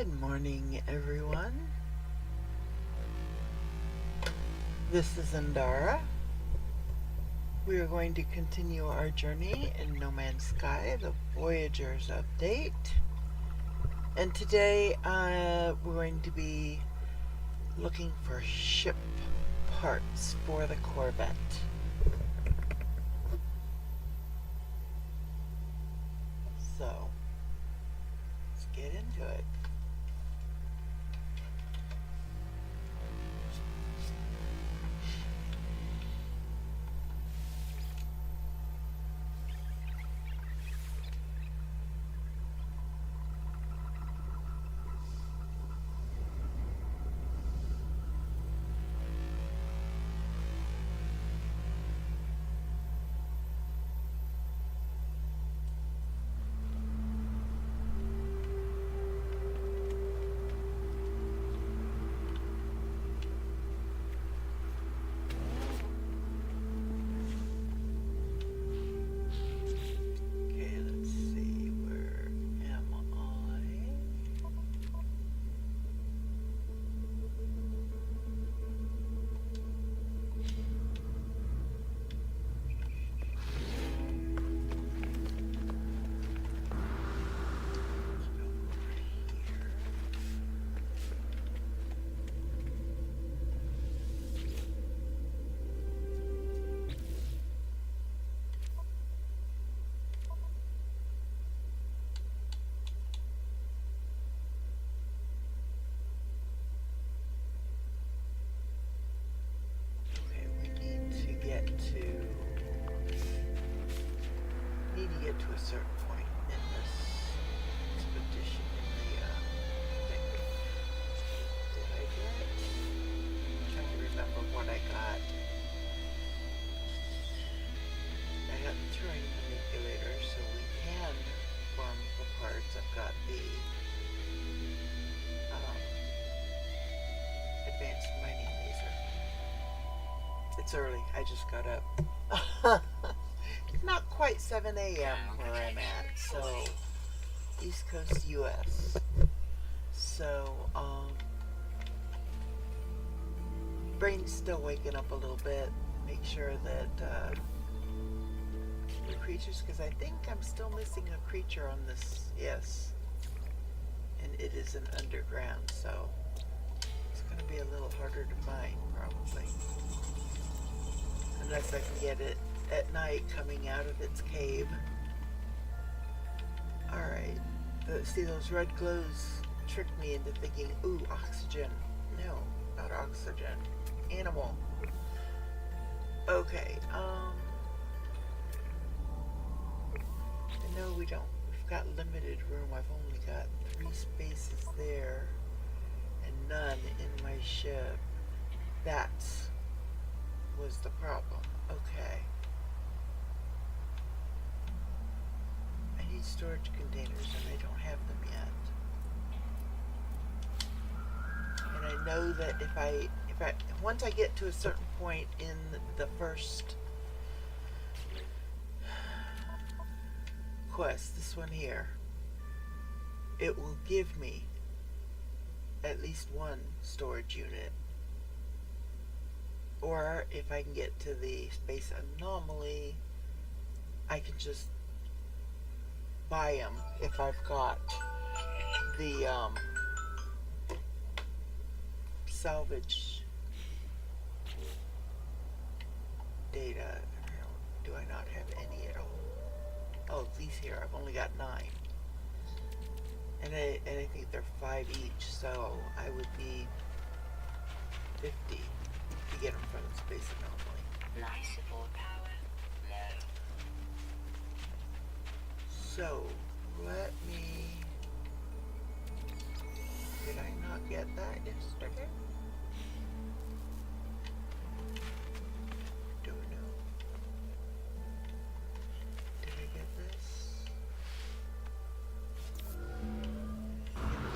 Good morning, everyone. This is Andara. We are going to continue our journey in No Man's Sky, the Voyagers update. And today we're going to be looking for ship parts for the Corvette. So, let's get into it. To a certain point in this expedition in the thing. Did I get? I'm trying to remember what I got. I got the terrain manipulator, so we can farm the parts. I've got the advanced mining laser. It's early. I just got up. Not quite 7 a.m. where I'm at, so East Coast US. So, brain's still waking up a little bit. Make sure that the creatures, because I think I'm still missing a creature on this, yes. And it is an underground, so it's going to be a little harder to find, probably. Unless I can get it at night coming out of its cave. Alright. See, those red glows tricked me into thinking, ooh, oxygen. No, not oxygen. Animal. Okay, no, we don't. We've got limited room. I've only got 3 spaces there and none in my ship. That was the problem. Okay. Storage containers, and I don't have them yet. And I know that if I once I get to a certain point in the first quest, this one here, it will give me at least 1 storage unit. Or if I can get to the space anomaly, I can just buy them if I've got the salvage data. Do I not have any at all? Oh, these here, I've only got 9. And I think they're 5 each, so I would need 50 to get them from the space anomaly. Life support power low. So, let me... Did I not get that yesterday? Don't know. Did I get this?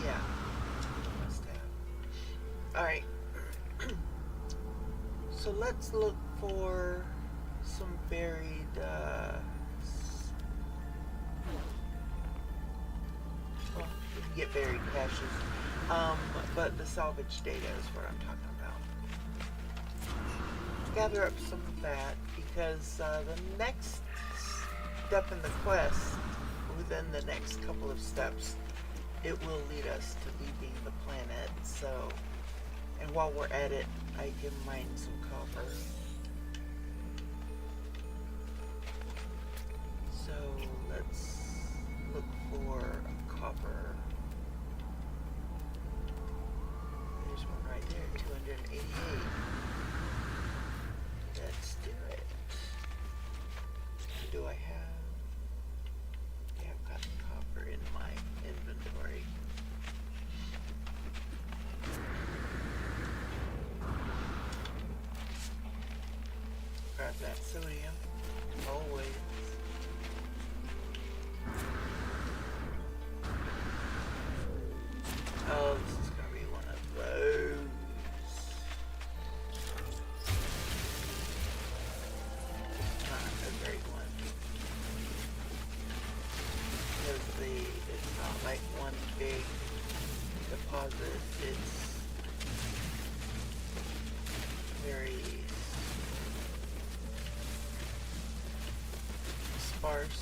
Yeah. Must have. Alright. So let's look for some buried, well, get buried caches. But the salvage data is what I'm talking about. Gather up some of that because the next step in the quest, within the next couple of steps, it will lead us to leaving the planet. So, and while we're at it, I can mine some copper. So let's look for a copper. There's one right there, 288. Let's do it. Do I have? Yeah, I've got copper in my inventory. Grab that sodium. Always. Oh, this is gonna be one of those. Not a great one. Because it's not like one big deposit. It's very sparse.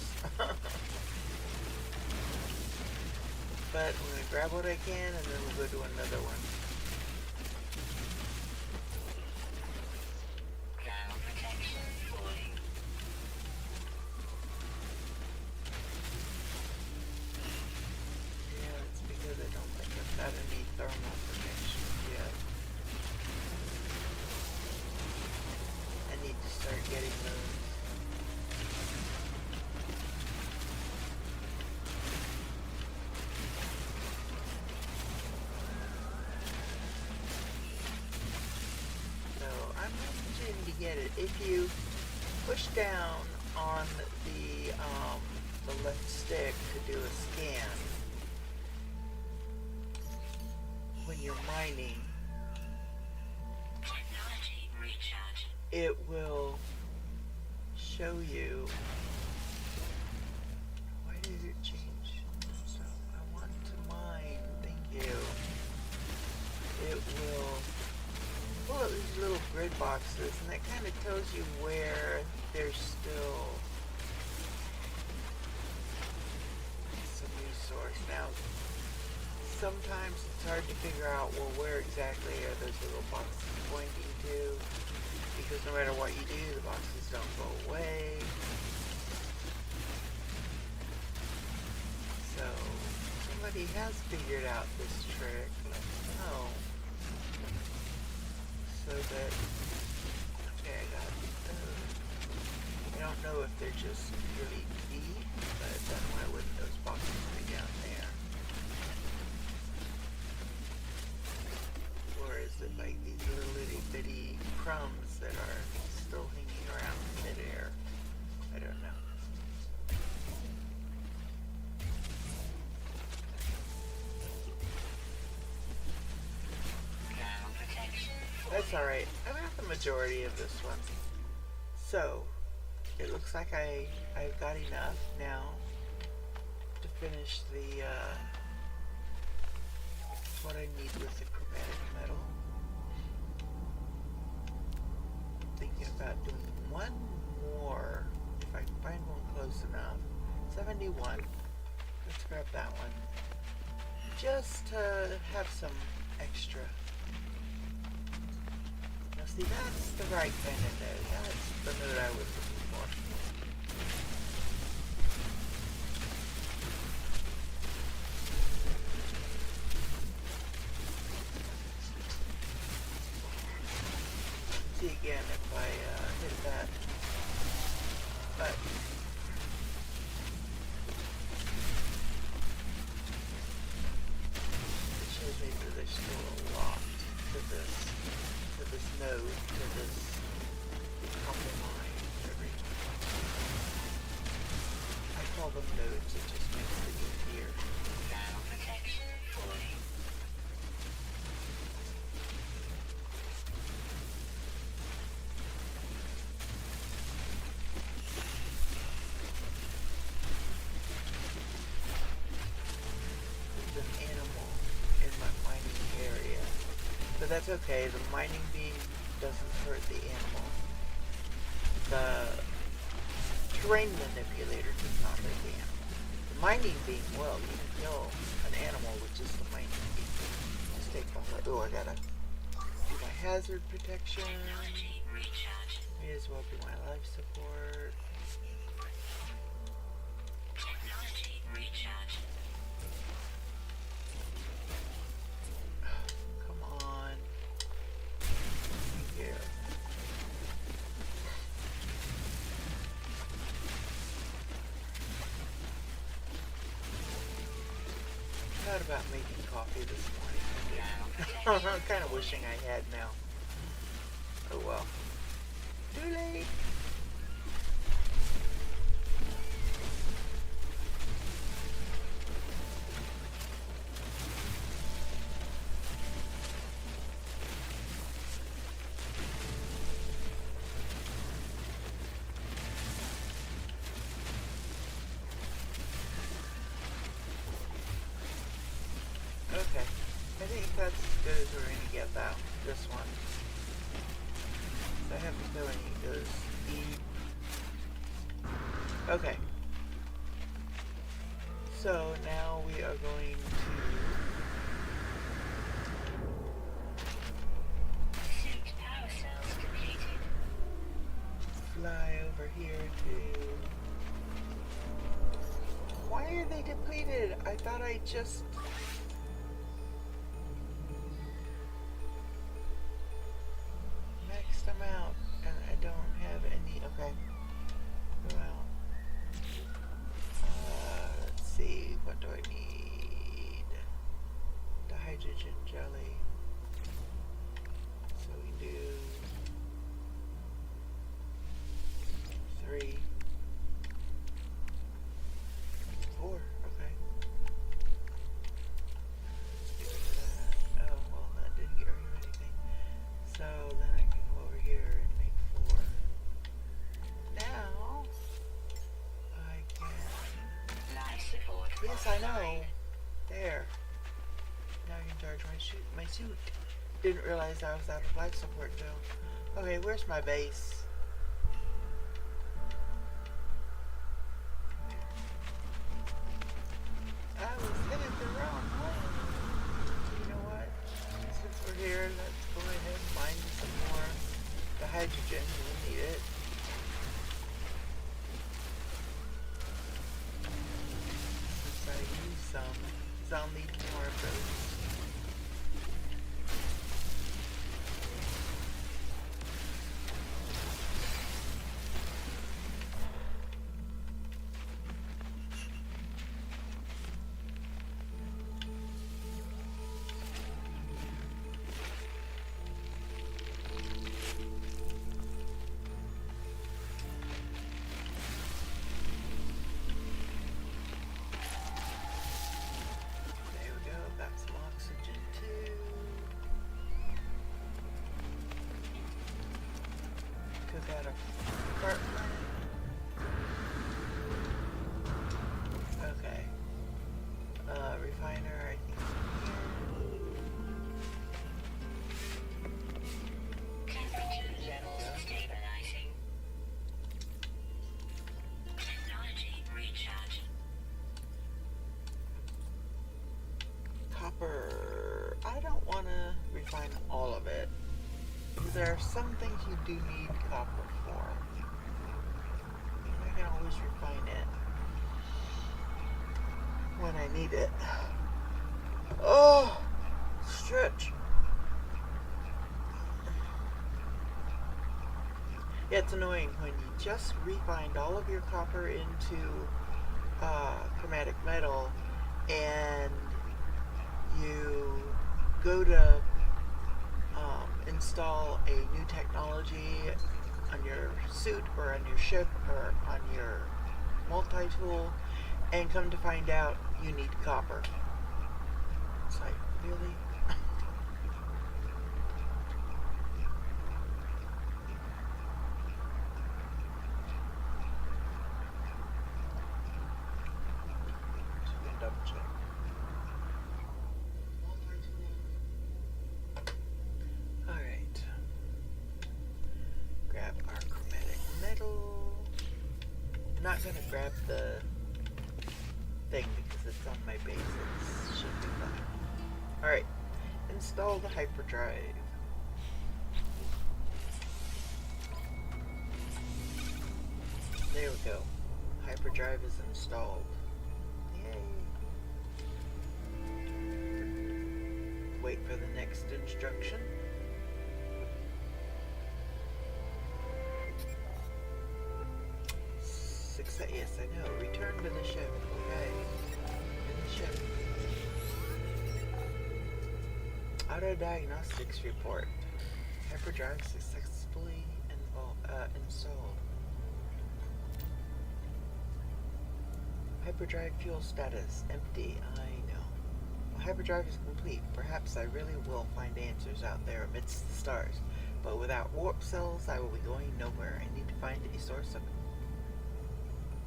But I'm going to grab what I can and then we'll go to another one. Ground protection falling. Yeah, it's because I don't think I've got any thermal protection yet. I need to start getting those. To get it, if you push down on the left stick to do a scan when you're mining, Technology recharge. it will show you. Why did it change? So I want to mine. Thank you. It will pull out these little grid boxes, and that kind of tells you where there's still some resource. Now, sometimes it's hard to figure out, well, where exactly are those little boxes pointing to, because no matter what you do, the boxes don't go away. So, somebody has figured out this trick. Let me know. So that, okay, I got those. I don't know if they're just really deep, but then why wouldn't those boxes be down there? Or is it like these little itty bitty crumbs that are still hanging around in midair? I don't know. Ground protection falling. That's alright. I got the majority of this one. So, it looks like I've got enough now to finish the, what I need with the chromatic metal. I'm thinking about doing one more, if I can find one close enough. 71. Let's grab that one. Just to have some extra. Now see, that's the right kind of node. That's the node I was looking for. See again if I hit that button. It shows me that there's still a lot to this node, to this copper mine, whatever you want to call it. I call them nodes, it just makes it easier. Ground protection falling. But that's okay. The mining beam doesn't hurt the animal. The terrain manipulator does not hurt the animal. The mining beam will. You can kill an animal with just the mining beam. Just take all that. Oh, I gotta do my hazard protection. Technology recharge. May as well do my life support. Technology recharge. Come on. Thank you. Thought about making coffee this morning. I'm kind of wishing I had now. Oh well. Too late. Okay. I think that's as good as we're going to get that this one. I haven't still any of those speed. Okay. So now we are going to Suit power cells depleted. fly over here to... Why are they depleted? I thought I just... maxed them out and I don't have any... Okay. Go out. Let's see. What do I need? The hydrogen jelly. So we do... 3. 4. Okay. Let's get rid of that. Oh, well, that didn't get rid of anything. So then I can go over here and make 4. Now, I can... Life support. Yes, I know. There. Now I can charge my suit. Didn't realize I was out of life support though. Okay, where's my base? I was headed the wrong way. You know what? Since we're here, let's go ahead and mine some more. The hydrogen, we'll need it. Since I use some, because I'll need more of those. There we go, got some oxygen too. Took out a fart plant. Okay. Refiner, I think. Temperature levels stabilizing. Technology recharge. Copper. I don't want to refine all of it. Because there are some things you do need copper for. I can always refine it when I need it. Oh, stretch. Yeah, it's annoying when you just refined all of your copper into chromatic metal and you go to install a new technology on your suit or on your ship or on your multi-tool and come to find out you need copper. It's like, really? Just gonna double check. not going to grab the thing because it's on my base. It should be fine. Alright, install the hyperdrive. There we go. Hyperdrive is installed. Yay! Wait for the next instruction. Yes, I know. Return to the ship. Okay. In the ship. Auto diagnostics report. Hyperdrive successfully installed. Hyperdrive fuel status empty. I know. Well, hyperdrive is complete. Perhaps I really will find answers out there amidst the stars. But without warp cells, I will be going nowhere. I need to find a source of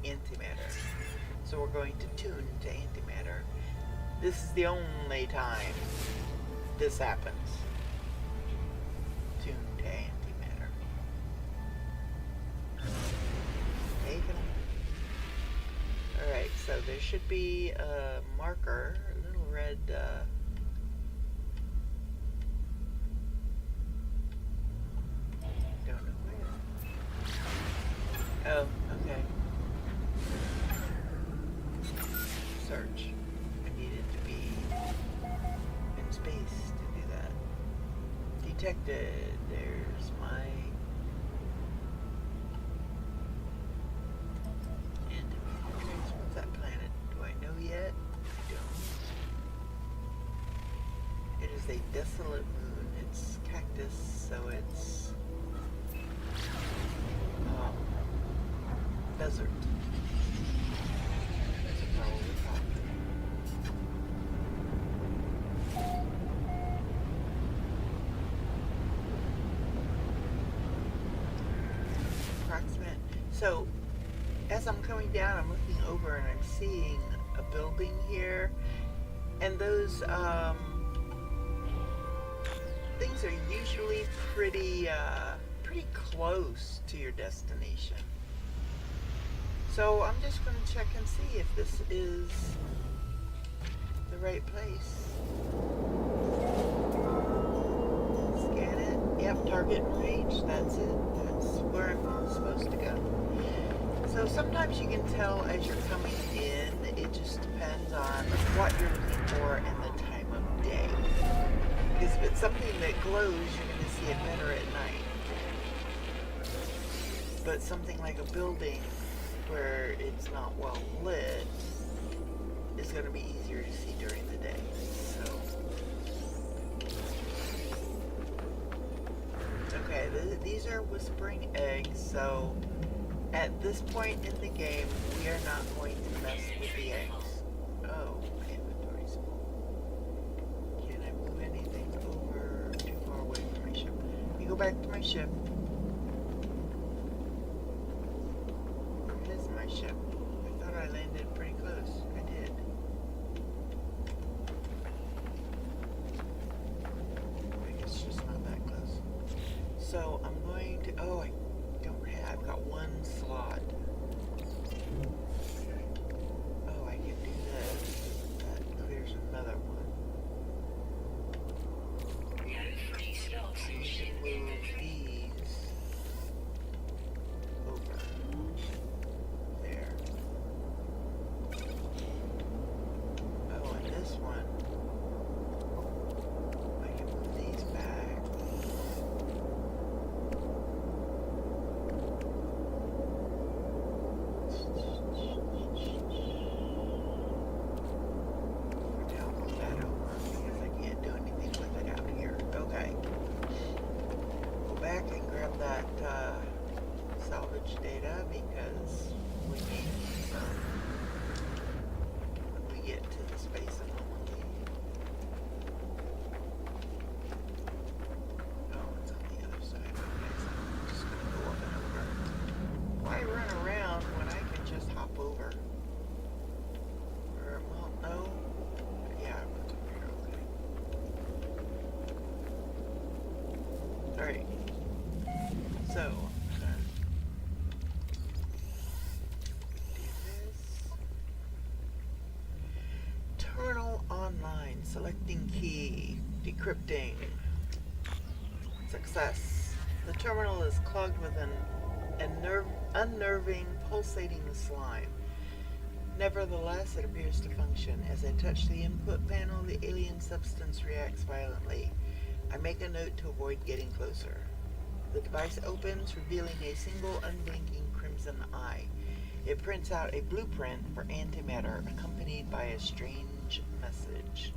antimatter. So we're going to tune to antimatter. This is the only time this happens. Tune to antimatter. Taken. Alright, so there should be a marker, a little red don't know where. Oh, okay. Search. I needed to be in space to do that. Detected. There's my antimatter. What's that planet? Do I know yet? I don't. It is a desolate moon. It's cactus, so it's desert. That's probably approximate. So, as I'm coming down, I'm looking over and I'm seeing a building here, and those things are usually pretty close to your destination. So I'm just going to check and see if this is the right place. Scan it. Yep, target range. That's it. That's where I'm supposed to go. So sometimes you can tell as you're coming in. It just depends on what you're looking for and the time of day. Because if it's something that glows, you're going to see it better at night. But something like a building where it's not well lit is going to be easier to see during the day. So, okay, these are whispering eggs. So, at this point in the game, we are not going to mess with the eggs. Oh, my inventory's full. Can I move anything over too far away from my ship? Let me go back to my ship. Ship. I thought I landed pretty close. I did. It's just not that close. So I'm going to. Oh, I don't have. I've got one slot. Oh, I can do this. That clears another one. No free slots in ship Move inventory. these over. This one, I can move these back. Selecting key. Decrypting. Success. The terminal is clogged with an unnerving, pulsating slime. Nevertheless, it appears to function. As I touch the input panel, the alien substance reacts violently. I make a note to avoid getting closer. The device opens, revealing a single unblinking crimson eye. It prints out a blueprint for antimatter, accompanied by a strange message.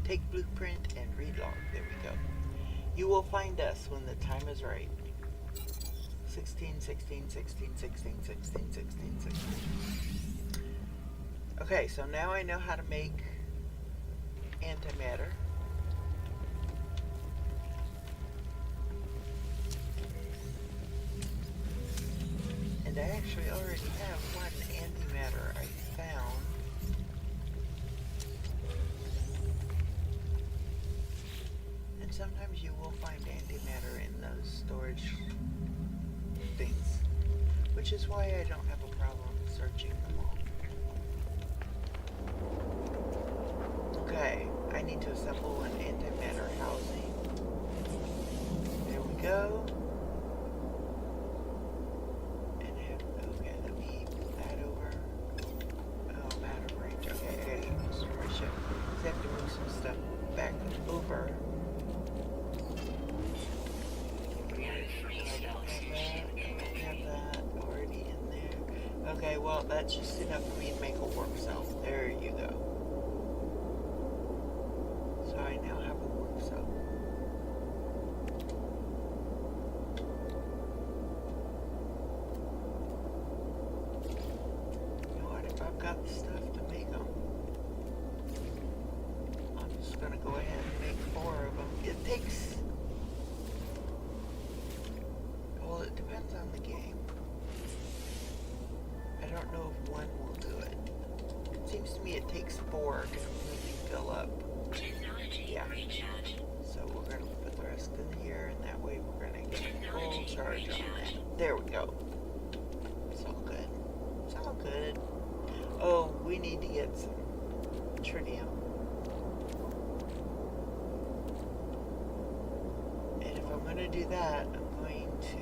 Take blueprint and read log. There we go. You will find us when the time is right. 16, 16, 16, 16, 16, 16, 16. Okay, so now I know how to make antimatter. And I actually already have one antimatter I found. And sometimes you will find antimatter in those storage things, which is why I don't have a problem searching them all. Okay, I need to assemble an antimatter housing. There we go. And okay, let me move that over. Oh, out of range. Okay, I gotta get closer to my ship. So I have to move some stuff back over. Okay, well, that's just enough for me to make a work cell. There you go. So I now have a work cell. You know what? If I've got the stuff to make them, I'm just going to go ahead and make 4 of them. It takes... Well, it depends on the game. I don't know if one will do it. It seems to me it takes 4 to completely fill up. Yeah. So we're going to put the rest in here, and that way we're going to get full charge on that. There we go. It's all good. It's all good. Oh, we need to get some tritium. And if I'm going to do that, I'm going to...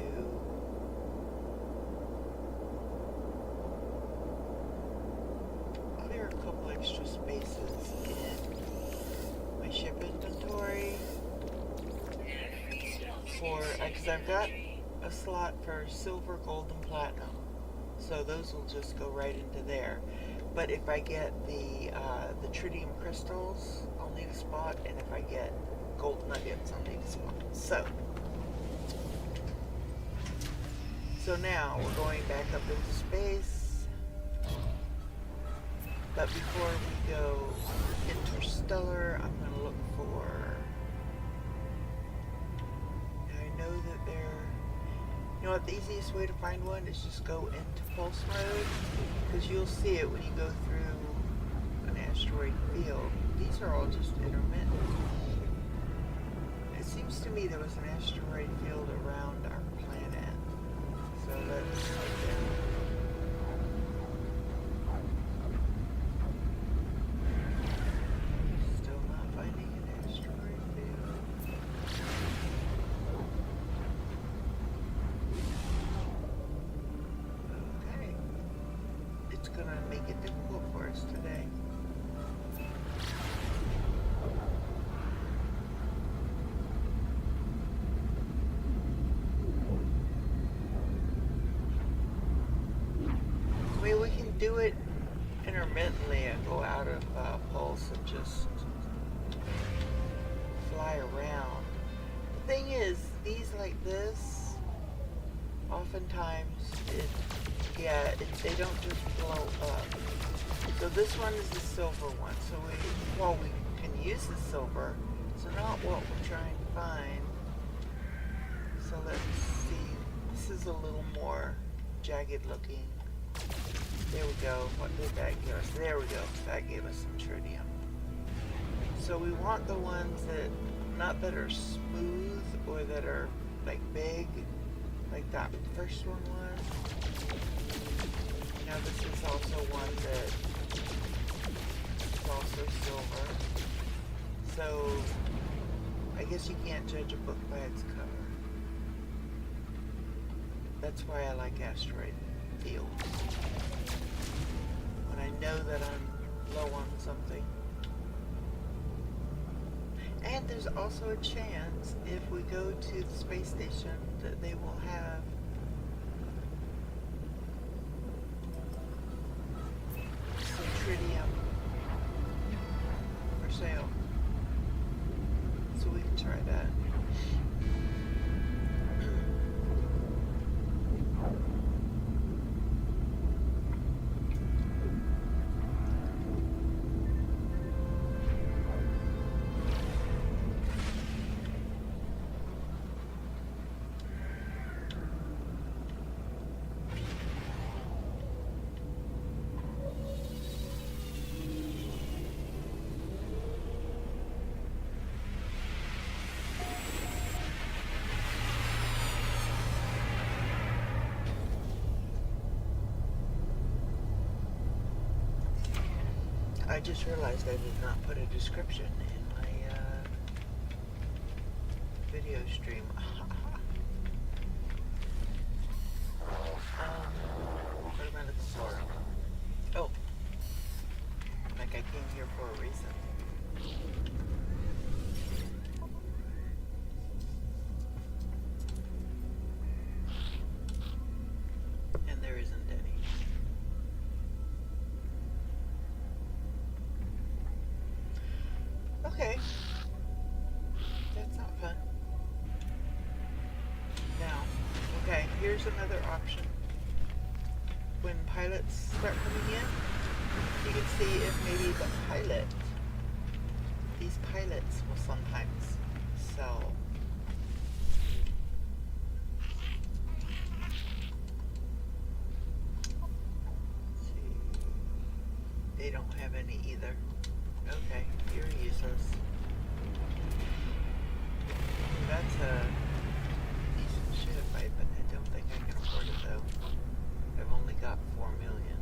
a couple extra spaces in my ship inventory for, because I've got a slot for silver, gold, and platinum, so those will just go right into there. But if I get the tritium crystals, I'll need a spot, and if I get gold nuggets, I'll need a spot. So now we're going back up into space. But before we go interstellar, I'm going to look for... Now I know that you know what, the easiest way to find one is just go into pulse mode, because you'll see it when you go through an asteroid field. These are all just intermittent. It seems to me there was an asteroid field around our planet. So let's write down. We can do it intermittently and go out of pulse and just fly around. The thing is, these like this, oftentimes they don't just blow up. So this one is the silver one. So we can use the silver. So not what we're trying to find. So let's see. This is a little more jagged looking. There we go. What did that give us? There we go. That gave us some tritium. So we want the ones that are smooth or that are like big, like that first one was. Now this is also one that is also silver. So I guess you can't judge a book by its cover. That's why I like asteroid fields. When I know that I'm low on something. And there's also a chance if we go to the space station that they will have some tritium for sale. So we can try that. I just realized I did not put a description in my video stream. What am I looking for? Oh, like I came here for a reason. And there isn't any. Okay. That's not fun. Now, okay, here's another option. When pilots start coming in, you can see if maybe these pilots will sometimes sell. Let's see. They don't have any either. Okay, you're useless. That's a decent ship, but I don't think I can afford it though. I've only got 4 million.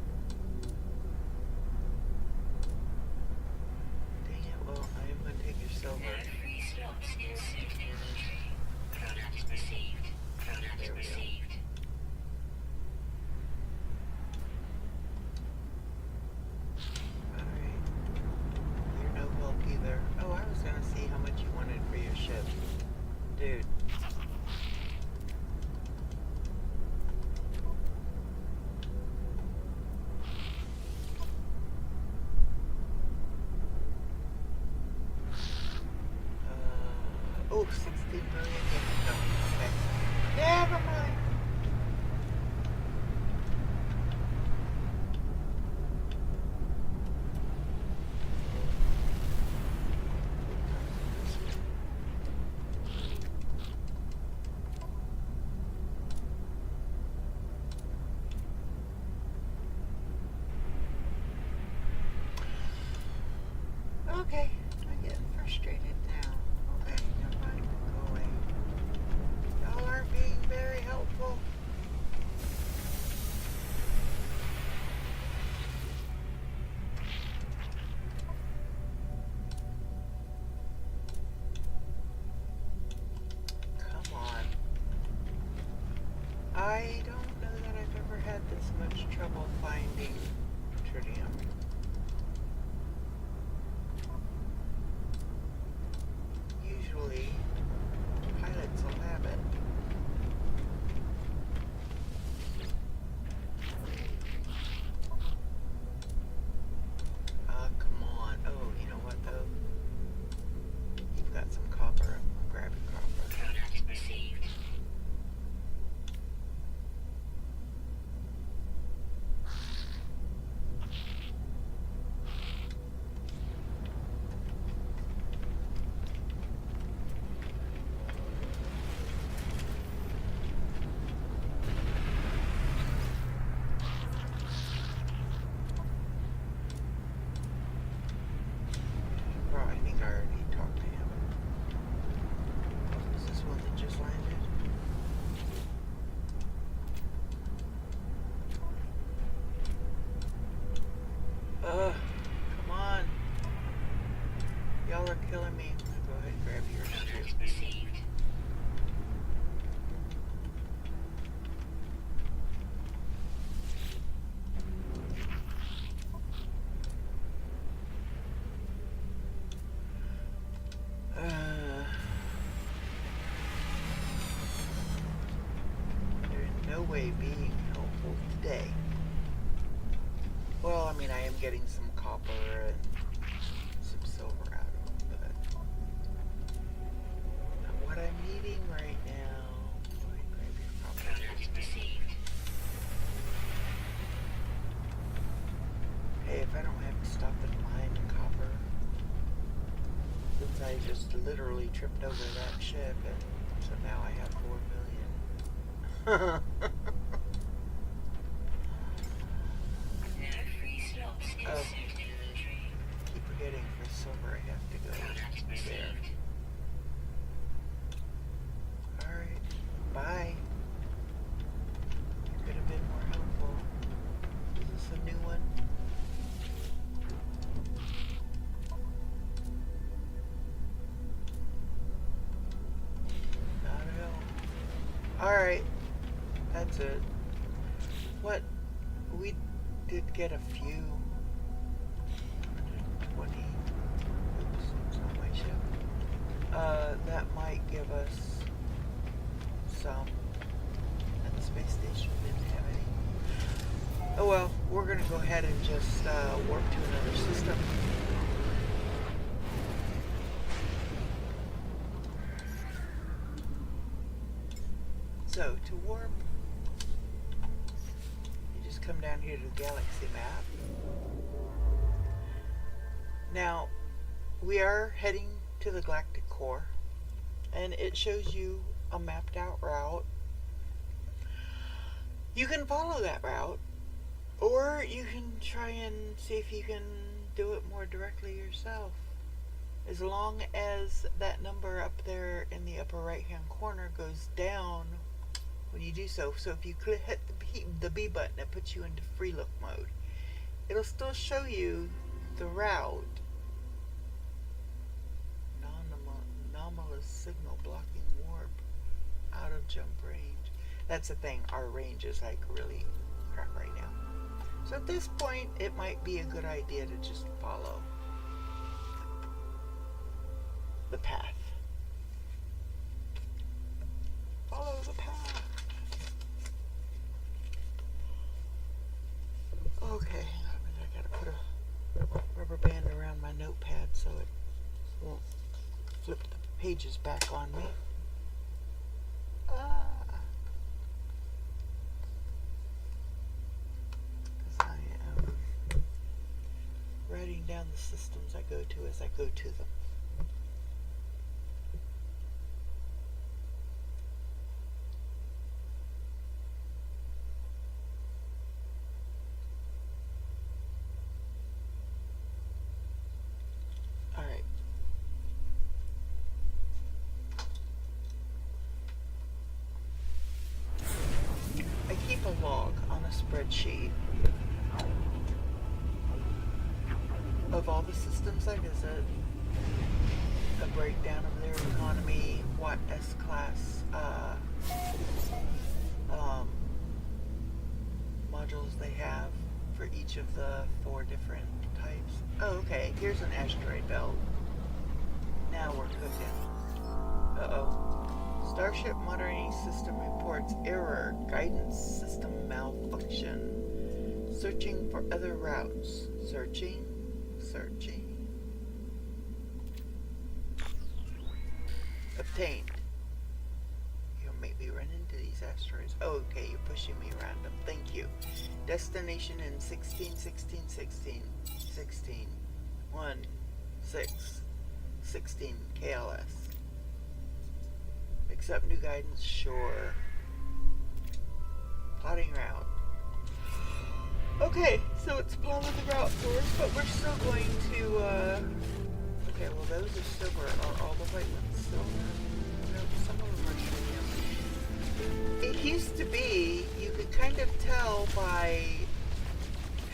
Dang it, well, I am going to take your silver. There are 3 slots in suit inventory. Product received. Product received. Alright. You're no help either. Oh, I was going to see how much you wanted for your ship. Dude. Oh, 16 million. Yeah, no, okay. Never mind. Okay, I'm getting frustrated now. Okay, never mind. Go away. Y'all aren't being very helpful. Come on. I don't know that I've ever had this much trouble finding tritium. Usually, pilots will have it. Come on. Oh, you know what though? You've got some copper. I'm grabbing copper. Product received. Bro, I think I already talked to him. Is this one that just landed? Come on. Y'all are killing me. getting some copper and some silver out of them. But what I'm needing right now, boy, grab your copper. Product received. Hey, if I don't have to stop and mine copper, since I just literally tripped over that ship, and so now I have 4 million. No free slots in Oh. suit inventory. Keep forgetting for silver I have to go Product there. received. Alright, bye. You could have been more helpful. Is this a new one? Not at all. Alright, that's it. What? We did get a few. 120. Oops, it's not my ship. That might give us some. And the space station didn't have any. Oh well, we're gonna go ahead and just warp to another system. So, to warp, you just come down here to the galaxy map. Now, we are heading to the galactic core, and it shows you a mapped out route. You can follow that route, or you can try and see if you can do it more directly yourself. As long as that number up there in the upper right hand corner goes down when you do so. So if you hit the B button, it puts you into free look mode. It'll still show you the route. Anomalous signal blocking warp out of jump range. That's the thing, our range is like really crap right now. So at this point, it might be a good idea to just follow the path. Follow the path. Okay, I gotta put a rubber band around my notepad so it won't flip the pages back on me. Because I am writing down the systems I go to as I go to them. Alright. I keep a log on a spreadsheet of all the systems I visit, a breakdown of their economy, what S-class modules they have for each of the 4 different types. Oh, okay, here's an asteroid belt. Now we're cooking. Uh-oh. Starship monitoring system reports error. Guidance system malfunction. Searching for other routes. Searching. Obtained. You'll make me run into these asteroids. Oh, okay, you're pushing me around them. Thank you. Destination in 16. 1, 6, 16, KLS. Accept new guidance, sure. Plotting route. Okay, so it's plotting the route for us, but we're still going to, okay, well those are silver. Are all the white ones silver? No, some of them are tritium. It used to be, you could kind of tell by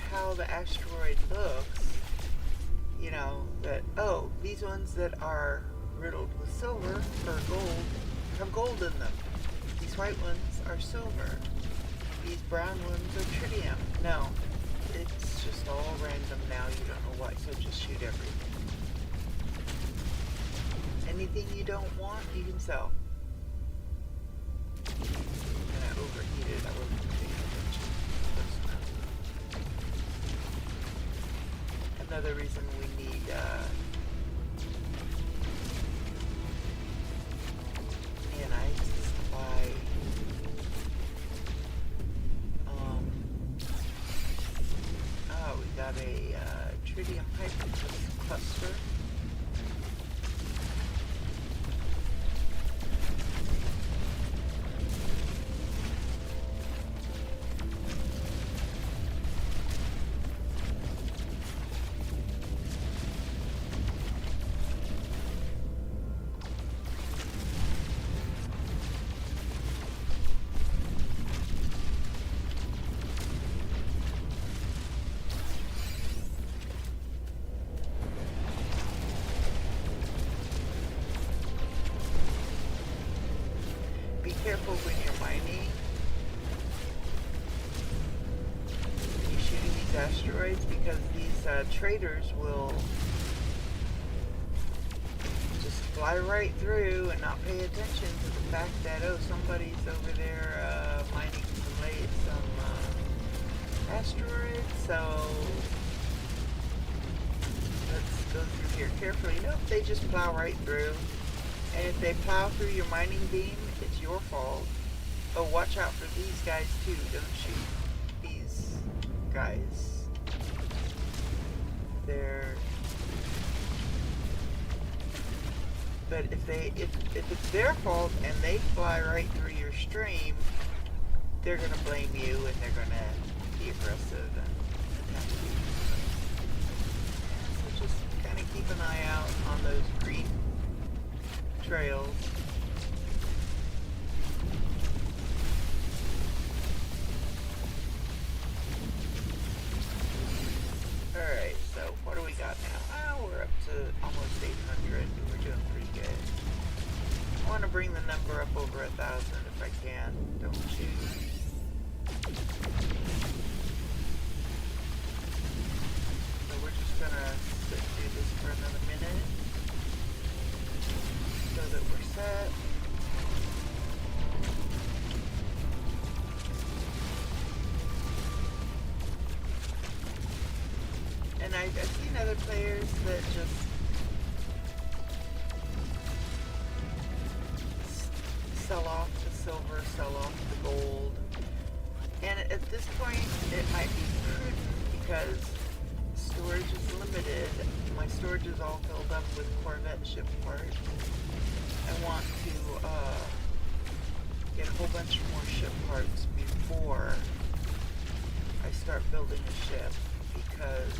how the asteroid looks, you know, that, oh, these ones that are riddled with silver or gold have gold in them. These white ones are silver. These brown ones are tritium. No, it's just all random now. You don't know what, so just shoot everything. Anything you don't want, you can sell. And I overheated. I wasn't paying attention. another reason we need nanites is to buy we got a tritium hydrate cluster. Be careful when you're mining. You're shooting these asteroids because these traders will just fly right through and not pay attention to the fact that, oh, somebody's over there mining some asteroids. So let's go through here carefully. Nope, they just plow right through. And if they plow through your mining beam, it's your fault. Oh, watch out for these guys too. Don't shoot these guys. But if it's their fault and they fly right through your stream, they're gonna blame you and they're gonna be aggressive and attack you. So just kind of keep an eye out on those green trails. Alright, so what do we got now? We're up to almost 800. We're doing pretty good. I want to bring the number up over 1,000 if I can. Don't you? So we're just gonna do this for another minute so that we're set. And I've seen other players that just sell off the silver, sell off the gold. And at this point, it might be prudent because storage is limited. My storage is all filled up with Corvette ship parts. I want to get a whole bunch more ship parts before I start building a ship because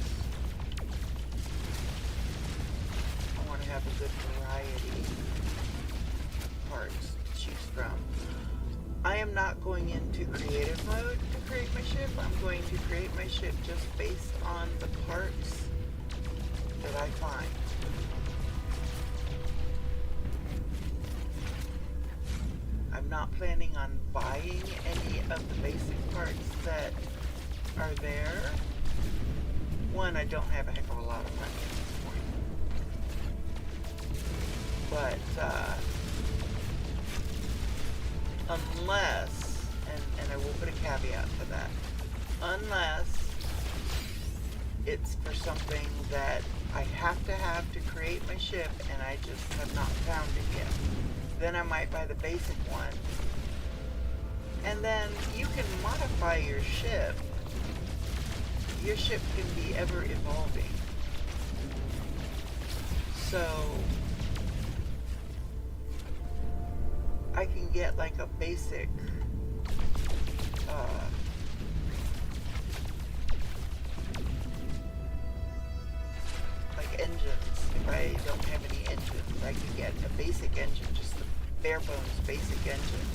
I want to have a good variety of parts to choose from. I am not going into creative mode to create my ship. I'm going to create my ship just based on the parts that I find. I'm not planning on buying any of the basic parts that are there. One, I don't have a heck of a lot of money at this point. But unless, and I will put a caveat to that, unless it's for something that I have to create my ship and I just have not found it yet, then I might buy the basic one. And then you can modify your ship. Your ship can be ever evolving. So I can get like a basic like engines. If I don't have any engines, I can get a basic engine, just the bare bones basic engine.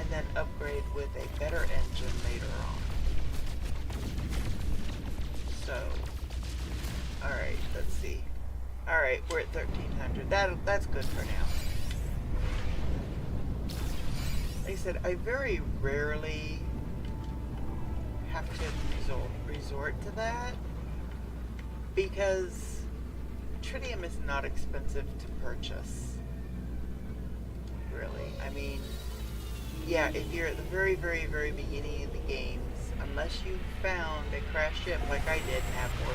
And then upgrade with a better engine later on. So, alright, let's see. Alright, we're at 1300. That's good for now. Like I said, I very rarely have to resort to that because tritium is not expensive to purchase. Really. I mean, yeah, if you're at the very, very, very beginning of the games, unless you found a crashed ship like I did and have 4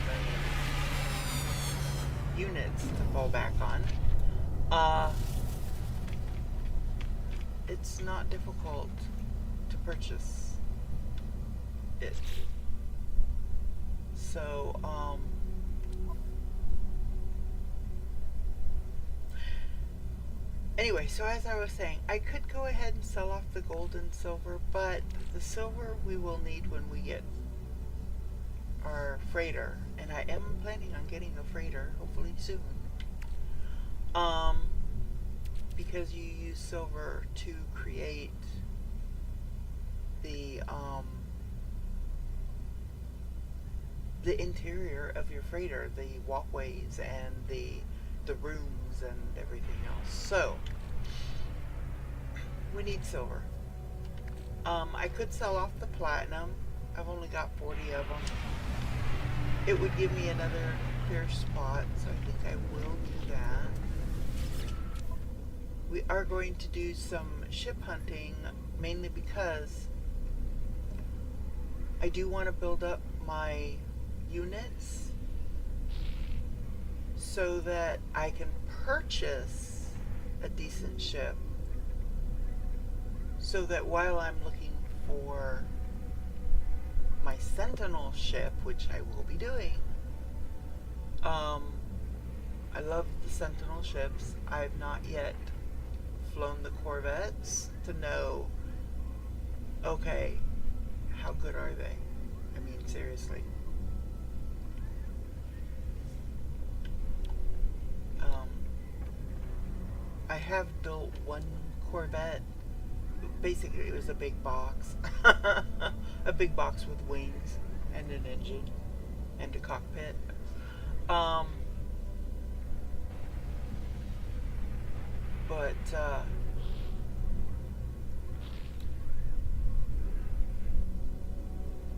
million units to fall back on, it's not difficult to purchase it. So, anyway, so as I was saying, I could go ahead and sell off the gold and silver, but the silver we will need when we get our freighter, and I am planning on getting a freighter hopefully soon. Because you use silver to create the interior of your freighter, the walkways and the rooms and everything else. So we need silver. I could sell off the platinum. I've only got 40 of them. It would give me another clear spot, so I think I will do that. We are going to do some ship hunting, mainly because I do want to build up my units so that I can purchase a decent ship, so that while I'm looking for my Sentinel ship, which I will be doing, I love the Sentinel ships. I've not yet flown the Corvettes to know, okay, how good are they? I mean, seriously. I have built one Corvette. Basically, it was a big box. A big box with wings and an engine and a cockpit. But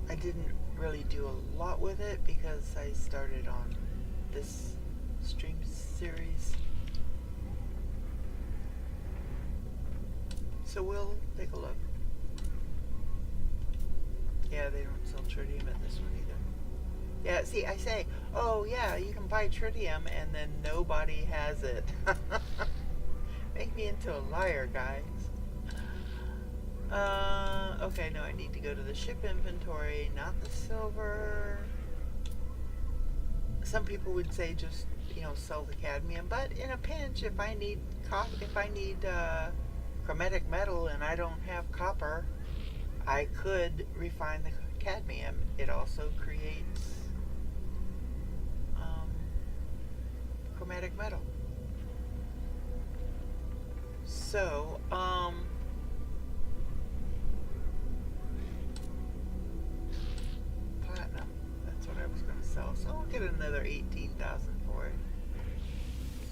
I didn't really do a lot with it because I started on this stream series. So we'll take a look. Yeah, they don't sell tritium at this one either. Yeah, see, I say, oh yeah, you can buy tritium, and then nobody has it. Make me into a liar, guys. Okay, no, I need to go to the ship inventory, not the silver. Some people would say just, sell the cadmium, but in a pinch, if I need chromatic metal and I don't have copper, I could refine the cadmium. It also creates chromatic metal. So, platinum, that's what I was going to sell. So I'll get another 18,000 for it.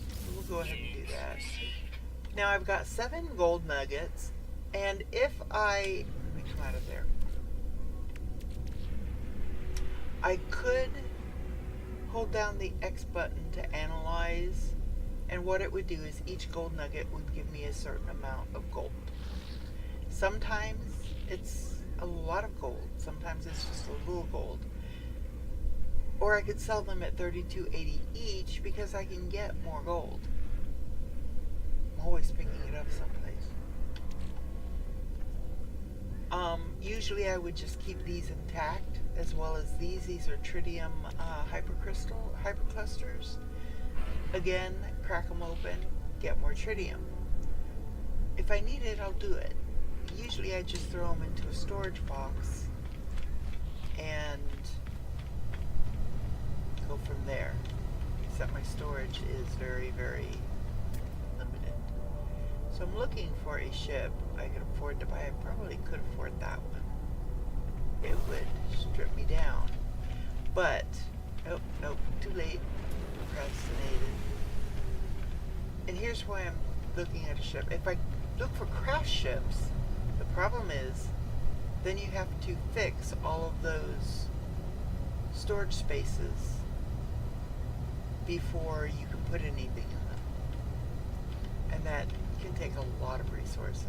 So we'll go ahead and do that. Now I've got 7 gold nuggets, and if let me come out of there. I could hold down the X button to analyze, and what it would do is each gold nugget would give me a certain amount of gold. Sometimes it's a lot of gold, sometimes it's just a little gold. Or I could sell them at $32.80 each because I can get more gold. I'm always picking it up someplace. Usually I would just keep these intact, as well as these. These are tritium hyperclusters. Again, crack them open, get more tritium. If I need it, I'll do it. Usually I just throw them into a storage box and go from there. Except my storage is very, very limited. So I'm looking for a ship I could afford to buy. I probably could afford that one. It would strip me down. But, nope, too late. Procrastinated. And here's why I'm looking at a ship. If I look for craft ships, the problem is then you have to fix all of those storage spaces before you can put anything in them. And that can take a lot of resources.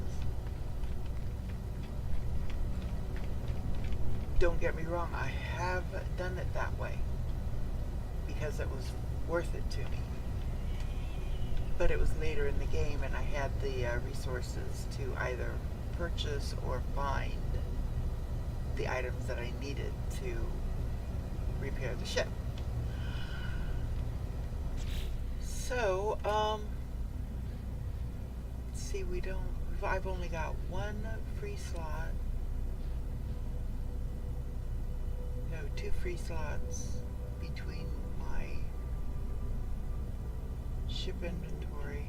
don't get me wrong, I have done it that way because it was worth it to me. But it was later in the game, and I had the resources to either purchase or find the items that I needed to repair the ship. So, see, I've only got one free slot. No, 2 free slots between my ship inventory.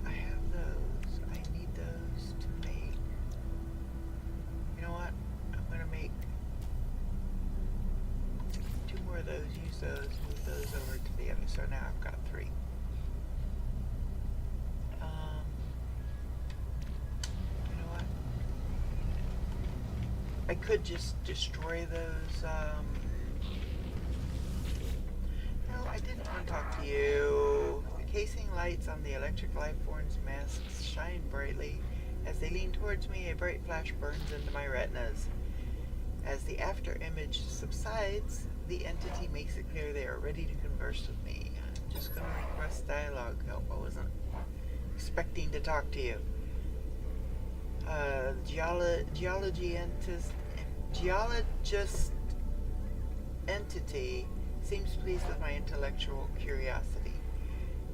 I have those. I need those to make. You know what? I'm going to make 2 more of those, use those, move those over to the other. So now I've got 3. You know what? I could just destroy those. No, I didn't want to talk to you. The casing lights on the electric life forms masks shine brightly. As they lean towards me, a bright flash burns into my retinas. As the after image subsides, the entity makes it clear they are ready to converse with me. I'm just going to request dialogue. Oh, I wasn't expecting to talk to you. Geologist entity seems pleased with my intellectual curiosity.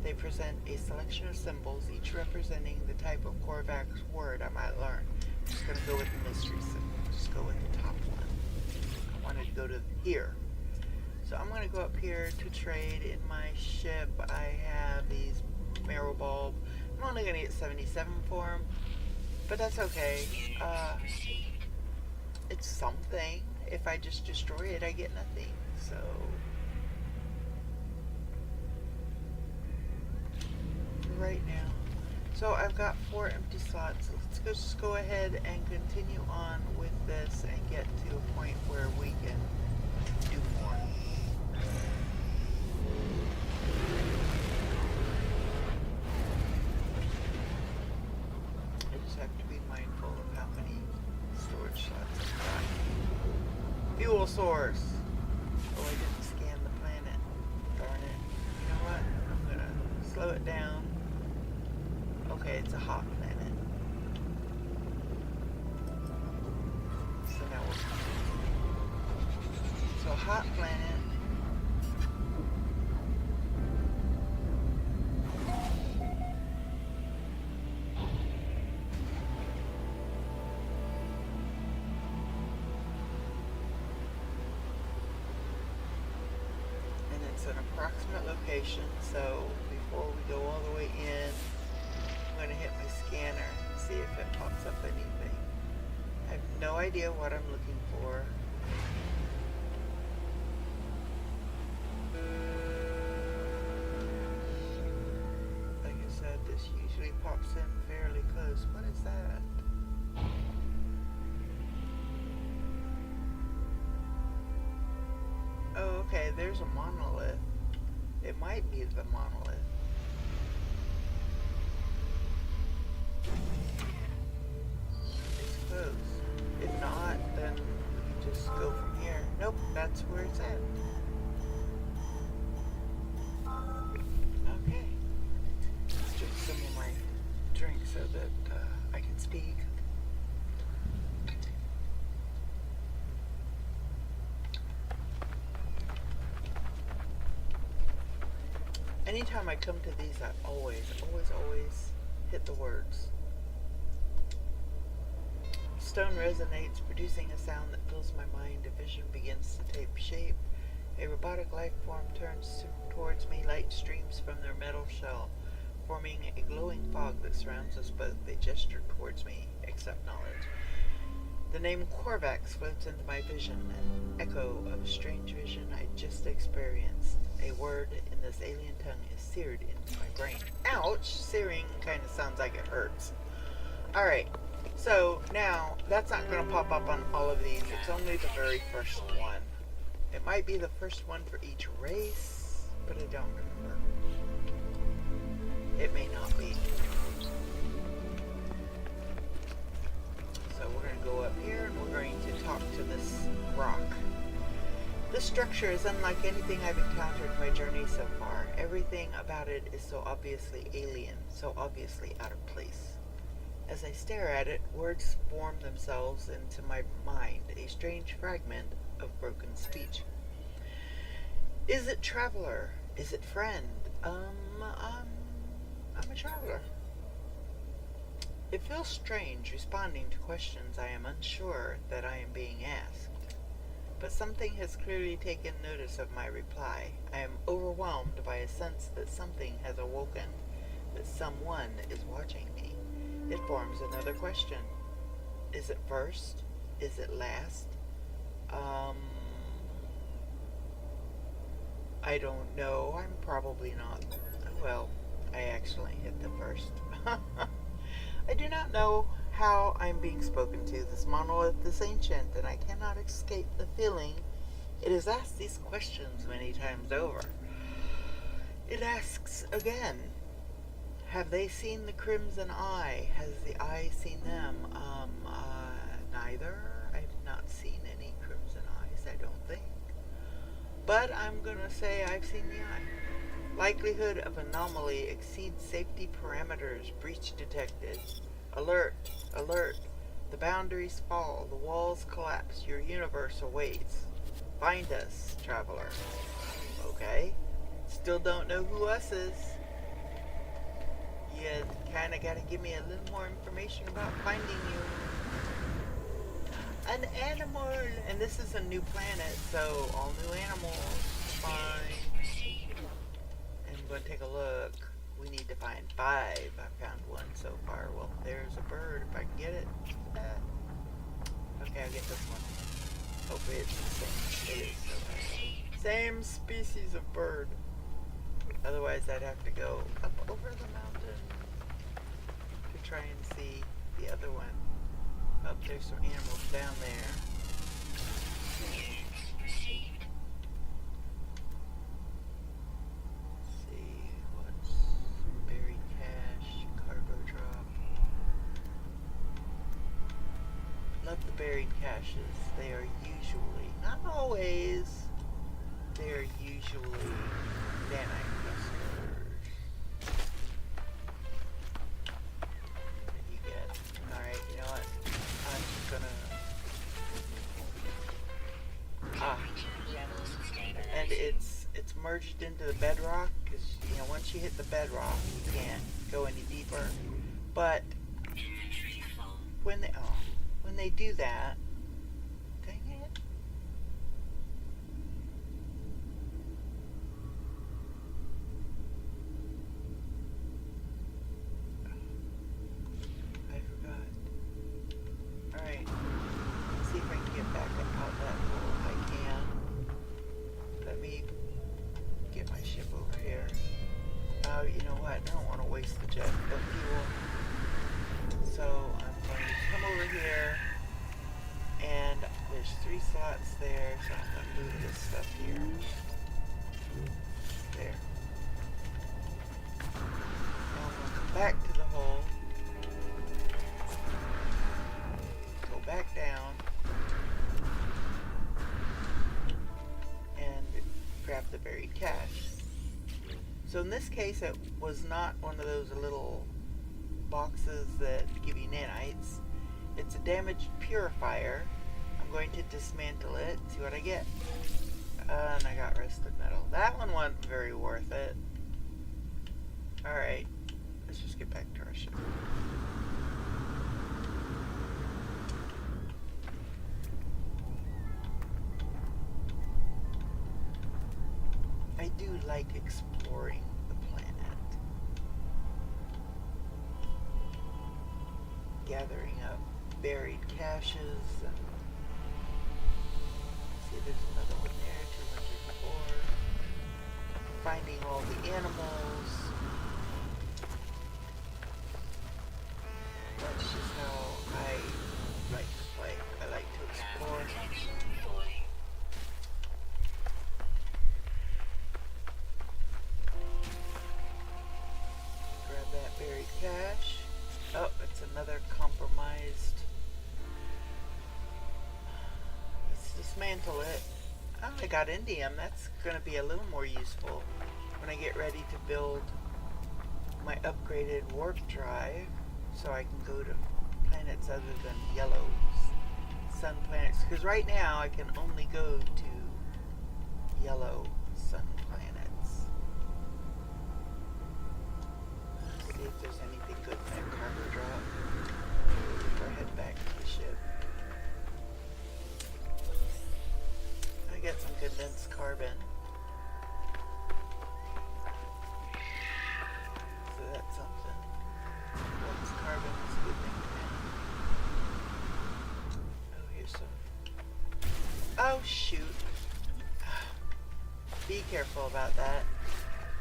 They present a selection of symbols, each representing the type of Korvax word I might learn. I'm just going to go with the mystery symbol. Just go with the top one. I wanted to go to here. So I'm going to go up here to trade. In my ship, I have these marrow bulb. I'm only going to get 77 for them, but that's okay. It's something. If I just destroy it, I get nothing. So right now, so I've got 4 empty slots. Let's just go ahead and continue on with this and get to a point where we can do more. I just have to be mindful of how many storage slots I've got. Fuel source. Oh, I didn't scan the planet. Darn it. You know what? I'm gonna slow it down. Okay, it's a hot planet. So now so hot planet. And it's an approximate location, so before we go all the way in, I'm going to hit my scanner and see if it pops up anything. I have no idea what I'm looking for. Like I said, this usually pops in fairly close. What is that? Oh, okay, there's a monolith. It might be the monolith. It's close. If not, then we can just go from here. Nope, that's where it's at. Okay. Let's drink some of my drink so that I can speak. Anytime I come to these, I always hit the words. Stone resonates, producing a sound that fills my mind. A vision begins to take shape. A robotic life form turns towards me. Light streams from their metal shell, forming a glowing fog that surrounds us both. They gesture towards me. Accept knowledge. The name Korvax floats into my vision, an echo of a strange vision I just experienced. A word in this alien tongue is seared into my brain. Ouch! Searing kind of sounds like it hurts. Alright, so now that's not going to pop up on all of these. It's only the very first one. It might be the first one for each race, but I don't remember. It may not be. So we're going to go up here and we're going to talk to this This structure is unlike anything I've encountered in my journey so far. Everything about it is so obviously alien, so obviously out of place. As I stare at it, words form themselves into my mind, a strange fragment of broken speech. Is it traveler? Is it friend? I'm a traveler. It feels strange responding to questions I am unsure that I am being asked. But something has clearly taken notice of my reply. I am overwhelmed by a sense that something has awoken, that someone is watching me. It forms another question. Is it first? Is it last? I don't know. I'm probably not. Well, I actually hit the first. I do not know how I'm being spoken to. This monolith is ancient, and I cannot escape the feeling it has asked these questions many times over. It asks again, have they seen the crimson eye? Has the eye seen them? Neither. I've not seen any crimson eyes, I don't think. But I'm gonna say I've seen the eye. Likelihood of anomaly exceeds safety parameters. Breach detected. Alert, alert. The boundaries fall. The walls collapse. Your universe awaits. Find us, traveler. Okay. Still don't know who us is. You kinda gotta give me a little more information about finding you. An animal! And this is a new planet, so all new animals. Fine. And we're gonna take a look. We need to find 5. I found one so far. Well, there's a bird if I can get it. Okay, I'll get this one. Hopefully it's the same. It is. Okay. Same species of bird. Otherwise I'd have to go up over the mountain to try and see the other one. Oh, there's some animals down there. See what's buried cache, cargo drop. Love the buried caches. They are usually, not always, they are usually nanite clusters. What do you get? Alright, you know what? I'm just gonna... And it's merged into the bedrock, because, you know, once you hit the bedrock, you can't go any deeper. But when they do that, dang it. I forgot. Alright. Let's see if I can get back out that hole if I can. Let me get my ship over here. Oh, you know what? I don't want to waste the fuel. So I'm going to come over here, and there's 3 slots there, so I'm going to move this stuff here. There. Now I'm going to come back to the hole. Go back down. And grab the buried cache. So in this case, it was not one of those little boxes that give you nanites. It's a damaged purifier. I'm going to dismantle it, see what I get. And I got rusted metal. That one wasn't very worth it. Alright, let's just get back to our ship. I do like exploring the planet. Gathering up buried caches. See, there's another one there, 204. Finding all the animals. That's just how I like to play. I like to explore. Grab that buried cache. Oh, it's another compromised. Let's dismantle it. Oh, I got indium. That's going to be a little more useful when I get ready to build my upgraded warp drive so I can go to planets other than yellow sun planets. Because right now I can only go to yellow sun planets. Let's see if there's anything good in that cargo drop before I head back to the ship. I got some condensed carbon. So that's something. Condensed carbon is a good thing to have. Oh, here's some. Oh, shoot. Be careful about that.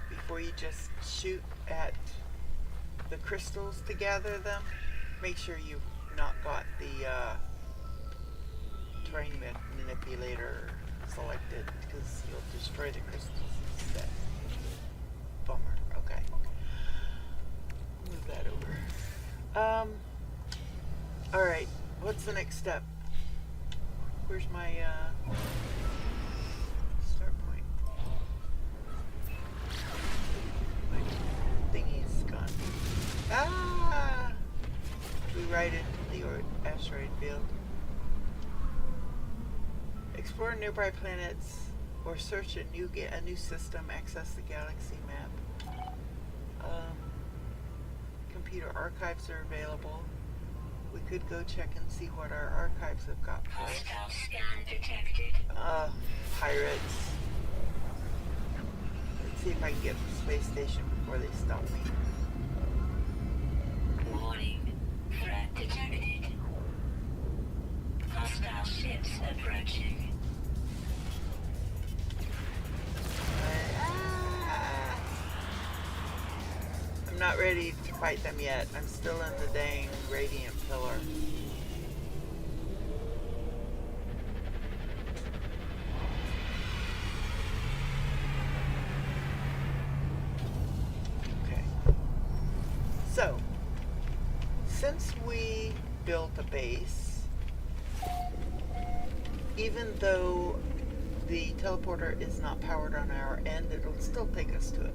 Before you just shoot at the crystals to gather them, make sure you've not got the terrain manipulator selected, because you'll destroy the crystals instead. Bummer. Okay. Move that over. Alright. What's the next step? Where's my start point? My thingy's gone. Ah! We ride into the asteroid field. Explore nearby planets or search a new system. Access the galaxy map. Computer archives are available. We could go check and see what our archives have got for us. Hostile scan detected. Pirates. Let's see if I can get to the space station before they stop me. Warning. Threat detected. Hostile ships approaching. I'm not ready to fight them yet. I'm still in the dang radiant pillar. Okay. So, since we built a base, even though the teleporter is not powered on our end, it'll still take us to it.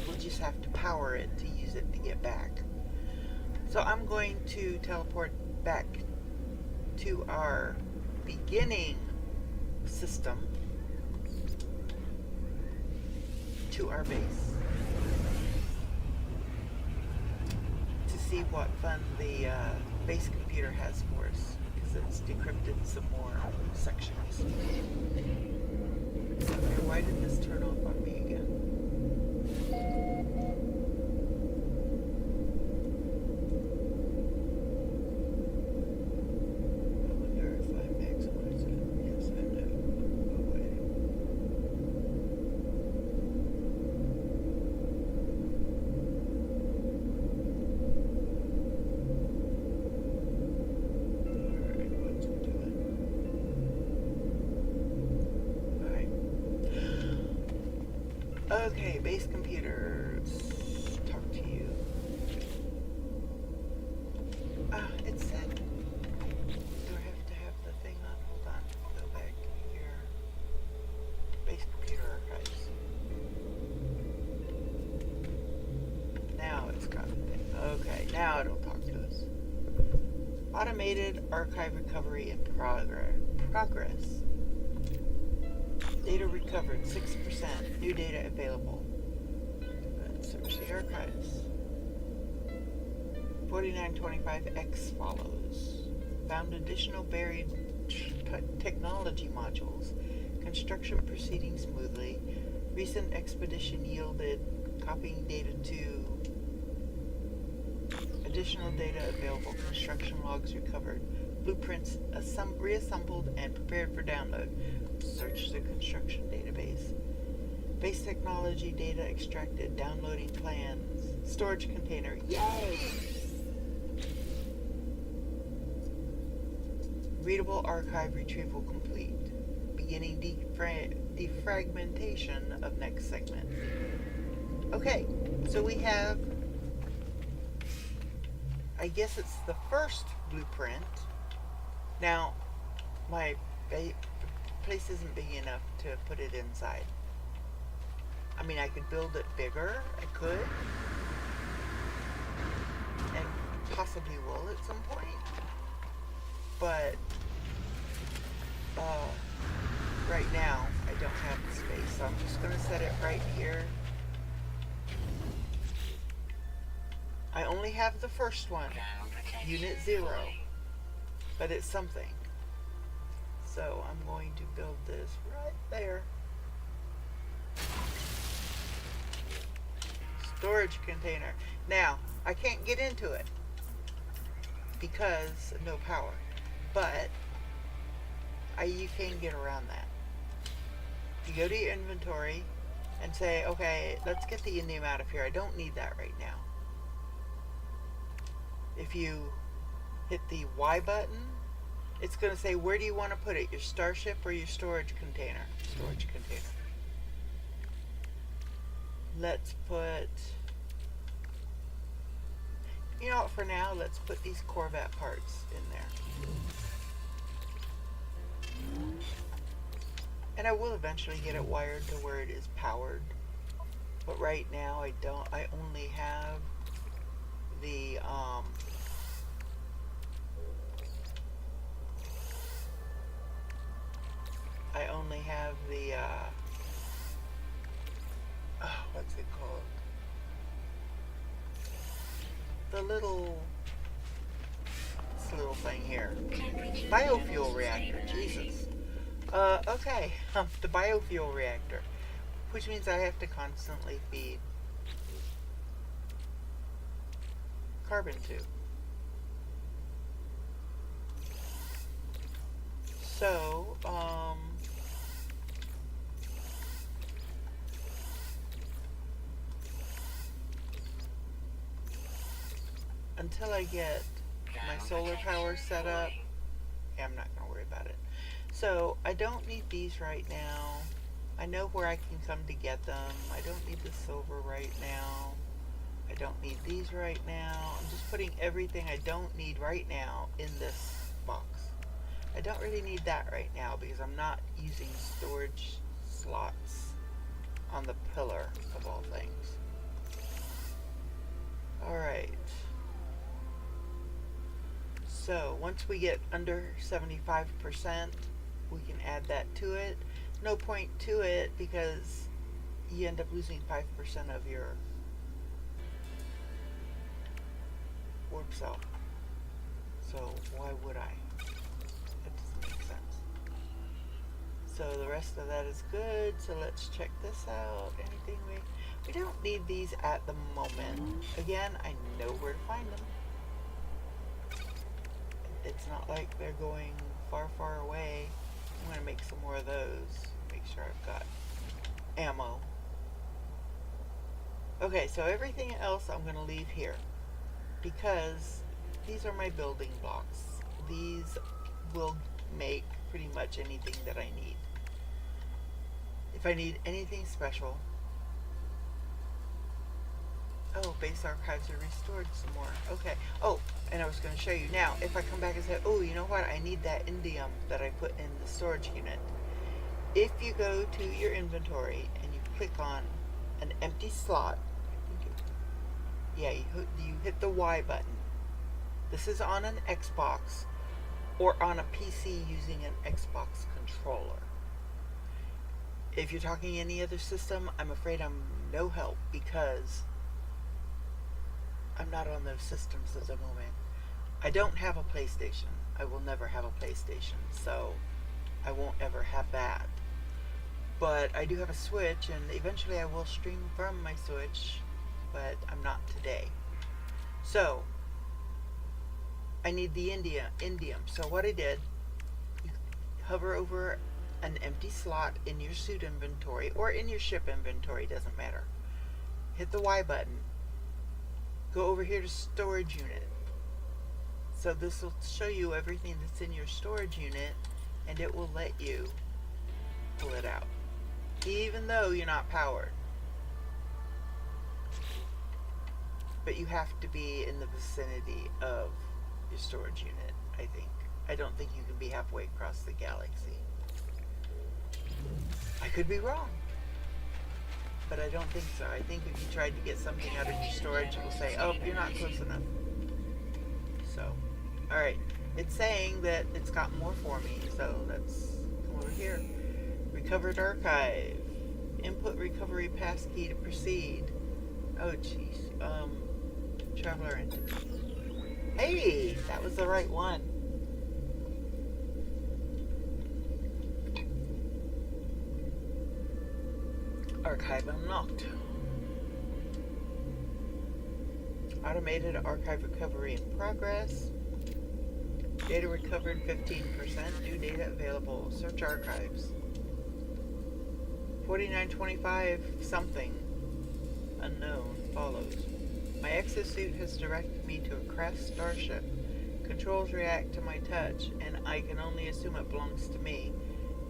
We just have to power it to use it to get back. So I'm going to teleport back to our beginning system, to our base, to see what fun the base computer has for us, because it's decrypted some more sections. Okay, why did this turn off on me again? Okay, base computers. Talk to you. It said. Do I have to have the thing on? Hold on. Go back here. Base computer archives. Now it's got it. Okay, now it'll talk to us. Automated archive recovery in progress. Data recovered 6%. New data available. Let's search the archives. 4925X follows. Found additional buried technology modules. Construction proceeding smoothly. Recent expedition yielded copying data to. Additional data available. Construction logs recovered. Blueprints reassembled and prepared for download. Search the construction database. Base technology data extracted. Downloading plans. Storage container. Yay! Readable archive retrieval complete. Beginning defragmentation of next segment. Okay, so we have, I guess it's the first blueprint. Now, my place isn't big enough to put it inside. I mean, I could build it bigger. I could. And possibly will at some point. But right now, I don't have the space. So I'm just going to set it right here. I only have the first one, Unit 0. But it's something. So I'm going to build this right there. Storage container. Now, I can't get into it because no power. But you can get around that. You go to your inventory and say, okay, let's get the indium out of here. I don't need that right now. If you hit the Y button, it's going to say, where do you want to put it? Your starship or your storage container? Storage container. Let's put, you know what, for now, let's put these Corvette parts in there. And I will eventually get it wired to where it is powered. But right now, I only have the, what's it called? The little, this little thing here. Biofuel reactor, Jesus. Okay, the biofuel reactor. Which means I have to constantly feed carbon to. So, until I get my solar power set up, I'm not going to worry about it. So, I don't need these right now. I know where I can come to get them. I don't need the silver right now. I don't need these right now. I'm just putting everything I don't need right now in this box. I don't really need that right now because I'm not using storage slots on the pillar of all things. Alright. So once we get under 75%, we can add that to it. No point to it because you end up losing 5% of your warp cell. So why would I? That doesn't make sense. So the rest of that is good. So let's check this out. Anything we don't need these at the moment. Again, I know where to find them. It's not like they're going far, far away. I'm going to make some more of those. Make sure I've got ammo. Okay, so everything else I'm going to leave here because these are my building blocks. These will make pretty much anything that I need. If I need anything special, oh, base archives are restored some more. Okay. Oh, and I was going to show you now. If I come back and say, oh, you know what? I need that indium that I put in the storage unit. If you go to your inventory and you click on an empty slot, yeah, you hit the Y button. This is on an Xbox or on a PC using an Xbox controller. If you're talking any other system, I'm afraid I'm no help because I'm not on those systems at the moment. I don't have a PlayStation. I will never have a PlayStation, so I won't ever have that. But I do have a Switch, and eventually I will stream from my Switch, but I'm not today. So, I need the indium. So what I did, you hover over an empty slot in your suit inventory, or in your ship inventory, doesn't matter. Hit the Y button. Go over here to storage unit. So this will show you everything that's in your storage unit, and it will let you pull it out, even though you're not powered. But you have to be in the vicinity of your storage unit, I think. I don't think you can be halfway across the galaxy. I could be wrong, but I don't think so. I think if you tried to get something out of your storage, it'll say, oh, you're not close enough. So, alright. It's saying that it's got more for me, so let's come over here. Recovered archive. Input recovery passkey to proceed. Oh, jeez. Traveler entity. Hey, that was the right one. Archive unlocked. Automated archive recovery in progress. Data recovered 15%. New data available. Search archives. 4925 something unknown follows. My exosuit has directed me to a crashed starship. Controls react to my touch, and I can only assume it belongs to me.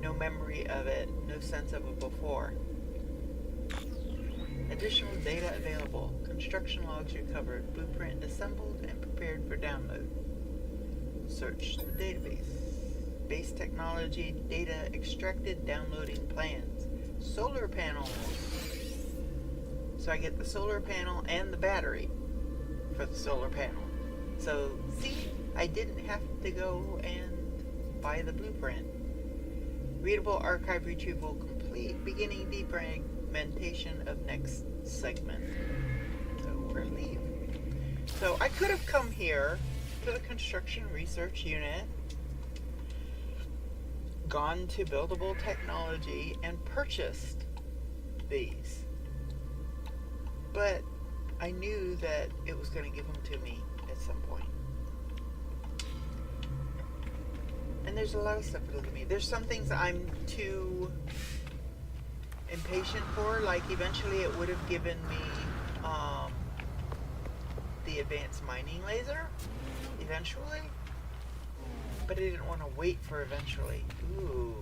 No memory of it, no sense of it before. Additional data available. Construction logs recovered. Blueprint assembled and prepared for download. Search the database. Base technology data extracted. Downloading plans. Solar panels. So I get the solar panel and the battery for the solar panel. So see, I didn't have to go and buy the blueprint. Readable archive retrieval complete. Beginning defragmentation of next segment. So we're gonna leave. So I could have come here to the construction research unit, gone to buildable technology and purchased these. But I knew that it was going to give them to me at some point. And there's a lot of stuff that'll give me. There's some things I'm too impatient for. Like eventually it would have given me the advanced mining laser. Eventually. But I didn't want to wait for eventually. Ooh.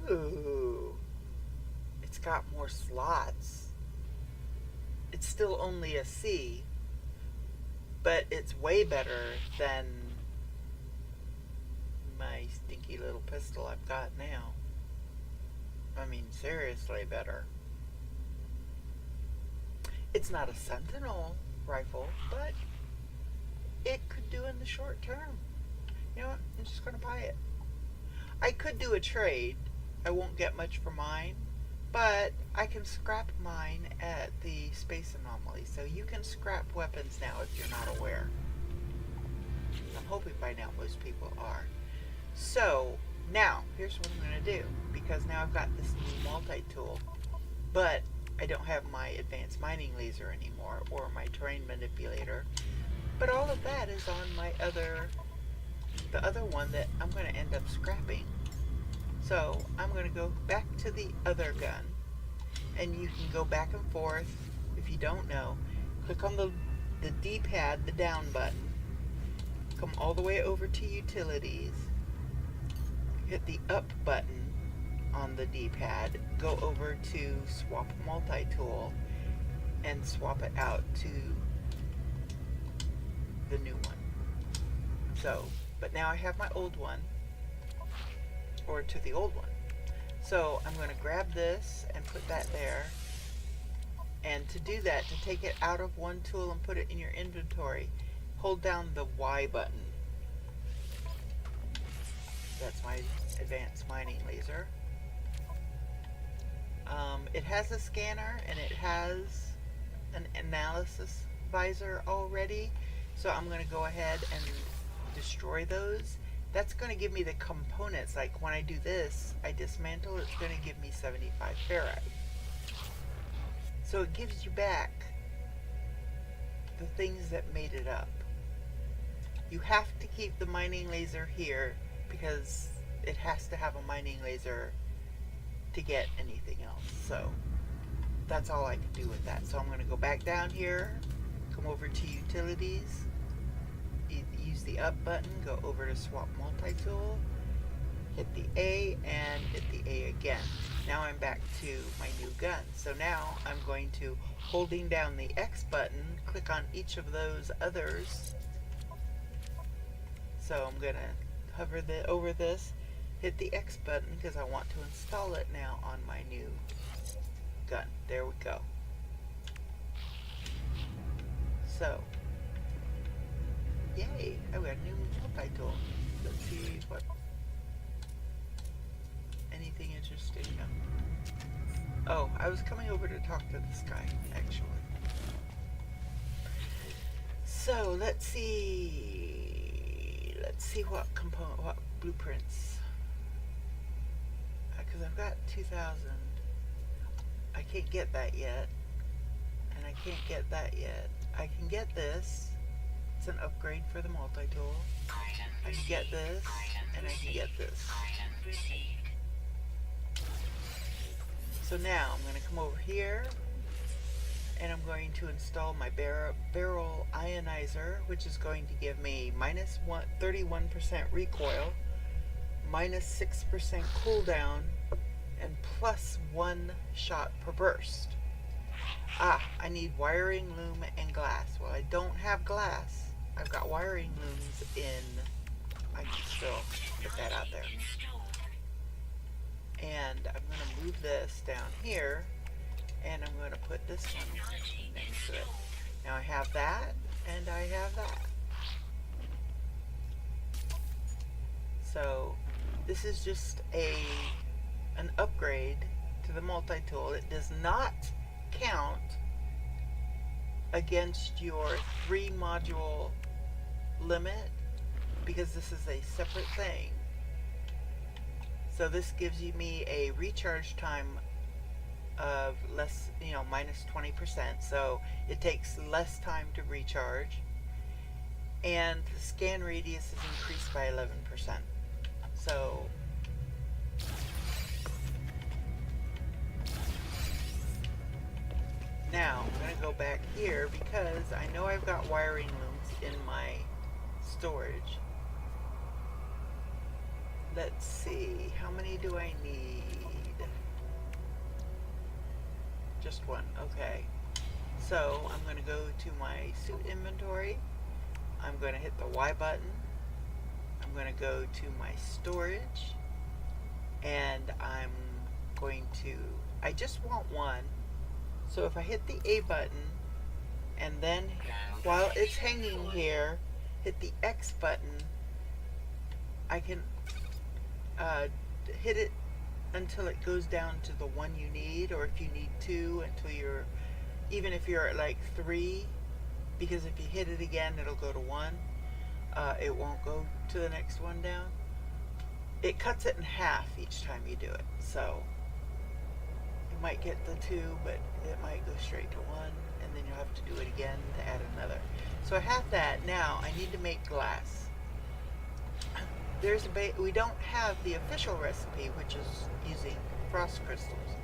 Ooh. It's got more slots. It's still only a C, but it's way better than my stinky little pistol I've got now. I mean, seriously better. It's not a Sentinel rifle, but it could do in the short term. You know what? I'm just going to buy it. I could do a trade. I won't get much for mine, but I can scrap mine at the Space Anomaly. So you can scrap weapons now if you're not aware. I'm hoping by now most people are. So now, here's what I'm going to do. Because now I've got this new multi-tool, but I don't have my advanced mining laser anymore, or my terrain manipulator. But all of that is on my the other one that I'm going to end up scrapping. So I'm going to go back to the other gun, and you can go back and forth. If you don't know, click on the D-pad, the down button, come all the way over to utilities, hit the up button on the D-pad, go over to swap multi-tool, and swap it out to the new one. So, but now I have my old one, or to the old one. So I'm going to grab this and put that there. And to do that, to take it out of one tool and put it in your inventory, hold down the Y button. That's my advanced mining laser. It has a scanner and it has an analysis visor already. So I'm going to go ahead and destroy those. That's going to give me the components. Like when I do this, I dismantle, it's going to give me 75 ferrite. So it gives you back the things that made it up. You have to keep the mining laser here because it has to have a mining laser to get anything else. So that's all I can do with that. So I'm going to go back down here, come over to utilities, use the up button, go over to swap multi-tool, hit the A, and hit the A again. Now I'm back to my new gun. So now I'm going to, holding down the X button, click on each of those others. So I'm going to hover over this, hit the X button because I want to install it now on my new gun. There we go. So, yay, I've got a new multi-tool. Let's see what, anything interesting. Oh, I was coming over to talk to this guy, actually. So, let's see what what blueprints. Because I've got 2,000. I can't get that yet. And I can't get that yet. I can get this. It's an upgrade for the multi-tool. I can get this, and I can get this. So now I'm going to come over here, and I'm going to install my barrel ionizer, which is going to give me minus 31% recoil, minus 6% cooldown, and plus 1 shot per burst. I need wiring, loom, and glass. Well, I don't have glass. I've got wiring looms in. I can still put that out there. And I'm going to move this down here, and I'm going to put this one next to it. Now I have that, and I have that. So this is just an upgrade to the multi-tool. It does not count against your 3 module limit because this is a separate thing. So this gives me a recharge time of less, minus 20%. So it takes less time to recharge, and the scan radius is increased by 11%. So now I'm going to go back here because I know I've got wiring looms in my storage. Let's see, how many do I need? Just one, okay. So I'm going to go to my suit inventory. I'm going to hit the Y button. I'm going to go to my storage, and I'm going to, I just want one. So if I hit the A button, and then while it's hanging here, hit the X button, I can hit it until it goes down to the one you need, or if you need 2, until you're, even if you're at like 3, because if you hit it again, it'll go to 1. It won't go to the next one down. It cuts it in half each time you do it, so you might get the 2, but it might go straight to 1, and then you'll have to do it again to add another. So I have that. Now I need to make glass. We don't have the official recipe, which is using frost crystals,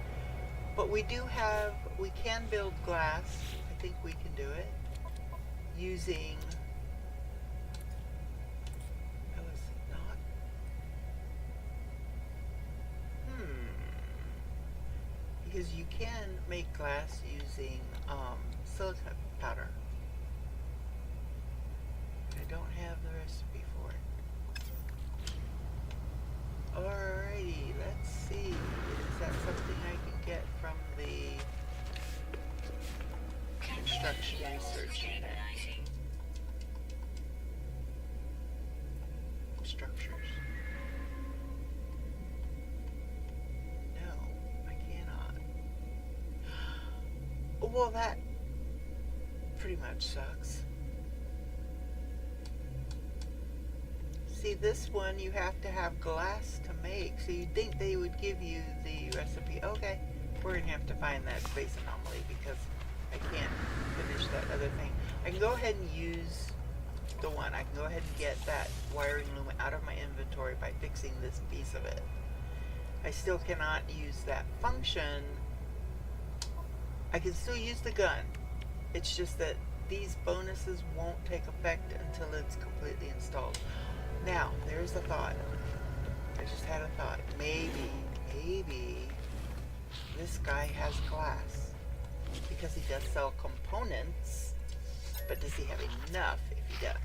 but we can build glass. I think we can do it using, because you can make glass using silicon powder. I don't have the recipe for it. Alrighty, let's see. Is that something I can get from the construction research unit? Structures. No, I cannot. Well, that pretty much sucks. See, this one you have to have glass to make, so you'd think they would give you the recipe. Okay, we're going to have to find that space anomaly because I can't finish that other thing. I can go ahead and use the one. I can go ahead and get that wiring loom out of my inventory by fixing this piece of it. I still cannot use that function. I can still use the gun. It's just that these bonuses won't take effect until it's completely installed. Now, there's the thought. I just had a thought. Maybe this guy has glass because he does sell components, but does he have enough if he does?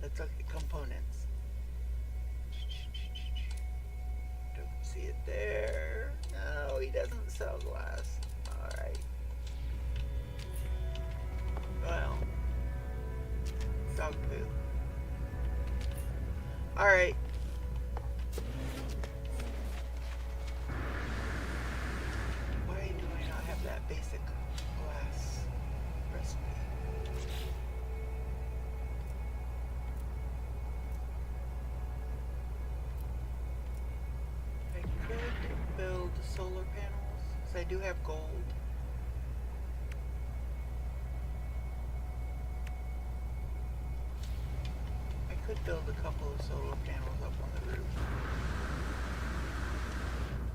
Let's look at components. Don't see it there. No, he doesn't sell glass. Alright. Well, dog poo. Alright. Why do I not have that basic glass recipe? I could build solar panels, because I do have gold. I could build a couple of solar panels up on the roof.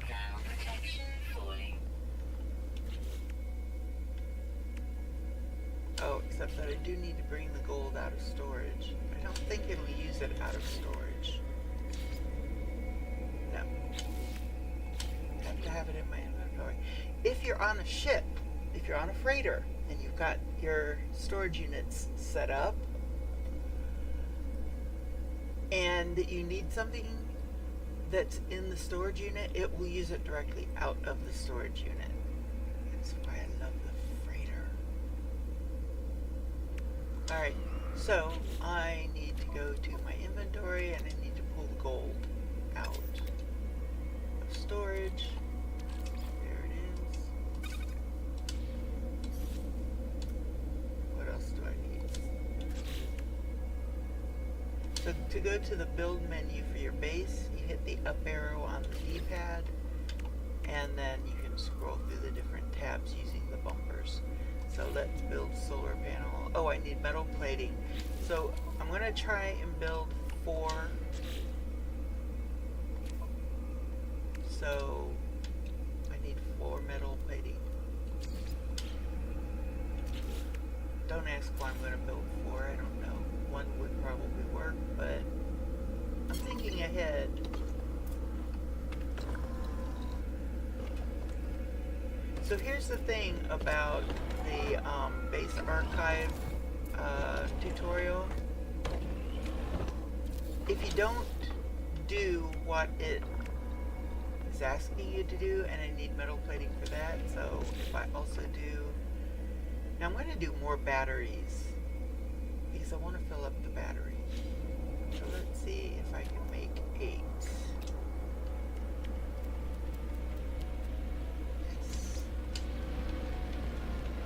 Ground protection falling. Oh, except that I do need to bring the gold out of storage. I don't think it'll use it out of storage. No. Have to have it in my inventory. If you're on a ship, if you're on a freighter, and you've got your storage units set up, and you need something that's in the storage unit, it will use it directly out of the storage unit. That's why I love the freighter. Alright, so I need to go to my inventory and I need to pull the gold out of storage. There it is. What else do I need? So to go to the build menu for your base, you hit the up arrow on the D-pad, and then you can scroll through the different tabs using the bumpers. So let's build solar panel. Oh, I need metal plating. So I'm going to try and build 4. So I need 4 metal plating. Don't ask why I'm going to build 4. I don't know. 1 would probably work, but I'm thinking ahead. So here's the thing about the base archive tutorial. If you don't do what it is asking you to do, and I need metal plating for that, so if I also do... Now I'm going to do more batteries, because I want to fill up the battery. So let's see if I can make 8.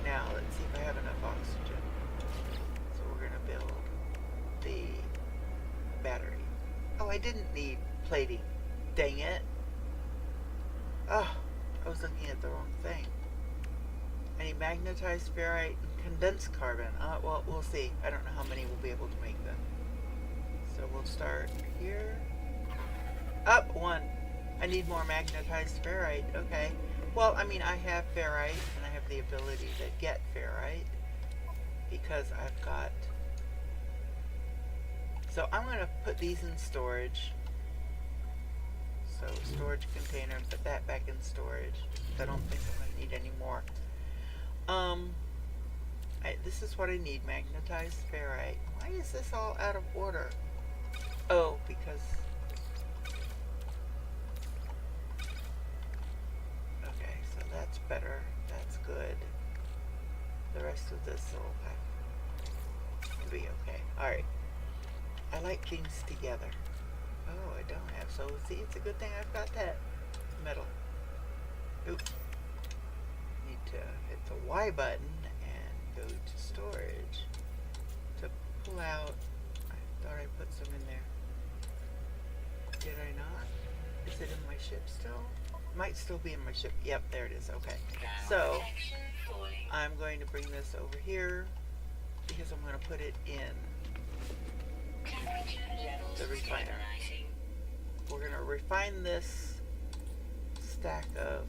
Now, let's see if I have enough oxygen. So we're going to build the battery. Oh, I didn't need plating. Dang it. Oh, I was looking at the wrong thing. I need magnetized ferrite and condensed carbon. Well, we'll see. I don't know how many we'll be able to make then. So we'll start here. Up 1. I need more magnetized ferrite. Okay. Well, I mean, I have ferrite, and I have the ability to get ferrite because I've got... So I'm going to put these in storage. So storage container, put that back in storage. I don't think I'm going to need any more. This is what I need, magnetized ferrite. Why is this all out of order? Oh, because... Okay, so that's better. That's good. The rest of this will have to be okay. Alright. I like things together. Oh, I don't have. So, see, it's a good thing I've got that metal. Oops. Need to hit the Y button and go to storage to pull out. I thought I put some in there. Did I not? Is it in my ship still? Might still be in my ship. Yep, there it is. Okay. So, I'm going to bring this over here because I'm going to put it in the refiner. We're going to refine this stack of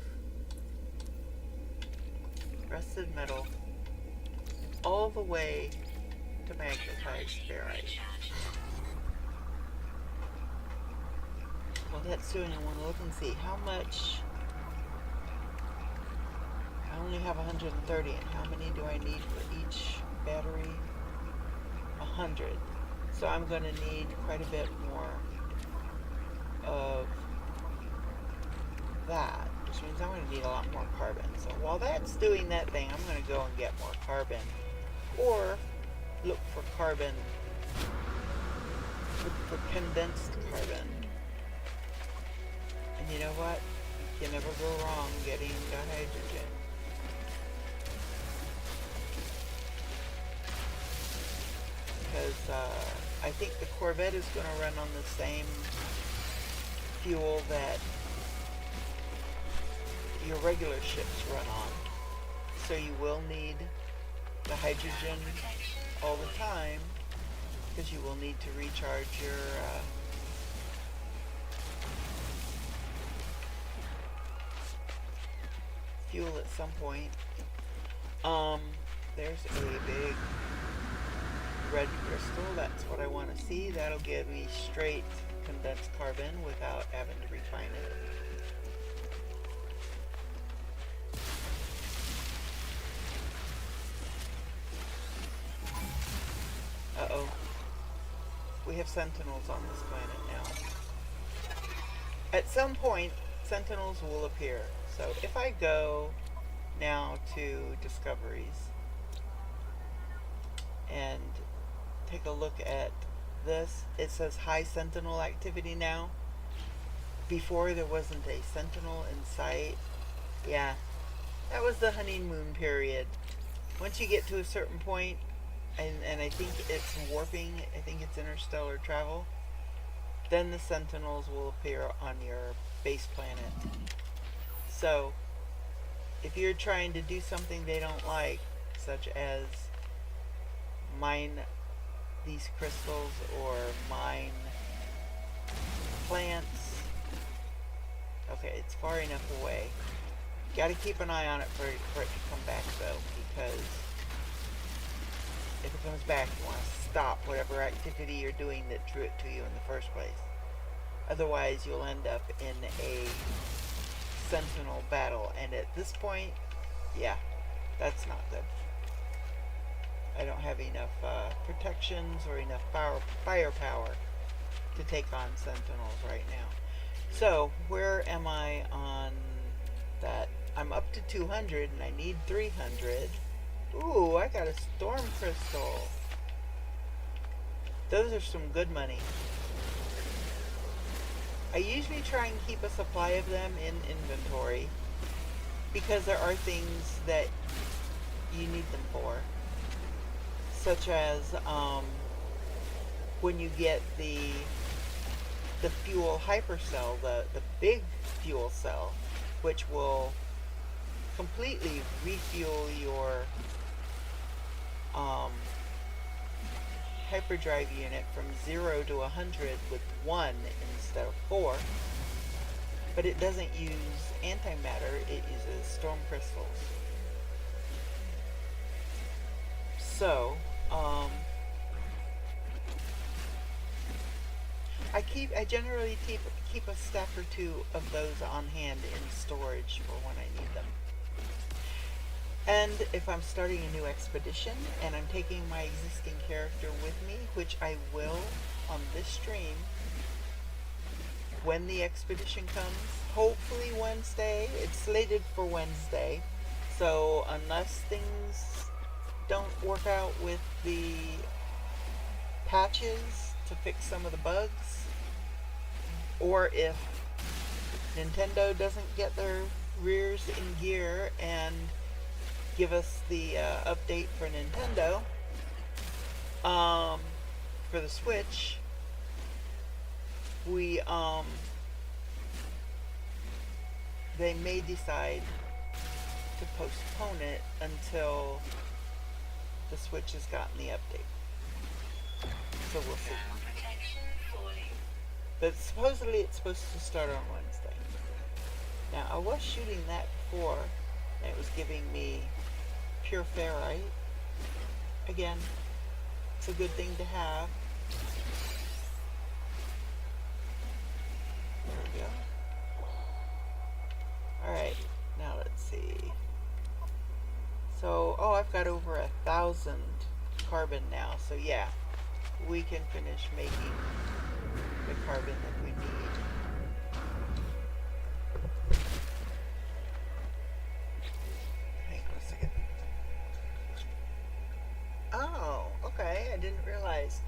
rusted metal all the way to magnetized ferrite. Well, that's doing. I want to look and see how much. I only have 130, and how many do I need for each battery? 100. So I'm going to need quite a bit more of that, which means I'm going to need a lot more carbon. So while that's doing that thing, I'm going to go and get more carbon, or look for carbon, look for condensed carbon. And you know what? You can never go wrong getting the hydrogen. Because I think the Corvette is going to run on the same fuel that your regular ships run on. So you will need the hydrogen all the time, because you will need to recharge your fuel at some point. There's a big red crystal. That's what I want to see. That'll give me straight condensed carbon without having to refine it. Uh-oh. We have sentinels on this planet now. At some point, sentinels will appear. So if I go now to discoveries and take a look at this, it says high sentinel activity now. Before there wasn't a sentinel in sight. Yeah, that was the honeymoon period. Once you get to a certain point, and I think it's warping, I think it's interstellar travel, then the sentinels will appear on your base planet. So if you're trying to do something they don't like, such as mine these crystals or mine plants, okay, it's far enough away. Got to keep an eye on it for it to come back, though, because if it comes back, you want to stop whatever activity you're doing that drew it to you in the first place. Otherwise, you'll end up in a sentinel battle, and at this point, yeah, that's not good. I don't have enough protections or enough firepower to take on sentinels right now. So, where am I on that? I'm up to 200 and I need 300. Ooh, I got a storm crystal. Those are some good money. I usually try and keep a supply of them in inventory, because there are things that you need them for. Such as when you get the fuel hypercell, the big fuel cell, which will completely refuel your hyperdrive unit from 0 to 100 with 1 instead of 4. But it doesn't use antimatter, it uses storm crystals. So, I generally keep a stack or two of those on hand in storage for when I need them. And if I'm starting a new expedition and I'm taking my existing character with me, which I will on this stream when the expedition comes, hopefully Wednesday. It's slated for Wednesday. So unless things don't work out with the patches to fix some of the bugs, or if Nintendo doesn't get their rears in gear and give us the update for Nintendo for the Switch, we they may decide to postpone it until the Switch has gotten the update. So we'll see. But supposedly it's supposed to start on Wednesday. Now, I was shooting that before, and it was giving me pure ferrite. Again, it's a good thing to have. Alright, now let's see. So, oh, I've got over 1,000 carbon now. So yeah, we can finish making the carbon that we need. Hang on a second. Oh, okay, I didn't realize.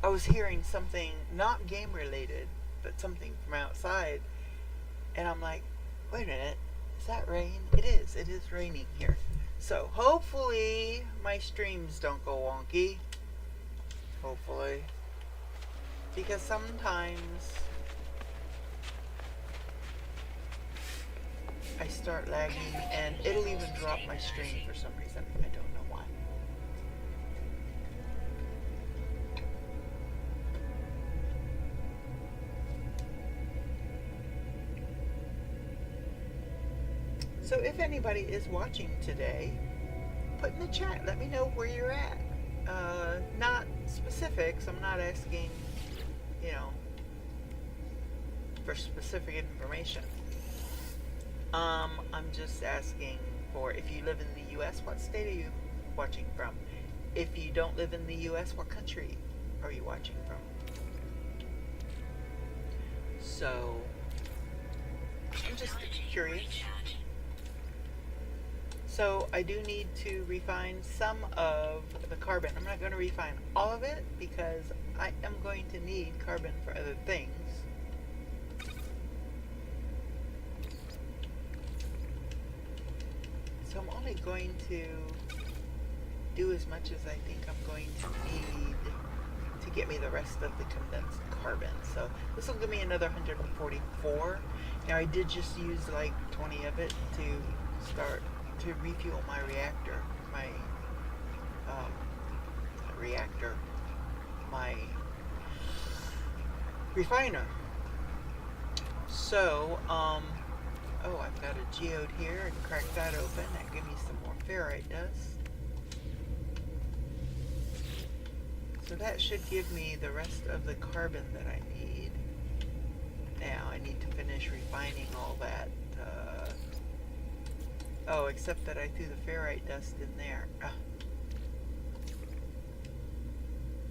I was hearing something not game related, but something from outside. And I'm like, wait a minute, is that rain? It is raining here. So hopefully my streams don't go wonky. Hopefully. Because sometimes I start lagging and it'll even drop my stream for some reason. I don't know why. So if anybody is watching today, put in the chat. Let me know where you're at. Not specifics. I'm not asking, for specific information. I'm just asking for, if you live in the U.S., what state are you watching from? If you don't live in the U.S., what country are you watching from? So, I'm just curious. So I do need to refine some of the carbon. I'm not going to refine all of it because I am going to need carbon for other things. So I'm only going to do as much as I think I'm going to need to get me the rest of the condensed carbon. So this will give me another 144. Now I did just use like 20 of it to refuel my reactor, my refiner. So, oh, I've got a geode here. I can crack that open. That gives me some more ferrite dust. So that should give me the rest of the carbon that I need. Now I need to finish refining all that. Oh, except that I threw the ferrite dust in there.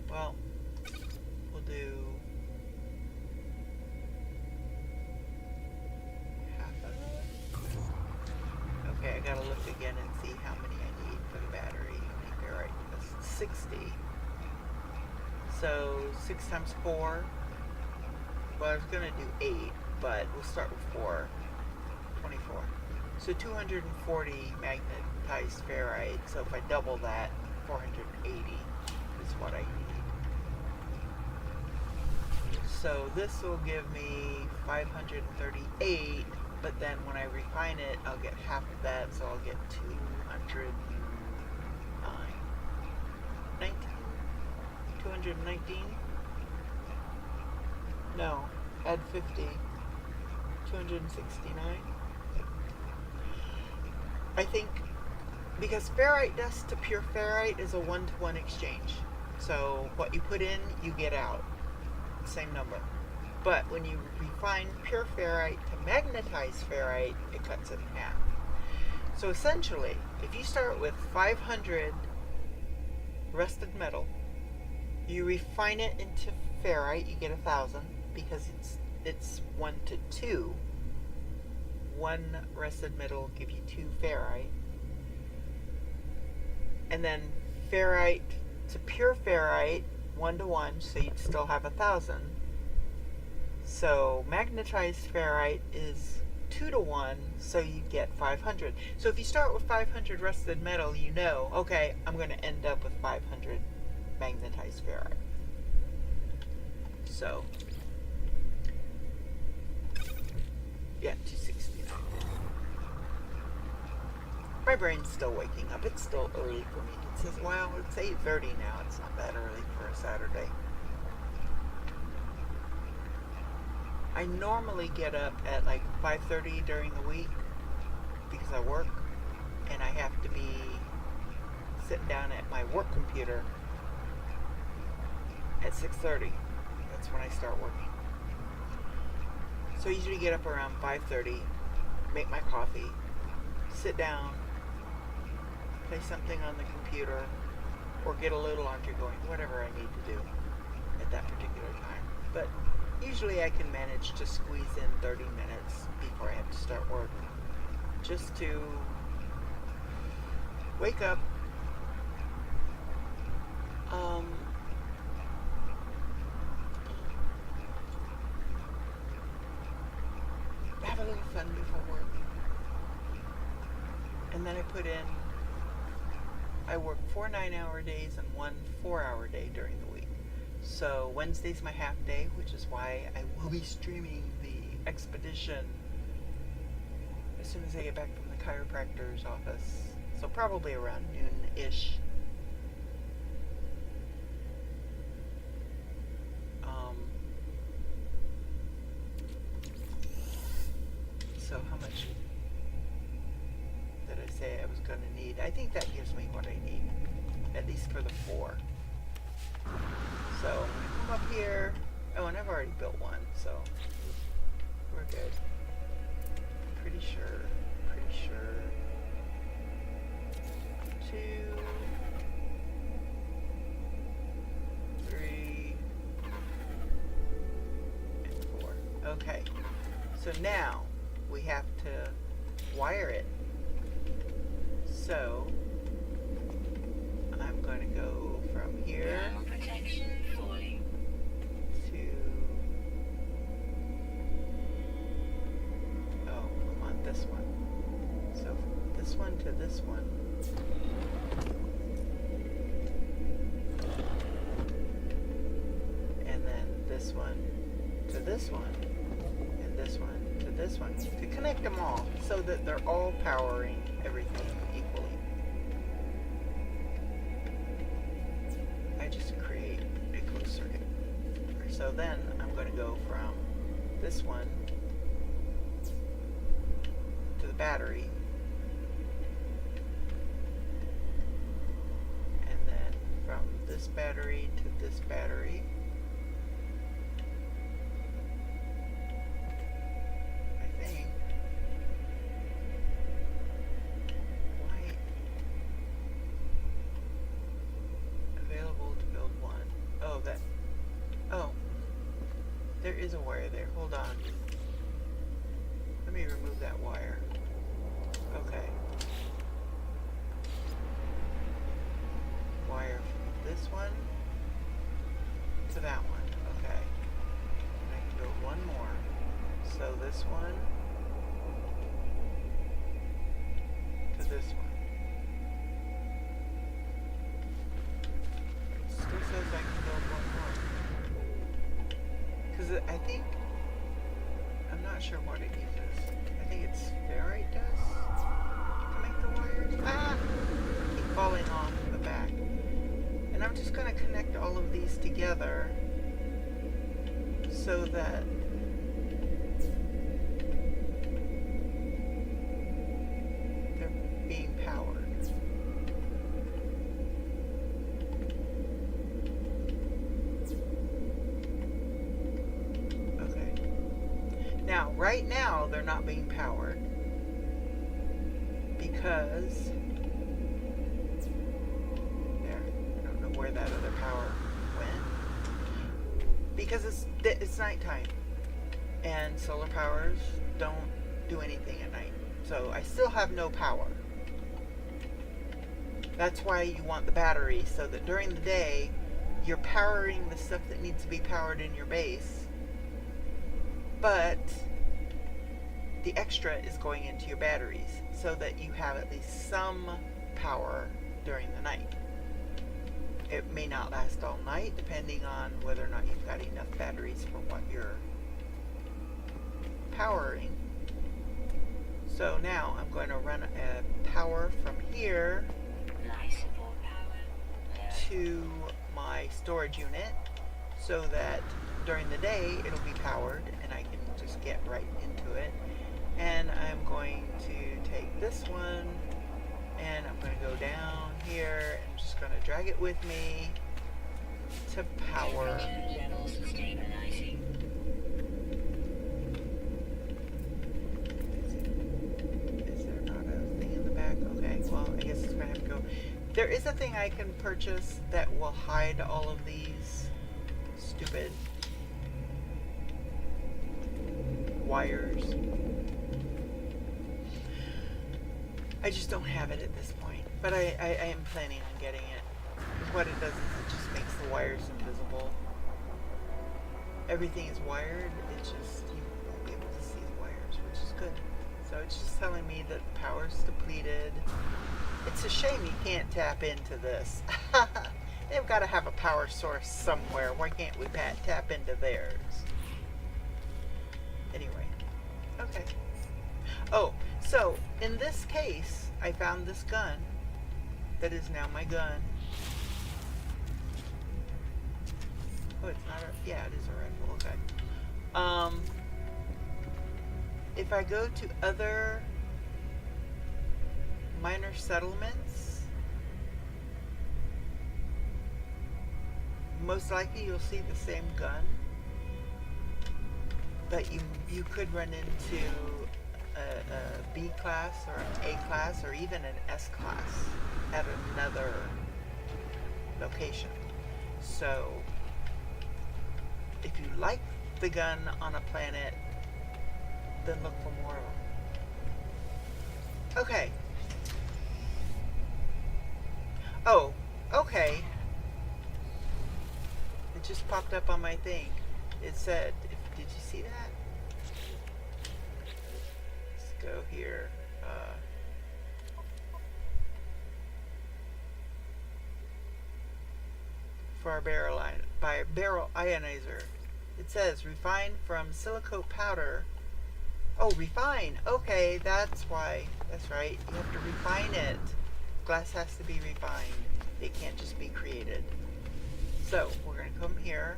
Well, we'll do half of it. Okay, I gotta look again and see how many I need for the battery. How many ferrite dust? 60. So 6 times 4. Well, I was gonna do 8, but we'll start with 4. 24. So 240 magnetized ferrite. So if I double that, 480 is what I need. So this will give me 538, but then when I refine it, I'll get half of that, so I'll get 209. 219? No, add 50. 269. I think because ferrite dust to pure ferrite is a 1-to-1 exchange. So what you put in, you get out. Same number. But when you refine pure ferrite to magnetized ferrite, it cuts it in half. So essentially, if you start with 500 rusted metal, you refine it into ferrite, you get 1,000 because it's 1 to 2. 1 rusted metal will give you 2 ferrite. And then ferrite to pure ferrite, 1-to-1, so you'd still have 1,000. So magnetized ferrite is 2-to-1, so you get 500. So if you start with 500 rusted metal, you know, okay, I'm going to end up with 500 magnetized ferrite. So, yeah, 269. My brain's still waking up. It's still early for me. It says, well, it's 8:30 now. It's not that early for a Saturday. I normally get up at like 5:30 during the week because I work, and I have to be sitting down at my work computer at 6:30. That's when I start working. So I usually get up around 5:30, make my coffee, sit down, play something on the computer, or get a little laundry going, whatever I need to do at that particular time. But usually I can manage to squeeze in 30 minutes before I have to start work, just to wake up, have a little fun before work, and then I work 4 9-hour days and 1 4-hour day during the week. So Wednesday's my half day, which is why I will be streaming the expedition as soon as I get back from the chiropractor's office. So probably around noon-ish. So how much did I say I was going to need? I think that gives me what I need, at least for the 4. So I'm going to come up here. Oh, and I've already built one, so we're good. Pretty sure. 2, 3, and 4. Okay. So now we have to wire it. So I'm going to go from here Protection falling. to, I'm on this one. So this one to this one. And then this one to this one. And this one to this one. To connect them all so that they're all powering everything equally. I just create a closed circuit. So then I'm going to go from this one to the battery, and then from this battery to this battery. I think. White. Available to build one. There is a wire there. Hold on. Let me remove that wire. Okay. Wire from this one to that one. Okay. And I can build one more. So this one to this one. It still says I can build one more. Because I think, I'm not sure what it uses. I think it's ferrite dust to make the wires. Keep falling off the back. And I'm just going to connect all of these together so that they're being powered. Now, right now, they're not being powered because I don't know where that other power went. Because it's nighttime, and solar powers don't do anything at night. So I still have no power. That's why you want the battery, so that during the day, you're powering the stuff that needs to be powered in your base. But the extra is going into your batteries so that you have at least some power during the night. It may not last all night, depending on whether or not you've got enough batteries for what you're powering. So now I'm going to run a power from here to my storage unit so that during the day it'll be powered and I can just get right into it. And I'm going to take this one and I'm going to go down here. I'm just going to drag it with me to power. There is a thing I can purchase that will hide all of these stupid wires. I just don't have it at this point, but I am planning on getting it. What it does is it just makes the wires invisible. Everything is wired, it's just you won't be able to see the wires, which is good. So it's just telling me that the power's depleted. It's a shame you can't tap into this. They've got to have a power source somewhere. Why can't we tap into theirs? Anyway, okay. Oh, so in this case, I found this gun that is now my gun. Oh, it's not a, yeah, it is a rifle, okay. If I go to other minor settlements, most likely you'll see the same gun, but you could run into a B class or an A class or even an S class at another location. So if you like the gun on a planet, then look for more of them. Okay. Oh, okay. It just popped up on my thing. It said, did you see that? Let's go here. For our barrel ionizer. It says refined from silicote powder. Oh, refine. Okay, that's why. That's right. You have to refine it. Glass has to be refined. It can't just be created. So we're going to come here,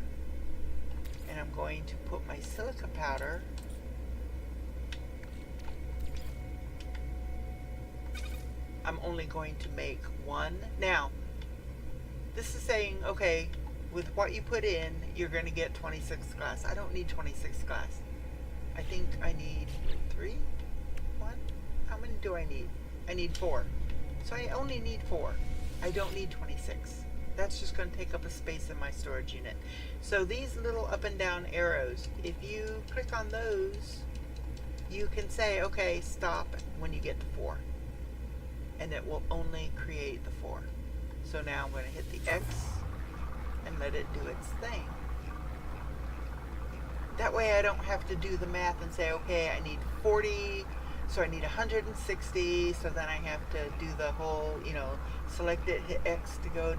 and I'm going to put my silica powder. I'm only going to make one. Now, this is saying, okay, with what you put in, you're going to get 26 glass. I don't need 26 glass. I think I need 3? 1? How many do I need? I need 4. So I only need 4. I don't need 26. That's just going to take up a space in my storage unit. So these little up and down arrows, if you click on those, you can say, okay, stop when you get to 4. And it will only create the 4. So now I'm going to hit the X and let it do its thing. That way I don't have to do the math and say, okay, I need 40, so I need 160, so then I have to do the whole, select it, hit X to go,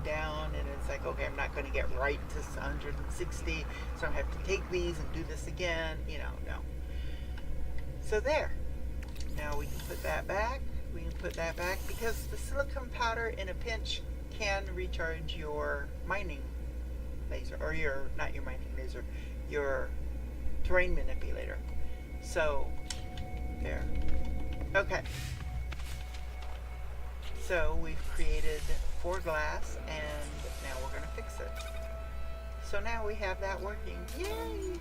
down, and it's like, okay, I'm not going to get right to 160, so I have to take these and do this again, no. So there. Now we can put that back. We can put that back because the silicone powder in a pinch can recharge your mining laser, or not your mining laser, your terrain manipulator. So there. Okay. So we've created 4 glass, and now we're going to fix it. So now we have that working. Yay!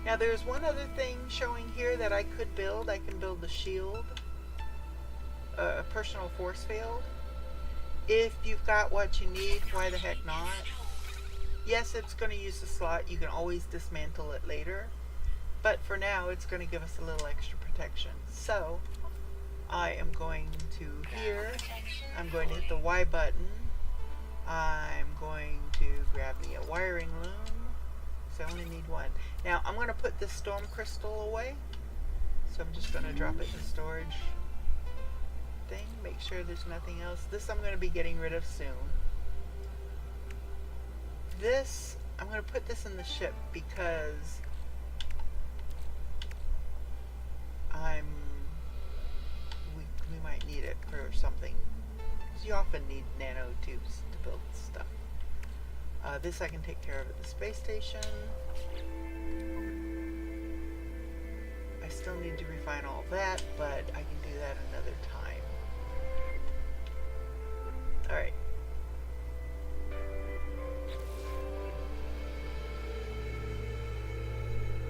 Now there's one other thing showing here that I could build. I can build the shield, a personal force field. If you've got what you need, why the heck not? Yes, it's going to use the slot. You can always dismantle it later. But for now, it's going to give us a little extra protection. So I am going to here. I'm going to hit the Y button. I'm going to grab me a wiring loom. So I only need 1. Now I'm going to put this storm crystal away. So I'm just going to drop it in the storage thing. Make sure there's nothing else. This I'm going to be getting rid of soon. This, I'm going to put this in the ship because we might need it for something. Because you often need nanotubes to build stuff. This I can take care of at the space station. I still need to refine all that, but I can do that another time. Alright.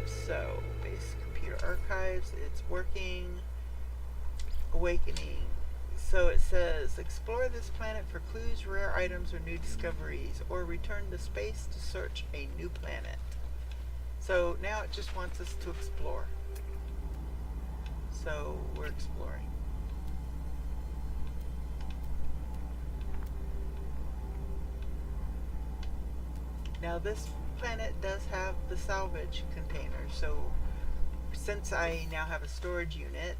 So, base computer archives, it's working. Awakening So it says, explore this planet for clues, rare items, or new discoveries, or return to space to search a new planet. So now it just wants us to explore. So we're exploring. Now this planet does have the salvage container, so since I now have a storage unit,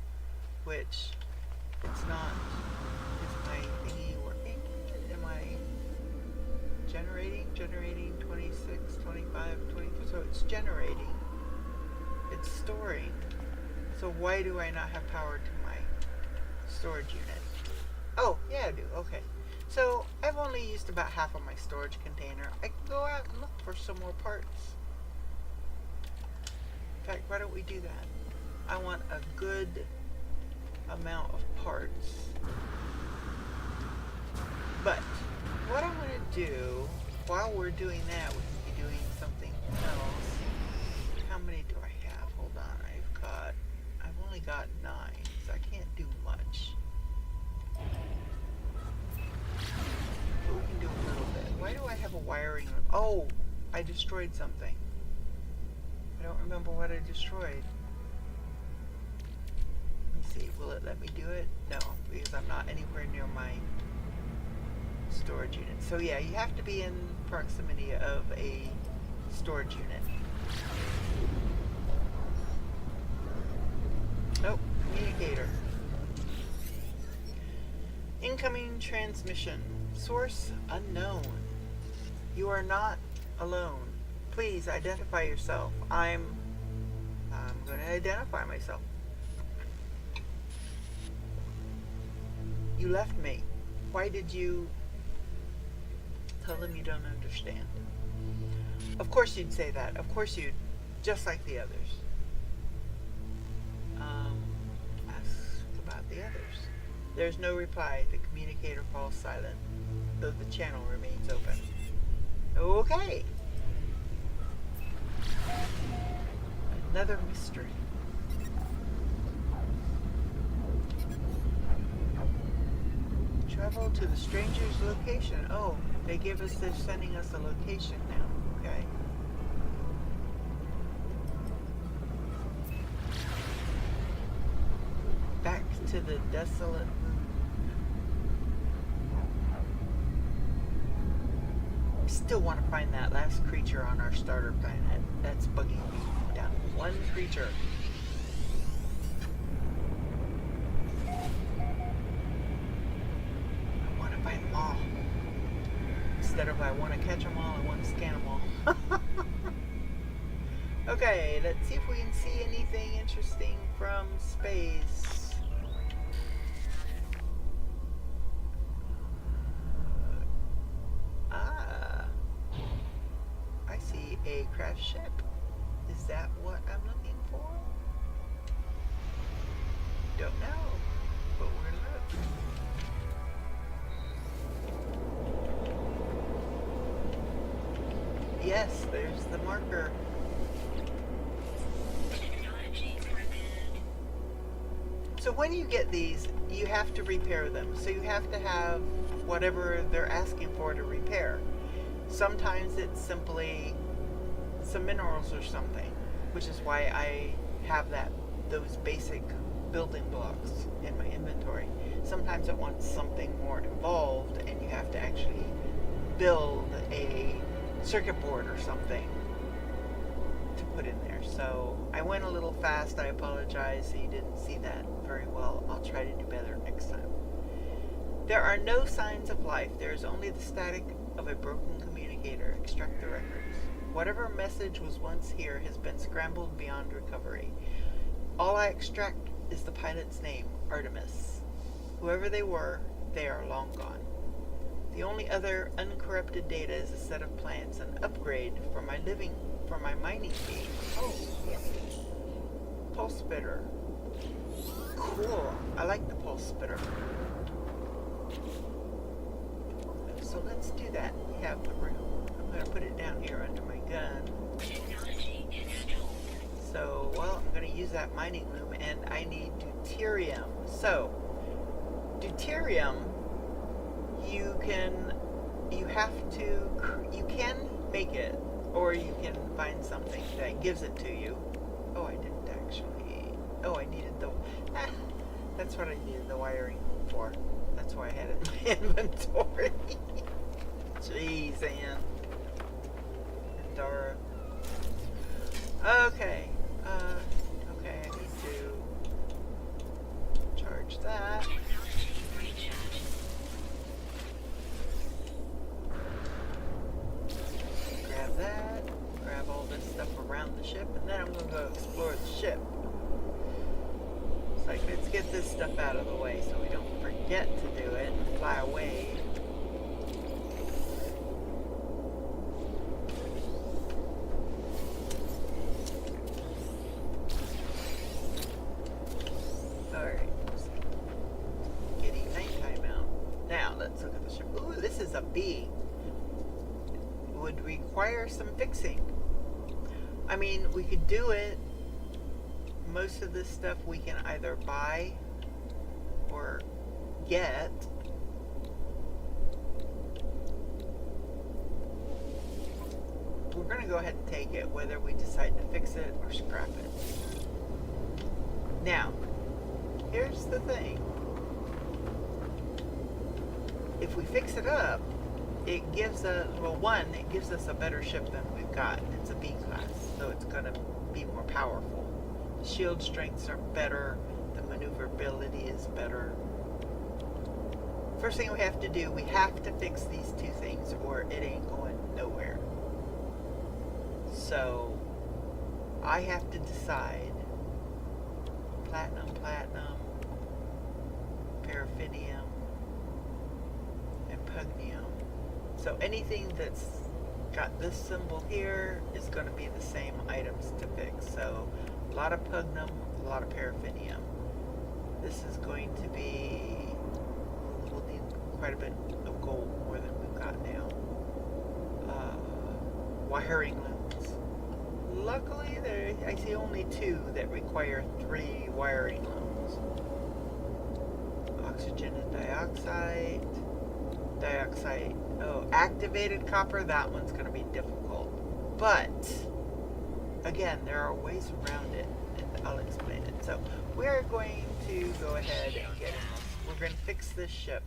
which it's not, is my thingy working? Am I generating 26, 25, 23, so it's generating, it's storing. So why do I not have power to my storage unit? Oh, yeah I do, okay. So I've only used about half of my storage container. I can go out and look for some more parts. In fact, why don't we do that? I want a good amount of parts. But what I'm going to do, while we're doing that, we can be doing something else. How many do I have? Hold on, I've only got 9, so I can't do much. But we can do a little bit. Why do I have a wiring? Oh, I destroyed something. I don't remember what I destroyed. Let me see, will it let me do it? No, because I'm not anywhere near my storage unit. So yeah, you have to be in proximity of a storage unit. Oh, communicator. Incoming transmission. Source unknown. You are not alone. Please identify yourself. I'm going to identify myself. You left me. Why did you tell them you don't understand? Of course you'd say that. Of course you'd, just like the others. Ask about the others. There's no reply. The communicator falls silent, though the channel remains open. Okay. Another mystery. Travel to the stranger's location. Oh, they're sending us a location now. Okay. Back to the desolate moon. I still want to find that last creature on our starter planet. That's bugging me. Down one creature. I want to find them all. Instead of I want to catch them all, I want to scan them all. Okay, let's see if we can see anything interesting from space. I see a crash ship. Is that what I'm looking for? Don't know, but we're looking. Yes, there's the marker. So when you get these, you have to repair them. So you have to have whatever they're asking for to repair. Sometimes it's simply some minerals or something, which is why I have those basic building blocks in my inventory. Sometimes it wants something more involved and you have to actually build a circuit board or something to put in there. So I went a little fast. I apologize so you didn't see that very well. I'll try to do better next time. There are no signs of life. There is only the static of a broken communicator. Extract the records. Whatever message was once here has been scrambled beyond recovery. All I extract is the pilot's name, Artemis. Whoever they were, they are long gone. The only other uncorrupted data is a set of plans, an upgrade for my mining team. Oh, yes. Pulse spitter. Cool. I like the pulse spitter. So let's do that. We have the room. I'm going to put it down here under my gun. So, well, I'm going to use that mining loom, and I need deuterium. So, deuterium, you can make it, or you can find something that gives it to you. Oh, I didn't actually. Oh, I needed the. That's what I needed the wiring for. That's why I had it in my inventory. Jeez, Ann. And Dara. Okay. Okay, I need to charge that. Technology recharge. Grab that. Grab all this stuff around the ship, and then I'm gonna go explore the ship. It's like, let's get this stuff out of the way so we don't forget to do it and fly away. Alright. Getting nighttime out. Now, let's look at the ship. Ooh, this is a B. Would require some fixing. I mean, we could do it. Most of this stuff we can either buy or get. We're going to go ahead and take it, whether we decide to fix it or scrap it. Now, here's the thing. If we fix it up, it gives us, well, one, it gives us a better ship than we've got. It's a B class, so it's going to be more powerful. The shield strengths are better. The maneuverability is better. First thing we have to do, we have to fix these two things or it ain't going nowhere. So, I have to decide platinum, paraffinium, and pugnium. So anything that's got this symbol here is going to be the same items to fix. So a lot of pugnium, a lot of paraffinium. This is going to be, we'll need quite a bit of gold, more than we've got now. Wiring looms. Luckily, I see only 2 that require 3 wiring looms. Oxygen and dioxide. Oh, activated copper, that one's going to be difficult. But, again, there are ways around it, and I'll explain it. So, we're going to go ahead and get in this. We're going to fix this ship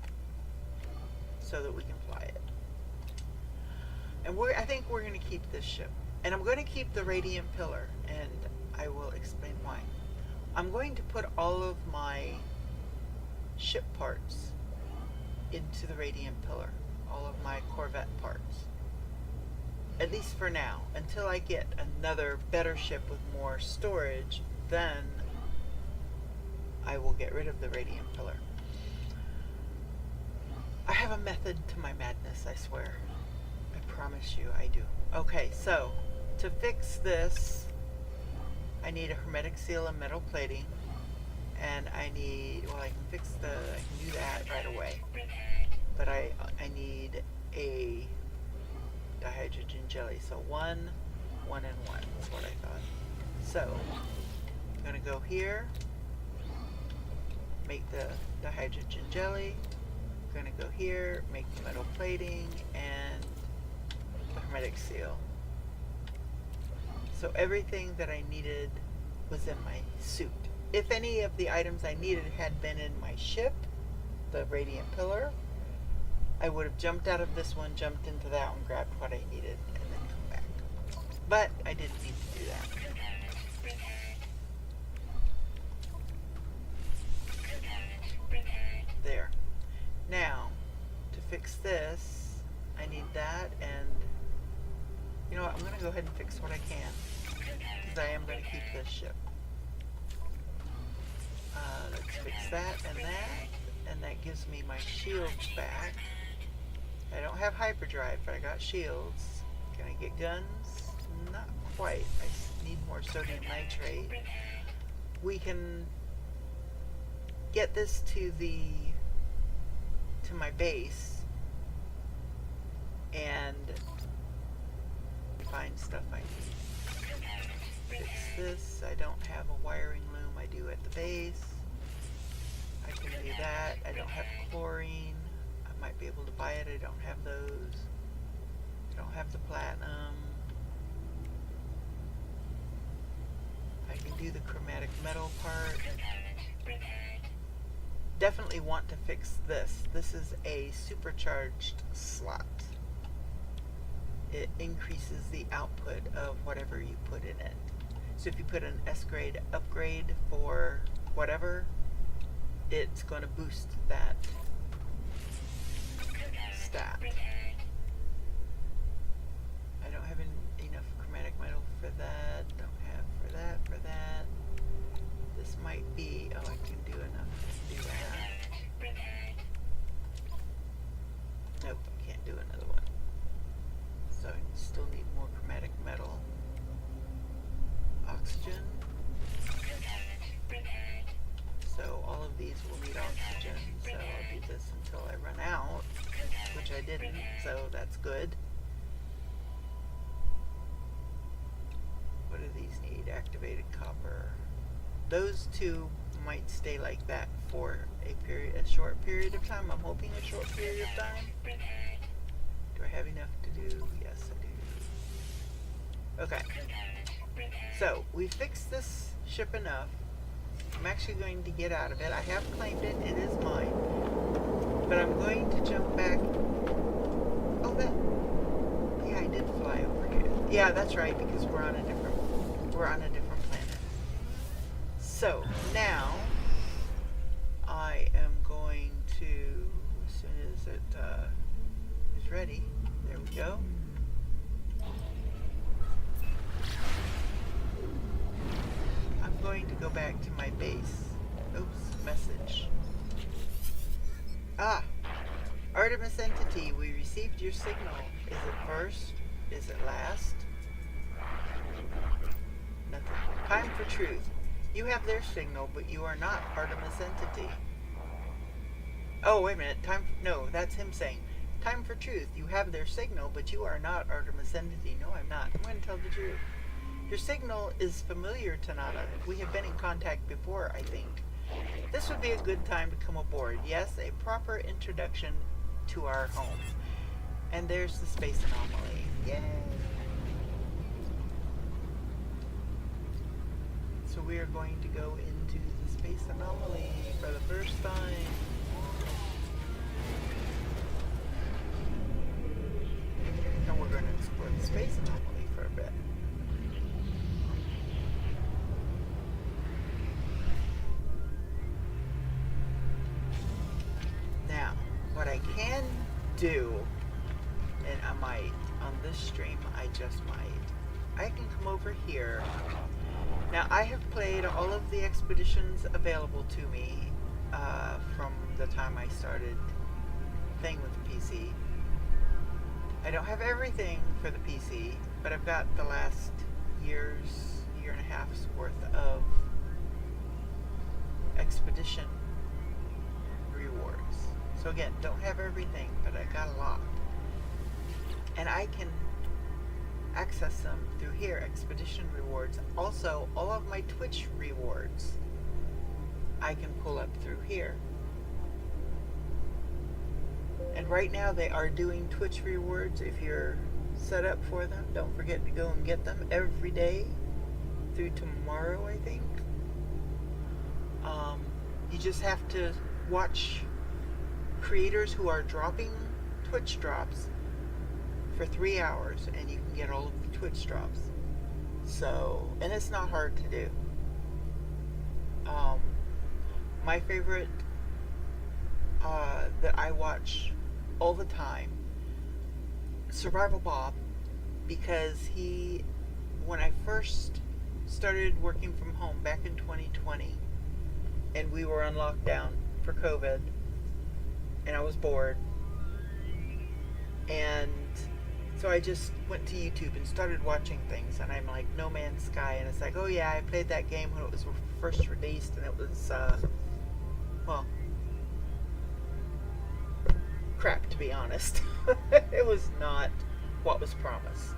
so that we can fly it. And I think we're going to keep this ship. And I'm going to keep the radiant pillar, and I will explain why. I'm going to put all of my ship parts into the radiant pillar, all of my Corvette parts, at least for now, until I get another better ship with more storage. Then I will get rid of the radiant pillar. I have a method to my madness, I swear. I promise you I do. Okay, so to fix this, I need a hermetic seal and metal plating. And I need, well, I can do that right away. But I need a dihydrogen jelly. So 1, 1, and 1 is what I thought. So I'm going to go here, make the dihydrogen jelly. I'm going to go here, make the metal plating, and the hermetic seal. So everything that I needed was in my suit. If any of the items I needed had been in my ship, the radiant pillar, I would have jumped out of this one, jumped into that one, grabbed what I needed, and then come back. But I didn't need to do that. There. Now, to fix this, I need that, and you know what, I'm going to go ahead and fix what I can, because I am going to keep this ship. Let's fix that, and that gives me my shields back. I don't have hyperdrive, but I got shields. Can I get guns? Not quite. I need more sodium nitrate. We can get this to my base and find stuff I need. Fix this. I don't have a wiring loom. I do at the base. I can do that. I don't have chlorine. I might be able to buy it. I don't have those. I don't have the platinum. I can do the chromatic metal part. Definitely want to fix this. This is a supercharged slot. It increases the output of whatever you put in it. So if you put an S grade upgrade for whatever, it's going to boost that stat. I don't have enough chromatic metal for that. Don't have for that. This might be, oh, I can do enough to do that. Nope, I can't do another one. So I still need more chromatic metal. Oxygen. So all of these will need oxygen. So I'll do this until I run out, which I didn't, so that's good. What do these need? Activated copper. Those two might stay like that for a short period of time. I'm hoping a short period of time. Do I have enough to do? Yes, I do. Okay. So, we fixed this ship enough. I'm actually going to get out of it. I have claimed it. It is mine. But I'm going to jump back. Oh, that. Yeah, I did fly over here. Yeah, that's right, because we're on a different planet. So, now I am going to, as soon as it is ready, there we go. I'm going to go back to my base. Oops, message. Ah, Artemis Entity, we received your signal. Is it first? Is it last? Nothing. Time for truth. You have their signal, but you are not Artemis Entity. Oh, wait a minute. No, that's him saying. Time for truth. You have their signal, but you are not Artemis Entity. No, I'm not. I'm going to tell the truth. Your signal is familiar to Nana. We have been in contact before, I think. This would be a good time to come aboard. Yes, a proper introduction to our home. And there's the space anomaly. Yay! So we are going to go into the space anomaly for the first time. And we're going to explore the space anomaly for a bit. Now, what I can do, and I might, on this stream, I just might, I can come over here. Now, I have played all of the expeditions available to me from the time I started playing with the PC. I don't have everything for the PC, but I've got the last year and a half's worth of expedition rewards. So again, don't have everything, but I got a lot. And I can access them through here, expedition rewards. Also, all of my Twitch rewards I can pull up through here. And right now they are doing Twitch rewards. If you're set up for them, don't forget to go and get them every day through tomorrow, I think. You just have to watch creators who are dropping Twitch drops for 3 hours, and you can get all of the Twitch drops. So, and it's not hard to do. My favorite that I watch all the time, Survival Bob, because when I first started working from home back in 2020, and we were on lockdown for COVID, and I was bored, and so I just went to YouTube and started watching things, and I'm like, No Man's Sky, and it's like, oh yeah, I played that game when it was first released, and it was, well, crap, to be honest. It was not what was promised.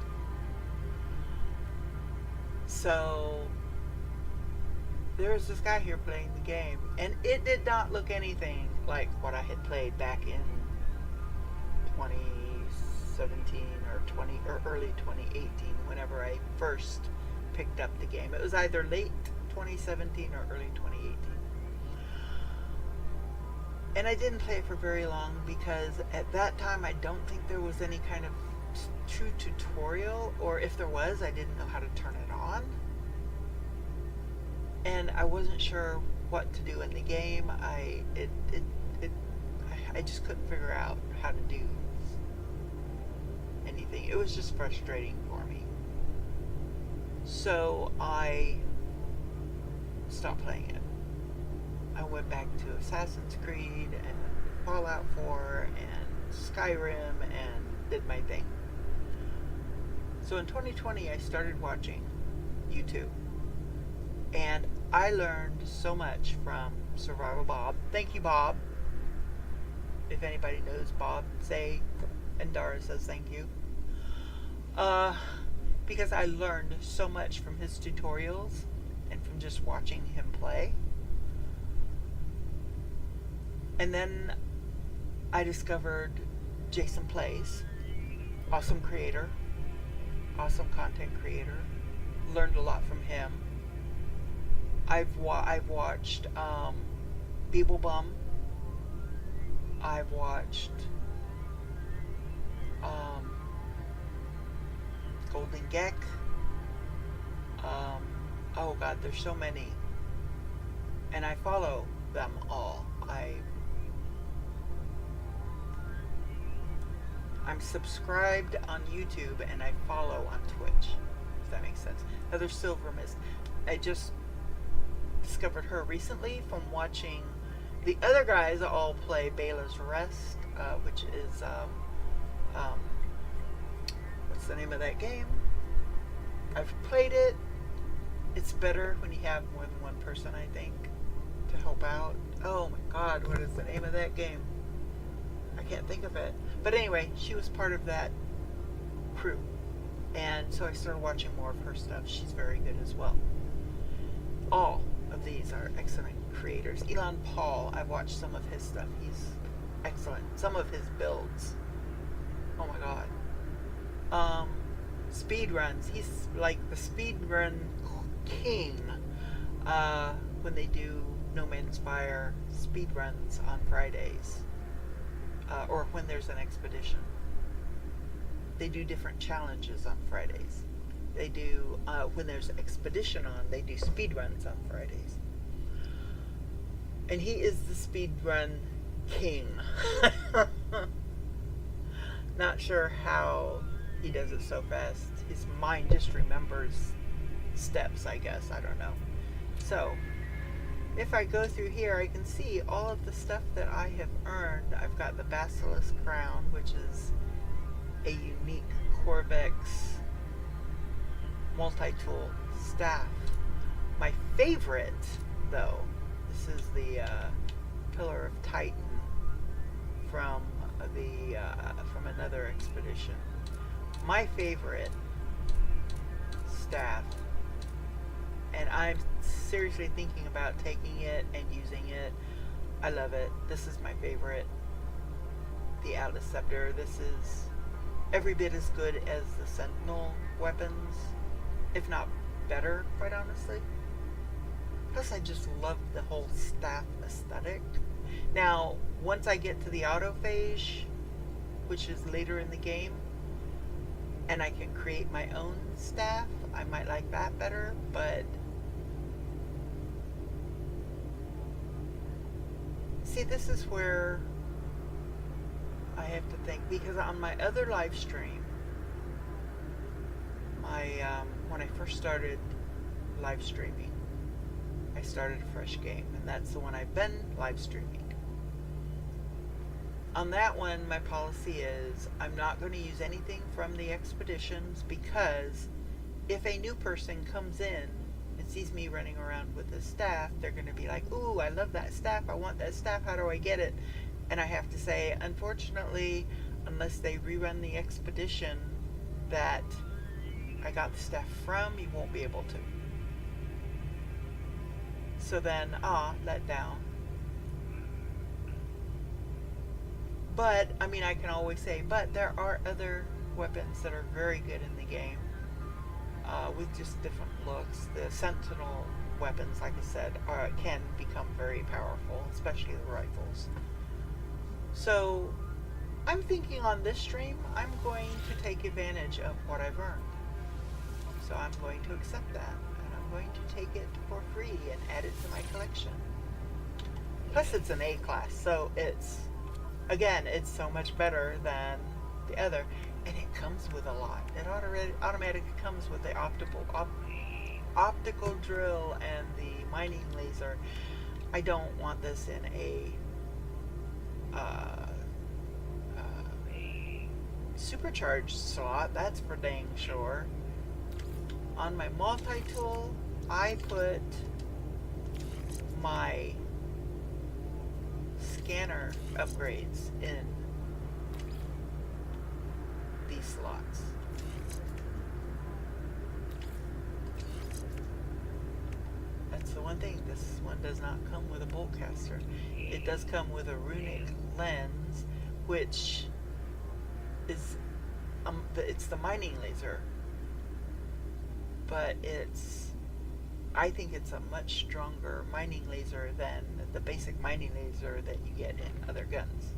So, there was this guy here playing the game, and it did not look anything like what I had played back in 2017 or 20 or early 2018, whenever I first picked up the game. It was either late 2017 or early 2018. And I didn't play it for very long because at that time I don't think there was any kind of true tutorial, or if there was, I didn't know how to turn it on. And I wasn't sure what to do in the game. I just couldn't figure out how to do anything. It was just frustrating for me. So I stopped playing it. I went back to Assassin's Creed and Fallout 4 and Skyrim and did my thing. So in 2020, I started watching YouTube. And I learned so much from Survival Bob. Thank you, Bob. If anybody knows Bob, say, and Dara says thank you. Because I learned so much from his tutorials and from just watching him play. And then I discovered Jason Plays. Awesome creator. Awesome content creator. Learned a lot from him. I've watched Beeblebum. I've watched Golden Geck. Oh God, there's so many. And I follow them all. I'm subscribed on YouTube and I follow on Twitch, if that makes sense. Heather Silver Mist. I just discovered her recently from watching the other guys all play Bela's Rest, which is what's the name of that game? I've played it. It's better when you have more than one person, I think, to help out. Oh my God, what is the name of that game? I can't think of it. But anyway, she was part of that crew. And so I started watching more of her stuff. She's very good as well. All of these are excellent creators. Elon Paul, I've watched some of his stuff. He's excellent. Some of his builds. Oh my God. Speed runs. He's like the speed run king. When they do No Man's Fire speed runs on Fridays. Or when there's an expedition. They do different challenges on Fridays. They do, when there's an expedition on, they do speed runs on Fridays. And he is the speed run king. Not sure how he does it so fast. His mind just remembers steps, I guess. I don't know. So, if I go through here, I can see all of the stuff that I have earned. I've got the Basilisk Crown, which is a unique Corvex multi-tool staff. My favorite, though, this is the Pillar of Titan from another expedition. My favorite staff, and I'm seriously thinking about taking it and using it. I love it. This is my favorite. The Atlas Scepter. This is every bit as good as the Sentinel weapons, if not better, quite honestly. Plus, I just love the whole staff aesthetic. Now, once I get to the autophage, which is later in the game, and I can create my own staff, I might like that better, but see, this is where I have to think, because on my other live stream, when I first started live streaming, I started a fresh game, and that's the one I've been live streaming. On that one, my policy is I'm not going to use anything from the expeditions, because if a new person comes in and sees me running around with this staff, they're going to be like, ooh, I love that staff, I want that staff, how do I get it? And I have to say, unfortunately, unless they rerun the expedition that I got the staff from, you won't be able to. So then, let down. But, I mean, I can always say, but there are other weapons that are very good in the game with just different looks. The Sentinel weapons, like I said, can become very powerful, especially the rifles. So, I'm thinking on this stream, I'm going to take advantage of what I've earned. So I'm going to accept that, and I'm going to take it for free and add it to my collection. Plus it's an A class, so it's so much better than the other, and it comes with a lot. It automatically comes with the optical drill and the mining laser. I don't want this in a supercharged slot, that's for dang sure. On my multi-tool, I put my scanner upgrades in these slots. That's the one thing, this one does not come with a bolt caster. It does come with a runic lens, which is it's the mining laser, but I think it's a much stronger mining laser than the basic mining laser that you get in other guns.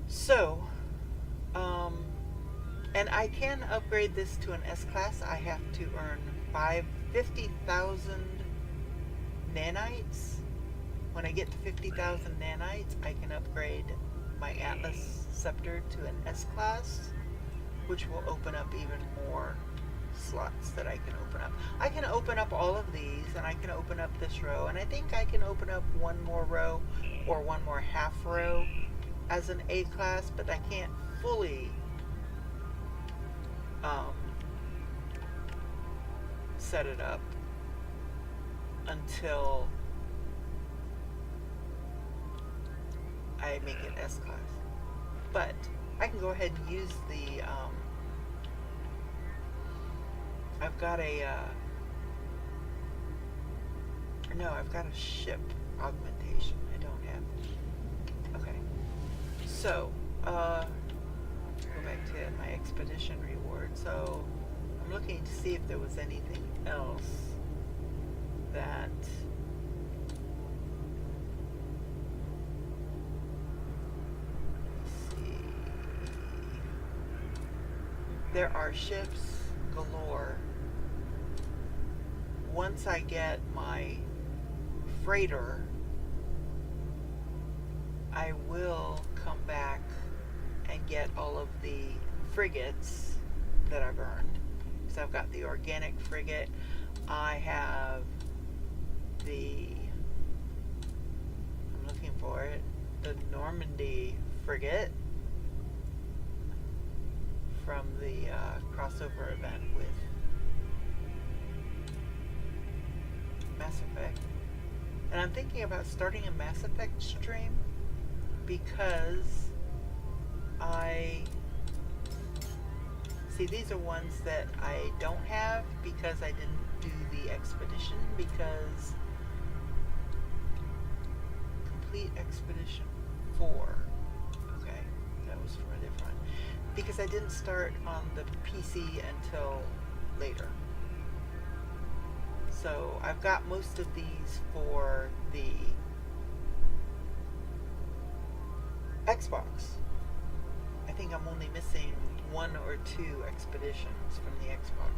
So, and I can upgrade this to an S class. I have to earn 50,000 nanites. When I get to 50,000 nanites, I can upgrade my Atlas Scepter to an S class, which will open up even more slots that I can open up. I can open up all of these, and I can open up this row, and I think I can open up one more row or one more half row as an A class, but I can't fully set it up until I make it S class. But I can go ahead and use the I've got a ship augmentation. I don't have. Okay. So, go back to my expedition reward. So, I'm looking to see if there was anything else that there are ships galore. Once I get my freighter, I will come back and get all of the frigates that I've earned. So I've got the organic frigate. I have I'm looking for it, the Normandy frigate from the crossover event with Mass Effect. And I'm thinking about starting a Mass Effect stream because these are ones that I don't have because I didn't do the expedition, because complete expedition 4. Okay, that was for a different. Because I didn't start on the PC until later. So I've got most of these for the Xbox. I think I'm only missing 1 or 2 expeditions from the Xbox.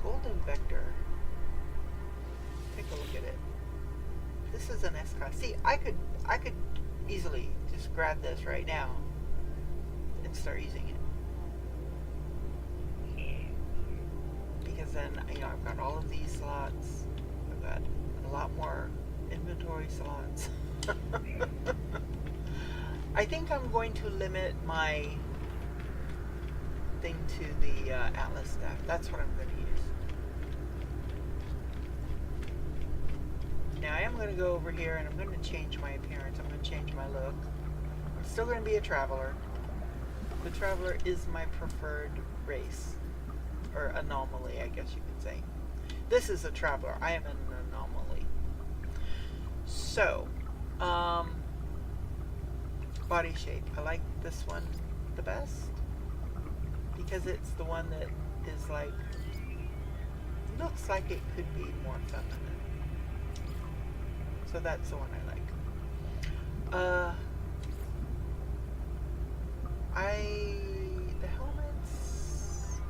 Golden Vector. Take a look at it. This is an S class. See, I could easily just grab this right now and start using it. Because then, I've got all of these slots. I've got a lot more inventory slots. I think I'm going to limit my thing to the Atlas staff. That's what I'm going to use. Now I am going to go over here and I'm going to change my appearance. I'm going to change my look. I'm still going to be a traveler. The traveler is my preferred race. Or anomaly, I guess you could say. This is a traveler. I am an anomaly. So, body shape. I like this one the best because it's the one that is like, looks like it could be more feminine. So that's the one I like. The helmets,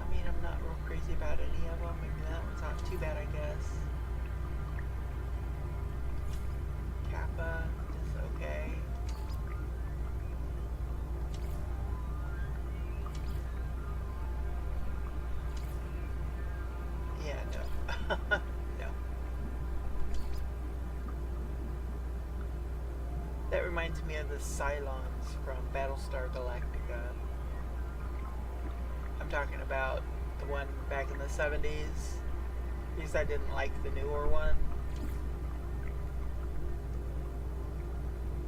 I mean, I'm not real crazy about any of them. Maybe that one's not too bad, I guess. Kappa is okay. Yeah, no. No. That reminds me of the Cylons from Battlestar Galactica. I'm talking about the one back in the 70s, because I didn't like the newer one.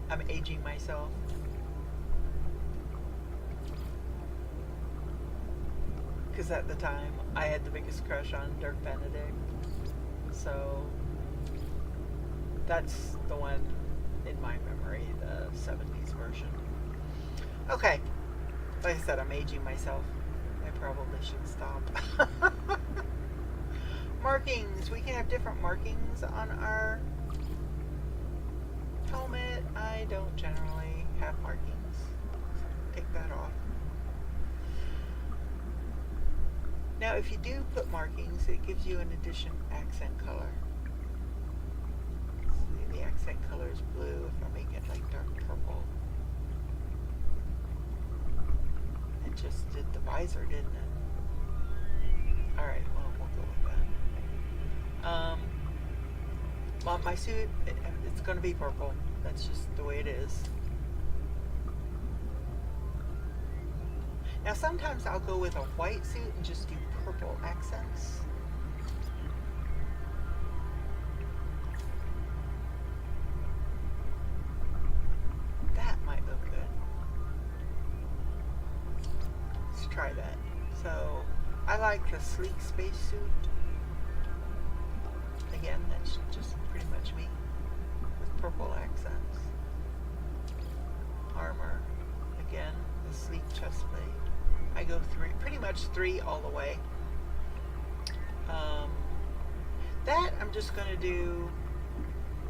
I'm aging myself. Because at the time, I had the biggest crush on Dirk Benedict. So, that's the one in my memory, the 70s version. Okay. Like I said, I'm aging myself. I probably should stop. Markings. We can have different markings on our helmet. I don't generally have markings. Take that off. Now, if you do put markings, it gives you an addition accent color. See, the accent color is blue. If I make it like dark purple. It just did the visor, didn't it? Alright, well, we'll go with that. Well, my suit, it's going to be purple. That's just the way it is. Now, sometimes I'll go with a white suit and just do purple accents. That might look good. Let's try that. So, I like the sleek spacesuit. Again, that's just pretty much me with purple accents. Armor. Again, the sleek chest plate. I go pretty much three all the way. That I'm just going to do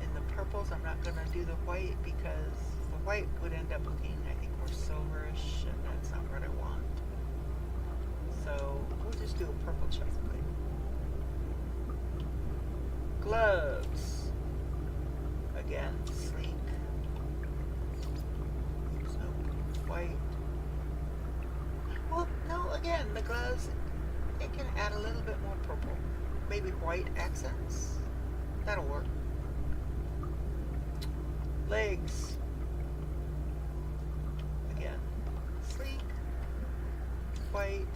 in the purples. I'm not going to do the white because the white would end up looking, I think, more silverish, and that's not what I want. So we'll just do a purple chest plate. Gloves. Again, sleek. Oops, no, white. Well, no, again, the gloves, it can add a little bit more purple. Maybe white accents. That'll work. Legs. Again, sleek, white,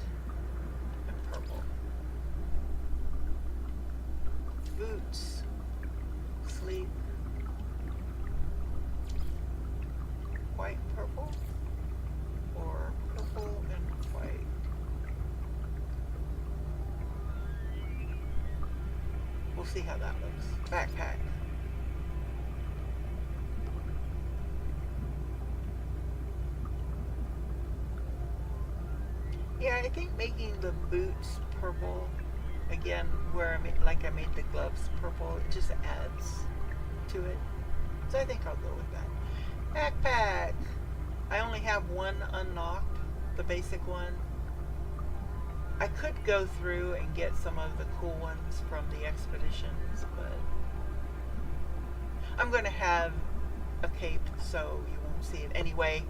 and purple. Boots. Sleek, white and purple, or purple and white. We'll see how that looks. Backpack. Yeah, I think making the boots purple, again, where I made the gloves purple, it just adds to it. So I think I'll go with that. Backpack. I only have one unlocked, the basic one. I could go through and get some of the cool ones from the expeditions, but I'm going to have a cape, so you won't see it anyway.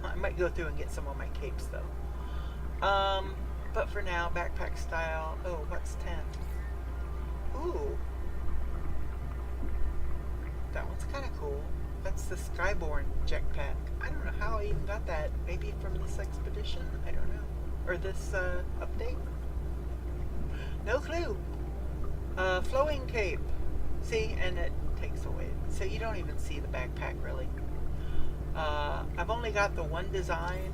I might go through and get some of my capes, though. But for now, backpack style. Oh, what's 10? Ooh. That one's kind of cool. That's the Skyborn jetpack. I don't know how I even got that. Maybe from this expedition? I don't know. Or this update? No clue. Flowing cape. See, and it takes away. So you don't even see the backpack, really. I've only got the one design.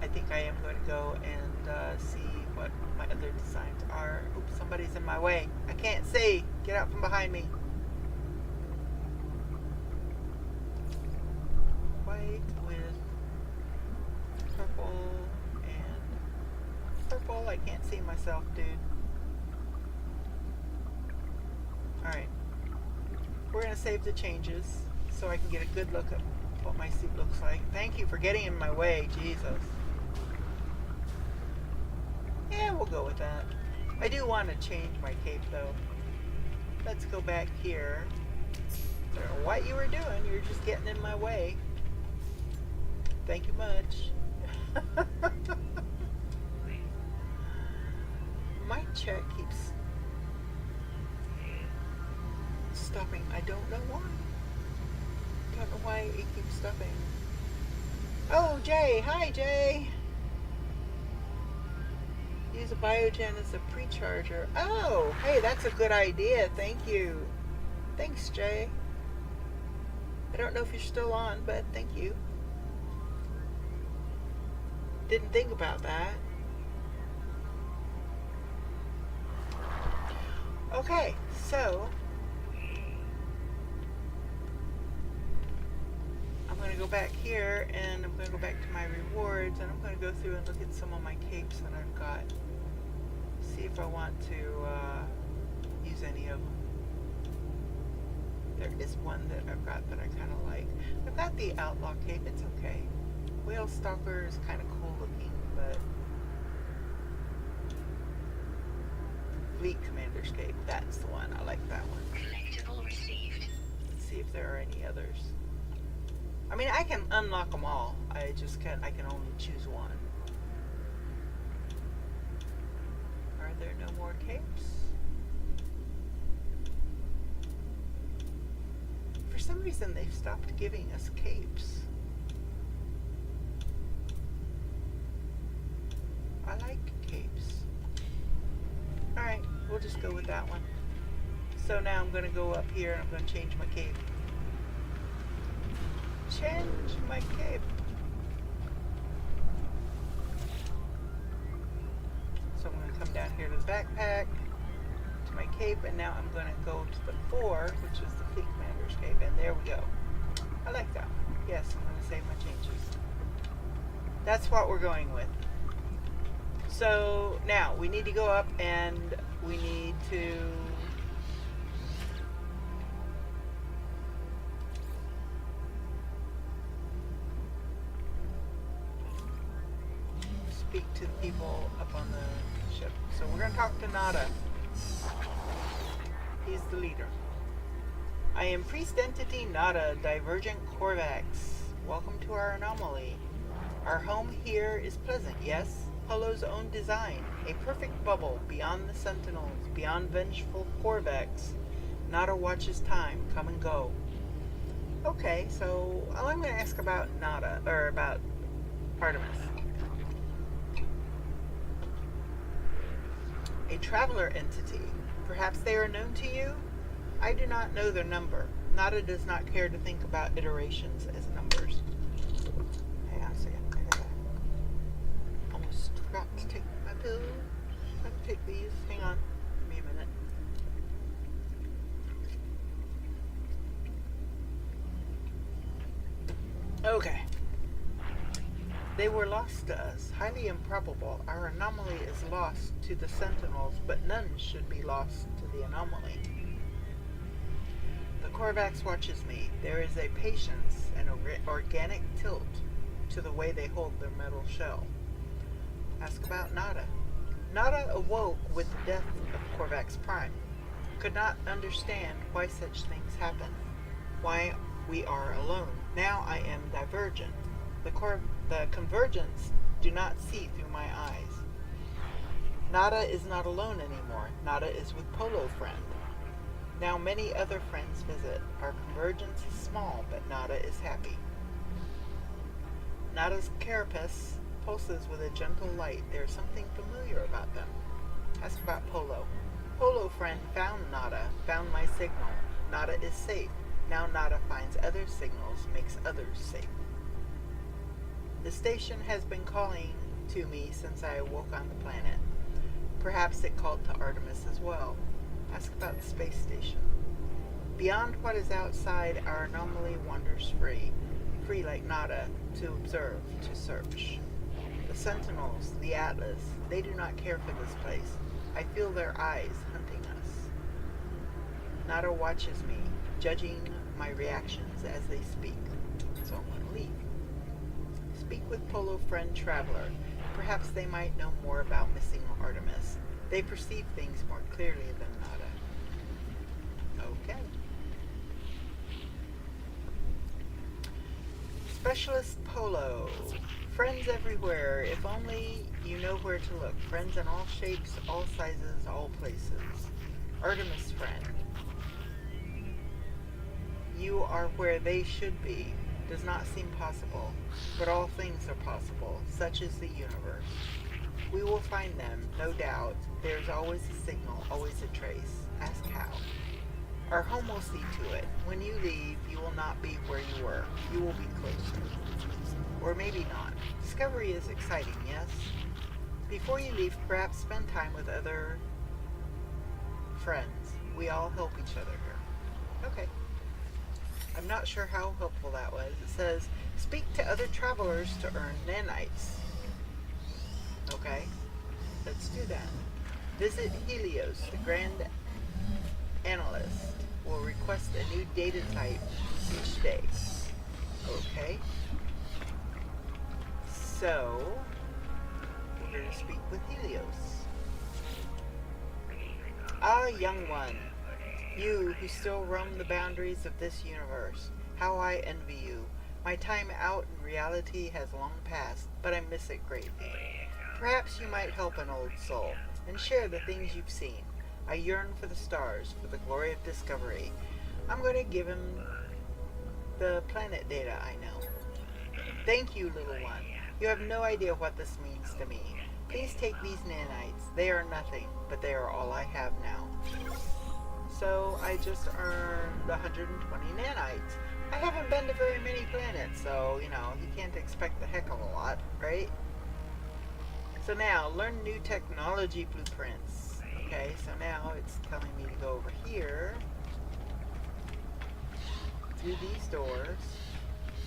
I think I am going to go and see what my other designs are. Oops, somebody's in my way. I can't see. Get out from behind me. White with purple and purple. I can't see myself, dude. Alright. We're going to save the changes so I can get a good look at what my suit looks like. Thank you for getting in my way, Jesus. Yeah, we'll go with that. I do want to change my cape though. Let's go back here. I don't know what you were doing. You're just getting in my way. Thank you much. My check keeps stopping. I don't know why. Don't know why it keeps stopping. Oh, Jay. Hi, Jay. Use a biogen as a pre-charger. Oh, hey, that's a good idea. Thank you. Thanks, Jay. I don't know if you're still on, but thank you. Didn't think about that. Okay, so I'm going to go back here and I'm going to go back to my rewards and I'm going to go through and look at some of my capes that I've got. See if I want to use any of them. There is one that I've got that I kind of like. I've got the Outlaw cape. It's okay. Whale Stalker is kind of cool looking, but Fleet Commander's cape. That's the one. I like that one. Collectible received. Let's see if there are any others. I mean, I can unlock them all. I can only choose one. Are there no more capes? For some reason, they've stopped giving us capes. I like capes. Alright, we'll just go with that one. So now I'm going to go up here and I'm going to change my cape. Change my cape. So I'm going to come down here to the backpack, to my cape, and now I'm going to go to the 4, which is the Fleet Commander's cape, and there we go. I like that one. Yes, I'm going to save my changes. That's what we're going with. So now we need to go up and we need to speak to the people up on the ship. So we're going to talk to Nada. He's the leader. I am Priest Entity Nada, Divergent Corvax. Welcome to our anomaly. Our home here is pleasant, yes? Polo's own design, a perfect bubble beyond the sentinels, beyond vengeful Corvax. Nada watches time come and go. Okay, so I'm going to ask about Nada, or about Artemis. A traveler entity. Perhaps they are known to you? I do not know their number. Nada does not care to think about iterations as numbers. Hang on a second. I gotta almost forgot to take my pills. I'm gonna take these. Hang on. Give me a minute. Okay. They were lost to us. Highly improbable. Our anomaly is lost to the Sentinels, but none should be lost to the anomaly. The Corvax watches me. There is a patience and organic tilt to the way they hold their metal shell. Ask about Nada. Nada awoke with the death of Corvax Prime. Could not understand why such things happen. Why we are alone. Now I am divergent. The convergents do not see through my eyes. Nada is not alone anymore. Nada is with Polo Friend. Now many other friends visit. Our convergence is small, but Nada is happy. Nada's carapace pulses with a gentle light. There is something familiar about them. Ask about Polo. Polo Friend found Nada, found my signal. Nada is safe. Now Nada finds other signals, makes others safe. The station has been calling to me since I awoke on the planet. Perhaps it called to Artemis as well. Ask about the space station. Beyond what is outside, our anomaly wanders free, free like nada, to observe, to search. The sentinels, the atlas, they do not care for this place. I feel their eyes hunting us. Nada watches me, judging my reactions as they speak. So I'm going to leave. Speak with Polo friend Traveler. Perhaps they might know more about missing Artemis. They perceive things more clearly than Nada. Okay. Specialist Polo. Friends everywhere. If only you know where to look. Friends in all shapes, all sizes, all places. Artemis friend. You are where they should be. Does not seem possible, but all things are possible. Such is the universe. We will find them, no doubt. There is always a signal, always a trace. Ask how. Our home will see to it. When you leave, you will not be where you were. You will be closer. Or maybe not. Discovery is exciting, yes? Before you leave, perhaps spend time with other friends. We all help each other here. Okay. I'm not sure how helpful that was. It says, speak to other travelers to earn nanites. Okay, let's do that. Visit Helios, the Grand Analyst. Will request a new data type each day. Okay. So, we're going to speak with Helios. Ah, young one. You who still roam the boundaries of this universe, how I envy you. My time out in reality has long passed, but I miss it greatly. Perhaps you might help an old soul, and share the things you've seen. I yearn for the stars, for the glory of discovery. I'm going to give him the planet data I know. Thank you, little one. You have no idea what this means to me. Please take these nanites. They are nothing, but they are all I have now. So I just earned 120 nanites. I haven't been to very many planets, so, you can't expect a heck of a lot, right? So now, learn new technology blueprints. Okay, so now it's telling me to go over here, through these doors,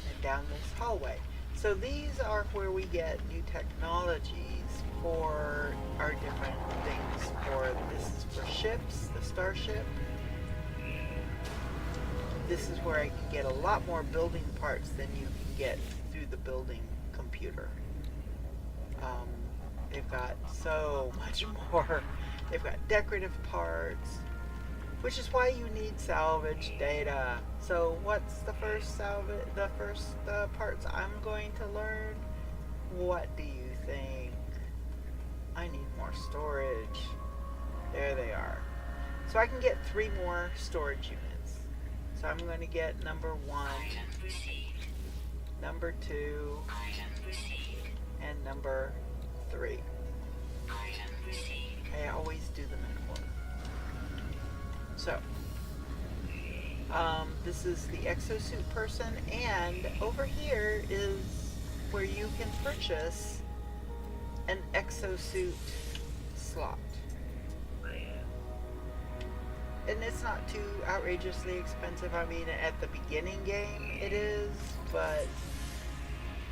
and down this hallway. So these are where we get new technologies for our different things. This is for ships, the starship. This is where I can get a lot more building parts than you can get through the building computer. They've got so much more. They've got decorative parts, which is why you need salvage data. So what's the first parts I'm going to learn? What do you think? I need more storage. There they are. So I can get 3 more storage units. So I'm going to get number 1, number 2, and number 3. I always do them in order. So, this is the exosuit person, and over here is where you can purchase an exosuit slot. And it's not too outrageously expensive. I mean, at the beginning game it is, but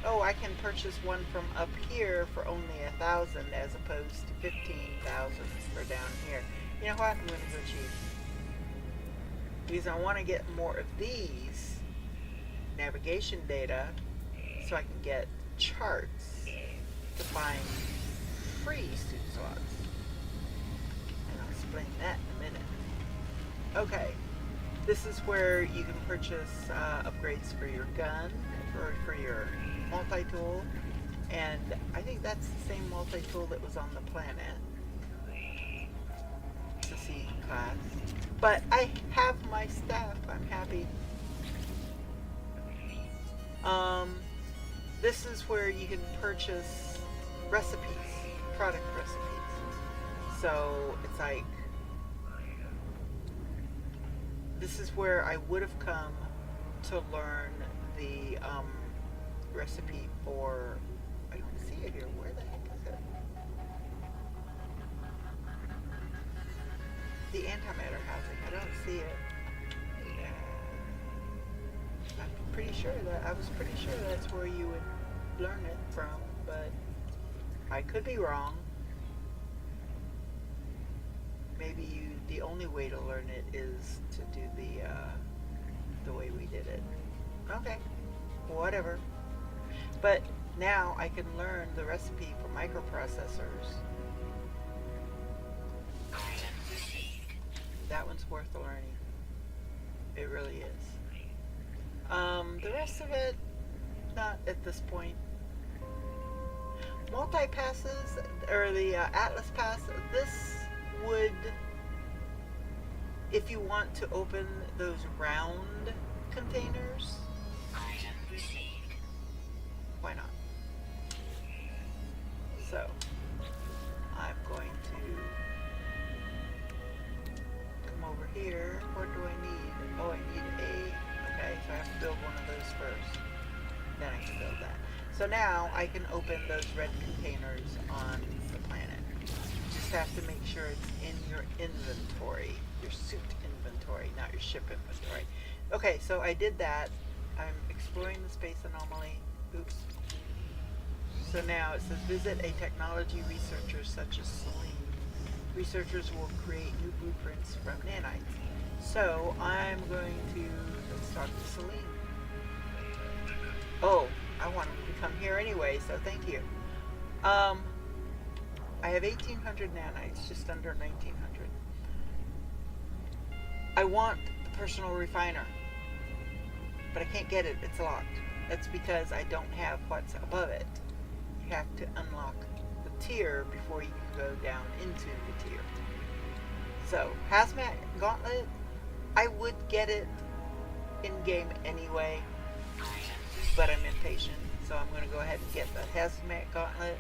I can purchase one from up here for only 1,000 as opposed to 15,000 for down here. You know what? I'm going to go cheap because I want to get more of these navigation data so I can get charts to find free suit slots. And I'll explain that in a minute. Okay, this is where you can purchase upgrades for your gun, for your multi-tool, and I think that's the same multi-tool that was on the planet. It's a C class. But I have my staff. I'm happy. This is where you can purchase recipes, product recipes. So it's like, this is where I would have come to learn the recipe for, I don't see it here. Where the heck is it? The antimatter housing. I don't see it. I'm pretty sure I was pretty sure that's where you would learn it from, but I could be wrong. Maybe the only way to learn it is to do the way we did it. Okay, whatever. But now I can learn the recipe for microprocessors. That one's worth the learning. It really is. The rest of it, not at this point. Multi-passes, or the Atlas Pass, this would, if you want to open those round containers, why not? So, I'm going to come over here. What do I need? Oh, I need okay, so I have to build one of those first. Then I can build that. So now I can open those red containers on the planet. You just have to make sure it's in your inventory, your suit inventory, not your ship inventory. Okay, so I did that. I'm exploring the space anomaly. Oops. So now it says visit a technology researcher such as Celine. Researchers will create new blueprints from nanites. So I'm going to, let's talk to Celine. Oh, I want him to come here anyway, so thank you. I have 1,800 nanites, just under 1,900. I want the personal refiner, but I can't get it, it's locked. That's because I don't have what's above it. You have to unlock the tier before you can go down into the tier. So, Hazmat Gauntlet, I would get it in-game anyway, but I'm impatient, so I'm going to go ahead and get the Hazmat Gauntlet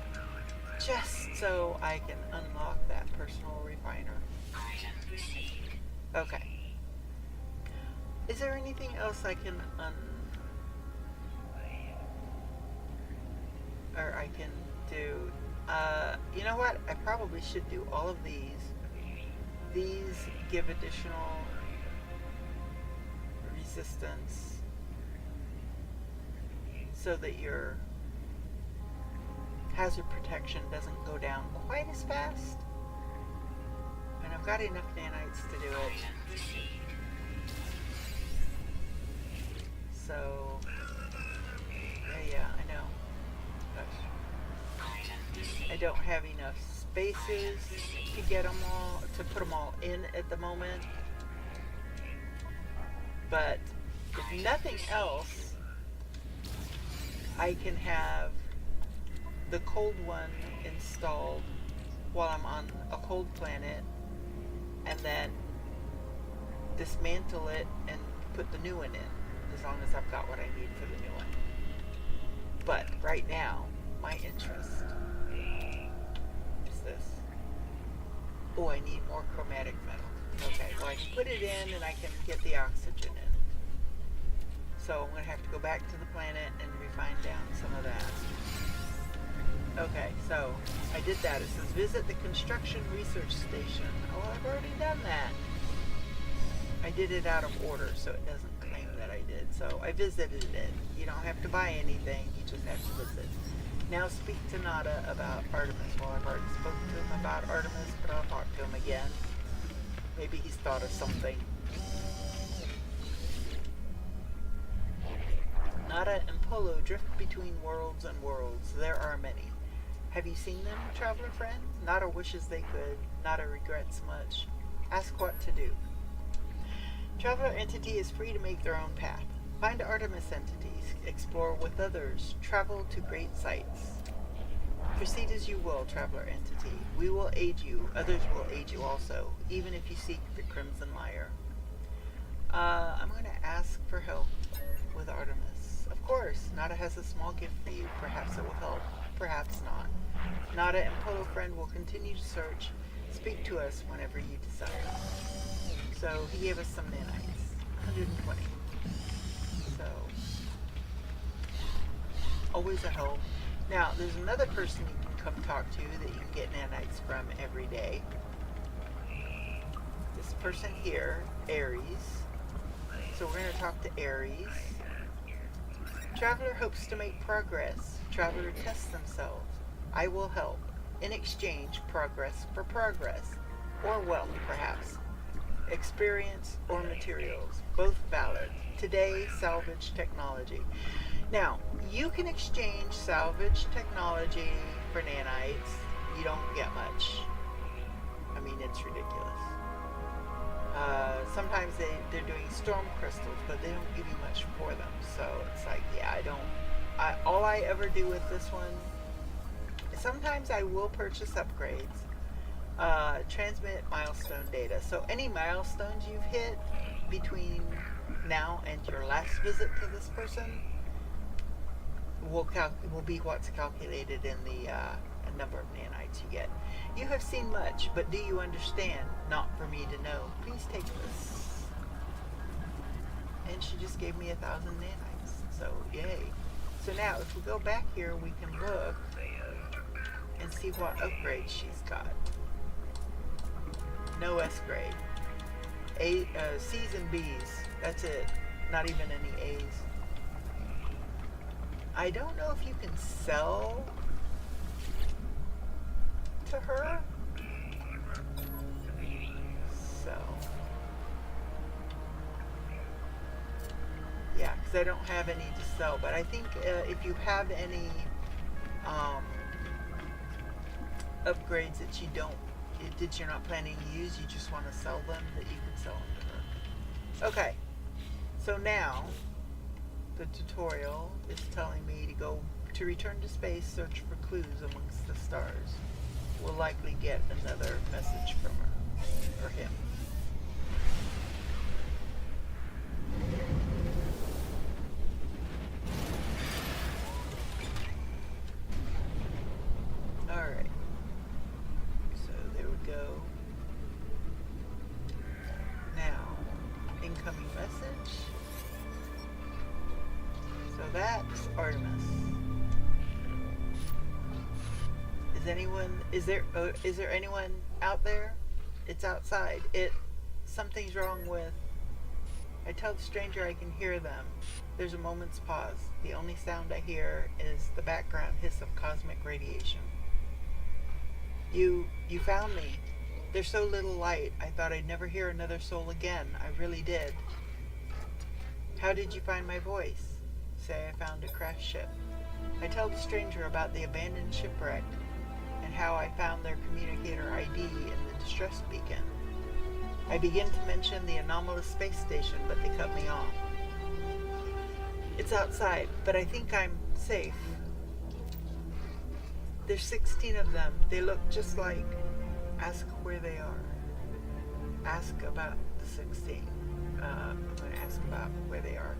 just so I can unlock that personal refiner. Okay. Is there anything else I can do? You know what? I probably should do all of these. These give additional resistance so that your hazard protection doesn't go down quite as fast. And I've got enough nanites to do it. So, yeah, I know. Gosh. I don't have enough spaces to get them all, to put them all in at the moment. But if nothing else, I can have the cold one installed while I'm on a cold planet, and then dismantle it and put the new one in, as long as I've got what I need for the new one. But right now, my interest is this. Oh, I need more chromatic metal. Okay, well I can put it in and I can get the oxygen in. So I'm going to have to go back to the planet and refine down some of that. Okay, so I did that. It says visit the construction research station. Oh, I've already done that. I did it out of order, so it doesn't claim that I did. So I visited it. You don't have to buy anything. You just have to visit. Now speak to Nada about Artemis. Well, I've already spoken to him about Artemis, but I'll talk to him again. Maybe he's thought of something. Nada and Polo drift between worlds and worlds. There are many. Have you seen them, traveler friend? Nada wishes they could. Nada regrets much. Ask what to do. Traveler entity is free to make their own path. Find Artemis entities. Explore with others. Travel to great sights. Proceed as you will, traveler entity. We will aid you. Others will aid you also, even if you seek the Crimson Lyre. I'm going to ask for help with Artemis. Of course, Nada has a small gift for you. Perhaps it will help. Perhaps not. Nada and Polo Friend will continue to search. Speak to us whenever you decide. So he gave us some nanites. 120. So always a help. Now, there's another person you can come talk to that you can get nanites from every day. This person here, Aries. So we're going to talk to Aries. Traveler hopes to make progress. Traveler tests themselves. I will help. In exchange, progress for progress. Or wealth, perhaps. Experience or materials. Both valid. Today, salvage technology. Now, you can exchange salvage technology for nanites. You don't get much. I mean, it's ridiculous. Sometimes they're doing storm crystals, but they don't give you much for them. So it's like, yeah, all I ever do with this one, sometimes I will purchase upgrades. Transmit milestone data. So any milestones you've hit between now and your last visit to this person will be what's calculated in the number of nanites you get. You have seen much, but do you understand? Not for me to know. Please take this. And she just gave me 1,000 nanites. So yay. So now if we go back here, we can look and see what upgrades she's got. No S grade. C's and B's. That's it. Not even any A's. I don't know if you can sell to her. So, yeah, because I don't have any to sell. But I think if you have any upgrades that you're not planning to use, you just want to sell them, that you can sell them to her. Okay, so now the tutorial is telling me to return to space, search for clues amongst the stars. We'll likely get another message from her or him. Alright. So there we go. Now, incoming message. So that's Artemis. Is there anyone out there? It's outside. Something's wrong with. I tell the stranger I can hear them. There's a moment's pause. The only sound I hear is the background hiss of cosmic radiation. You found me. There's so little light. I thought I'd never hear another soul again. I really did. How did you find my voice? Say I found a crashed ship. I tell the stranger about the abandoned shipwreck and how I found their communicator ID in the distress beacon. I begin to mention the anomalous space station, but they cut me off. It's outside, but I think I'm safe. There's 16 of them. They look just like. Ask where they are. Ask about the 16. I'm going to ask about where they are.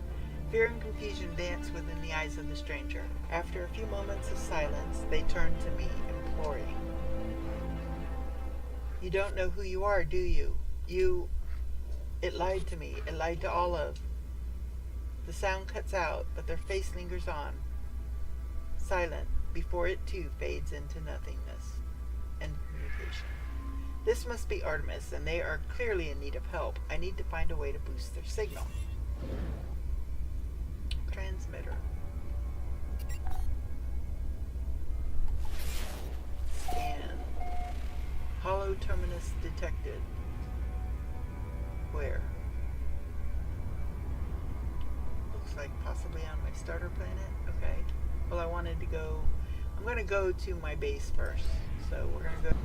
Fear and confusion dance within the eyes of the stranger. After a few moments of silence, they turn to me, imploring. You don't know who you are, do you? It lied to me. It lied to Olive. The sound cuts out, but their face lingers on. Silent, before it too fades into nothingness. End communication. This must be Artemis, and they are clearly in need of help. I need to find a way to boost their signal. Transmitter. Scan. Hollow terminus detected. Where? Looks like possibly on my starter planet. Okay. Well, I wanted to go. I'm going to go to my base first. So we're going to go.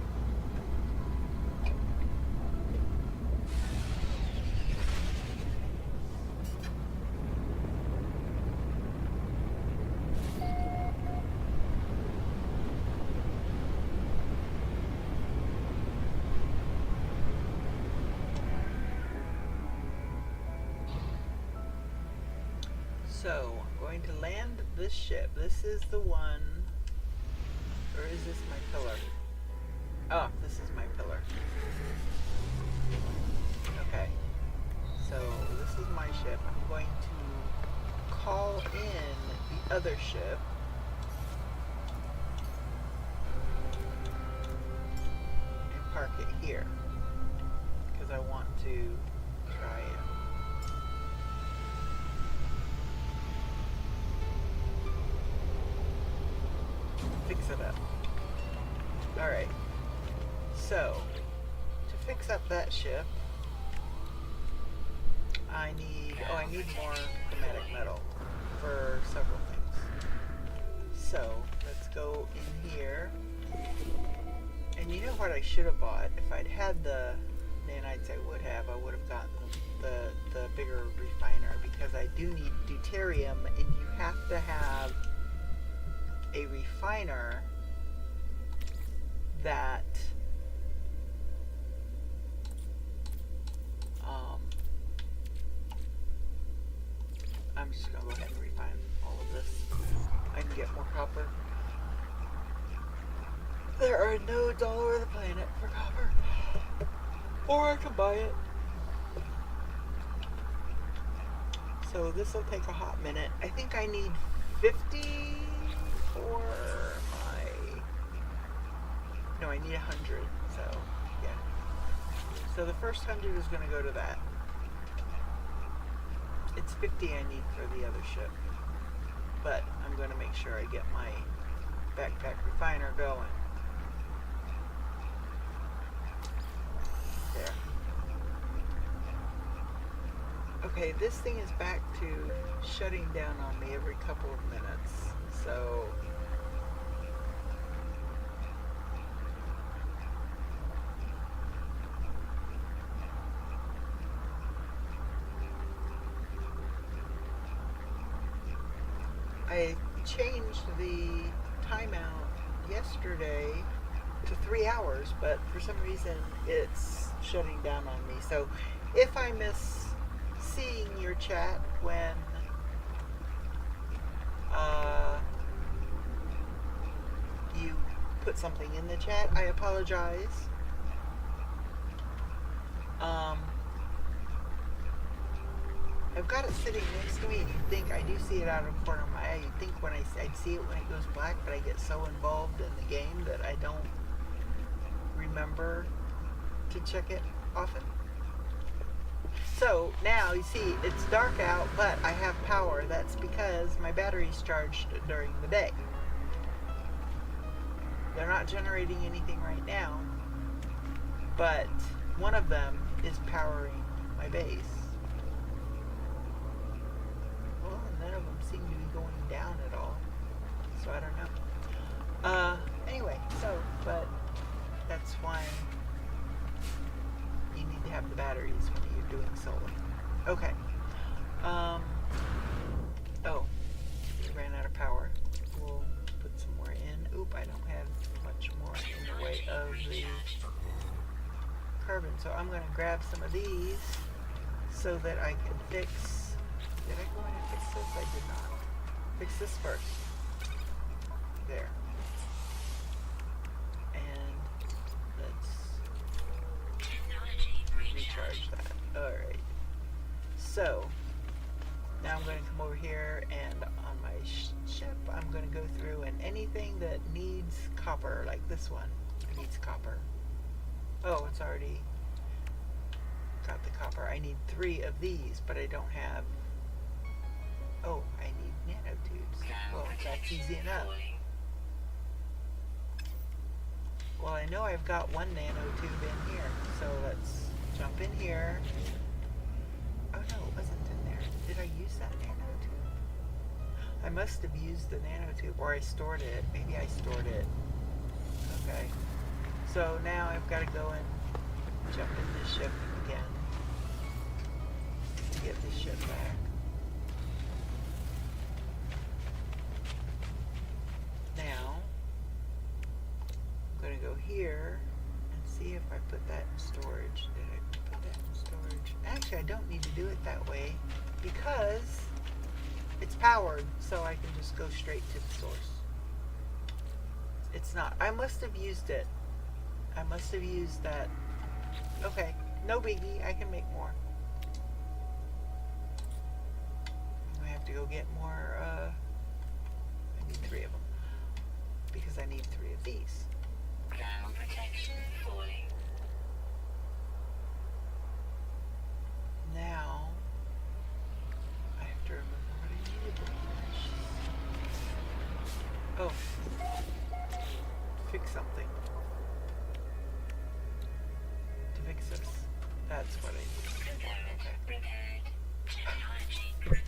So, I'm going to land this ship. This is the one, or is this my pillar? Oh, this is my pillar. Okay. So, this is my ship. I'm going to call in the other ship. park it here because I want to try it. Fix it up. Alright. So, to fix up that ship, I need more chromatic metal for several things. So, let's go in here. And you know what I should have bought? If I'd had the nanites, I would have gotten the bigger refiner, because I do need deuterium, and you have to have a refiner that I'm just gonna go ahead and refine all of this. I can get more copper. There are no dollar on the planet for copper, or I can buy it. So this will take a hot minute. I think I need 50 for my... No, I need 100. So, yeah. So the first 100 is going to go to that. It's 50 I need for the other ship. But I'm going to make sure I get my backpack refiner going. There. Okay, this thing is back to shutting down on me every couple of minutes. So... I changed the timeout yesterday to 3 hours, but for some reason it's shutting down on me. So if I miss seeing your chat when you put something in the chat, I apologize. I've got it sitting next to me, and you'd think, I do see it out of the corner of my eye, you'd think when I'd see it when it goes black, but I get so involved in the game that I don't remember to check it often. So now you see it's dark out, but I have power. That's because my battery's charged during the day. They're not generating anything right now, but one of them is powering my base. Well, none of them seem to be going down at all, so I don't know. Anyway, but that's why you need to have the batteries when you're doing solar. Okay. Oh, we ran out of power. We'll put some more in. Oop, I don't have much more in the way of the carbon. So I'm going to grab some of these so that I can fix... Did I go in and fix this? I did not. Fix this first. There. And let's recharge that. Alright. So, now I'm going to come over here, and on my ship, I'm going to go through, and anything that needs copper, like this one, needs copper. Oh, it's already got the copper. I need 3 of these, but I don't have... Oh, I need nanotubes. Well, that's easy enough. Well, I know I've got one nanotube in here, so let's jump in here. Oh no, it wasn't in there. Did I use that nanotube? I must have used the nanotube, or I stored it. Maybe I stored it. Okay. So now I've got to go and jump in this ship again to get this ship back. Now, I'm going to go here and see if I put that in storage. Did I put that in storage? Actually, I don't need to do it that way because it's powered, so I can just go straight to the source. It's not. I must have used it. I must have used that. Okay, no biggie. I can make more. I have to go get more. I need 3 of them because I need 3 of these. Ground protection falling. fix something. To fix this. That's what I need. Okay. Repaired. Technology repaired.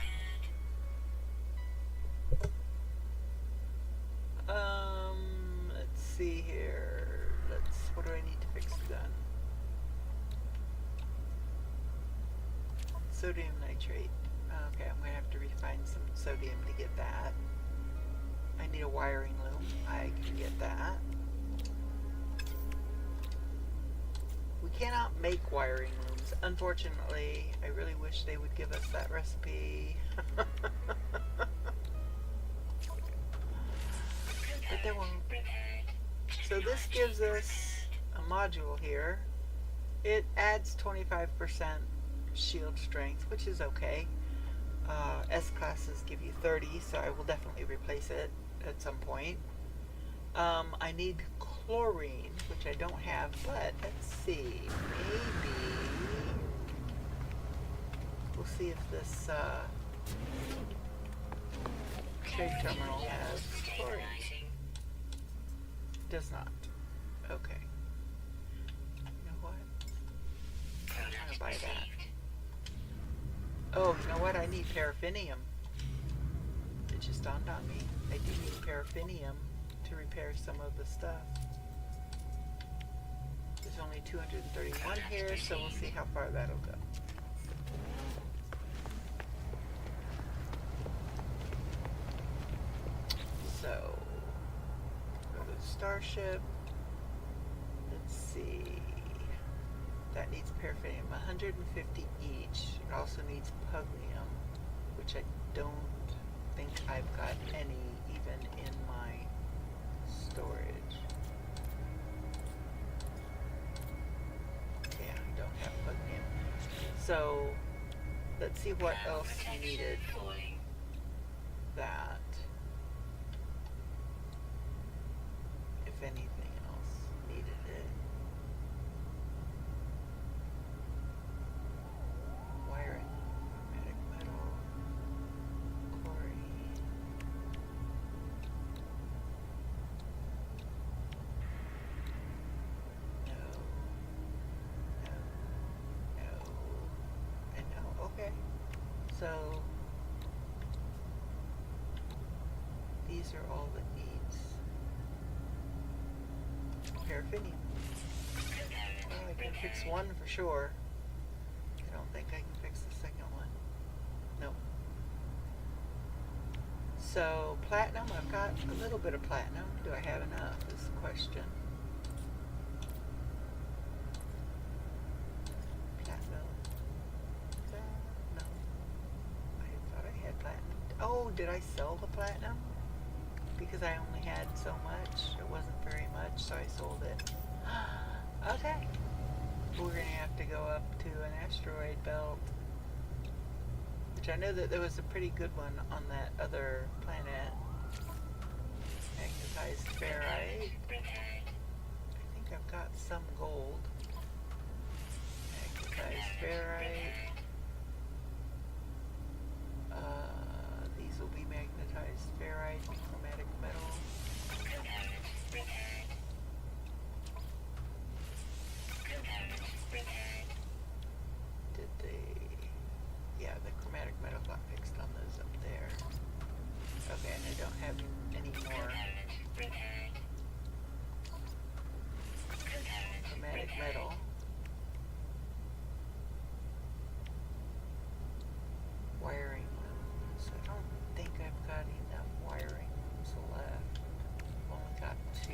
Let's see here. What do I need to fix the gun? Sodium nitrate. Okay, I'm gonna have to refine some sodium to get that. I need a wiring loom. I can get that. We cannot make wiring looms. Unfortunately, I really wish they would give us that recipe. But they won't. So this gives us a module here. It adds 25% shield strength, which is okay. S classes give you 30, so I will definitely replace it at some point. I need chlorine, which I don't have, but let's see. Maybe we'll see if this trade terminal has chlorine. Does not. Okay. You know what? I'm gonna buy that. Oh, you know what? I need paraffinium. It just dawned on me. I do need paraffinium to repair some of the stuff. There's only 231 here, so we'll see how far that'll go. So, go to the starship. Let's see. That needs paraffinium, 150 each. It also needs puglium, which I don't think I've got any even in my storage. Yeah, I don't have puglium. So let's see what else needed that. If anything else needed it. Wiring, magnetic metal, chlorine. No. And no. Okay. So these are all it needs. Paraffinium. Well, I can fix one for sure. I don't think I can fix the second one. Nope. So platinum, I've got a little bit of platinum. Do I have enough is the question. Platinum. No. I thought I had platinum. Oh, did I sell the platinum? Because I only had so much. It wasn't very much, so I sold it. Okay. We're going to have to go up to an asteroid belt. Which I know that there was a pretty good one on that other planet. Magnetized ferrite. I think I've got some gold. Magnetized ferrite. These will be magnetized ferrite, chromatic metal. Did they? Yeah, the chromatic metal got fixed on those up there. Okay, and I don't have any more chromatic metal. Wiring looms. I don't think I've got enough wiring looms left. I've only got 2.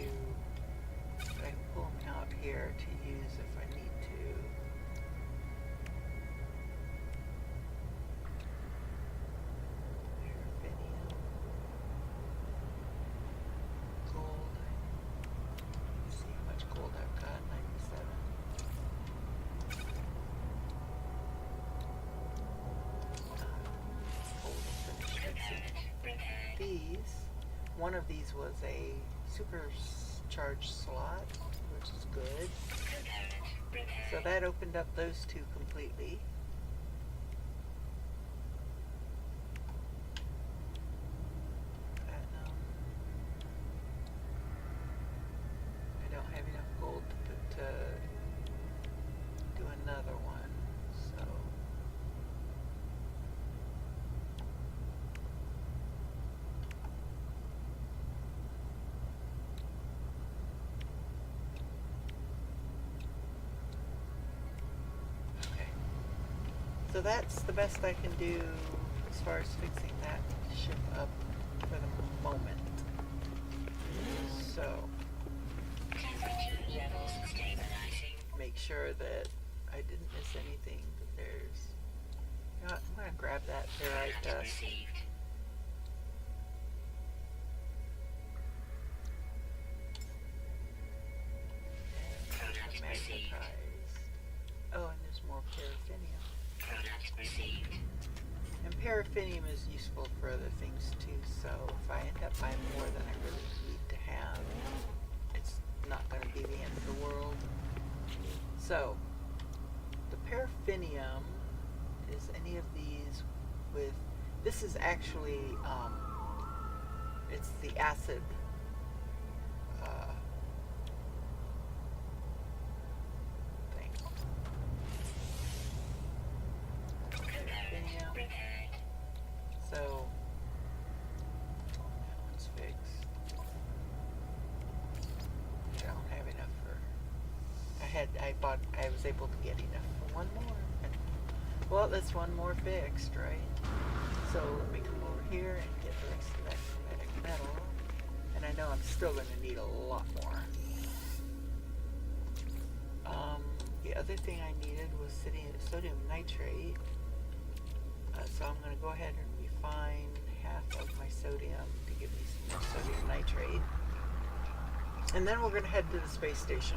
But I can pull them out here to use if I need to. Paraffinium. Gold. Let's see how much gold I've got. 97. These, one of these was a supercharged slot, which is good. So that opened up those 2 completely. Platinum. So that's the best I can do as far as fixing that ship up for the moment. So Temperature levels stabilizing. make sure that I didn't miss anything. That there's, you know what, I'm gonna grab that ferrite Coordinates dust. received. Coordinates received. Magnetized. Oh, and there's more paraffinium. Coordinates received. And paraffinium is useful for other things too, so if I end up buying more than I really need to have, it's not going to be the end of the world. So, the paraffinium is any of these with, this is actually, it's the acid thing. Paraffinium. Repaired. So, that one's fixed. I don't have enough for, I was able to get enough for one more. And, well, that's one more fixed, right? So let me come over here and get the rest of that chromatic metal. And I know I'm still going to need a lot more. The other thing I needed was sodium nitrate. So I'm going to go ahead and refine half of my sodium to give me some more sodium nitrate. And then we're going to head to the space station.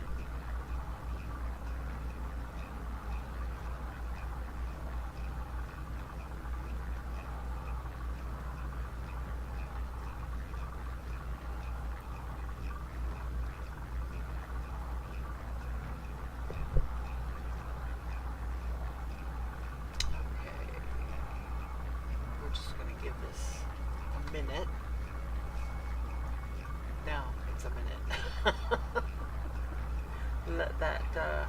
Just going to give this a minute. Now it's a minute. Let that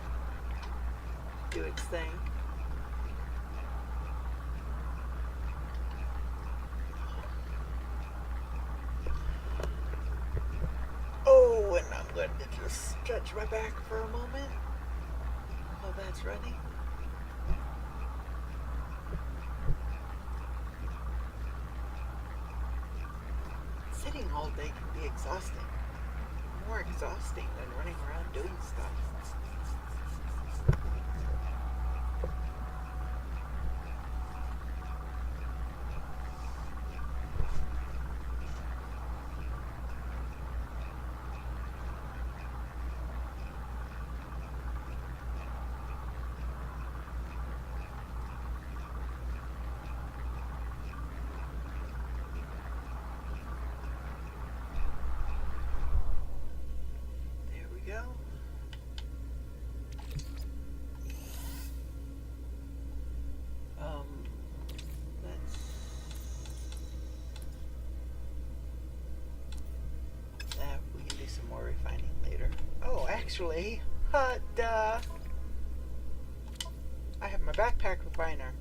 do its thing. Oh, and I'm going to just stretch my back for a moment while that's running. Sitting all day can be exhausting. More exhausting than running around doing stuff. Go. Let's that we can do some more refining later. Oh, actually, duh. I have my backpack refiner.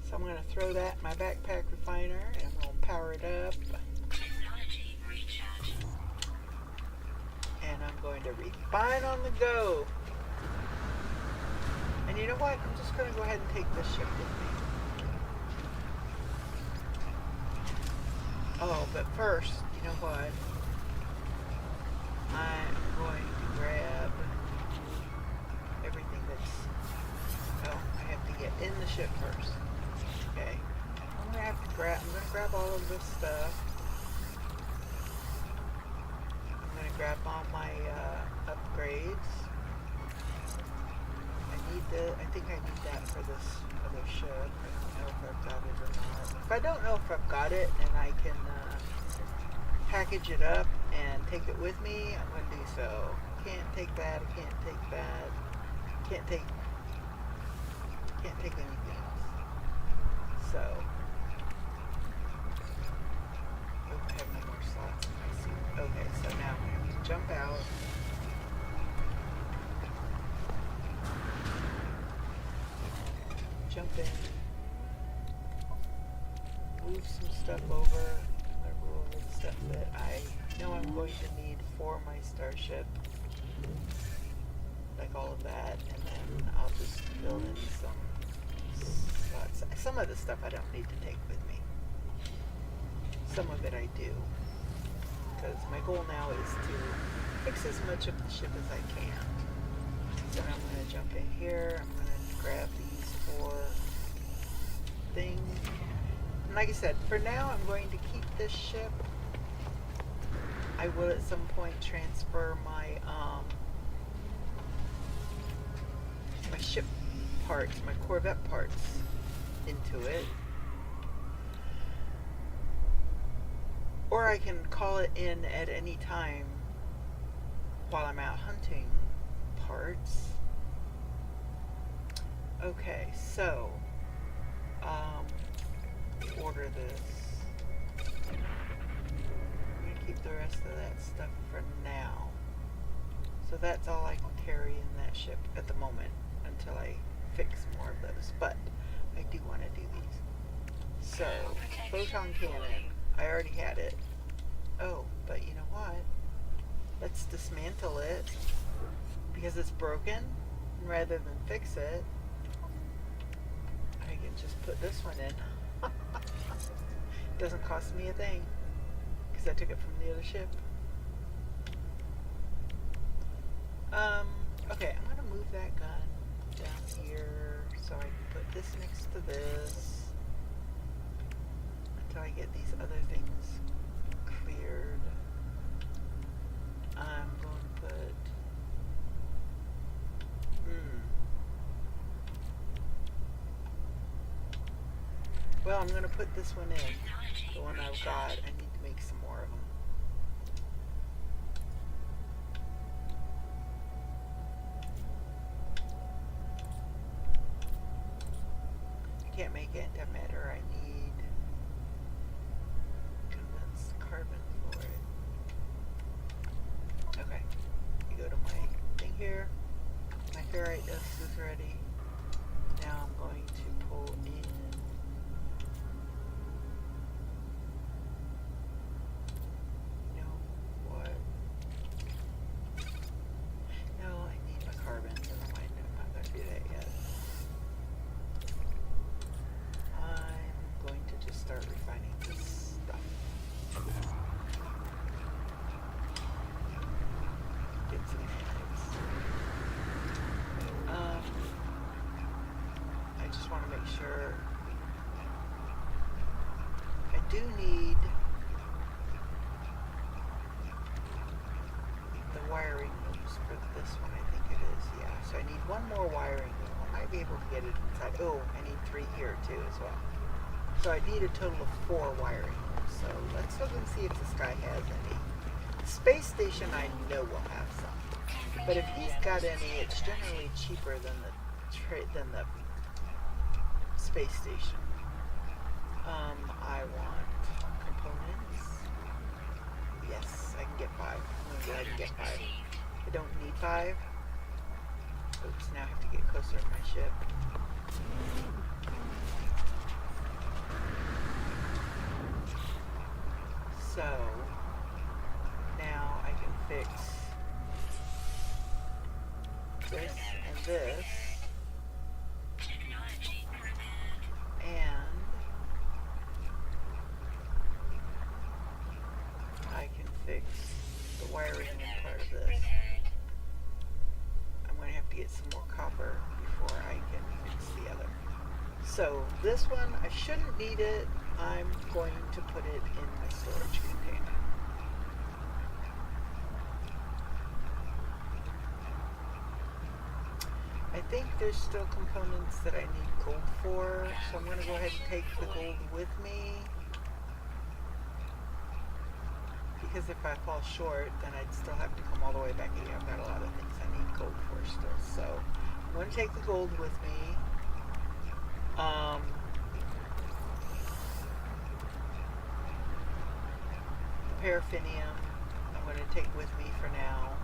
So I'm gonna throw that in my backpack refiner and we'll power it up. Technology recharge. And I'm going to refine on the go. And you know what? I'm just going to go ahead and take this ship with me. Oh, but first, you know what? I'm going to grab everything that's... Oh, I have to get in the ship first. Okay. I'm going to grab all of this stuff. Grab all my upgrades. I think I need that for this other ship. I don't know if I've got it or not. If I don't know if I've got it and I can package it up and take it with me, I'm going to do so. Can't take that, I can't take that. Can't take anything else. So, I have no more slots in my suit. Okay, so now jump out. Jump in. Move some stuff over. Move over the stuff that I know I'm going to need for my starship. Like all of that. And then I'll just fill in some Some of the stuff I don't need to take with me. Some of it I do. Because my goal now is to fix as much of the ship as I can. So I'm going to jump in here. I'm going to grab these 4 things. And like I said, for now I'm going to keep this ship. I will at some point transfer my my ship parts, my Corvette parts into it. Or I can call it in at any time while I'm out hunting parts. Okay, so order this. I'm going to keep the rest of that stuff for now. So that's all I can carry in that ship at the moment until I fix more of those. But I do want to do these. So, photon cannon. I already had it. Oh, but you know what? Let's dismantle it because it's broken. Rather than fix it, I can just put this one in. Doesn't cost me a thing because I took it from the other ship. Okay, I'm gonna move that gun down here so I can put this next to this until I get these other things cleared. I'm going to put well, I'm going to put this one in, the one I've got. I need to make some more of them. I can't make antimatter. I need condensed carbon for it. Okay, you go to my thing here. My ferrite dust is ready. Now I'm going to pull in. You know what? No, I need my carbon. Never mind. I'm not going to do that yet. I'm going to just start refining this stuff. Get some magnets. I just want to make sure. I do need the wiring loops for this one, I think it is, yeah. So I need one more wiring loop. I might be able to get it inside. Oh, I need 3 here too as well. So I need a total of 4 wiring loops. So let's look and see if this guy has any. Space station I know will have some. But if he's got any, it's generally cheaper than the space station. I want components. Yes, I can get 5. I'm going to go ahead and get 5. I don't need 5. Oops, now I have to get closer to my ship. So, now I can fix this and this. And I can fix the wiring in part of this. I'm going to have to get some more copper before I can fix the other. So this one, I shouldn't need it. I'm going to put it in my storage container. I think there's still components that I need gold for, so I'm going to go ahead and take the gold with me. Because if I fall short, then I'd still have to come all the way back here. I've got a lot of things I need gold for still. So I'm going to take the gold with me. Paraffinium, I'm going to take with me for now.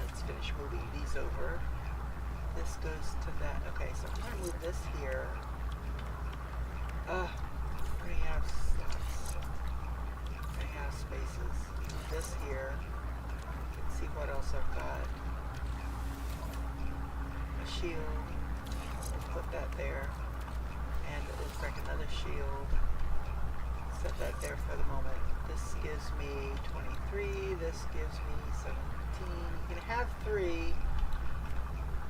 Let's finish moving these over. This goes to that. Okay, so I'm going to move this here. Running out of slots. Running out of spaces. this here. Let's see what else I've got. A shield. We'll put that there. And it looks like another shield. Set that there for the moment. This gives me 23. This gives me 17. You can have 3.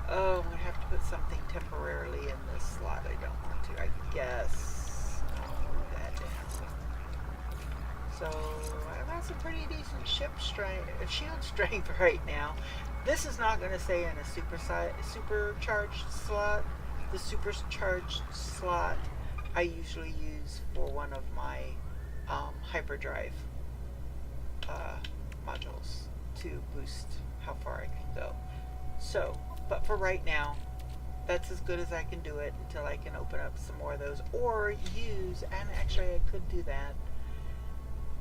Oh, I'm going to have to put something temporarily in this slot. I don't want to. I guess I'll move that down. So I've got some pretty decent shield strength right now. This is not going to stay in a supercharged slot. The supercharged slot I usually use for one of my hyperdrive modules to boost how far I can go. So, but for right now, that's as good as I can do it until I can open up some more of those or use, and actually I could do that.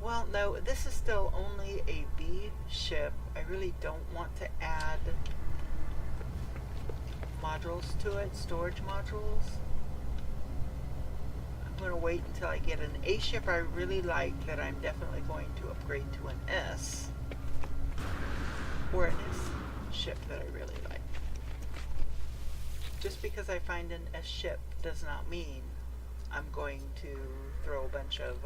Well, no, this is still only a B ship. I really don't want to add modules to it, storage modules. I'm going to wait until I get an A ship I really like that I'm definitely going to upgrade to an S. Or an S ship that I really like. Just because I find an S ship does not mean I'm going to throw a bunch of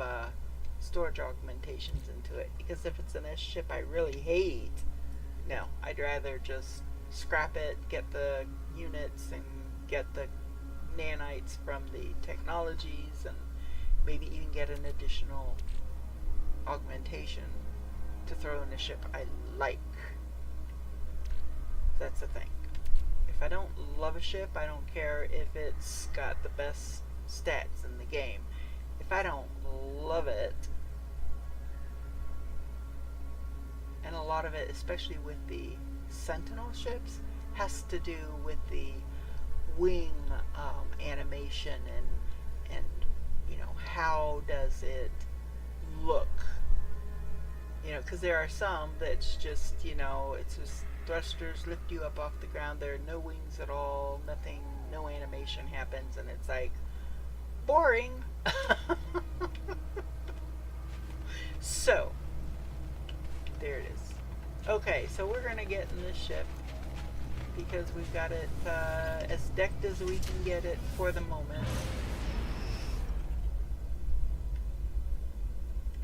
storage augmentations into it. Because if it's an S ship I really hate, no, I'd rather just scrap it, get the units, and get the nanites from the technologies, and maybe even get an additional augmentation to throw in a ship I like. That's the thing. If I don't love a ship, I don't care if it's got the best stats in the game. If I don't love it, and a lot of it, especially with the Sentinel ships, has to do with the wing animation and you know, how does it look, you know, because there are some that's just, you know, it's just thrusters lift you up off the ground, there are no wings at all, nothing, no animation happens, and it's like boring. So there it is. Okay, so we're gonna get in this ship because we've got it as decked as we can get it for the moment.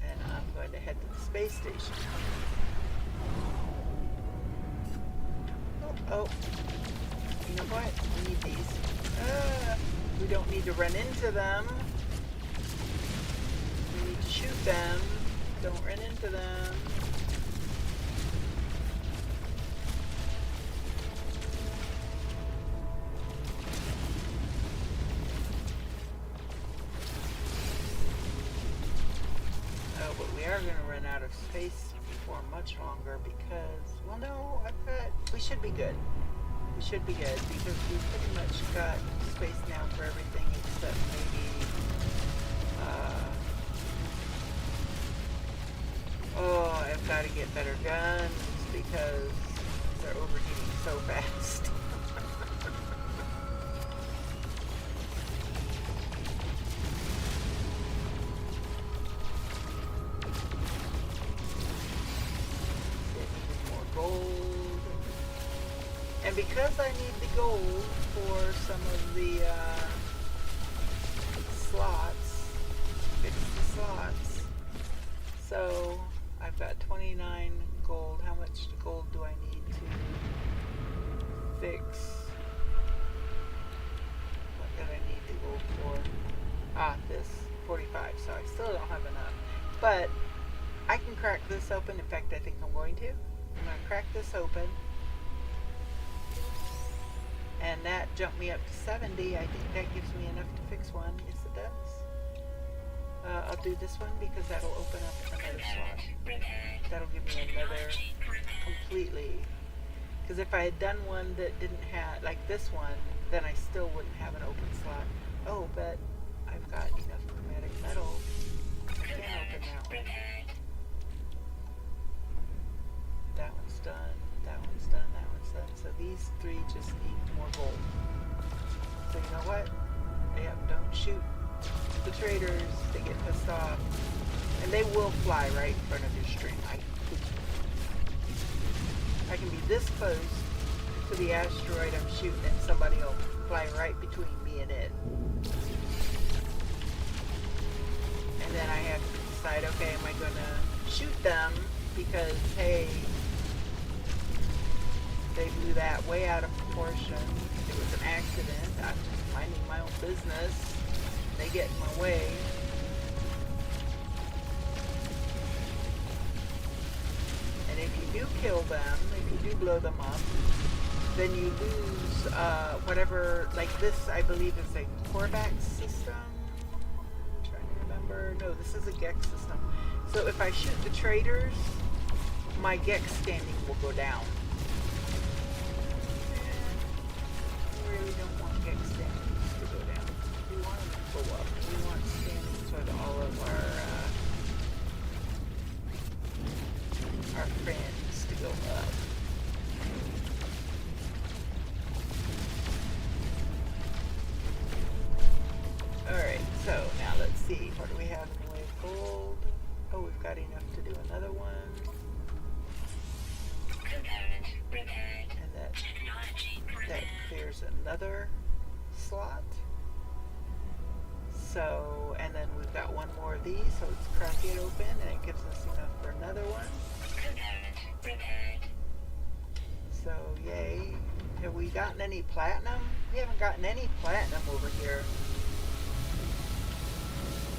And I'm going to head to the space station. Oh, you know what? We need these. We don't need to run into them. We need to shoot them. Don't run into them. But we are going to run out of space for much longer because, well, no, we should be good. We should be good because we've pretty much got space now for everything except maybe, I've got to get better guns because they're overheating so fast. And because I need the gold for some of the slots, fix the slots, so I've got 29 gold. How much gold do I need to fix? What did I need the gold for? This 45, so I still don't have enough. But I can crack this open. In fact, I think I'm going to. I'm going to crack this open. And that jumped me up to 70. I think that gives me enough to fix one. Yes, it does. I'll do this one because that'll open up another slot. That'll give me another completely. Because if I had done one that didn't have, like this one, then I still wouldn't have an open slot. Oh, but I've got enough chromatic metal. I can open that one. That one's done. That one's done. That one's done. So these three just need more gold. So you know what? Yep, don't shoot the traders. They get pissed off. And they will fly right in front of your stream. I I can be this close to the asteroid I'm shooting and somebody will fly right between me and it. And then I have to decide, okay, am I going to shoot them because, hey, they blew that way out of proportion. It was an accident. I'm just minding my own business. They get in my way. And if you do kill them, if you do blow them up, then you lose whatever, like this, I believe is a Korvax system. I'm trying to remember. No, this is a Gex system. So if I shoot the traitors, my Gex standing will go down. And we really don't want Gex standings to go down. We want them to go up. We want standings with all of our friends to go up. Alright, so now let's see. What do we have in the way of gold? Oh, we've got enough to do another one. And that clears another slot. So, and then we've got one more of these, so let's crack it open and it gives us enough for another one. So, yay. Have we gotten any platinum? We haven't gotten any platinum over here.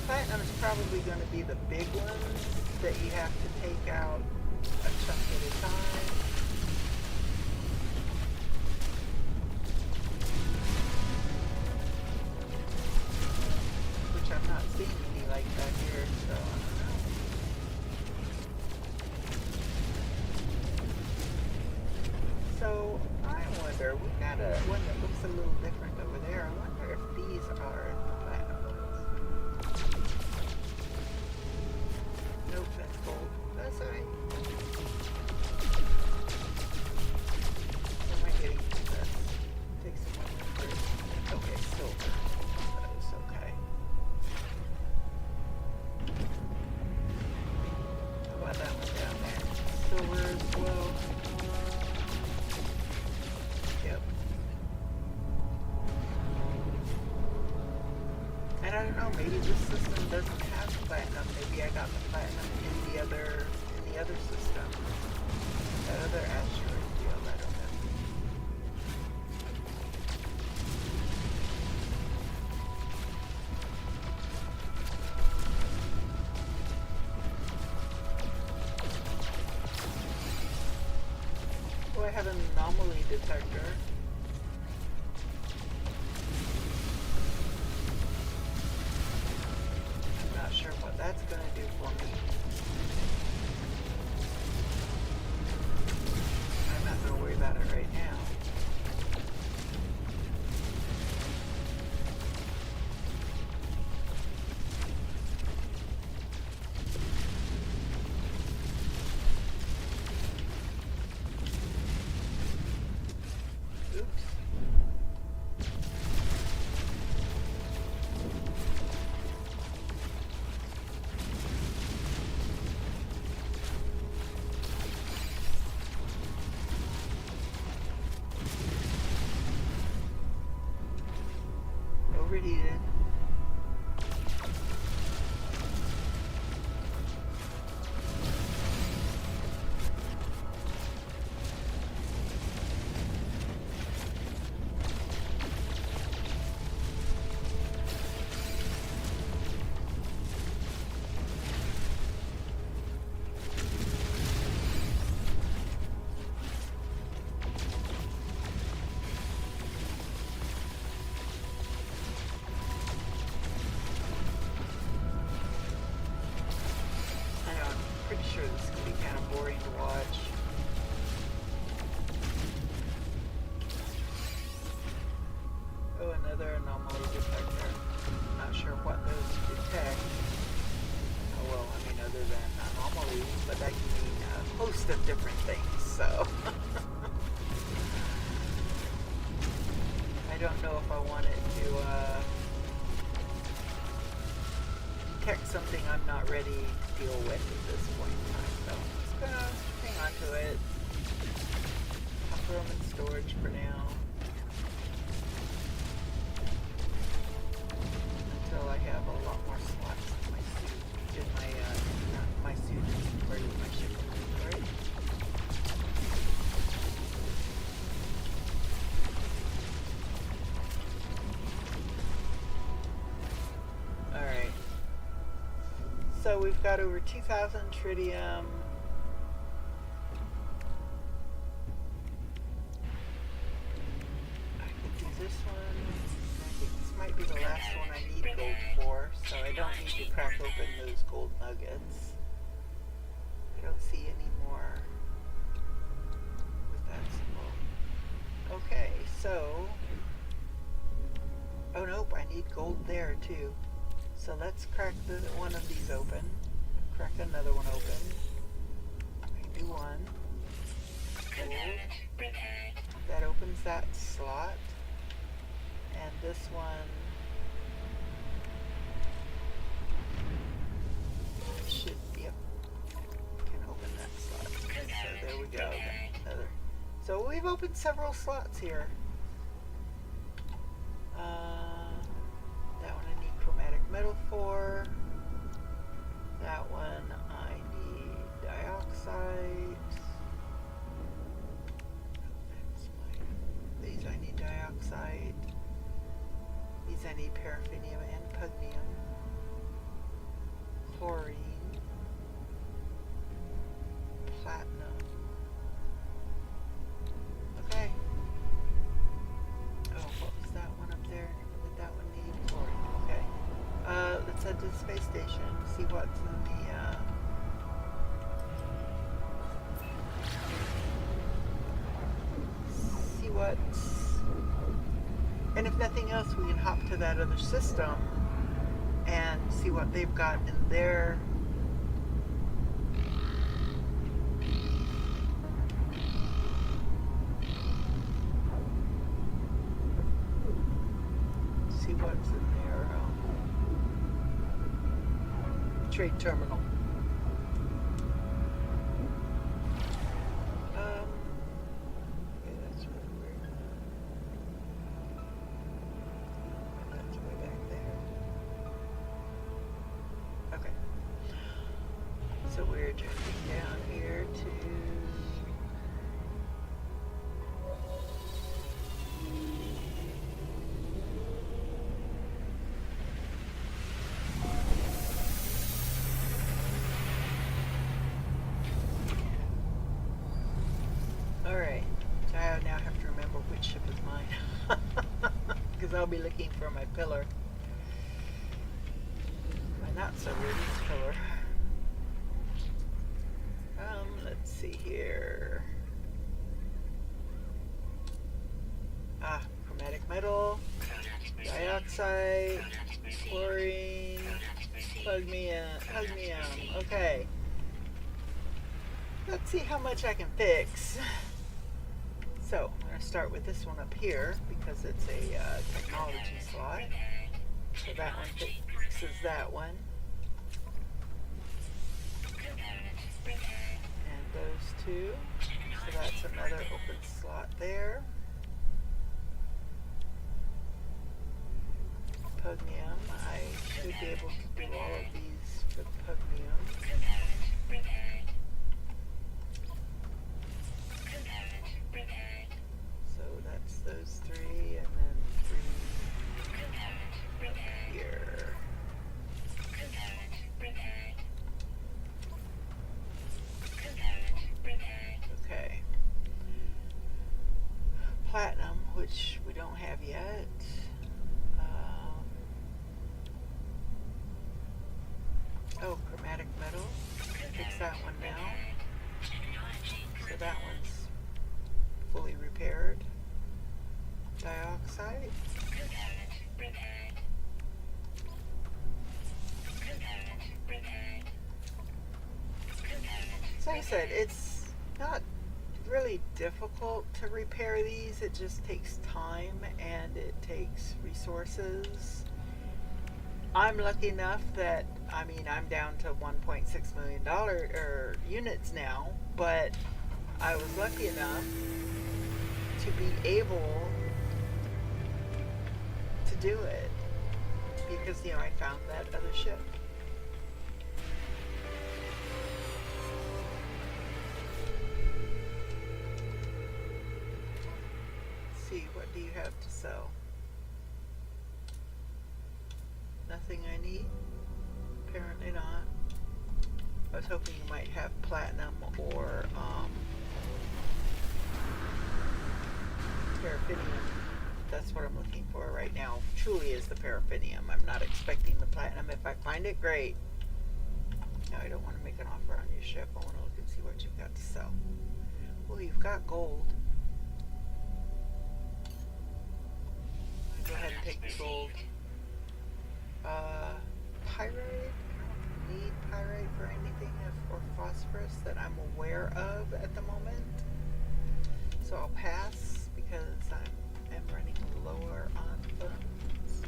Platinum is probably going to be the big ones that you have to take out a chunk at a time. Which I'm not seeing any like that here, so I don't know. So I wonder, we got one that looks a little different over there. I wonder if these are the platinum ones. Nope, that's gold. That's alright. What am I getting from this? Take some more first. Okay, silver. That's okay. How about that one down there? Silver as well. Yep. And I don't know, maybe this system doesn't have platinum. Maybe I got the platinum in the other system. That other asteroid deal, I don't know. Oh, I have an anomaly detector. I'm not sure what that's going to do for me. I'm not going to worry about it right now. Oops. Overheated. Pretty sure this can be kind of boring to watch. Oh, another anomaly detector. I'm not sure what those detect. Oh well, I mean other than anomalies, but that can mean a host of different things, so. I don't know if I wanted to detect something I'm not ready to deal with at this point in time, so. gonna hang on to it. I'll throw them in storage for now. Until I have a lot more slots in my suit. In my, not my suit, where my ship inventory. Alright. So we've got over 2,000 tritium. I could do this one. I think this might be the last one I need gold for, so I don't need to crack open those gold nuggets. I don't see any more with that symbol. Okay, so... Oh nope, I need gold there too. So let's crack one of these open. Crack another one open. I do one. Gold. That opens that slot. And this one should, yep, can open that slot. So there we go. Another. So we've opened several slots here. That one I need chromatic metal for. That one I need dioxide. These I need dioxide. These I need paraffinium and pugnium. Chlorine. Platinum. Okay. Oh, what was that one up there? Did that one need chlorine? Okay. Let's head to the space station. See what's in the, see what's... And if nothing else, we can hop to that other system and see what they've got in their... See what's in their trade terminal. Okay, that's really weird. That's way back there. Okay. So we're jumping down here to... Alright, so I now have to remember which ship is mine. Because I'll be looking for my pillar. My not so radiant pillar. Let's see here. Chromatic metal, dioxide, chlorine, pugnium. Okay. Let's see how much I can fix. So, I'm going to start with this one up here because it's a technology slot. So that one fixes that one. And those two. So that's another open slot there. Pugnium. I should be able to do all of these with pugnium. So that's those three, and then three here. Okay. Platinum, which we don't have yet. Oh, chromatic metal. Fix that one now. So that one's fully repaired. Dioxide. So like I said, it's not really difficult to repair these. It just takes time and it takes resources. I'm lucky enough that, I mean, I'm down to $1.6 million units now, but I was lucky enough to be able to do it because, I found that other ship. Let's see, what do you have to sell? Nothing I need? Apparently not. I was hoping you might have platinum or paraffinium. That's what I'm looking for right now. Truly is the paraffinium. I'm not expecting the platinum. If I find it, great. No, I don't want to make an offer on your ship. I want to look and see what you've got to sell. Well, you've got gold. Go ahead and take the gold. Pyrite? I don't need pyrite for anything or phosphorus that I'm aware of at the moment. So I'll pass because I am running lower on funds.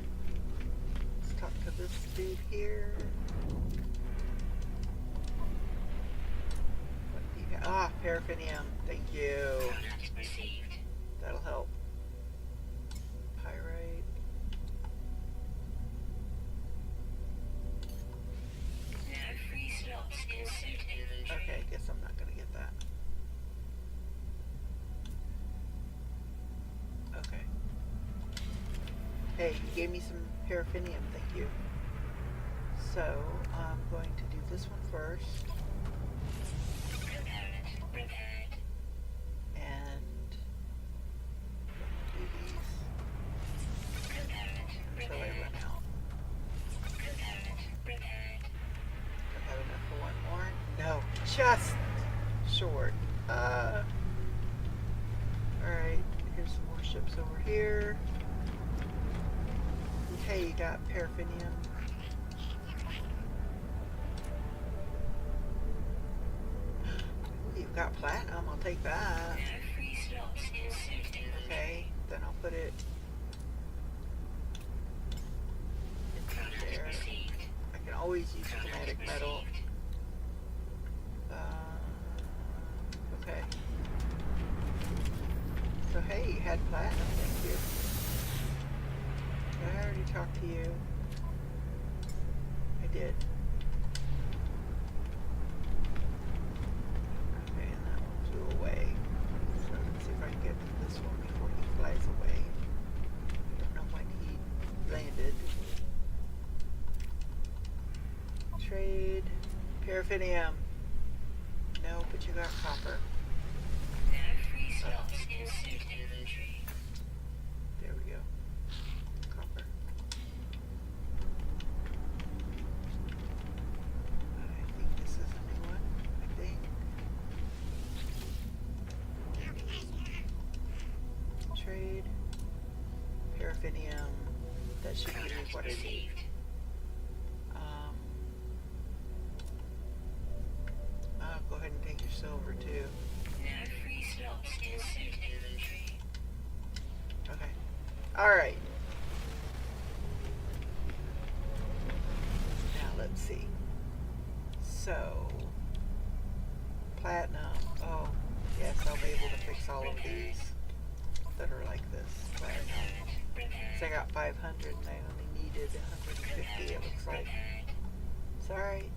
Let's talk to this dude here. What do you have? Paraffinium. Thank you. That'll help. Pyrite. Okay, guess I'm not gonna get that. Okay. Hey, you gave me some paraffinium, thank you. So, I'm going to do this one first. And do these until I run out. Don't have enough for one more? No, just short. Alright, here's some more ships over here. Okay, you got paraffinium. You've got platinum, I'll take that. Okay, then I'll put it into there. I can always use chromatic metal. Okay. So hey, you had platinum, thank you. I already talked to you. I did. Okay, and that one flew away. So let's see if I can get to this one before he flies away. I don't know when he landed. Trade. Paraffinium. No, but you got copper. There we go. Copper. I think this is a new one. I think. Trade. Paraffinium. That should give me what I need. I'll go ahead and take your silver too. Okay. Alright. Now let's see. So, platinum. Oh, yes, I'll be able to fix all of these that are like this. Platinum. So I got 500 and I only needed 150, it looks like. It's alright.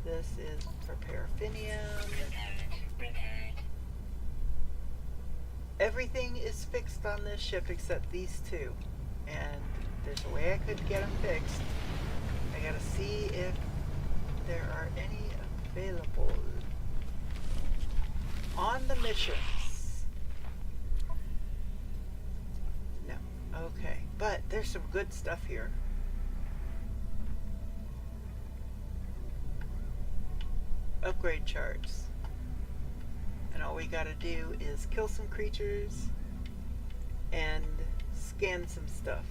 This is for paraffinium. Everything is fixed on this ship except these two. And there's a way I could get them fixed. I gotta see if there are any available on the missions. No. Okay. But there's some good stuff here. Upgrade charts. And all we gotta do is kill some creatures and scan some stuff.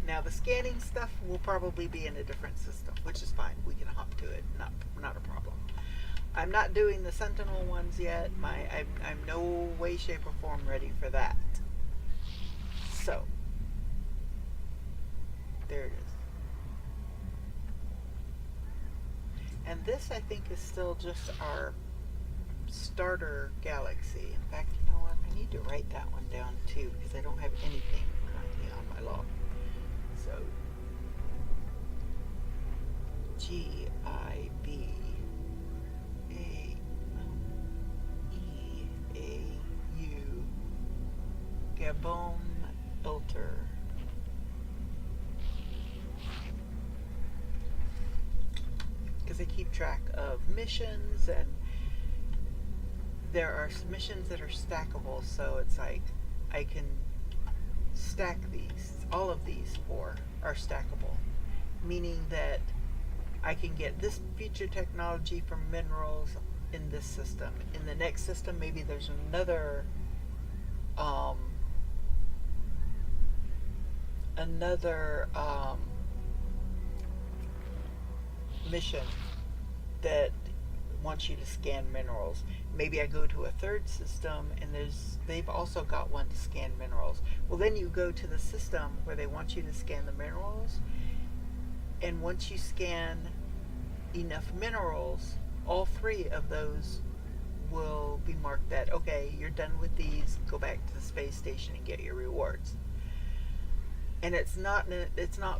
Now the scanning stuff will probably be in a different system, which is fine. We can hop to it. Not a problem. I'm not doing the Sentinel ones yet. I'm no way, shape, or form ready for that. So there it is. this, I think, is still just our starter galaxy. In fact, you know what? I need to write that one down too because I don't have anything currently on my log. So Gibeau, Gabon Elter. Because I keep track of missions, and there are missions that are stackable, so it's like I can stack these. All of these 4 are stackable, meaning that I can get this future technology from minerals in this system. In the next system, maybe there's another mission that wants you to scan minerals. Maybe I go to a third system and they've also got one to scan minerals. Well, then you go to the system where they want you to scan the minerals, and once you scan enough minerals, all 3 of those will be marked that, okay, you're done with these, go back to the space station and get your rewards. And it's not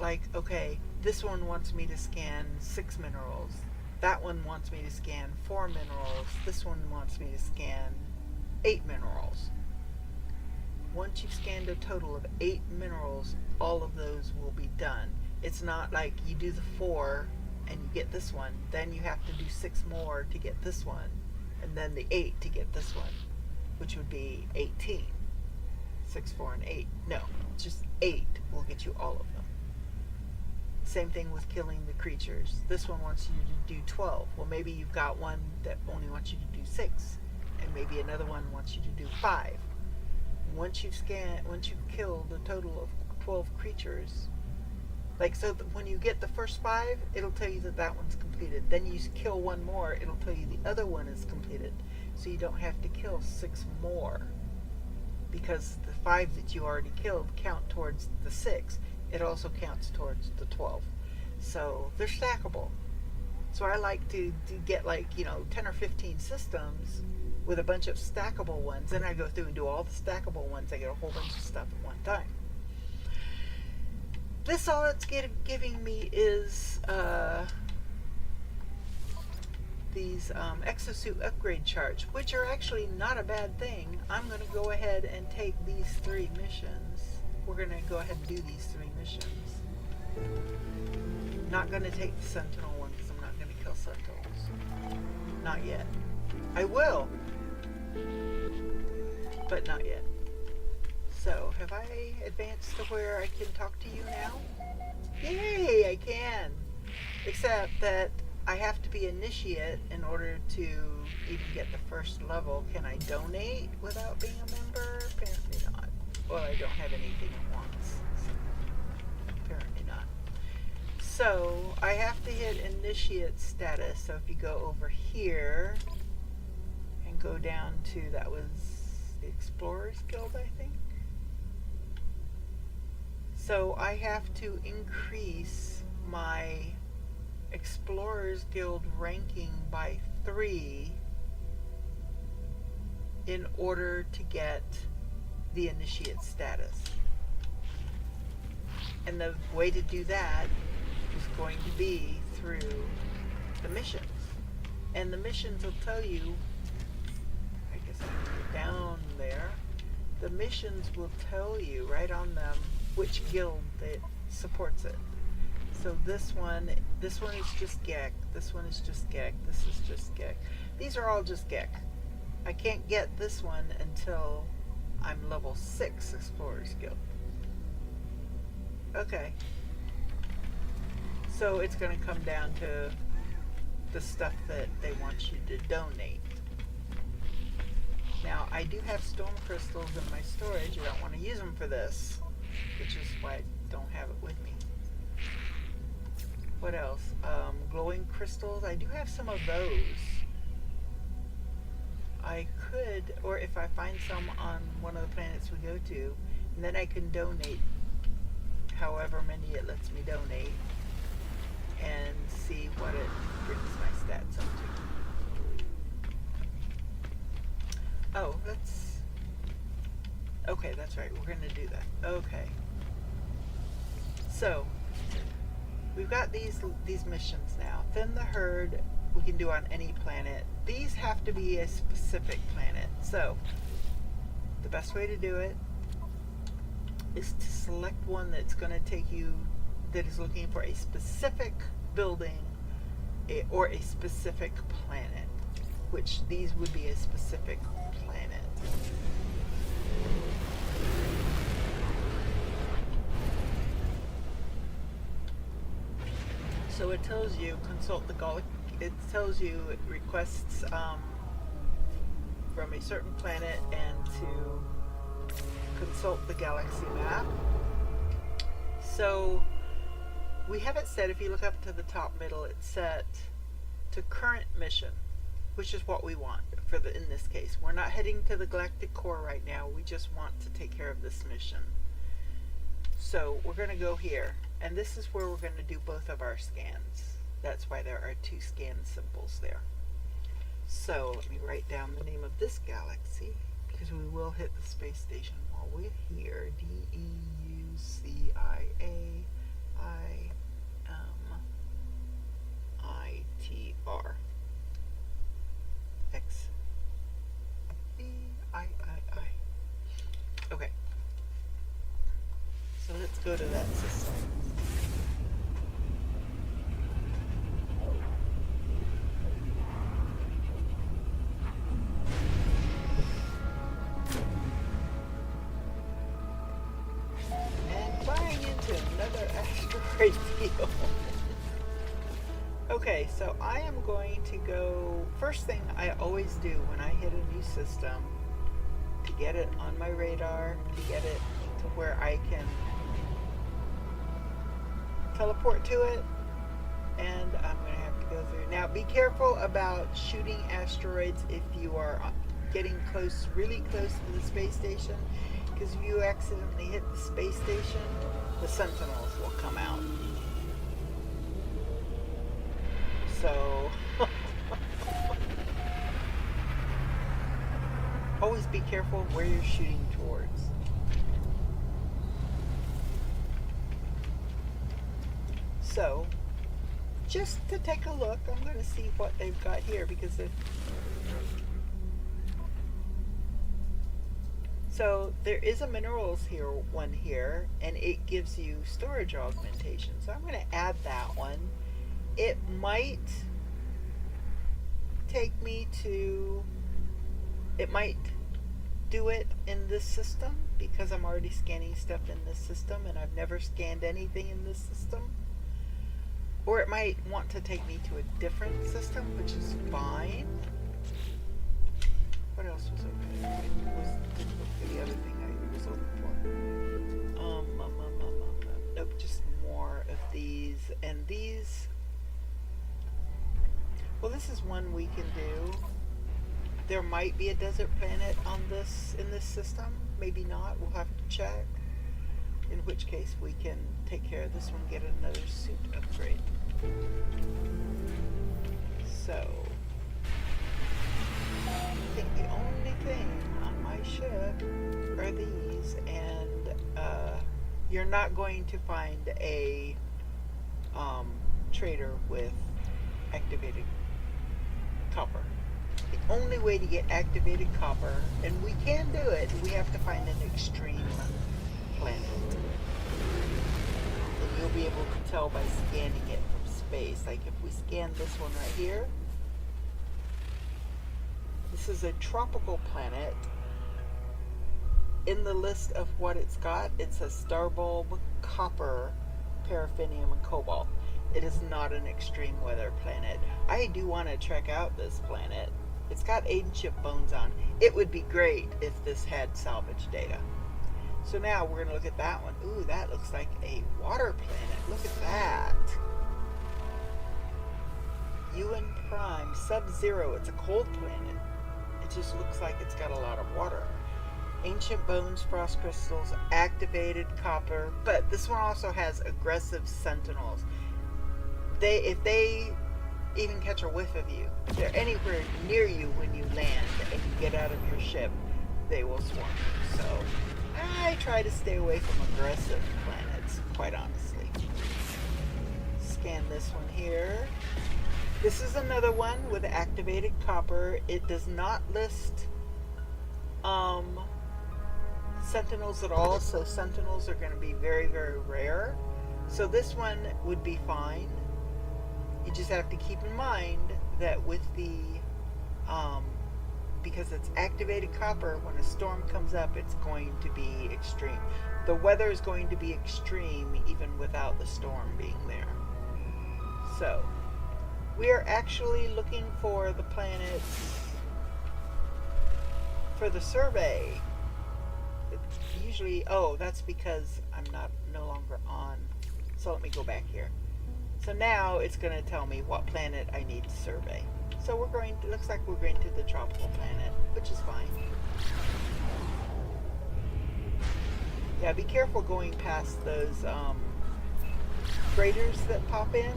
like, okay, this one wants me to scan 6 minerals, that one wants me to scan 4 minerals, this one wants me to scan 8 minerals. Once you've scanned a total of 8 minerals, all of those will be done. It's not like you do the 4 and you get this one, then you have to do 6 more to get this one, and then the 8 to get this one, which would be 18. 6, 4, and 8. No, just 8 will get you all of them. Same thing with killing the creatures. This one wants you to do 12. Well, maybe you've got one that only wants you to do 6, and maybe another one wants you to do 5. Once you've killed a total of 12 creatures, like, so when you get the first 5, it'll tell you that one's completed. Then you kill one more, it'll tell you the other one is completed. So you don't have to kill 6 more, because the 5 that you already killed count towards the 6. It also counts towards the 12. So they're stackable. So I like to get, like, 10 or 15 systems with a bunch of stackable ones. Then I go through and do all the stackable ones. I get a whole bunch of stuff at one time. This, all it's giving me is these exosuit upgrade charts, which are actually not a bad thing. I'm going to go ahead and take these 3 missions. We're going to go ahead and do these 3 missions. Not going to take the Sentinel one because I'm not going to kill Sentinels. Not yet. I will, but not yet. So, have I advanced to where I can talk to you now? Yay, I can! Except that I have to be initiate in order to even get the first level. Can I donate without being a member? Apparently not. Well, I don't have anything at once. So apparently not. So, I have to hit initiate status. So if you go over here and go down to, that was the Explorers Guild, I think. So I have to increase my Explorers Guild ranking by 3 in order to get the initiate status. And the way to do that is going to be through the missions. And the missions will tell you, I guess I can go down there, the missions will tell you right on them which guild that supports it. So this one is just Gek, this one is just Gek, this is just Gek. These are all just Gek. I can't get this one until I'm level 6 Explorers Guild. Okay. So it's going to come down to the stuff that they want you to donate. Now, I do have storm crystals in my storage. I don't want to use them for this, which is why I don't have it with me. What else? Glowing crystals. I do have some of those. I could, or if I find some on one of the planets we go to, and then I can donate however many it lets me donate. and see what it brings my stats up to. Oh, okay, that's right. We're going to do that. Okay. So, we've got these missions now. Thin the herd we can do on any planet. These have to be a specific planet. So, the best way to do it is to select one that's going to take you, that is looking for a specific building or a specific planet, which these would be a specific planet. So it tells you consult the it tells you it requests from a certain planet and to consult the galaxy map. So we have it set, if you look up to the top middle, it's set to current mission, which is what we want in this case. We're not heading to the galactic core right now. We just want to take care of this mission. So we're going to go here, and this is where we're going to do both of our scans. That's why there are two scan symbols there. So let me write down the name of this galaxy, because we will hit the space station while we're here. DEUCIAMITR. Okay. So let's go to that system. And flying into another asteroid field. Okay, so I am going to go, first thing I always do when I hit a new system, to get it on my radar, to get it to where I can teleport to it, and I'm going to have to go through. Now, be careful about shooting asteroids if you are getting close, really close to the space station, because if you accidentally hit the space station, the Sentinels will come out. So, always be careful where you're shooting towards. So, just to take a look, I'm going to see what they've got here, because so there is a minerals one here, and it gives you storage augmentation. So I'm going to add that one. It might take me to, it might do it in this system, because I'm already scanning stuff in this system and I've never scanned anything in this system. Or it might want to take me to a different system, which is fine. What else was over there? Didn't look for the other thing I was looking for. Nope, just more of these. And these, well, this is one we can do. There might be a desert planet in this system. Maybe not. We'll have to check. In which case we can take care of this one, get another suit upgrade. So, I think the only thing on my ship are these, and you're not going to find a trader with activated copper. The only way to get activated copper, and we can do it, we have to find an extreme planet. And you'll be able to tell by scanning it from space. Like if we scan this one right here, this is a tropical planet. In the list of what it's got, it says starbulb, copper, paraffinium, and cobalt. It is not an extreme weather planet. I do want to check out this planet. It's got ancient bones on. It would be great if this had salvage data. So now we're going to look at that one. Ooh, that looks like a water planet. Look at that. UN Prime, Sub-Zero. It's a cold planet. It just looks like it's got a lot of water. Ancient bones, frost crystals, activated copper. But this one also has aggressive sentinels. if they even catch a whiff of you, if they're anywhere near you when you land and you get out of your ship, they will swarm you. So I try to stay away from aggressive planets, quite honestly. Scan this one here. This is another one with activated copper. It does not list sentinels at all, so sentinels are going to be very, very rare. So this one would be fine. You just have to keep in mind that with the because it's activated copper, when a storm comes up, it's going to be extreme. The weather is going to be extreme even without the storm being there. So we are actually looking for the planets for the survey. It's usually, oh, that's because I'm no longer on. So let me go back here. So now it's going to tell me what planet I need to survey. So we're going to, looks like we're going to the tropical planet, which is fine. Yeah, be careful going past those craters that pop in,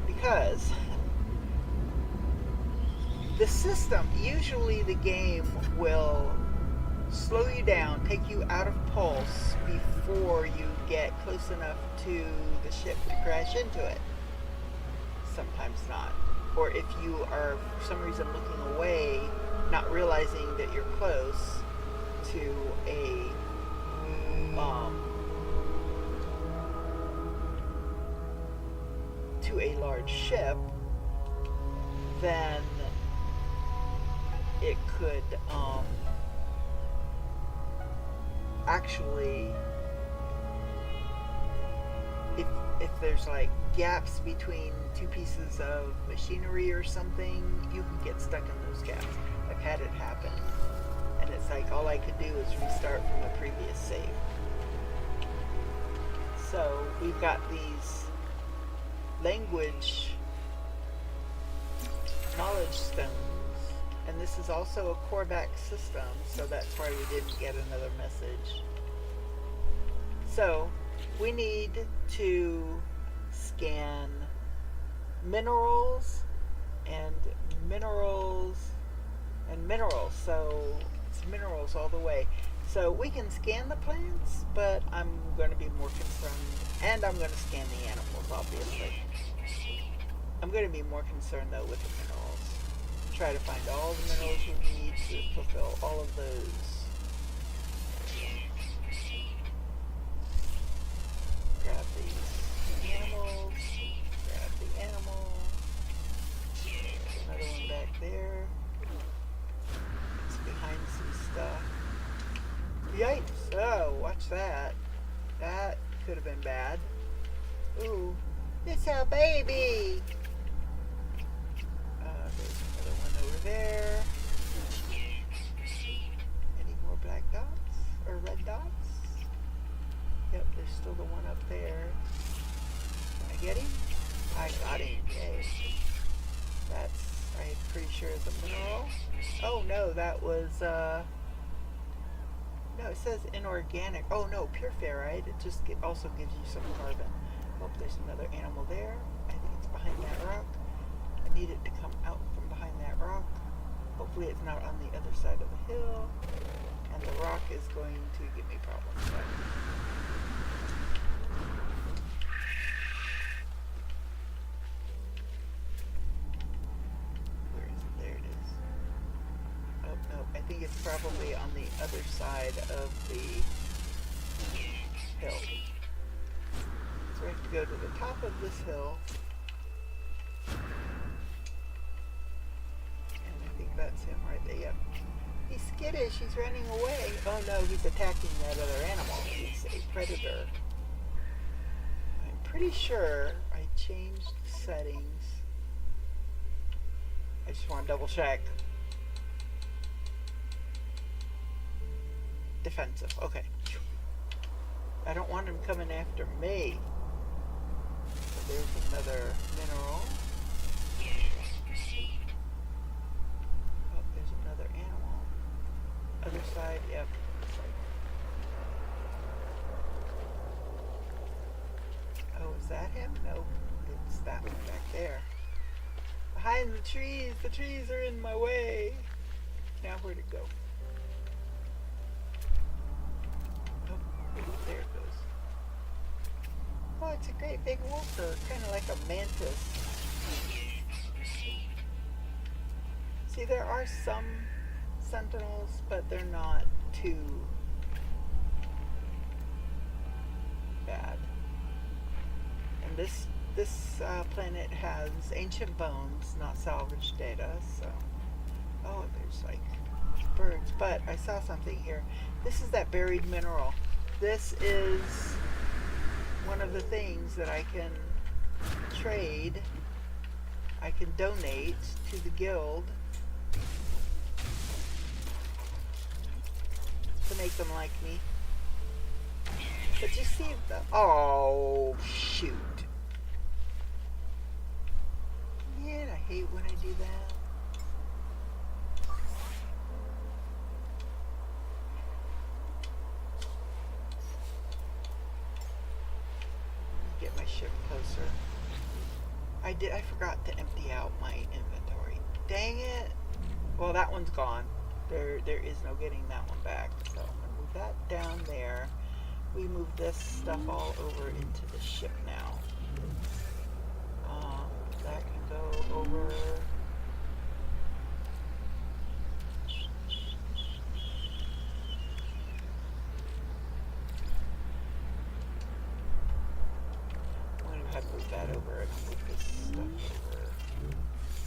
because the system, usually the game will slow you down, take you out of pulse before you get close enough to the ship to crash into it. Sometimes not. Or if you are for some reason looking away, not realizing that you're close to a large ship, then it could actually, if there's like gaps between two pieces of machinery or something, you can get stuck in those gaps. I've had it happen, and it's like all I could do is restart from a previous save. So we've got these language knowledge stones, and this is also a Korvac system, so that's why we didn't get another message. So we need to scan minerals and minerals and minerals. So it's minerals all the way. So we can scan the plants, but I'm going to be more concerned, and I'm going to scan the animals, obviously. I'm going to be more concerned though with the minerals. Try to find all the minerals we need to fulfill all of those. Grab these animals. Grab the animal. Another one back there. It's behind some stuff. Yikes! Oh, watch that. That could have been bad. Ooh, it's a baby! There's another one over there. Any more black dots? Or red dots? Yep, there's still the one up there. Can I get him? I got him. Yay. That's, I'm pretty sure, is a mineral. Oh no, that was, no, it says inorganic. Oh no, pure ferrite. It just also gives you some carbon. Oh, there's another animal there. I think it's behind that rock. I need it to come out from behind that rock. Hopefully it's not on the other side of the hill. And the rock is going to give me problems. Where is it? There it is. Oh no, I think it's probably on the other side of the hill. So we have to go to the top of this hill. And I think that's him right there. Yep. He's skittish. He's running away. Oh no, he's attacking that other animal. He's a predator. I'm pretty sure I changed settings. I just want to double check. Defensive. Okay. I don't want him coming after me. So there's another mineral. Oh, there's another animal. Other side, yep. Oh, is that him? No, It's that one back there. Behind the trees. The trees are in my way. Now where'd it go? Oh, there it goes. Oh, it's a great big wolfer, kind of like a mantis. See, there are some sentinels, but they're not too bad. And this planet has ancient bones, not salvaged data. So, oh, there's like birds. But I saw something here. This is that buried mineral. This is one of the things that I can trade. I can donate to the guild to make them like me. But you see the... Oh, shoot. Man, I hate when I do that. Get my ship closer. I forgot to empty out my inventory. Dang it. Well, that one's gone. There is no getting that one back. So I'm gonna move that down there. We move this stuff all over into the ship now. That can go over. Move that over and I'll move this stuff over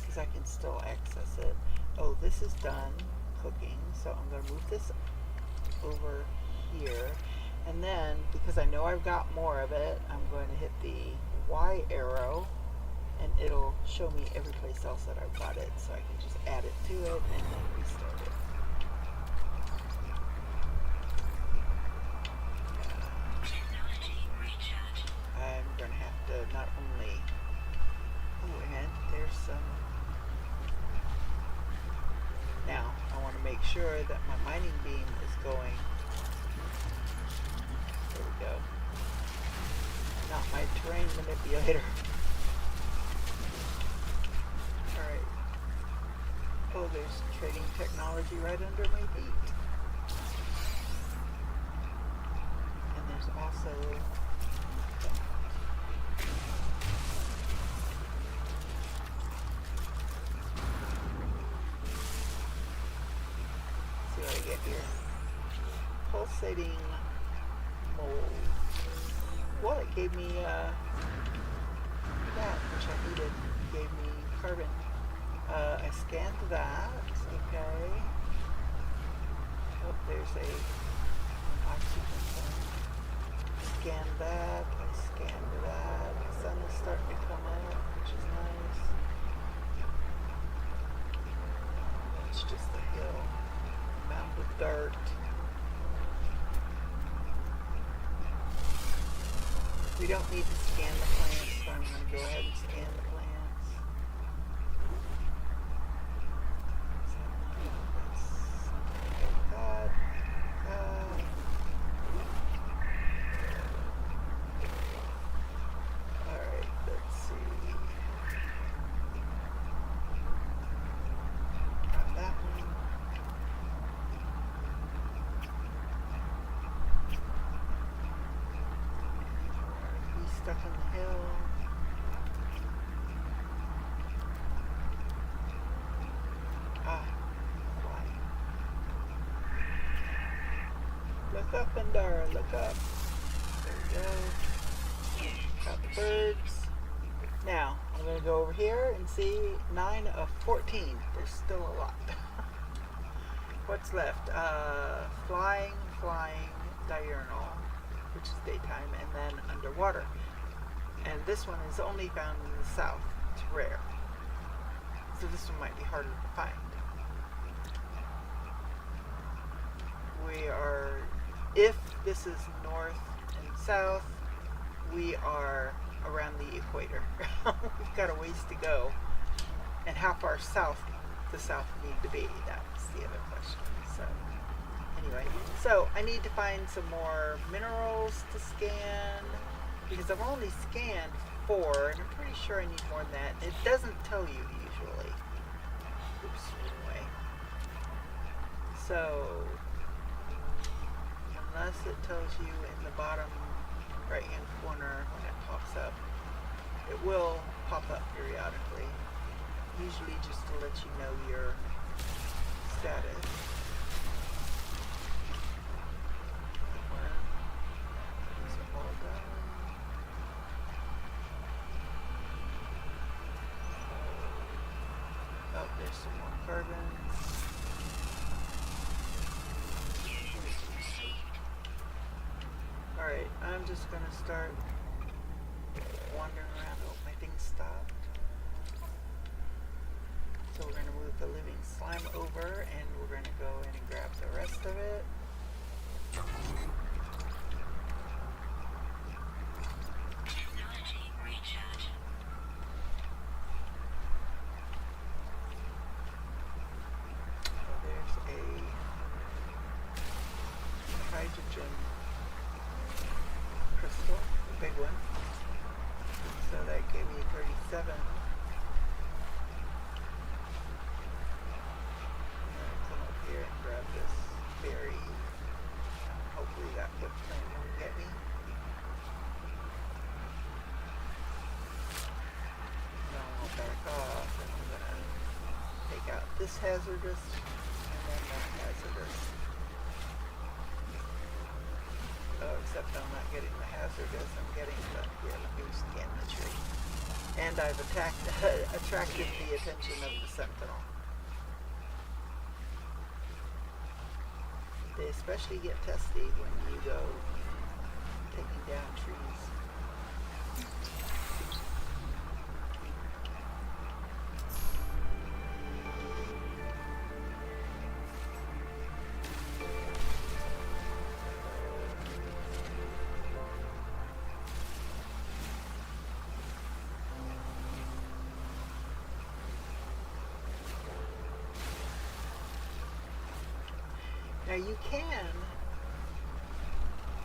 because I can still access it. Oh, this is done cooking, so I'm going to move this over here, and then because I know I've got more of it, I'm going to hit the Y arrow and it'll show me every place else that I've got it, so I can just add it to it and then restart it. I'm going to have to not only... Oh, and there's some... Now, I want to make sure that my mining beam is going... There we go. Not my terrain manipulator. Alright. Oh, there's trading technology right under my feet. And there's also... See what I get here. Pulsating mold. Well, it gave me that, which I needed. It gave me carbon. I scanned that. Okay. Oh, there's an oxygen thing. Scan that. I scanned that. The sun is starting to come up, which is nice. It's just a hill. Mound of dirt. We don't need to scan the plants, so I'm going to go ahead and scan the plants. Alright, let's see. Got that one. He's stuck on the hill. Flying. Look up, Endara, look up. There we go. Got the birds. Now, I'm going to go over here and see 9 of 14. There's still a lot. What's left? Flying, diurnal, which is daytime, and then underwater. And this one is only found in the south. It's rare. So this one might be harder to find. We are, if this is north and south, we are around the equator. We've got a ways to go. And how far south does south need to be? That's the other question. So, anyway, so I need to find some more minerals to scan. because I've only scanned 4, and I'm pretty sure I need more than that. It doesn't tell you usually. Oops, anyway. So, unless it tells you in the bottom right-hand corner when it pops up, it will pop up periodically. Usually just to let you know your status. These are all done. Oh, there's some more carbon. Alright, I'm just going to start wandering around. Oh, my thing stopped. So we're going to move the living slime over, and we're going to go in and grab the rest of it. Technology recharge. So there's a hydrogen crystal, a big one. So that gave me 37. Come up here and grab this berry. Hopefully that foot plant won't get me. Now I'll back off, and I'm gonna take out this hazardous and then that hazardous. Oh, except I'm not getting the hazardous, I'm getting the, yeah, let me scan the tree. And I've attracted the attention of the sentinel. They especially get testy when you go taking down trees. Now you can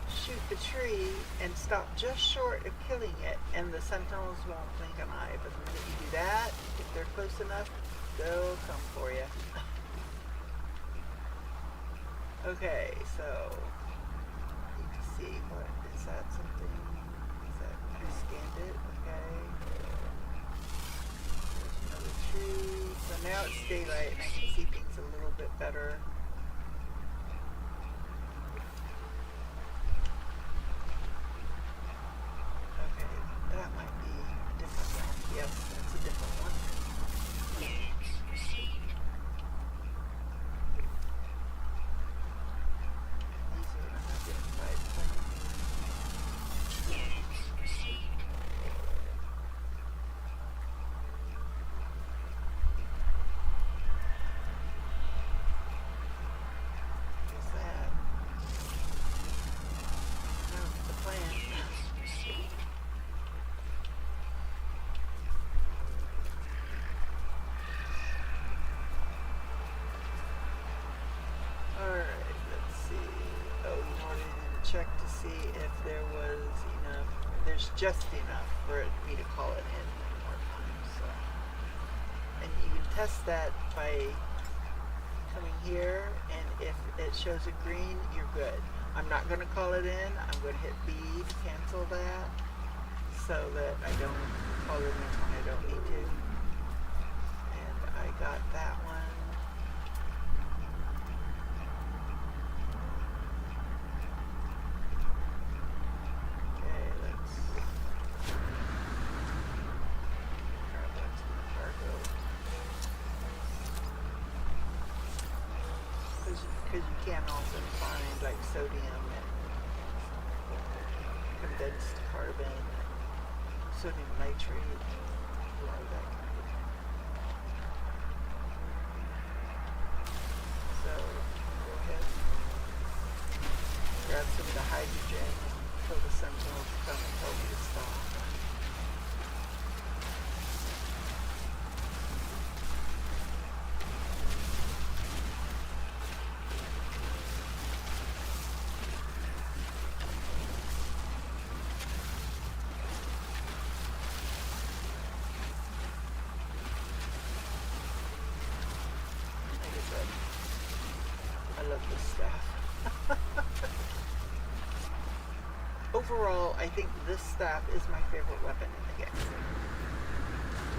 shoot the tree and stop just short of killing it, and the sentinels won't blink an eye. But the minute you do that, if they're close enough, they'll come for you. Okay, so you can see what is that something? Is that I scanned it? Okay. There's another tree. So now it's daylight and I can see things a little bit better. That might be a different one. Yes, that's a different one. Units received. These are unidentified plants. Units received. What is that? No, it's the plant. Units received. Alright, let's see. Oh, you wanted to check to see if there was enough. There's just enough for me to call it in one more time. So, and you can test that by coming here, and if it shows a green, you're good. I'm not going to call it in. I'm going to hit B to cancel that, so that I don't call it in when I don't need to. And I got that one. Okay, let's grab what's in the cargo. Because you can also find like sodium and condensed carbon, sodium nitrate, a lot of that kind of thing. So go ahead, grab some of the hydrogen until the sentinels come and tell me to stop. overall, I think this staff is my favorite weapon in the game.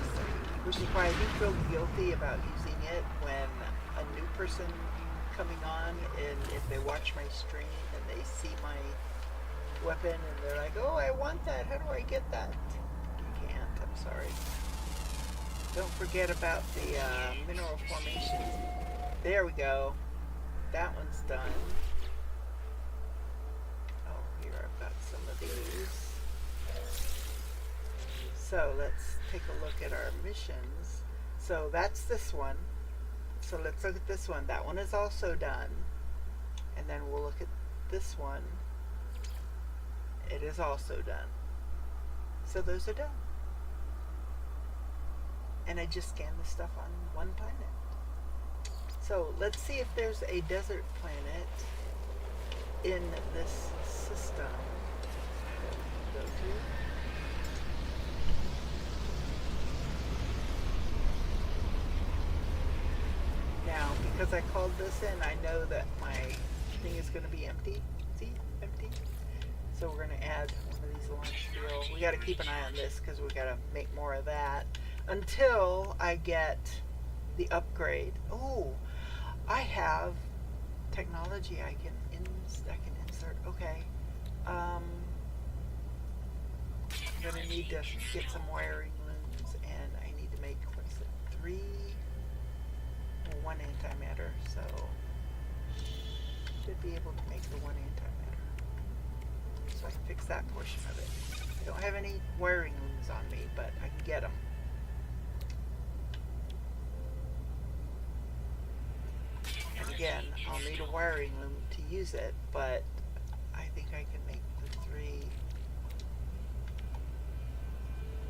Just saying. Which is why I do feel guilty about using it when a new person coming on, and if they watch my stream and they see my weapon and they're like, oh, I want that, how do I get that? You can't, I'm sorry. Don't forget about the mineral formation. There we go. That one's done. Oh, here I've got some of these. So let's take a look at our missions. So that's this one. So let's look at this one. That one is also done. And then we'll look at this one. It is also done. So those are done. And I just scanned the stuff on one planet. So let's see if there's a desert planet in this system. Go to. Now, because I called this in, I know that my thing is going to be empty. See? Empty. So we're going to add one of these launch fuel. We got to keep an eye on this because we got to make more of that until I get the upgrade. Oh, I have technology I can insert. Okay. I'm going to need to get some wiring looms, and I need to make, what is it, 3 or 1 antimatter. So should be able to make the 1 antimatter. So I can fix that portion of it. I don't have any wiring looms on me, but I can get them. And again, I'll need a wiring loom to use it, but I think I can make the 3.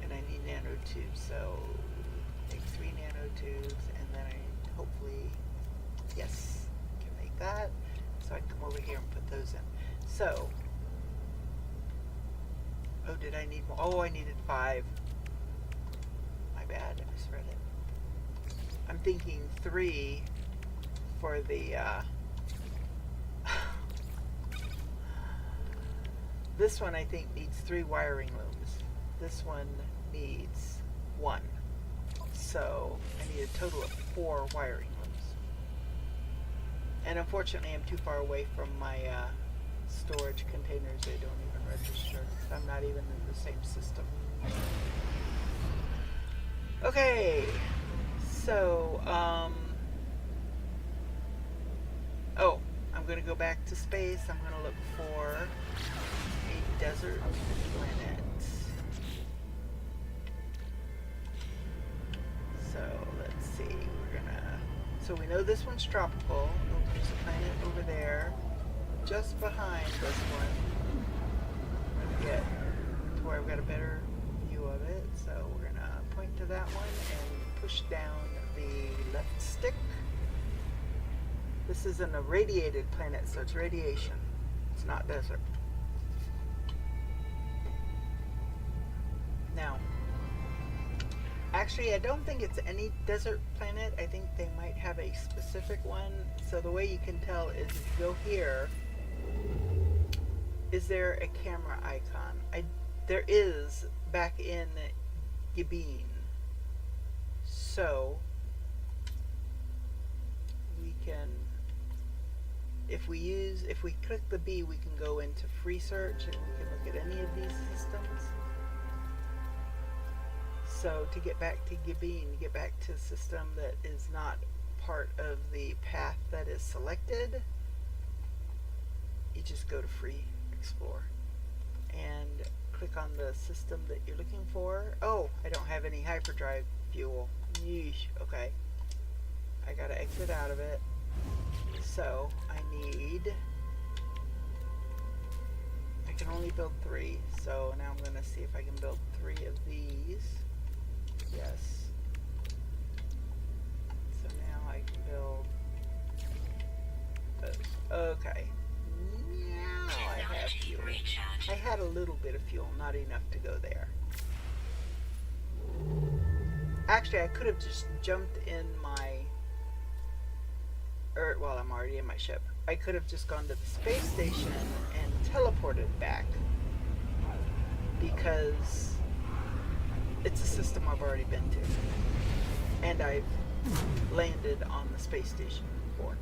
And I need nanotubes, so make 3 nanotubes, and then I hopefully, yes, can make that. So I can come over here and put those in. So, oh, did I need more? Oh, I needed 5. My bad, I misread it. I'm thinking 3 for the, this one I think needs 3 wiring looms. This one needs 1. So I need a total of 4 wiring looms. And unfortunately I'm too far away from my storage containers. They don't even register. I'm not even in the same system. Okay, so oh, I'm going to go back to space. I'm going to look for a desert planet. So let's see, we're going to, so we know this one's tropical. Oh, there's a planet over there just behind this one. I'm going to get to where I've got a better view of it. So we're going to point to that one and push down the left stick. This isn't a radiated planet, so it's radiation. It's not desert. Now, actually, I don't think it's any desert planet. I think they might have a specific one. So the way you can tell is if you go here, is there a camera icon? There is back in Gabine. So we can, if we click the B, we can go into free search and we can look at any of these systems. So to get back to Gabine, to get back to a system that is not part of the path that is selected, you just go to free explore and click on the system that you're looking for. Oh, I don't have any hyperdrive fuel. Yeesh. Okay. I gotta exit out of it. So I can only build 3. So now I'm gonna see if I can build 3 of these. Yes. So now I can build those. Okay. Now I have fuel. I had a little bit of fuel, not enough to go there. Actually, I could have just jumped in my, well, I'm already in my ship. I could have just gone to the space station and teleported back. because it's a system I've already been to. And I've landed on the space station before.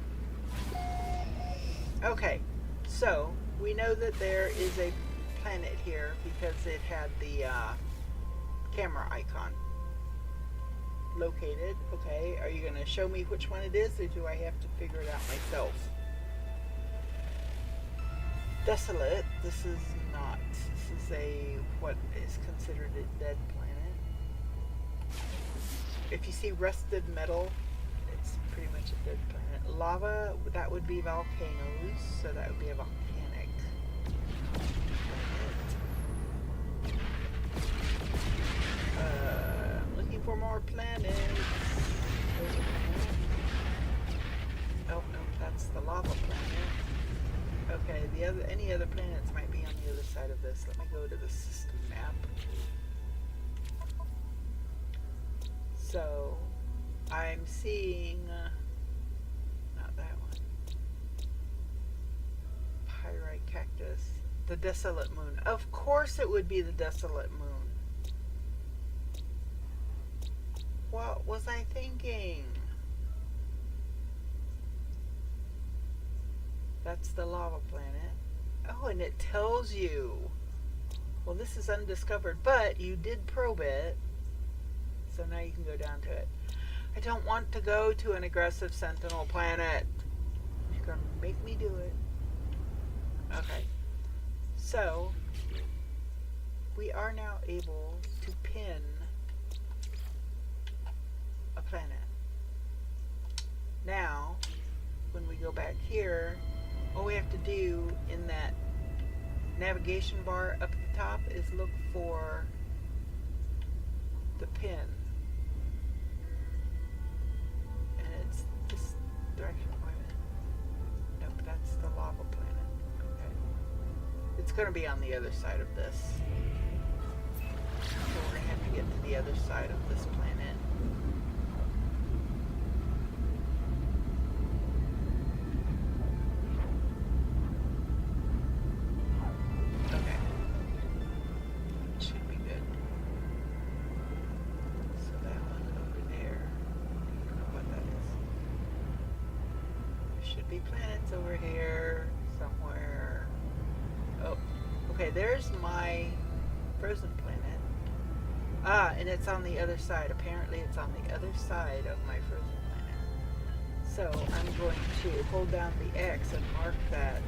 Okay, so we know that there is a planet here because it had the camera icon located. Okay, are you going to show me which one it is, or do I have to figure it out myself? Desolate. This is not. This is a what is considered a dead planet. If you see rusted metal, it's pretty much a dead planet. Lava, that would be volcanoes, so that would be a volcanic planet. I'm looking for more planets. There's a planet. Oh no, that's the lava planet. Okay, any other planets might be on the other side of this. Let me go to the system map. So, I'm seeing, not that one, pyrite cactus, the desolate moon. Of course it would be the desolate moon. What was I thinking? That's the lava planet. Oh, and it tells you. Well, this is undiscovered, but you did probe it. So now you can go down to it. I don't want to go to an aggressive sentinel planet. You're going to make me do it. Okay. So, we are now able to pin a planet. Now, when we go back here, all we have to do in that navigation bar up at the top is look for the pin. And it's this direction. Wait a minute. Nope, that's the lava planet. Okay. It's going to be on the other side of this. So we're going to have to get to the other side of this planet. Planets over here somewhere. Oh, okay, there's my frozen planet. Ah, and it's on the other side. Apparently it's on the other side of my frozen planet. So I'm going to hold down the X and mark that.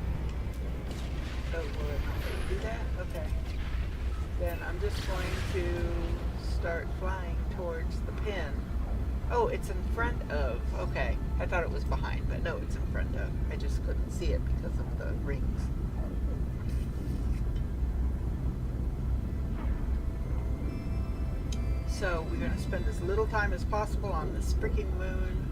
Oh, will it not let you do that? Okay. Then I'm just going to start flying towards the pin. Oh, it's in front of. Okay. I thought it was behind, but no, it's in front of. I just couldn't see it because of the rings. So we're going to spend as little time as possible on this freaking moon.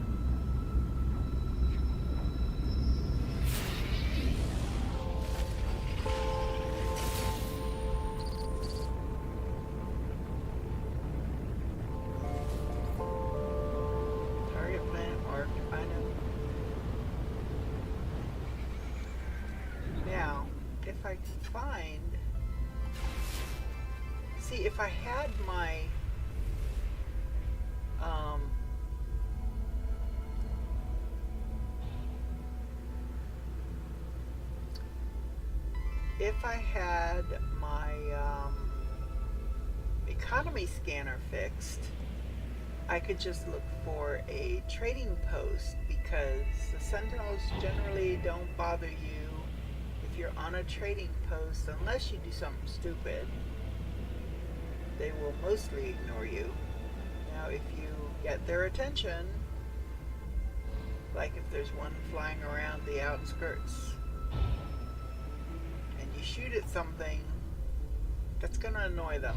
If I had my economy scanner fixed, I could just look for a trading post, because the sentinels generally don't bother you if you're on a trading post unless you do something stupid. They will mostly ignore you. Now, if you get their attention, like if there's one flying around the outskirts and you shoot at something, that's going to annoy them.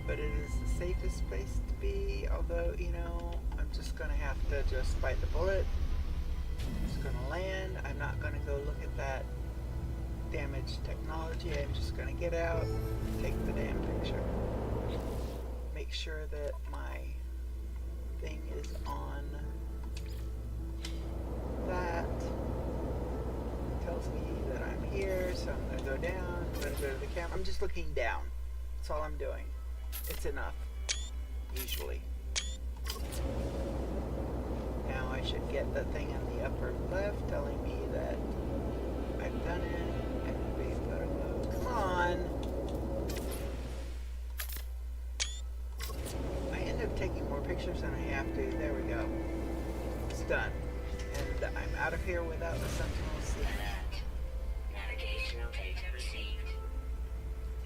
But it is the safest place to be, although, you know, I'm just going to have to just bite the bullet. I'm just going to land. I'm not going to go look at that damaged technology. I'm just going to get out, take the damn picture, make sure that my thing is on that. It tells me that I'm camera. I'm just looking down. That's all I'm doing. It's enough, usually. Now I should get the thing in the upper left telling me that I've done it. Activate photo mode. Come on. I end up taking more pictures than I have to. There we go. It's done. And I'm out of here without the sentinel seeing that. Navigational data received.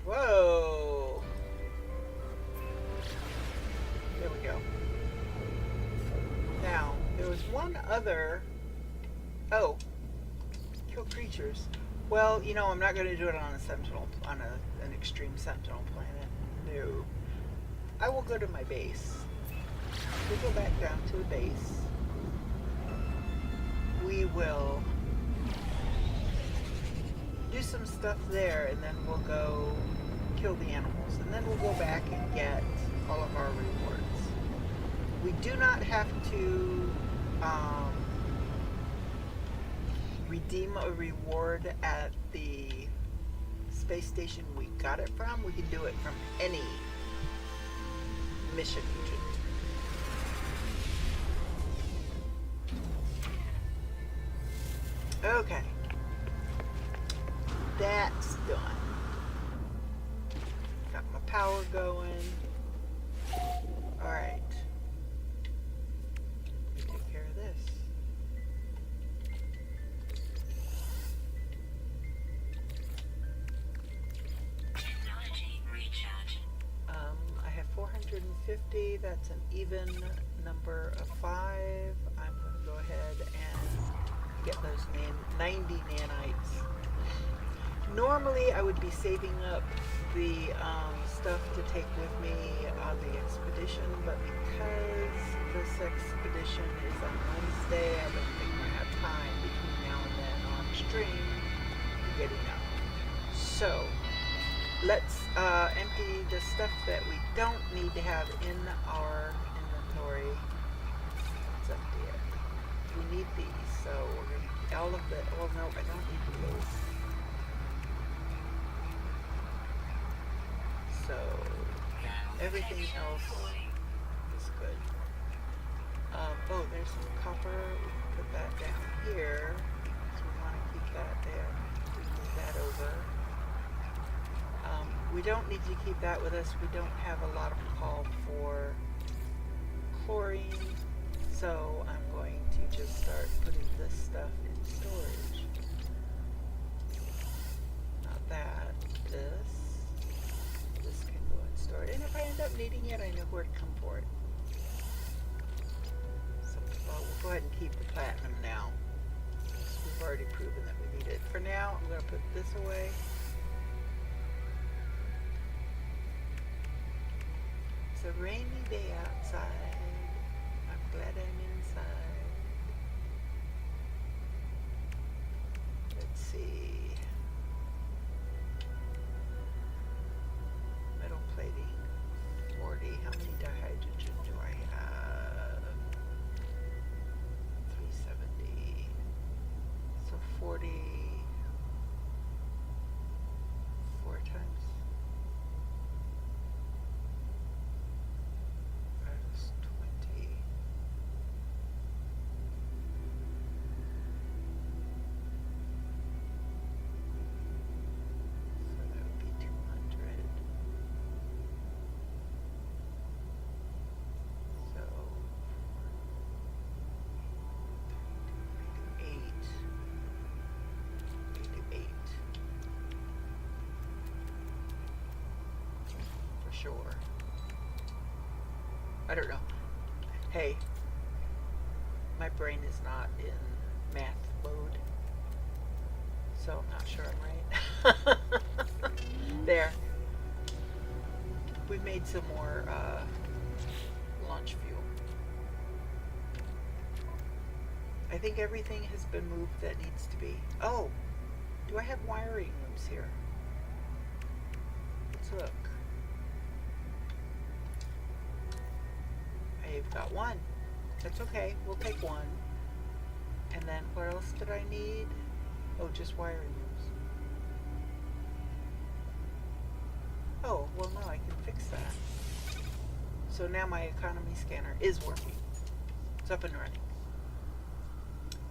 Whoa! There we go. Now, there was one other... Oh. Kill creatures. Well, you know, I'm not going to do it on a sentinel, on an extreme sentinel planet. No. I will go to my base. We go back down to the base. We will do some stuff there, and then we'll go kill the animals, and then we'll go back and get all of our rewards. We do not have to redeem a reward at the space station we got it from. We can do it from any mission agent. Okay. That's done. Got my power going. Alright. Take care of this. Technology recharge. I have 450. That's an even number of 5. I'm going to go ahead and get those 90 nanites. Normally I would be saving up the stuff to take with me on the expedition, but because this expedition is on Wednesday, I don't think I have time between now and then on stream to get enough. So let's empty the stuff that we don't need to have in our inventory. Let's empty it. We need these, so we're going to all of the, well no, I don't need those. So everything else is good. Oh, there's some copper. We can put that down here. So we want to keep that there. We move that over. We don't need to keep that with us. We don't have a lot of call for chlorine. So I'm going to just start putting this stuff in storage. Not that. This can go in storage. And if I end up needing it, I know where to come for it. So we'll go ahead and keep the platinum now. We've already proven that we need it. For now, I'm going to put this away. It's a rainy day outside. I'm glad I'm inside. Let's see. Metal plating, 40. How many dihydrogen do I have? 370. So 40. 4 times. Minus 20. So that would be 200. So 8. We do 8. For sure. I don't know. Hey, my brain is not in math mode, so I'm not sure I'm right. There. We've made some more launch fuel. I think everything has been moved that needs to be. Oh, do I have wiring loops here? Let's look. I've got 1. That's okay. We'll take 1. And then what else did I need? Oh, just wiring loops. Oh, well, now I can fix that. So now my economy scanner is working. It's up and running.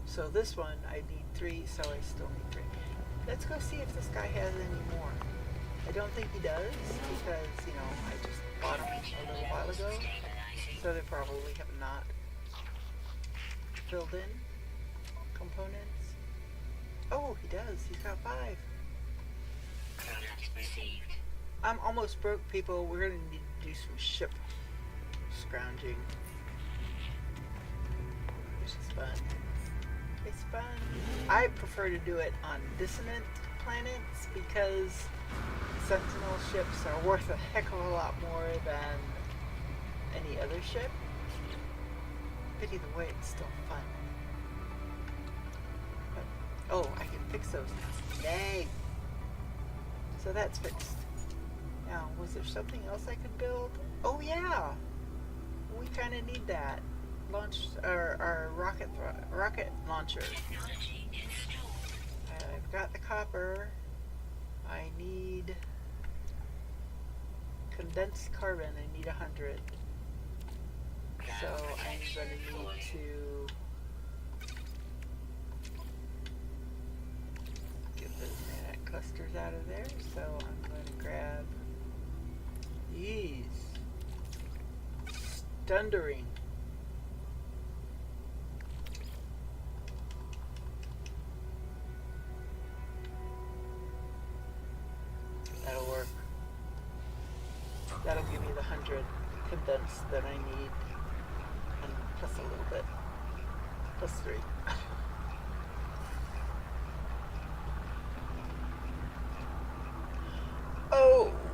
So this one, I need 3, so I still need 3. Let's go see if this guy has any more. I don't think he does because, I just bought him a little while ago. So they probably have not filled in components. Oh, he does. He's got 5. Product received. I'm almost broke, people. We're going to need to do some ship scrounging, which is fun. It's fun. I prefer to do it on dissonant planets because Sentinel ships are worth a heck of a lot more than any other ship. But either way, it's still fun. But, oh, I can fix those now. Yay! So that's fixed. Now, was there something else I could build? Oh yeah! We kind of need that. Launch our rocket launcher. Technology installed. I've got the copper. I need condensed carbon. I need 100. So I'm going to need to get those nanite clusters out of there. So I'm going to grab these. Thundering. That'll work. That'll give me the 100 condensed that I need. And plus a little bit. Plus 3.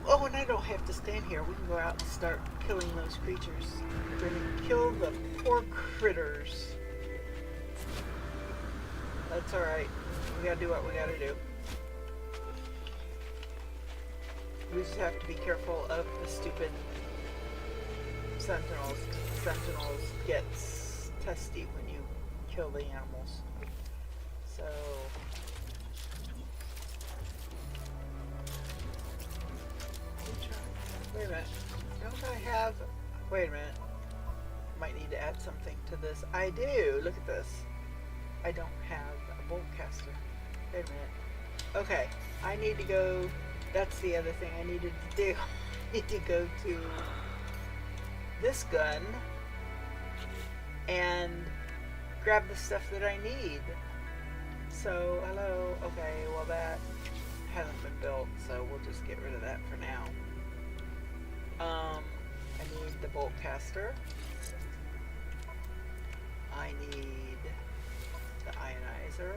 Oh, and I don't have to stand here. We can go out and start killing those creatures. We're going to kill the poor critters. That's alright. We gotta do what we gotta do. We just have to be careful of the stupid sentinels. Sentinels get testy when you kill the animals. So wait a minute. Don't I have... Wait a minute. Might need to add something to this. I do. Look at this. I don't have a bolt caster. Wait a minute. Okay. I need to go... That's the other thing I needed to do. I need to go to this gun and grab the stuff that I need. So, hello. Okay, well that hasn't been built, so we'll just get rid of that for now. I need the bolt caster. I need the ionizer.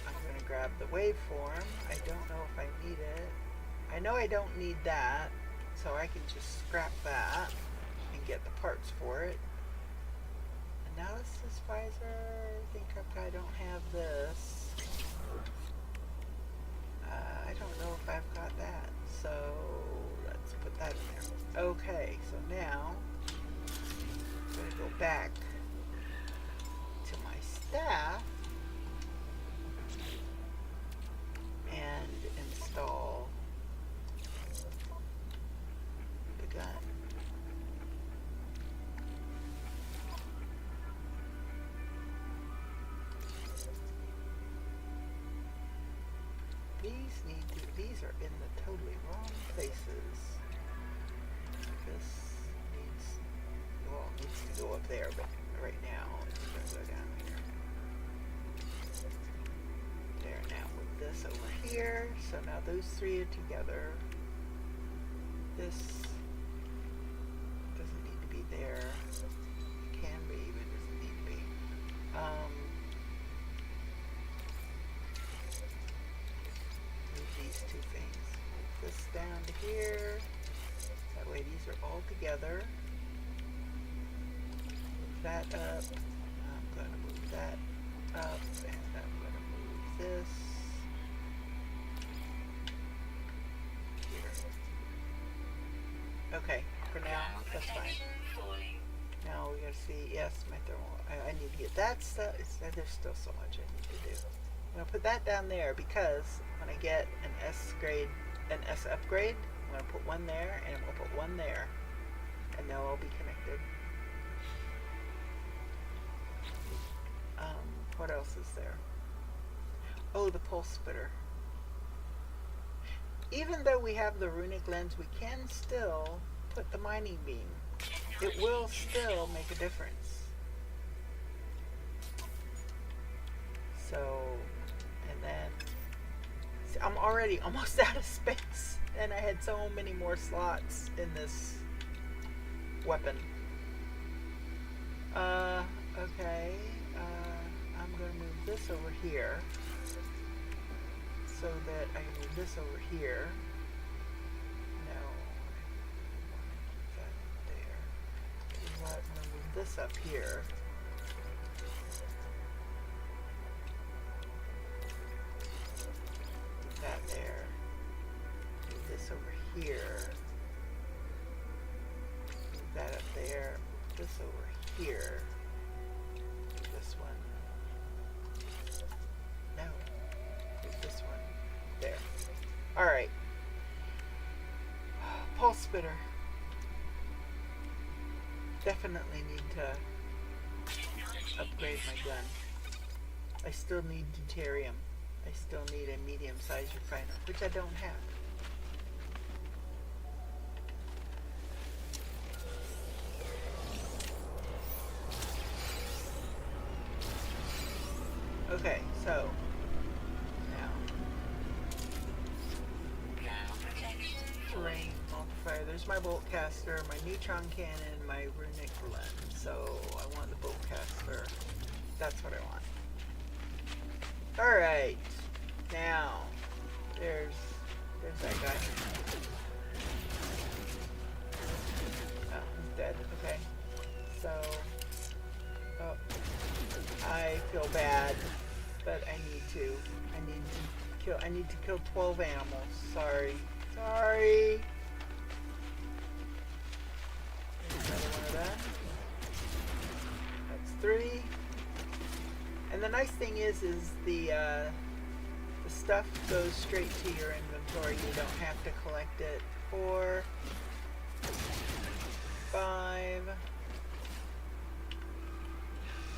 I'm going to grab the waveform. I don't know if I need it. I know I don't need that, so I can just scrap that and get the parts for it. Analysis visor. I think I don't have this. I don't know if I've got that, so let's put that in there. Okay, so now I'm going to go back to my staff and install the gun. These are in the totally wrong places. This needs to go up there, but right now it's going to go down here. There, now move this over here. So now those three are together. This doesn't need to be there. It can be, but it doesn't need to be. These two things. Move this down to here. That way these are all together. Move that up. I'm going to move that up, and I'm going to move this here. Okay, for now, that's fine. Now we gotta see, yes, my thermal, I need to get that stuff. There's still so much I need to do. I'm gonna put that down there because when I get an S upgrade, I'm gonna put one there and I'm gonna put one there, and they'll all be connected. What else is there? Oh, the pulse splitter. Even though we have the runic lens, we can still put the mining beam. It will still make a difference. So, and then see, I'm already almost out of space, and I had so many more slots in this weapon. Okay. I'm going to move this over here so that I can move this over here. No, I want to keep that there. I'm going to move this up here. Move that there. Move this over here. Move that up there. Move this over here. Move this one. No. Move this one. There. Alright. Pulse splitter. Definitely need to upgrade my gun. I still need deuterium. I still need a medium-sized refiner, which I don't have. Okay, so now terrain multiplier. There's my bolt caster, my neutron cannon, my runic lens. So I want the bolt caster. That's what I want. All right, now there's that guy. Oh, he's dead. Okay, so I feel bad, but I need to kill 12 animals. Sorry. There's another one of them. That's 3. And the nice thing is the stuff goes straight to your inventory. You don't have to collect it. 4, 5.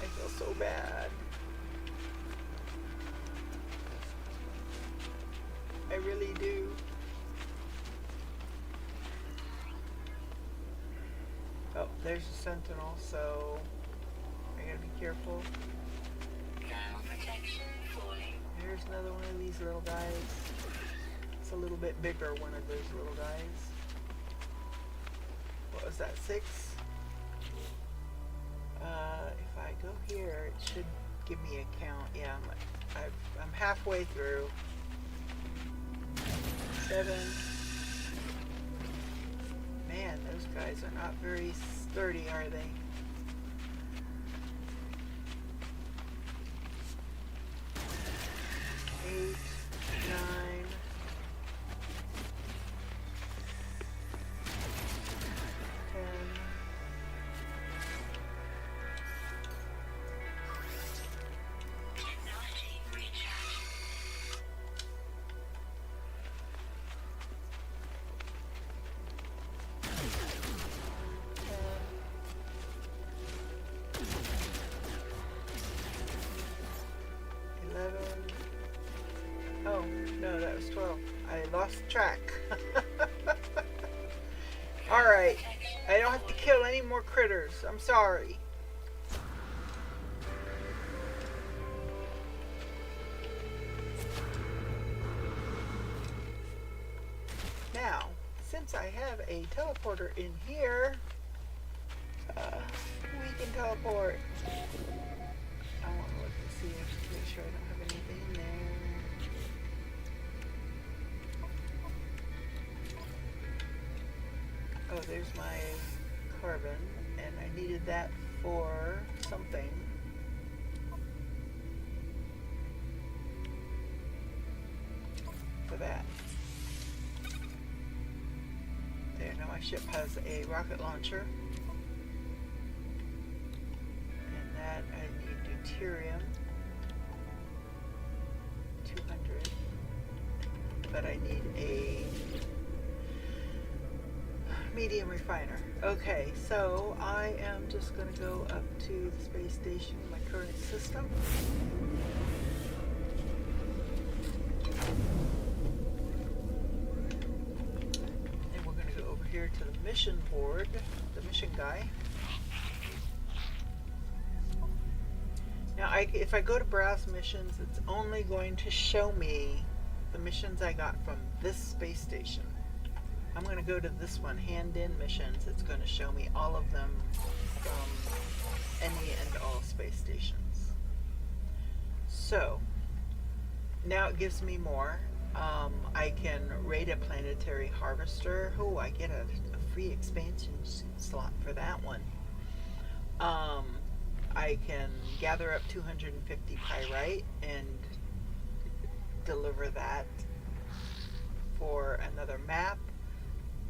I feel so bad. I really do. Oh, there's a sentinel, so I gotta be careful. There's another one of these little guys. It's a little bit bigger one of those little guys. What was that, 6? If I go here, it should give me a count. Yeah, I'm halfway through. 7. Man, those guys are not very sturdy, are they? 8, 9. 10. 11. Oh, no, that was 12. I lost track. Alright. I don't have to kill any more critters. I'm sorry. Now, since I have a teleporter in here, we can teleport. I want to look to see if make sure I don't have anything in there. Oh, there's my carbon, and I needed that for something. For that. There, now my ship has a rocket launcher. And that I need deuterium. I need a medium refiner. Okay, so I am just going to go up to the space station in my current system. And we're going to go over here to the mission board, the mission guy. Now, if I go to browse missions, it's only going to show me the missions I got from this space station. I'm going to go to this one, hand-in missions. It's going to show me all of them from any and all space stations. So, now it gives me more. I can raid a planetary harvester. Oh, I get a free expansion slot for that one. I can gather up 250 pyrite and deliver that for another map.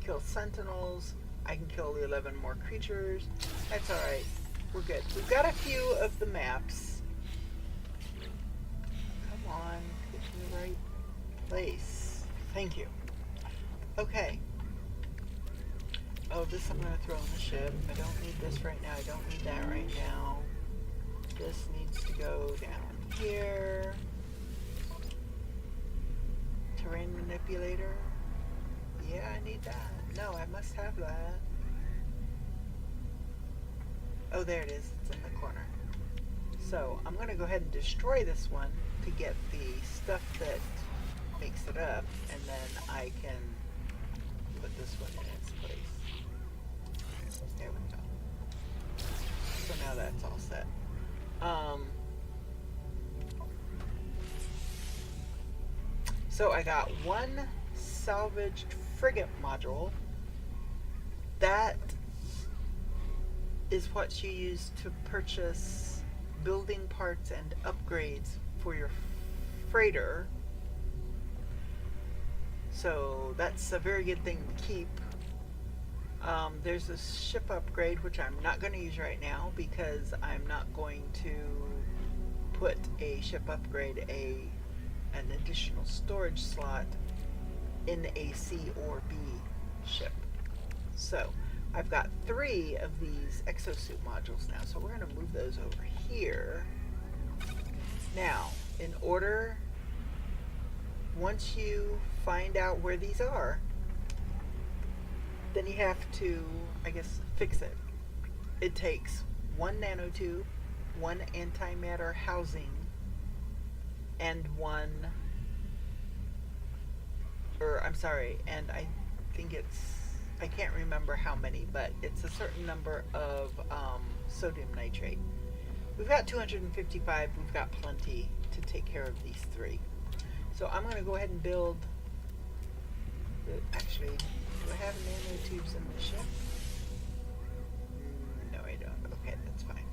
Kill sentinels. I can kill 11 more creatures. That's alright. We're good. We've got a few of the maps. Come on. Get to the right place. Thank you. Okay. Oh, this I'm going to throw in the ship. I don't need this right now. I don't need that right now. This needs to go down here. Terrain manipulator. Yeah, I need that. No, I must have that. Oh, there it is. It's in the corner. So, I'm going to go ahead and destroy this one to get the stuff that makes it up, and then I can put this one in its place. There we go. So now that's all set. So I got one salvaged frigate module. That is what you use to purchase building parts and upgrades for your freighter. So that's a very good thing to keep. There's a ship upgrade, which I'm not going to use right now because I'm not going to put a ship upgrade, an additional storage slot in a C or B ship. So I've got 3 of these exosuit modules now, so we're going to move those over here. Now, in order, once you find out where these are, then you have to, I guess, fix it. It takes 1 nanotube, 1 antimatter housing, and and I think I can't remember how many, but it's a certain number of sodium nitrate. We've got 255, we've got plenty to take care of these 3. So I'm going to go ahead and build, actually, do I have nanotubes in the ship? No, I don't. Okay, that's fine.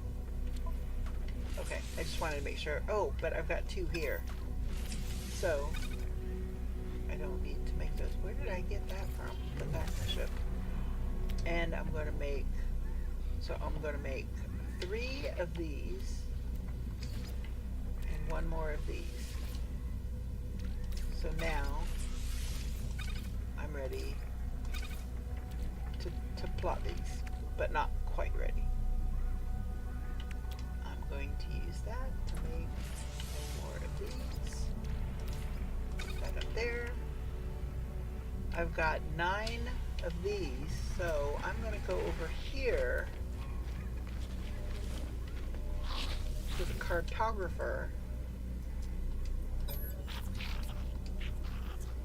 Okay, I just wanted to make sure. Oh, but I've got 2 here. So, I don't need to make those. Where did I get that from? Put that in the ship. And I'm going to make 3 of these and 1 more of these. So now I'm ready to plot these, but not quite ready. I'm going to use that to make 1 more of these. Put that up there. I've got 9 of these, so I'm going to go over here to the cartographer,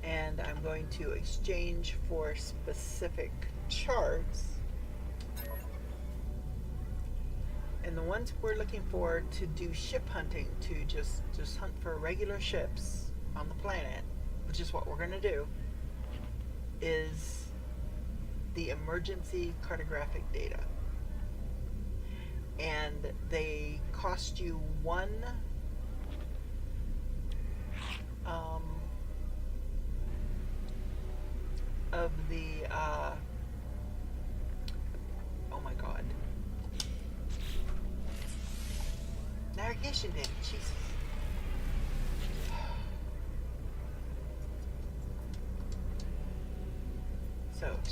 and I'm going to exchange for specific charts. And the ones we're looking for to do ship hunting, to just hunt for regular ships on the planet, which is what we're going to do, is the emergency cartographic data. And they cost you 1 of the oh my god, navigation data. Jesus.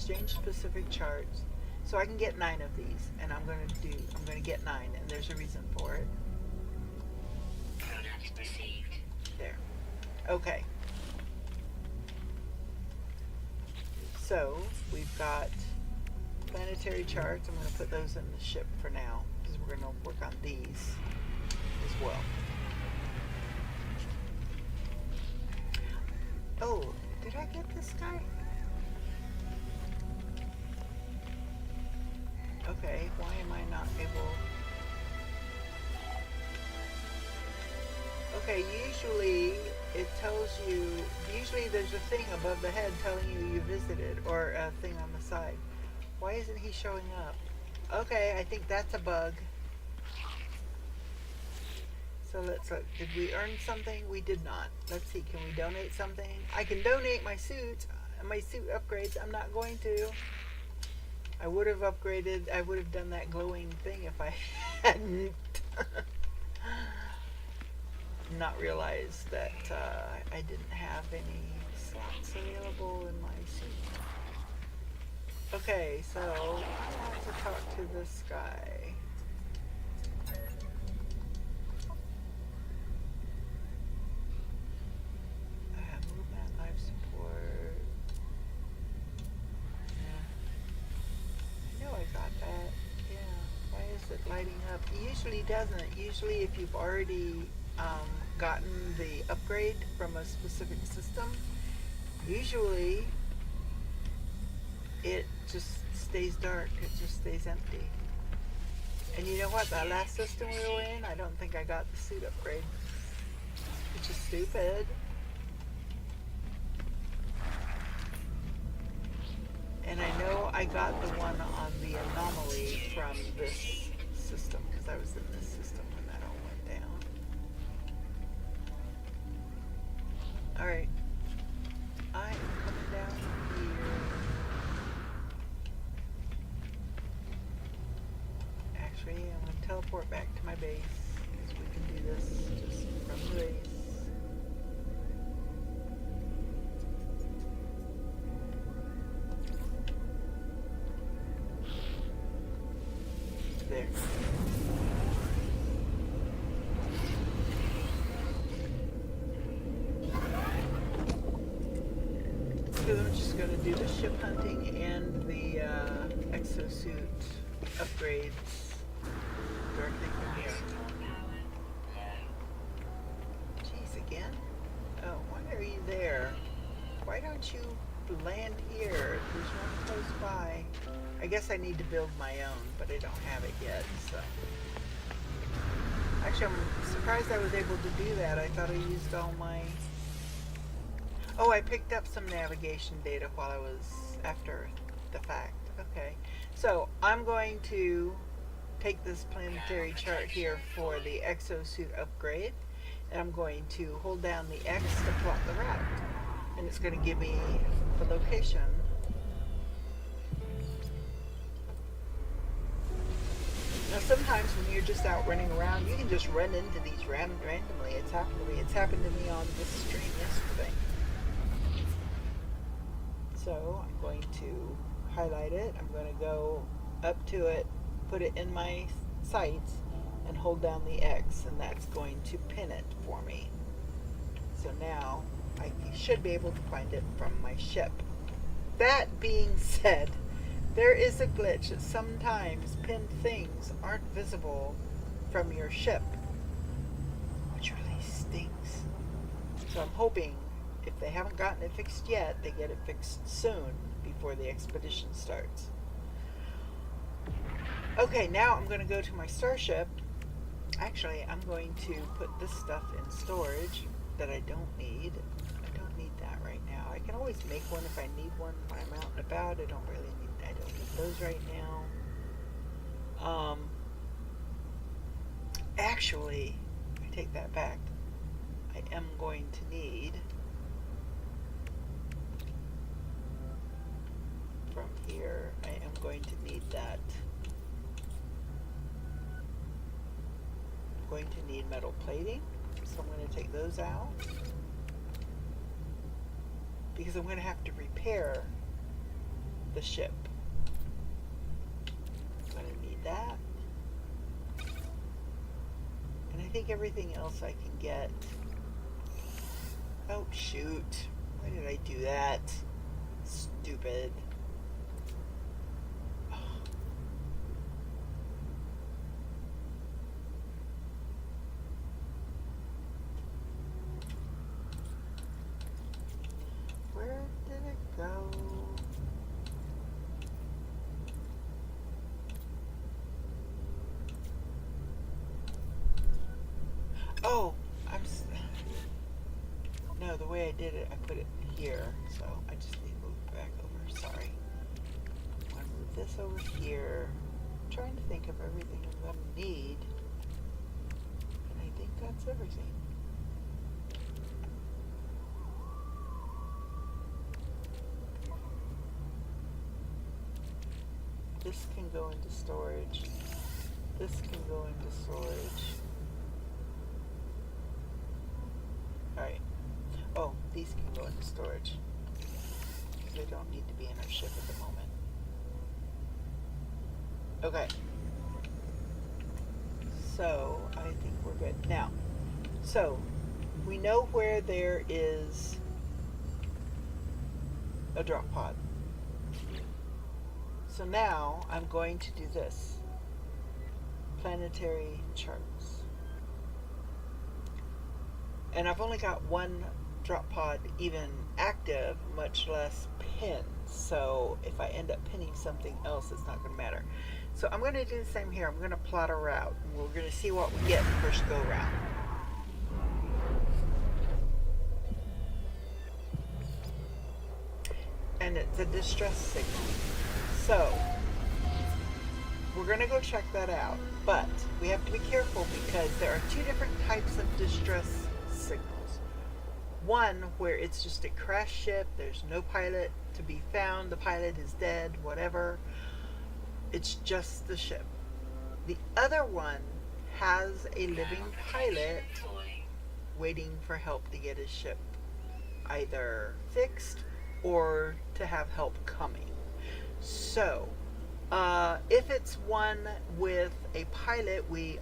exchange specific charts. So I can get 9 of these, and I'm going to get 9, and there's a reason for it. Product received. There. Okay. So we've got planetary charts. I'm going to put those in the ship for now, because we're going to work on these as well. Oh, did I get this guy? Okay, why am I not able... Okay, usually it tells you... Usually there's a thing above the head telling you visited, or a thing on the side. Why isn't he showing up? Okay, I think that's a bug. So let's look. Did we earn something? We did not. Let's see, can we donate something? I can donate my suit upgrades. I'm not going to. I would have upgraded, I would have done that glowing thing if I hadn't not realized that I didn't have any slots available in my suit. Okay, so I want to talk to this guy. Movement, life support. Yeah. I know I got that. Yeah. Why is it lighting up? It usually doesn't. Usually if you've already gotten the upgrade from a specific system, usually it just stays dark. It just stays empty. And you know what? That last system we were in, I don't think I got the suit upgrade. Which is stupid. And I know I got the one on the anomaly from this system, because I was in this system when that all went down. Alright. I am coming down here. Actually, I'm going to teleport back to my base, because we can do this just from the base. There. So I'm just going to do the ship hunting and the exosuit upgrades directly from here. Jeez, again? Oh, why are you there? Why don't you land here? There's one close by. I guess I need to build my own, but I don't have it yet, so. Actually, I'm surprised I was able to do that. I thought I used all my... Oh, I picked up some navigation data while I was after the fact. Okay. So, I'm going to take this planetary chart here for the exosuit upgrade, and I'm going to hold down the X to plot the route. And it's going to give me the location. Now sometimes when you're just out running around, you can just run into these randomly. It's happened to me. It's happened to me on this stream yesterday. So I'm going to highlight it. I'm going to go up to it, put it in my sights, and hold down the X, and that's going to pin it for me. So now I should be able to find it from my ship. That being said, there is a glitch that sometimes pinned things aren't visible from your ship, which really stinks. So I'm hoping if they haven't gotten it fixed yet, they get it fixed soon before the expedition starts. Okay, now I'm going to go to my starship. Actually, I'm going to put this stuff in storage that I don't need. I don't need that right now. I can always make one if I need one when I'm out and about. I don't need those right now. Actually, I take that back. I am going to need from here. I am going to need that. I'm going to need metal plating, so I'm going to take those out because I'm going to have to repair the ship. I'm going to need that. And I think everything else I can get. Oh, shoot. Why did I do that? Stupid. Where did it go? Oh, no, the way I did it, I put it here, so I just need to move it back over. Sorry. I'm going to move this over here. I'm trying to think of everything I'm going to need. And I think that's everything. This can go into storage. This can go into storage. Alright. Oh, these can go into storage. Because they don't need to be in our ship at the moment. Okay. So, I think we're good. Now, so, we know where there is a drop pod. So now, I'm going to do this. Planetary charts. And I've only got one drop pod even active, much less pinned. So if I end up pinning something else, it's not going to matter. So I'm going to do the same here. I'm going to plot a route. And we're going to see what we get the first go round. And it's a distress signal. So we're going to go check that out. But we have to be careful because there are two different types of distress signals. One where it's just a crash ship, there's no pilot to be found, the pilot is dead, whatever. It's just the ship. The other one has a living pilot waiting for help to get his ship either fixed or to have help coming. So, if it's one with a pilot, we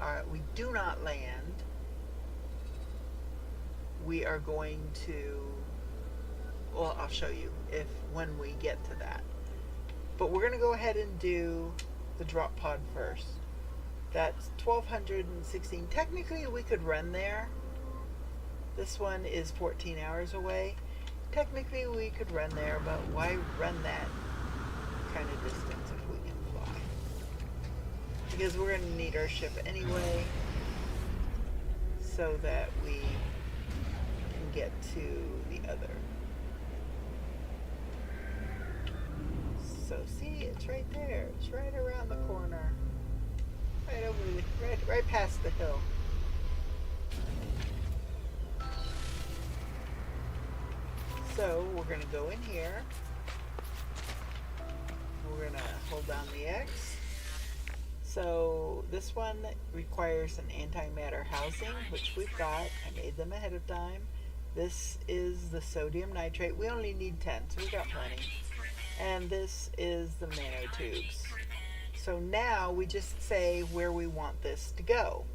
do not land. We are going to, well, I'll show you when we get to that. But we're going to go ahead and do the drop pod first. That's 1216. Technically, we could run there. This one is 14 hours away. Technically, we could run there, but why run that kind of distance if we can fly? Because we're going to need our ship anyway, so that we can get to the other. So see, it's right there. It's right around the corner. Right over the, right past the hill. So we're going to go in here. We're going to hold down the X. So this one requires an antimatter housing, which we've got. I made them ahead of time. This is the sodium nitrate. We only need 10, so we got plenty. And this is the nanotubes. So now we just say where we want this to go.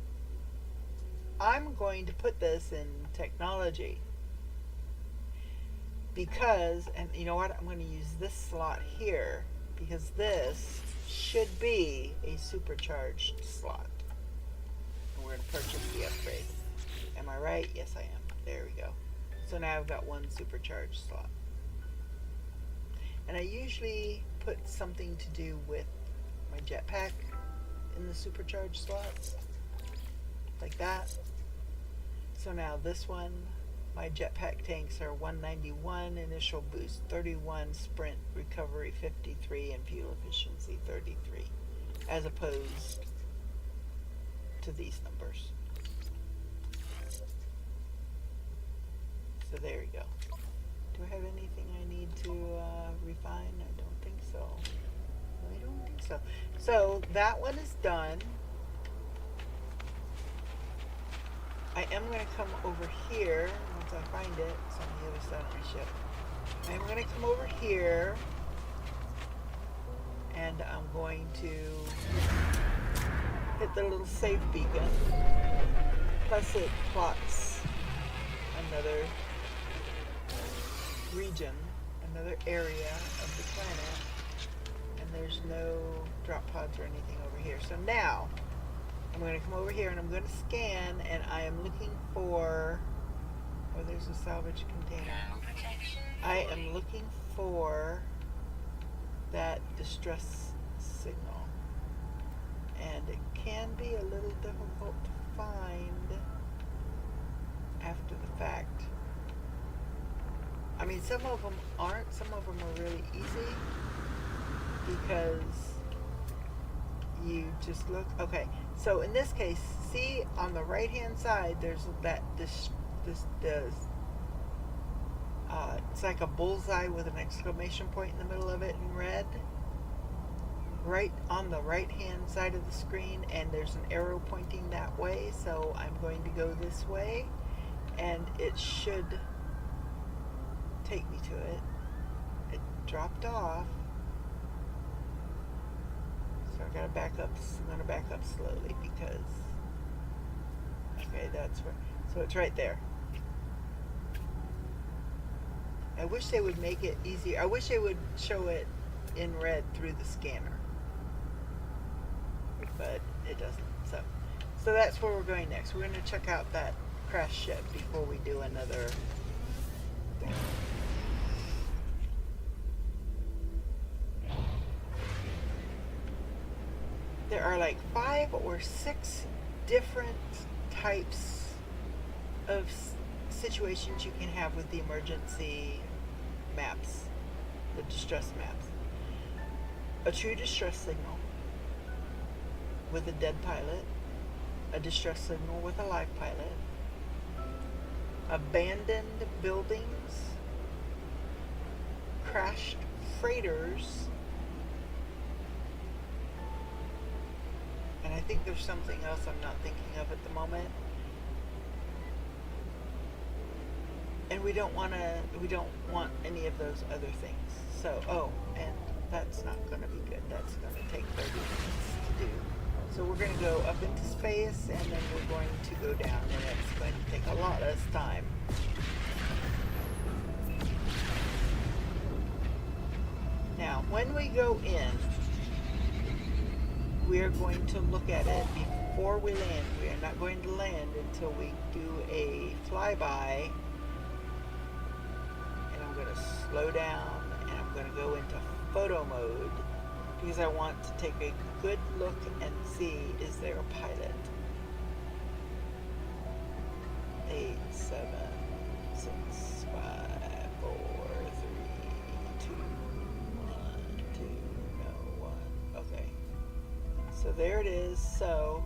I'm going to put this in technology because, and you know what, I'm going to use this slot here because this should be a supercharged slot. And we're going to purchase the upgrade. Am I right? Yes, I am. There we go. So now I've got one supercharged slot. And I usually put something to do with my jetpack in the supercharged slots. Like that. So now this one, my jetpack tanks are 191, initial boost 31, sprint recovery 53, and fuel efficiency 33. As opposed to these numbers. So there you go. Do I have anything I need to refine? I don't think so. I don't think so. So that one is done. I am going to come over here once I find it. It's on the other side of my ship. I'm going to come over here and I'm going to hit the little save beacon. Plus it plots another region, another area of the planet, and there's no drop pods or anything over here. So now I'm going to come over here and I'm going to scan, and I am looking for, oh, there's a salvage container. I am looking for that distress signal, and it can be a little difficult to find after the fact. I mean, some of them aren't. Some of them are really easy because you just look. Okay, so in this case, see on the right hand side, there's that this it's like a bullseye with an exclamation point in the middle of it in red. Right on the right hand side of the screen, and there's an arrow pointing that way, so I'm going to go this way, and it should take me to it. It dropped off, so I gotta back up. I'm gonna back up slowly because, okay, that's where, so it's right there. I wish they would make it easier. I wish they would show it in red through the scanner, but it doesn't. So that's where we're going next. We're going to check out that crash ship before we do another thing. There are like 5 or 6 different types of situations you can have with the emergency maps, the distress maps. A true distress signal with a dead pilot, a distress signal with a live pilot, abandoned buildings, crashed freighters, and I think there's something else I'm not thinking of at the moment. And we don't want any of those other things. So, oh, and that's not going to be good. That's going to take 30 minutes to do. So we're going to go up into space, and then we're going to go down, and it's going to take a lot less time. Now, when we go in, we are going to look at it before we land. We are not going to land until we do a flyby. I'm going to slow down, and I'm going to go into photo mode because I want to take a good look and see, is there a pilot? 8, 7, 6, 5, 4, 3, 2, 1, 2, no, 1. Okay. So there it is. So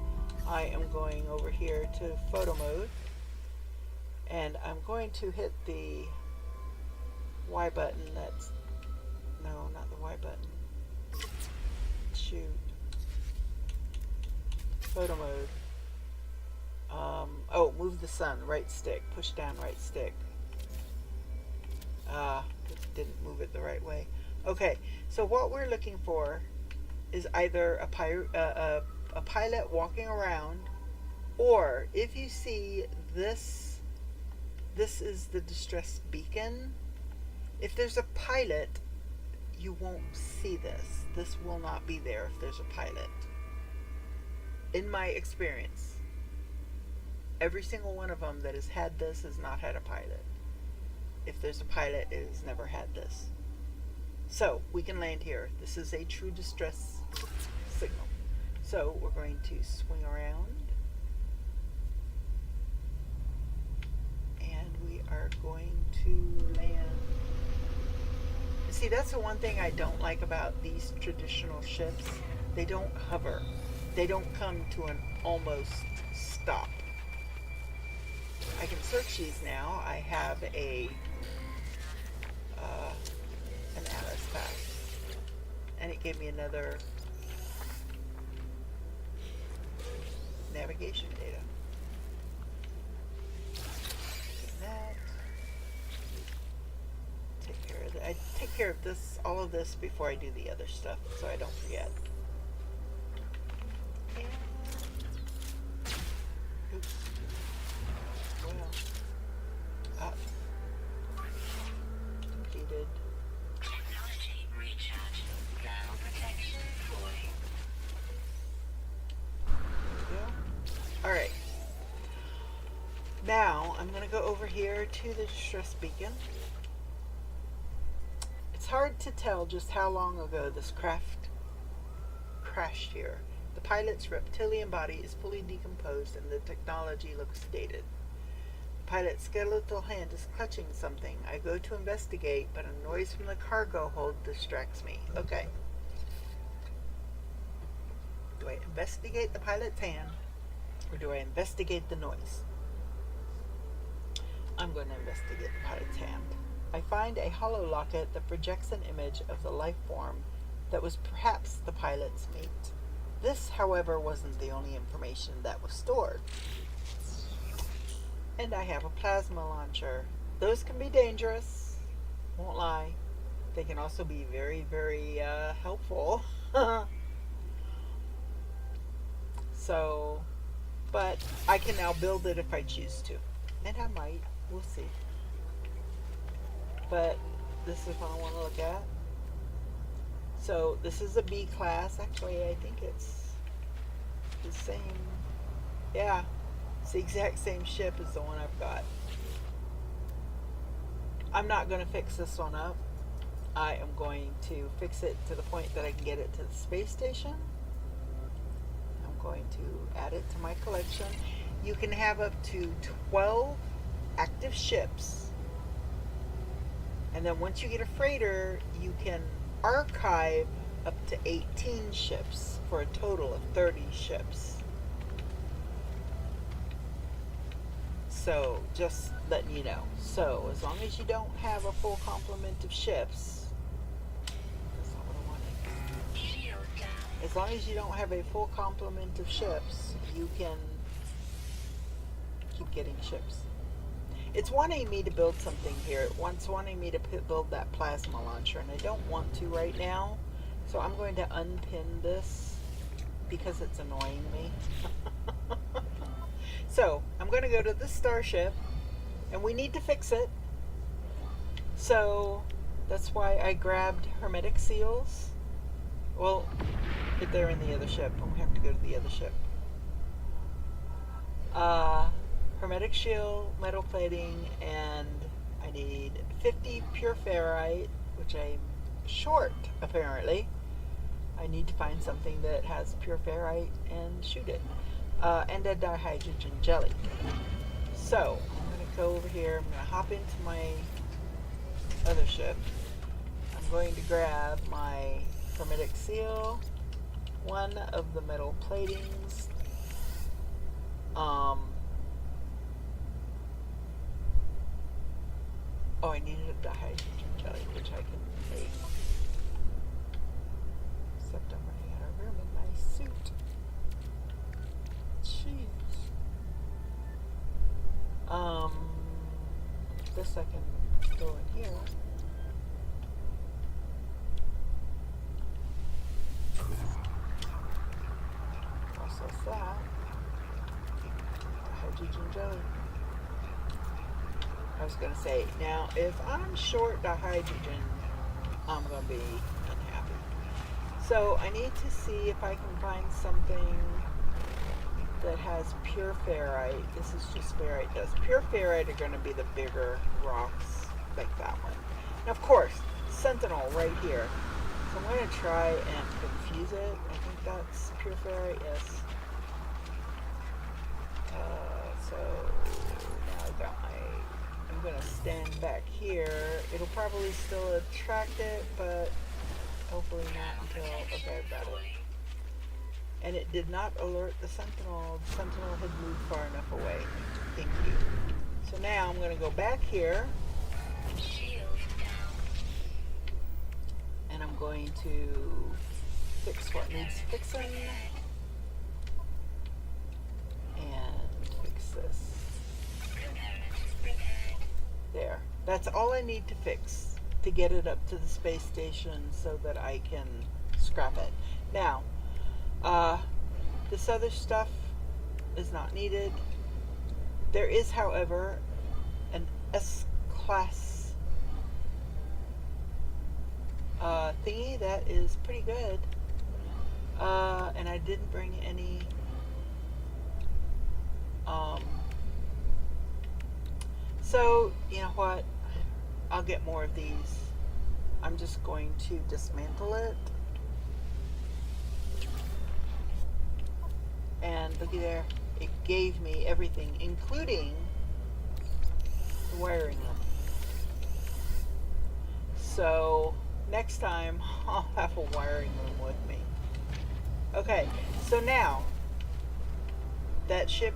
I am going over here to photo mode, and I'm going to hit the Y button. That's, no, not the Y button. Shoot. Photo mode. Oh, move the sun, right stick. Push down right stick. It didn't move it the right way. Okay, so what we're looking for is either a pilot walking around, or if you see this is the distress beacon. If there's a pilot, you won't see this. This will not be there if there's a pilot. In my experience, every single one of them that has had this has not had a pilot. If there's a pilot, it has never had this. So we can land here. This is a true distress signal. So we're going to swing around, and we are going to land. See, that's the one thing I don't like about these traditional ships. They don't hover. They don't come to an almost stop. I can search these now. I have an Atlas pass, and it gave me another navigation data. That. Take care of that. I take care of all of this before I do the other stuff, so I don't forget. And, oops. Well, up. Completed. Technology recharge. Now protection fully. All right. Now I'm going to go over here to the distress beacon. It's hard to tell just how long ago this craft crashed here. The pilot's reptilian body is fully decomposed and the technology looks dated. The pilot's skeletal hand is clutching something. I go to investigate, but a noise from the cargo hold distracts me. Okay. Do I investigate the pilot's hand, or do I investigate the noise? I'm going to investigate the pilot's hand. I find a hollow locket that projects an image of the life form that was perhaps the pilot's mate. This, however, wasn't the only information that was stored. And I have a plasma launcher. Those can be dangerous, won't lie. They can also be very, very helpful. So, but I can now build it if I choose to. And I might. We'll see. But this is what I want to look at. So this is a B class. Actually, I think it's the same. Yeah, it's the exact same ship as the one I've got. I'm not going to fix this one up. I am going to fix it to the point that I can get it to the space station. I'm going to add it to my collection. You can have up to 12 active ships. And then once you get a freighter, you can archive up to 18 ships for a total of 30 ships. So just letting you know. So as long as you don't have a full complement of ships, that's not what I wanted. Shield down. As long as you don't have a full complement of ships, you can keep getting ships. It's wanting me to build something here. It wants wanting me to build that plasma launcher, and I don't want to right now. So I'm going to unpin this because it's annoying me. So I'm going to go to the starship, and we need to fix it. So that's why I grabbed hermetic seals. Well, if they're in the other ship, I'm going to have to go to the other ship. Hermetic shield, metal plating, and I need 50 pure ferrite, which I'm short apparently. I need to find something that has pure ferrite and shoot it. And a dihydrogen jelly. So I'm going to go over here. I'm going to hop into my other ship. I'm going to grab my hermetic seal, one of the metal platings. Oh, I needed a dihydrogen jelly, which I can make. Except I'm running out of room in my suit. Jeez. This I can go in here. Process that. Hydrogen jelly. I was going to say, now if I'm short dihydrogen, I'm going to be unhappy. So I need to see if I can find something that has pure ferrite. This is just ferrite dust. Pure ferrite are going to be the bigger rocks like that one. Now, of course, Sentinel right here. So I'm going to try and confuse it. I think that's pure ferrite, yes. So now I've got I'm going to stand back here. It'll probably still attract it, but hopefully not until, okay, I've got it. And it did not alert the Sentinel. The Sentinel had moved far enough away. Thank you. So now I'm going to go back here. Shield down. And I'm going to fix what needs fixing. And fix this. Components prepared. There. That's all I need to fix to get it up to the space station so that I can scrap it. Now, this other stuff is not needed. There is, however, an S-class thingy that is pretty good. And I didn't bring any so you know what, I'll get more of these. I'm just going to dismantle it, and looky there, it gave me everything including the wiring room. So next time I'll have a wiring room with me. Okay, so now that ship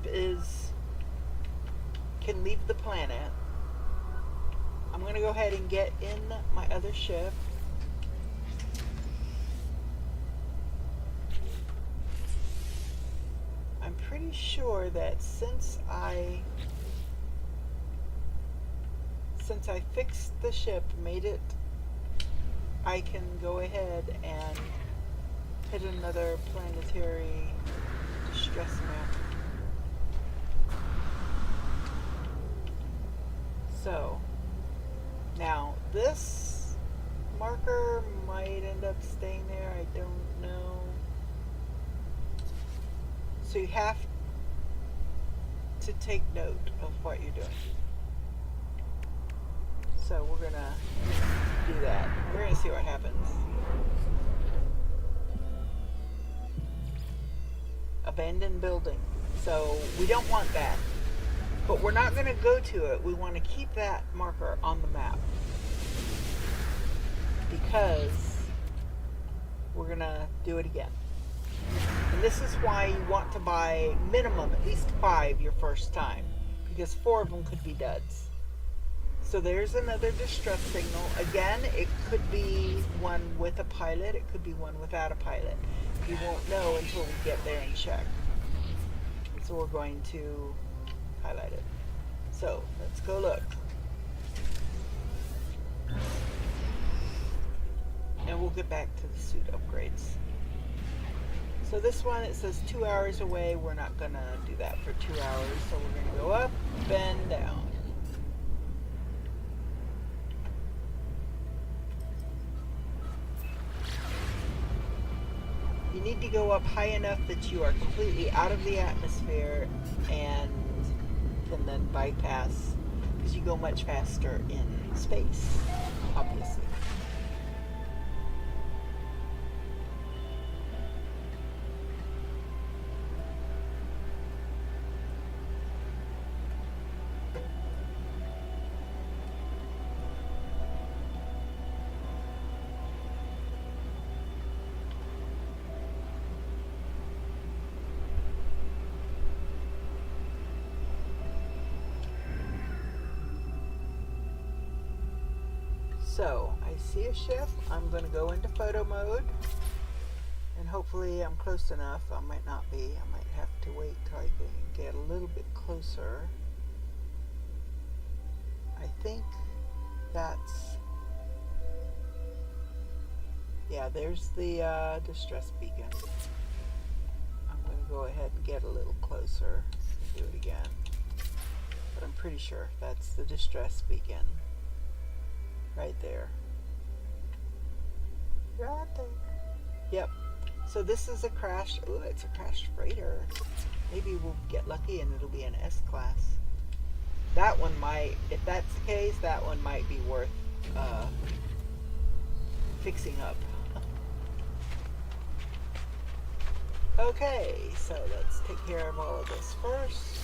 can leave the planet. I'm gonna go ahead and get in my other ship. I'm pretty sure that since I fixed the ship, made it, I can go ahead and hit another planetary distress map. So, now this marker might end up staying there, I don't know. So you have to take note of what you're doing. So we're gonna do that. We're gonna see what happens. Abandoned building. So we don't want that. But we're not going to go to it. We want to keep that marker on the map. Because we're going to do it again. And this is why you want to buy minimum at least 5 your first time. Because 4 of them could be duds. So there's another distress signal. Again, it could be one with a pilot. It could be one without a pilot. You won't know until we get there and check. So we're going to highlight it. So let's go look. And we'll get back to the suit upgrades. So this one, it says 2 hours away. We're not gonna do that for 2 hours. So we're gonna go up and down. You need to go up high enough that you are completely out of the atmosphere and can then bypass, because you go much faster in space, obviously. So, I see a ship. I'm going to go into photo mode. And hopefully I'm close enough. I might not be. I might have to wait till I can get a little bit closer. I think that's... Yeah, there's the distress beacon. I'm going to go ahead and get a little closer and do it again. But I'm pretty sure that's the distress beacon. Right there. Right there. Yep. So this is a crash. Ooh, it's a crashed freighter. Maybe we'll get lucky and it'll be an S-class. That one might, if that's the case, that one might be worth fixing up. Okay, so let's take care of all of this first.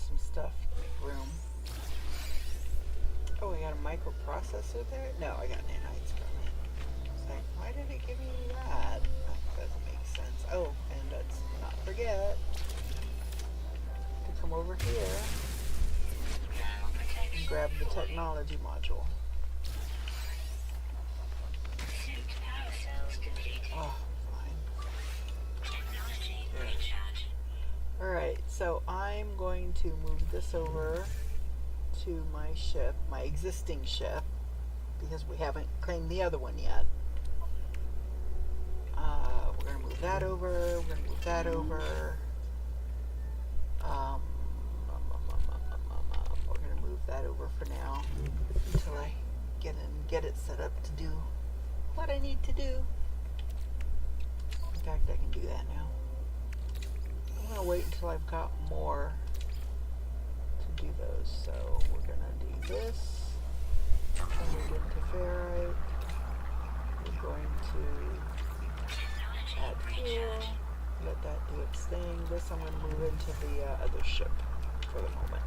Some stuff, make room. Oh, I got a microprocessor there? No, I got nanites from it. It's like, why did it give me that? That doesn't make sense. Oh, and let's not forget to come over here grab the technology module. Suit power cells depleted. Oh, fine. Technology There. recharge. Alright, so I'm going to move this over to my ship, my existing ship, because we haven't claimed the other one yet. We're going to move that over, we're going to move that over. We're going to move that over for now until I get it set up to do what I need to do. In fact, I can do that now. I'm going to wait until I've got more to do those. So we're going to do this. Move into ferrite. We're going to add fuel. Let that do its thing. This I'm going to move into the other ship for the moment.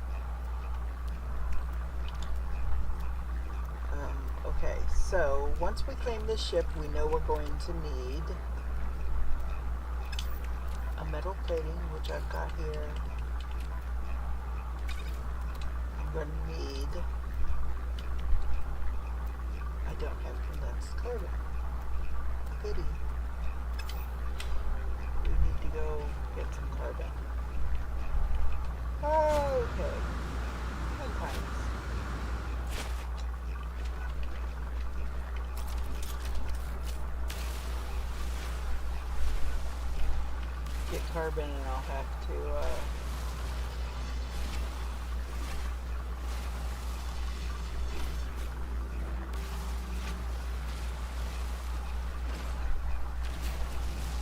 Okay, so once we claim this ship, we know we're going to need a metal plating, which I've got here. I'm going to need, I don't have condensed carbon. Goody. We need to go get some carbon. Okay. Sometimes. Get carbon and I'll have to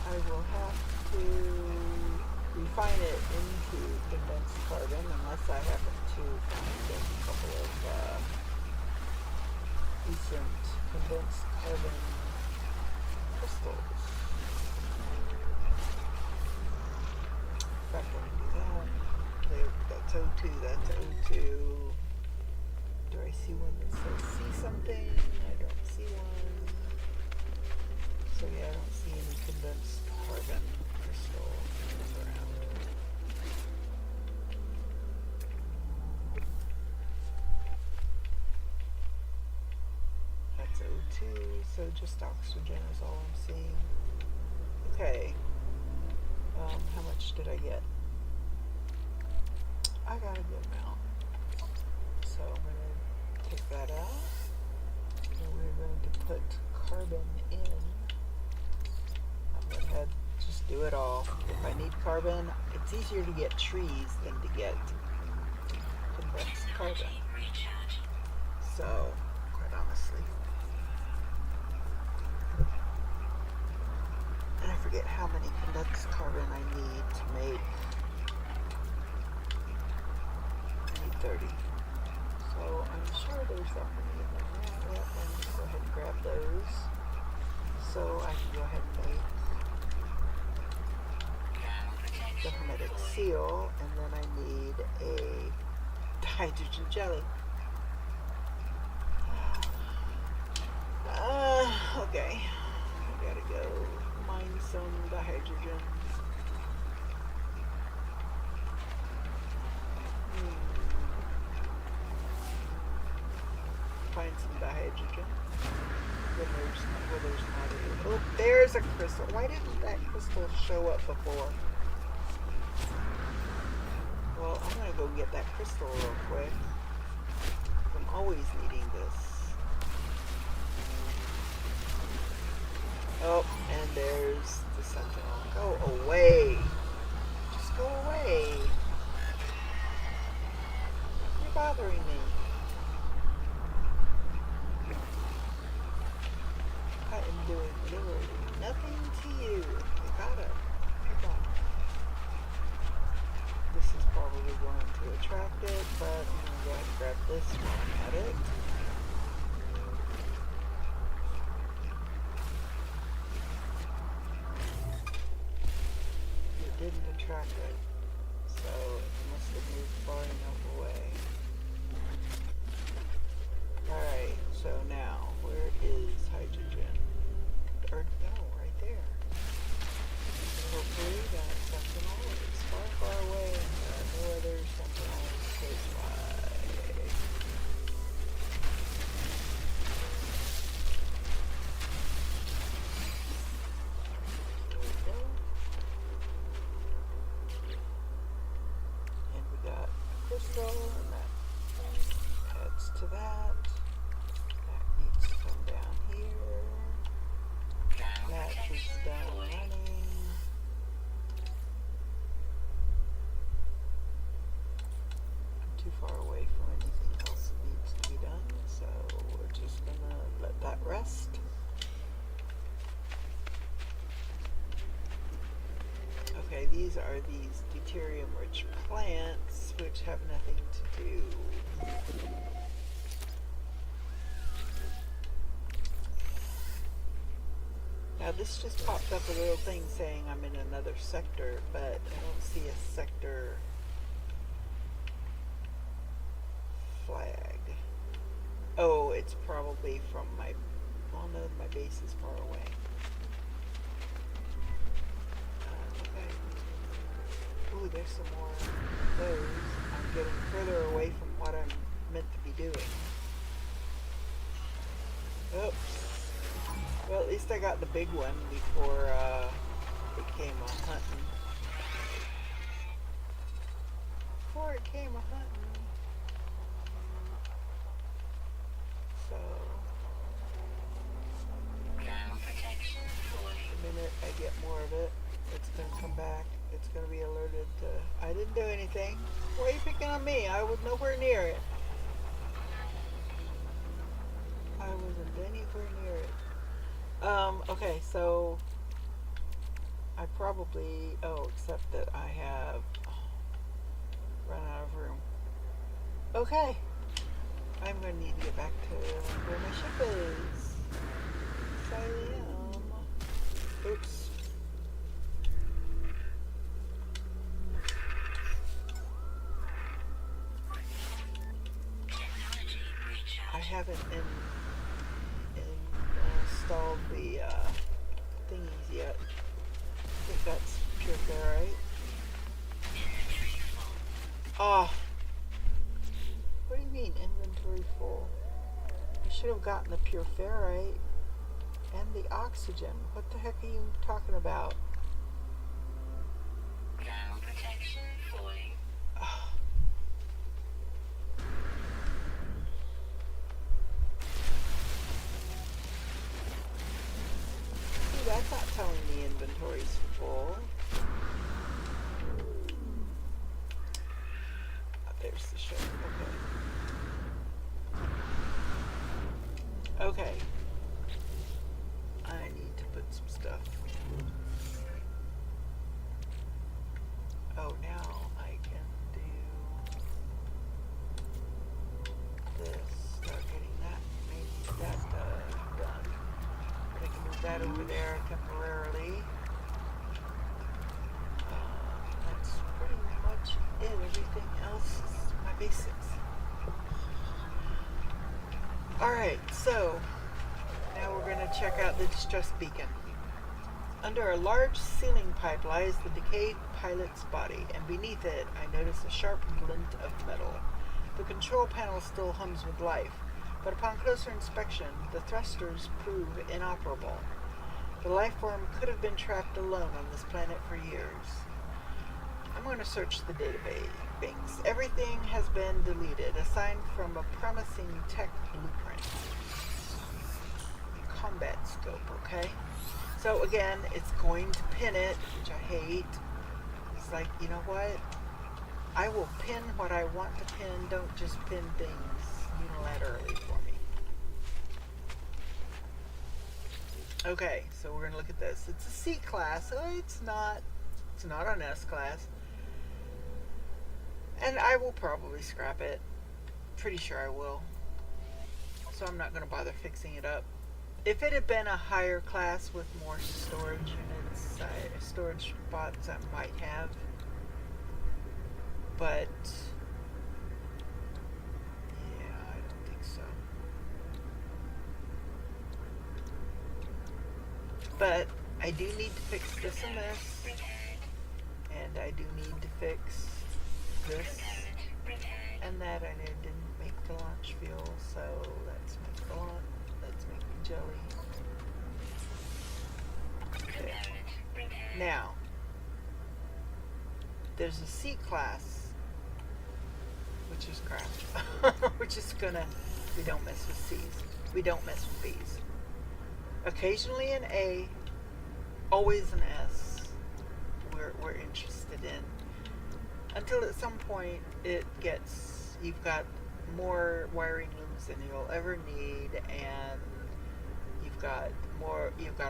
I will have to refine it into condensed carbon unless I happen to find a couple of decent condensed carbon crystals. In fact, I can do that. There, that's O2, that's O2. Do I see one that says see something? I don't see one. So yeah, I don't see any condensed carbon crystals around. That's O2, so just oxygen is all I'm seeing. Okay. How much did I get? I got a good amount. So I'm going to take that out. And we're going to put carbon in. I'm going to just do it all. If I need carbon, it's easier to get trees than to get condensed carbon. So, quite honestly. And I forget how many condensed carbon I need to make. I need 30. So I'm sure there's that many in there. Yeah, I'm going to go ahead and grab those. So I can go ahead and make the hermetic seal, and then I need a hydrogen jelly. Okay. I gotta go mine some dihydrogen. Find some dihydrogen. When there's not any. Oh, there's a crystal. Why didn't that crystal show up before? Well, I'm gonna go get that crystal real quick. I'm always needing this. Oh, and there's the sentinel. Go away. Just go away. You're bothering me. I am doing literally nothing to you. You gotta. Come on. This is probably going to attract it, but I'm going to go ahead and grab this while I'm at it. It didn't attract it, so it must have moved far enough away. Alright, so now, where is hydrogen? Or, no, right there. Hopefully that sentinel is far, far away and there are no other sentinels close by. to that. That needs to come down here. Ground That is protection done fully. running. I'm too far away from anything else that needs to be done, so we're just gonna let that rest. Okay, these are these deuterium-rich plants, which have nothing to do. Now this just popped up a little thing saying I'm in another sector, but I don't see a sector flag. Oh, it's probably from my, well no, my base is far away. Okay. Ooh, there's some more of those. I'm getting further away from what I'm meant to be doing. Oops. Well, at least I got the big one before it came a hunting. Before it came a hunting. So, Ground protection fully. the minute I get more of it, it's going to come back. It's going to be alerted to, I didn't do anything. Why are you picking on me? I was nowhere near it. I wasn't anywhere near it. Okay, so I probably, except that I have run out of room. Okay, I'm going to need to get back to where my ship is. So I am. Oops. Technology recharge. I haven't installed the thingies yet. I think that's pure ferrite. Inventory full. Oh, what do you mean inventory full? I should have gotten the pure ferrite and the oxygen. What the heck are you talking about? Ground protection fully. Oh. See, that's not telling me inventory's full. Oh, there's the ship. Okay. Okay. I need to put some stuff. Oh, now I can do this. Start getting that. Maybe that done. I can move that over there temporarily. That's pretty much it. Everything else is my basics. Alright, so now we're going to check out the distress beacon. Under a large ceiling pipe lies the decayed pilot's body, and beneath it I notice a sharp glint of metal. The control panel still hums with life, but upon closer inspection, the thrusters prove inoperable. The life form could have been trapped alone on this planet for years. I'm going to search the database. Everything has been deleted, aside from a promising tech blueprint. Combat scope, okay? So again, it's going to pin it, which I hate. It's like, you know what? I will pin what I want to pin. Don't just pin things unilaterally for me. Okay, so we're gonna look at this. It's a C class, so it's not an S class. And I will probably scrap it. Pretty sure I will. So I'm not gonna bother fixing it up. If it had been a higher class with more storage units, storage spots, I might have. But yeah, I don't think so. But I do need to fix this and this, and I do need to fix this and that. I didn't make the launch fuel, so let's make the launch. Let's make the jelly. There. Now, there's a C class which is crap. We're just gonna, we don't mess with C's. We don't mess with B's. Occasionally an A, always an S, we're interested in. Until at some point it gets, you've got more wiring looms than you'll ever need, and you've got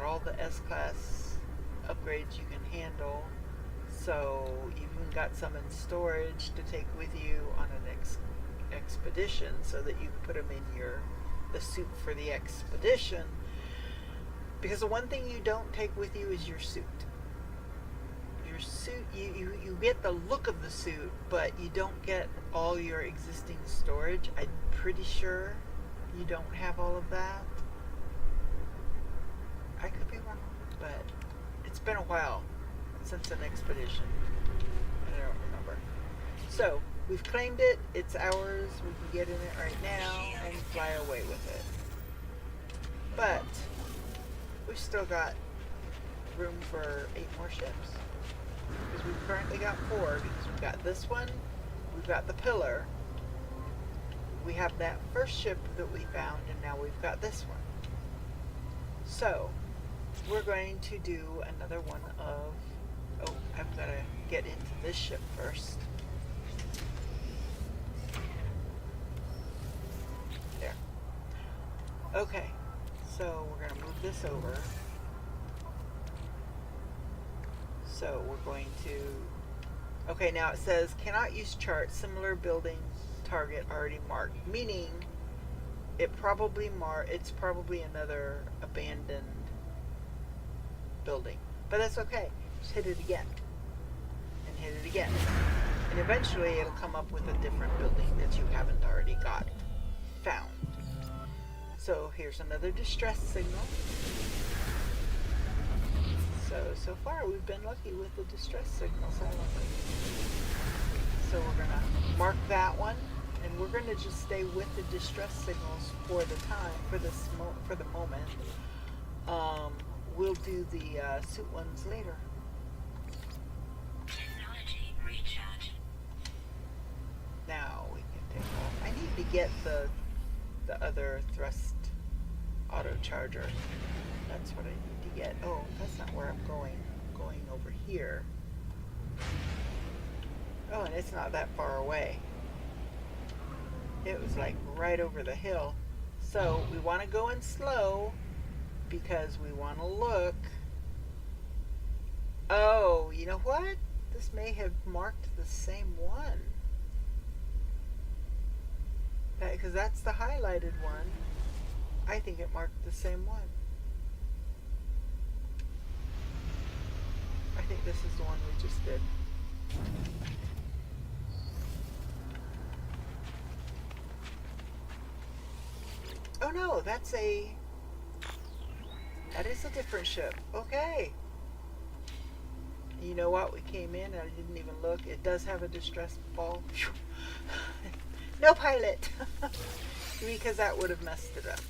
all the S-Class upgrades you can handle. So you've even got some in storage to take with you on an expedition, so that you can put them in the suit for the expedition. Because the one thing you don't take with you is your suit. Your suit, you get the look of the suit, but you don't get all your existing storage. I'm pretty sure you don't have all of that. I could be wrong, but it's been a while since an expedition. I don't remember. So, we've claimed it. It's ours. We can get in it right now and fly away with it. But we've still got room for 8 more ships. Because we've currently got 4. Because we've got this one. We've got the Pillar. We have that first ship that we found, and now we've got this one. So, we're going to do another one of... Oh, I've got to get into this ship first. There. Okay, so we're going to move this over. So we're going to... Okay, now it says, cannot use chart, similar building target already marked. Meaning, it's probably another abandoned building. But that's okay. Just hit it again. And hit it again. And eventually it'll come up with a different building that you haven't already found. So here's another distress signal. So far we've been lucky with the distress signals, haven't we? So we're going to mark that one, and we're going to just stay with the distress signals for the moment. We'll do the suit ones later. Technology recharge. Now we can take off. I need to get the other thrust auto charger. That's what I need to get. Oh, that's not where I'm going. I'm going over here. Oh, and it's not that far away. It was like right over the hill. So we want to go in slow because we want to look. Oh, you know what? This may have marked the same one. Because that's the highlighted one. I think it marked the same one. I think this is the one we just did. Oh no, that is a different ship. Okay. You know what? We came in and I didn't even look. It does have a distress ball. No pilot. Because that would have messed it up.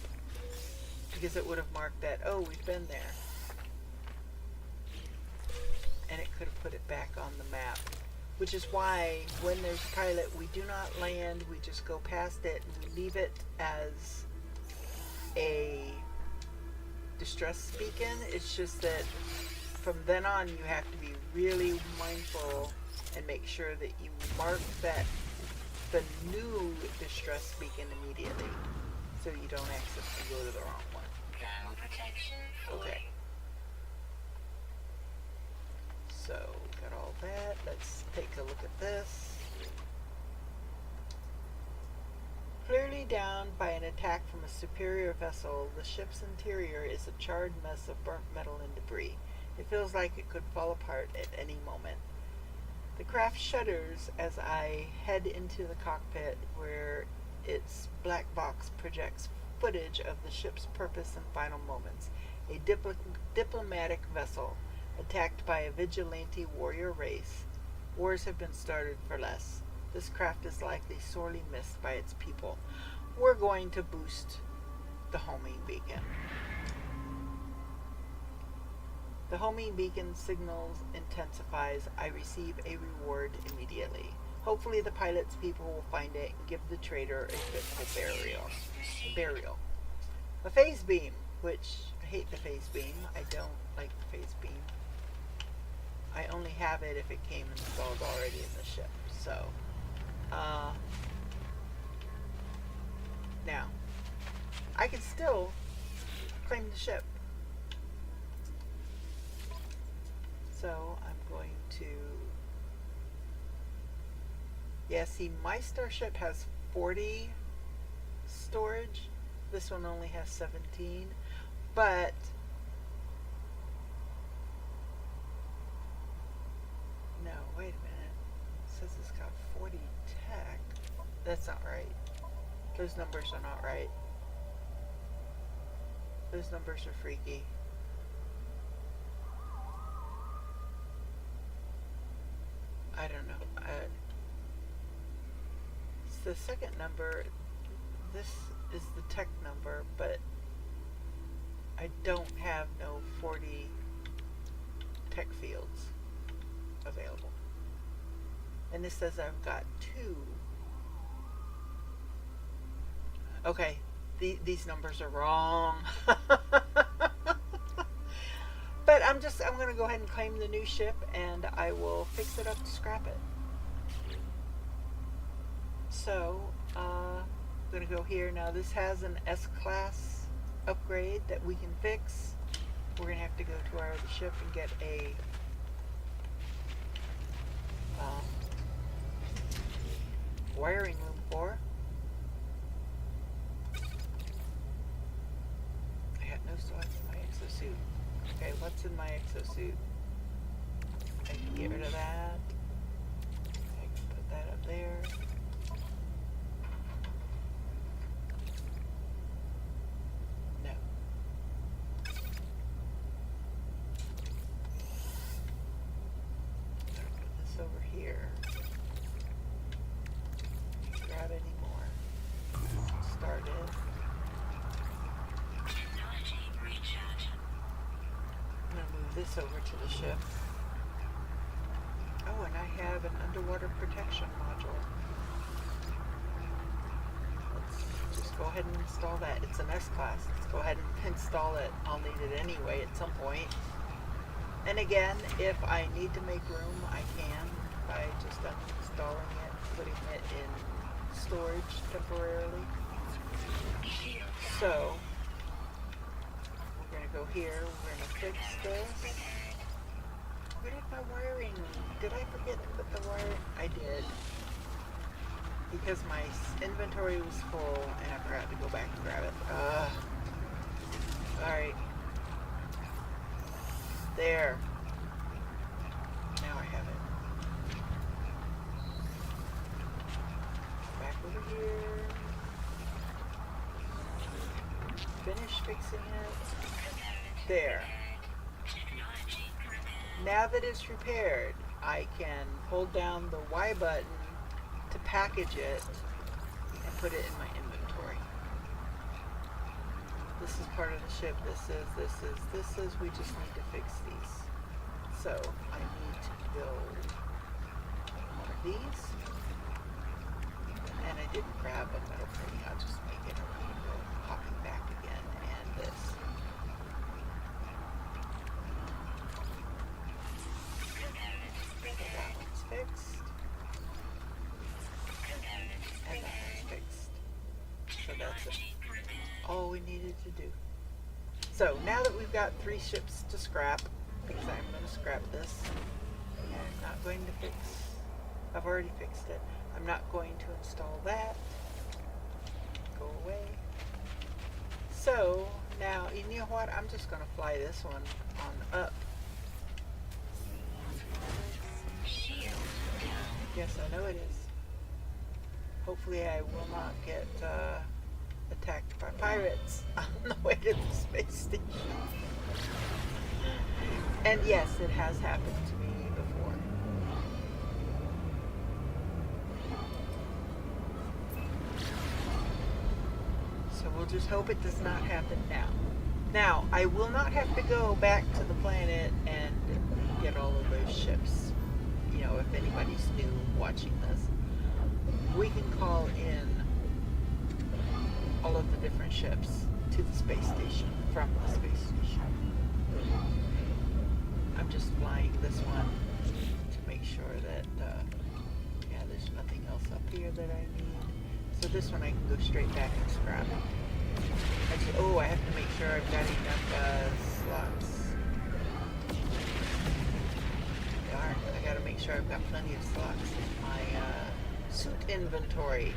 Because it would have marked that, oh, we've been there. And it could have put it back on the map. Which is why when there's a pilot, we do not land. We just go past it and we leave it as a distress beacon. It's just that from then on you have to be really mindful and make sure that you mark the new distress beacon immediately so you don't accidentally go to the wrong one. Ground protection fully. Okay. So, got all that. Let's take a look at this. Clearly downed by an attack from a superior vessel, the ship's interior is a charred mess of burnt metal and debris. It feels like it could fall apart at any moment. The craft shudders as I head into the cockpit where its black box projects footage of the ship's purpose and final moments. A diplomatic vessel attacked by a vigilante warrior race. Wars have been started for less. This craft is likely sorely missed by its people. We're going to boost the homing beacon. The homing beacon signals intensifies. I receive a reward immediately. Hopefully the pilot's people will find it and give the traitor a fitful burial. A phase beam, which I hate the phase beam. I don't like the phase beam. I only have it if it came installed already in the ship. So, now, I can still claim the ship. So, I'm going to... Yeah, see, my starship has 40 storage. This one only has 17. But... No, wait a minute. It says it's got 40 tech. That's not right. Those numbers are not right. Those numbers are freaky. I don't know. It's the second number. This is the tech number, but I don't have no 40 tech fields available. And this says I've got 2. Okay, these numbers are wrong. But I'm going to go ahead and claim the new ship, and I will fix it up to scrap it. So, I'm going to go here. Now, this has an S-Class upgrade that we can fix. We're going to have to go to our other ship and get a wiring room for. I had no thoughts in my exosuit. Okay, what's in my exosuit? I can get rid of that. I can put that up there. No. Put this over here. Grab any more. Start it. This over to the ship. Oh, and I have an underwater protection module. Let's just go ahead and install that. It's an S-Class. Let's go ahead and install it. I'll need it anyway at some point. And again, if I need to make room, I can by just uninstalling it, putting it in storage temporarily. So, we're going to go here, we're going to fix this. Where did my wiring? Did I forget to put the wiring? I did. Because my inventory was full and I forgot to go back and grab it. Alright. There. Now I have it. Back over here. Finish fixing it. There. Now that it's repaired, I can hold down the Y button to package it and put it in my inventory. This is part of the ship. This is. We just need to fix these. So I need to build one of these. And I didn't grab a metal plating. I'll just make it a window, hopping back again, and this. So that one's fixed. And that one's fixed. So that's it. All we needed to do. So now that we've got 3 ships to scrap, because I'm going to scrap this, and I'm not going to fix, I've already fixed it. I'm not going to install that. Go away. So now, you know what? I'm just going to fly this one on up. Yes, I know it is. Hopefully I will not get attacked by pirates on the way to the space station. And yes, it has happened to me before. So we'll just hope it does not happen now. Now, I will not have to go back to the planet and get all of those ships. You know, if anybody's new watching this, we can call in all of the different ships to the space station from the space station. I'm just flying this one to make sure that, yeah, there's nothing else up here that I need. So this one I can go straight back and scrap. I have to make sure I've got enough slots. Darn, I gotta make sure I've got plenty of slots in my suit inventory.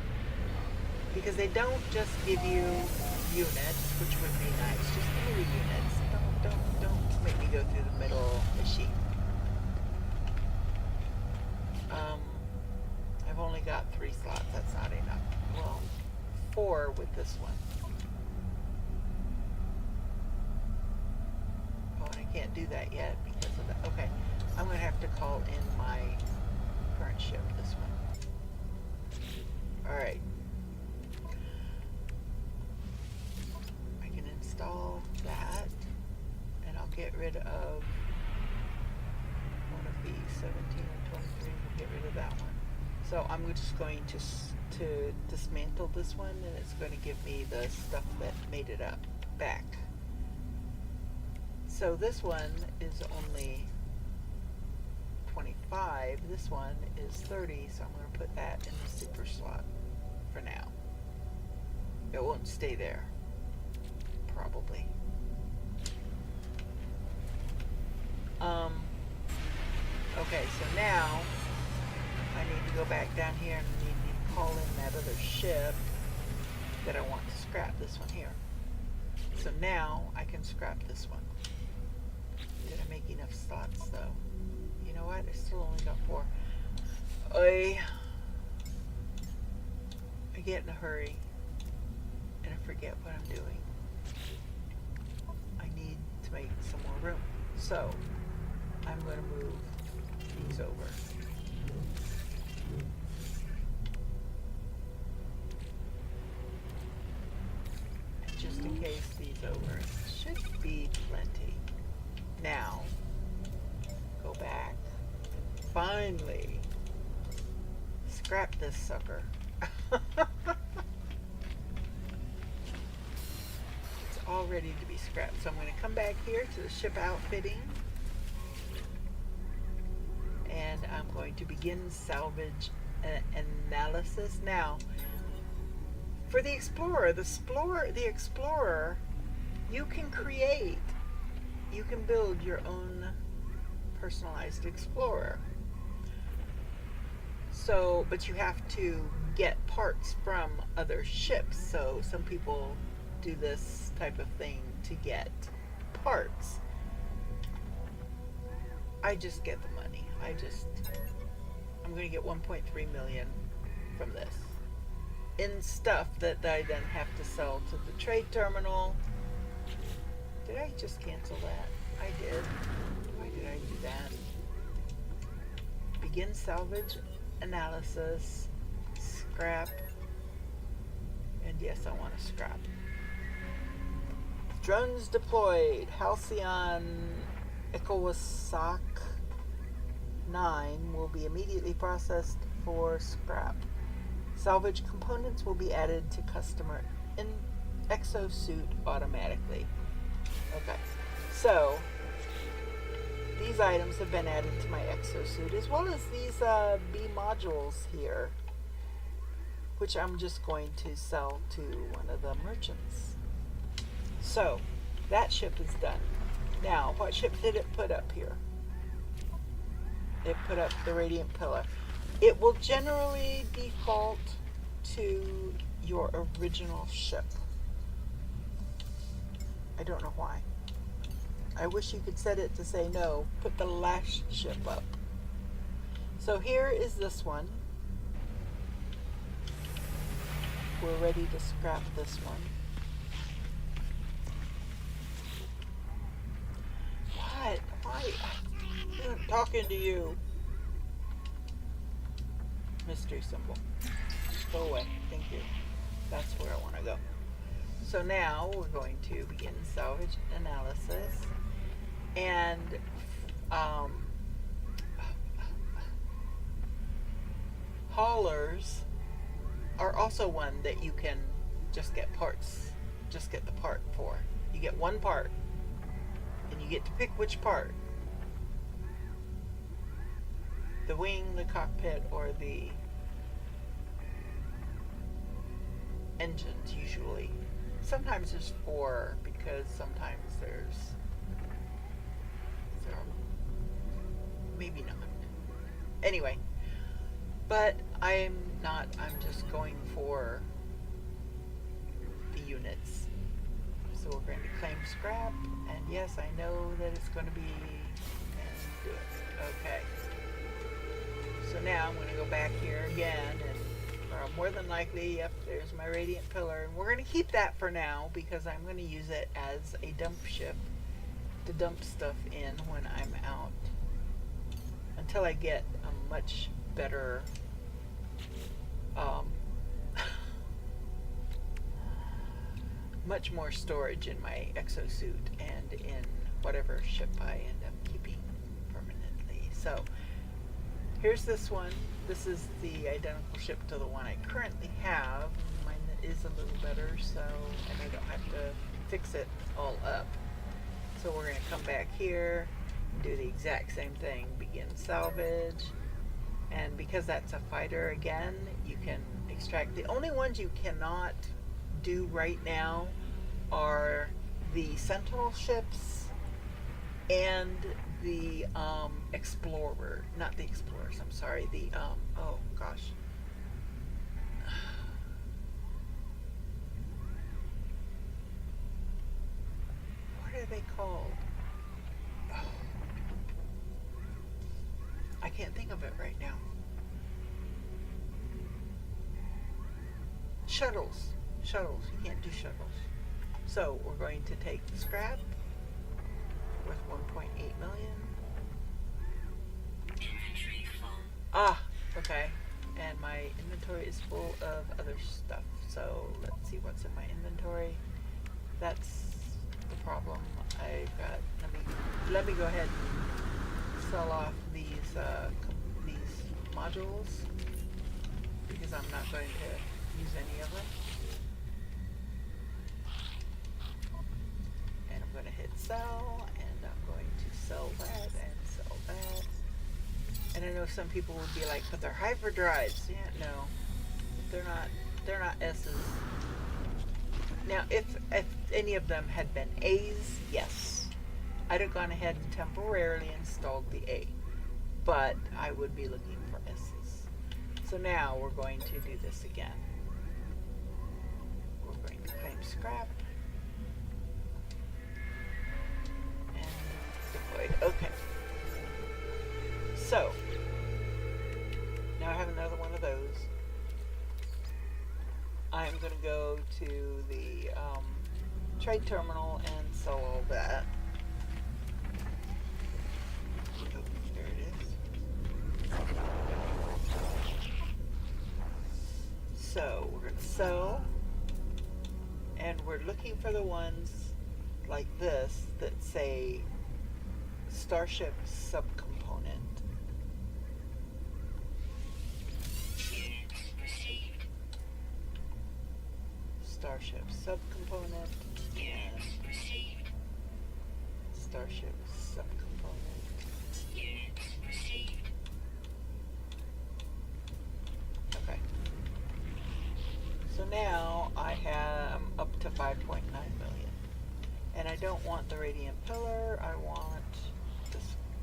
Because they don't just give you units, which would be nice, just little units. Don't make me go through the middle of the sheet. I've only got 3 slots, that's not enough. Well, 4 with this one. Oh, and I can't do that yet because of that. Okay, I'm going to have to call in my current ship, this one. Alright. I can install that, and I'll get rid of one of these, 17 and 23, we'll get rid of that one. So I'm just going to dismantle this one, and it's going to give me the stuff that made it up back. So this one is only 25, this one is 30, so I'm going to put that in the super slot for now. It won't stay there, probably. Okay, so now I need to go back down here and I need to call in that other ship that I want to scrap, this one here. So now I can scrap this one. Did I make enough slots though? You know what? I still only got 4. I get in a hurry and I forget what I'm doing. I need to make some more room. So I'm going to move these over. And just in case these over, it should be plenty. Now, go back and finally scrap this sucker. It's all ready to be scrapped. So I'm going to come back here to the ship outfitting, and I'm going to begin salvage analysis. Now, for the Explorer, you can build your own personalized Explorer. So, but you have to get parts from other ships. So some people do this type of thing to get parts. I just get the money. I'm going to get 1.3 million from this in stuff that I then have to sell to the trade terminal. Did I just cancel that? I did. Why did I do that? Begin salvage analysis, scrap, and yes, I want to scrap. Drones deployed. Halcyon Ecowasak 9 will be immediately processed for scrap. Salvage components will be added to customer exosuit automatically. Okay, so these items have been added to my exosuit, as well as these B modules here, which I'm just going to sell to one of the merchants. So that ship is done. Now, what ship did it put up here? It put up the Radiant Pillar. It will generally default to your original ship. I don't know why. I wish you could set it to say no, put the last ship up. So here is this one. We're ready to scrap this one. What? Why? I'm talking to you. Mystery symbol. Go away. Thank you. That's where I want to go. So now we're going to begin salvage analysis. And haulers are also one that you can just get parts, just get the part for. You get one part, and you get to pick which part. The wing, the cockpit, or the engines usually. Sometimes there's four because sometimes there's maybe not. Anyway, but I'm just going for the units. So we're going to claim scrap, and yes, I know that it's going to be, and do it. Okay. So now I'm going to go back here again, and more than likely, yep, there's my radiant pillar, and we're going to keep that for now because I'm going to use it as a dump ship to dump stuff in when I'm out, until I get a much better much more storage in my exosuit and in whatever ship I end up keeping permanently. So here's this one. This is the identical ship to the one I currently have. Mine is a little better, so, and I don't have to fix it all up. So we're going to come back here, do the exact same thing, begin salvage, and because that's a fighter again, you can extract. The only ones you cannot do right now are the Sentinel ships and the Explorer, not the Explorers, I'm sorry, the, oh gosh. What are they called? Oh. I can't think of it right now. Shuttles. Shuttles. You can't do shuttles. So we're going to take the scrap worth 1.8 million. Inventory full. Ah, okay. And my inventory is full of other stuff. So let's see what's in my inventory. That's the problem. I've got. Let me go ahead and sell off these modules because I'm not going to use any of them. And I'm going to hit sell, and I'm going to sell that and sell that. And I know some people would be like, but they're hyperdrives. Yeah, no, they're not S's. Now, if any of them had been A's, yes, I'd have gone ahead and temporarily installed the A, but I would be looking for S's. So now we're going to do this again. We're going to claim scrap and deployed. Okay. So now I have another one of those. I'm going to go to the trade terminal and sell all that. Oh, there it is. So we're going to sell, and we're looking for the ones like this that say Starship subcomponent. Starship subcomponent and Starship subcomponent. Okay. So now I have up to 5.9 million. And I don't want the radiant pillar, I want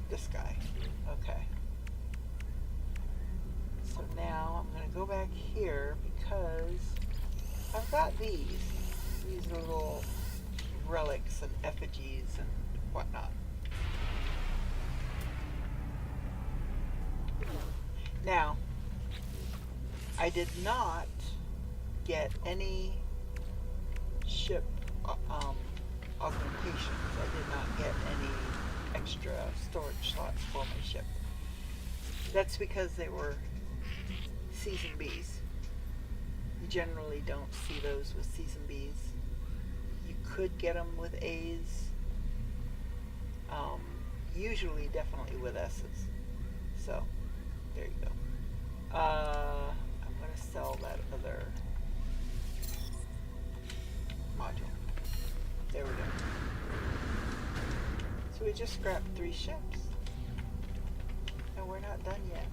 this guy. Okay. So now I'm going to go back here because I've got these little relics and effigies and whatnot. Now, I did not get any ship augmentations. I did not get any extra storage slots for my ship. That's because they were season Bs. You generally don't see those with season Bs. You could get them with A's. Usually, definitely with S's. So, there you go. another module. There we go. So we just scrapped 3 ships. And we're not done yet.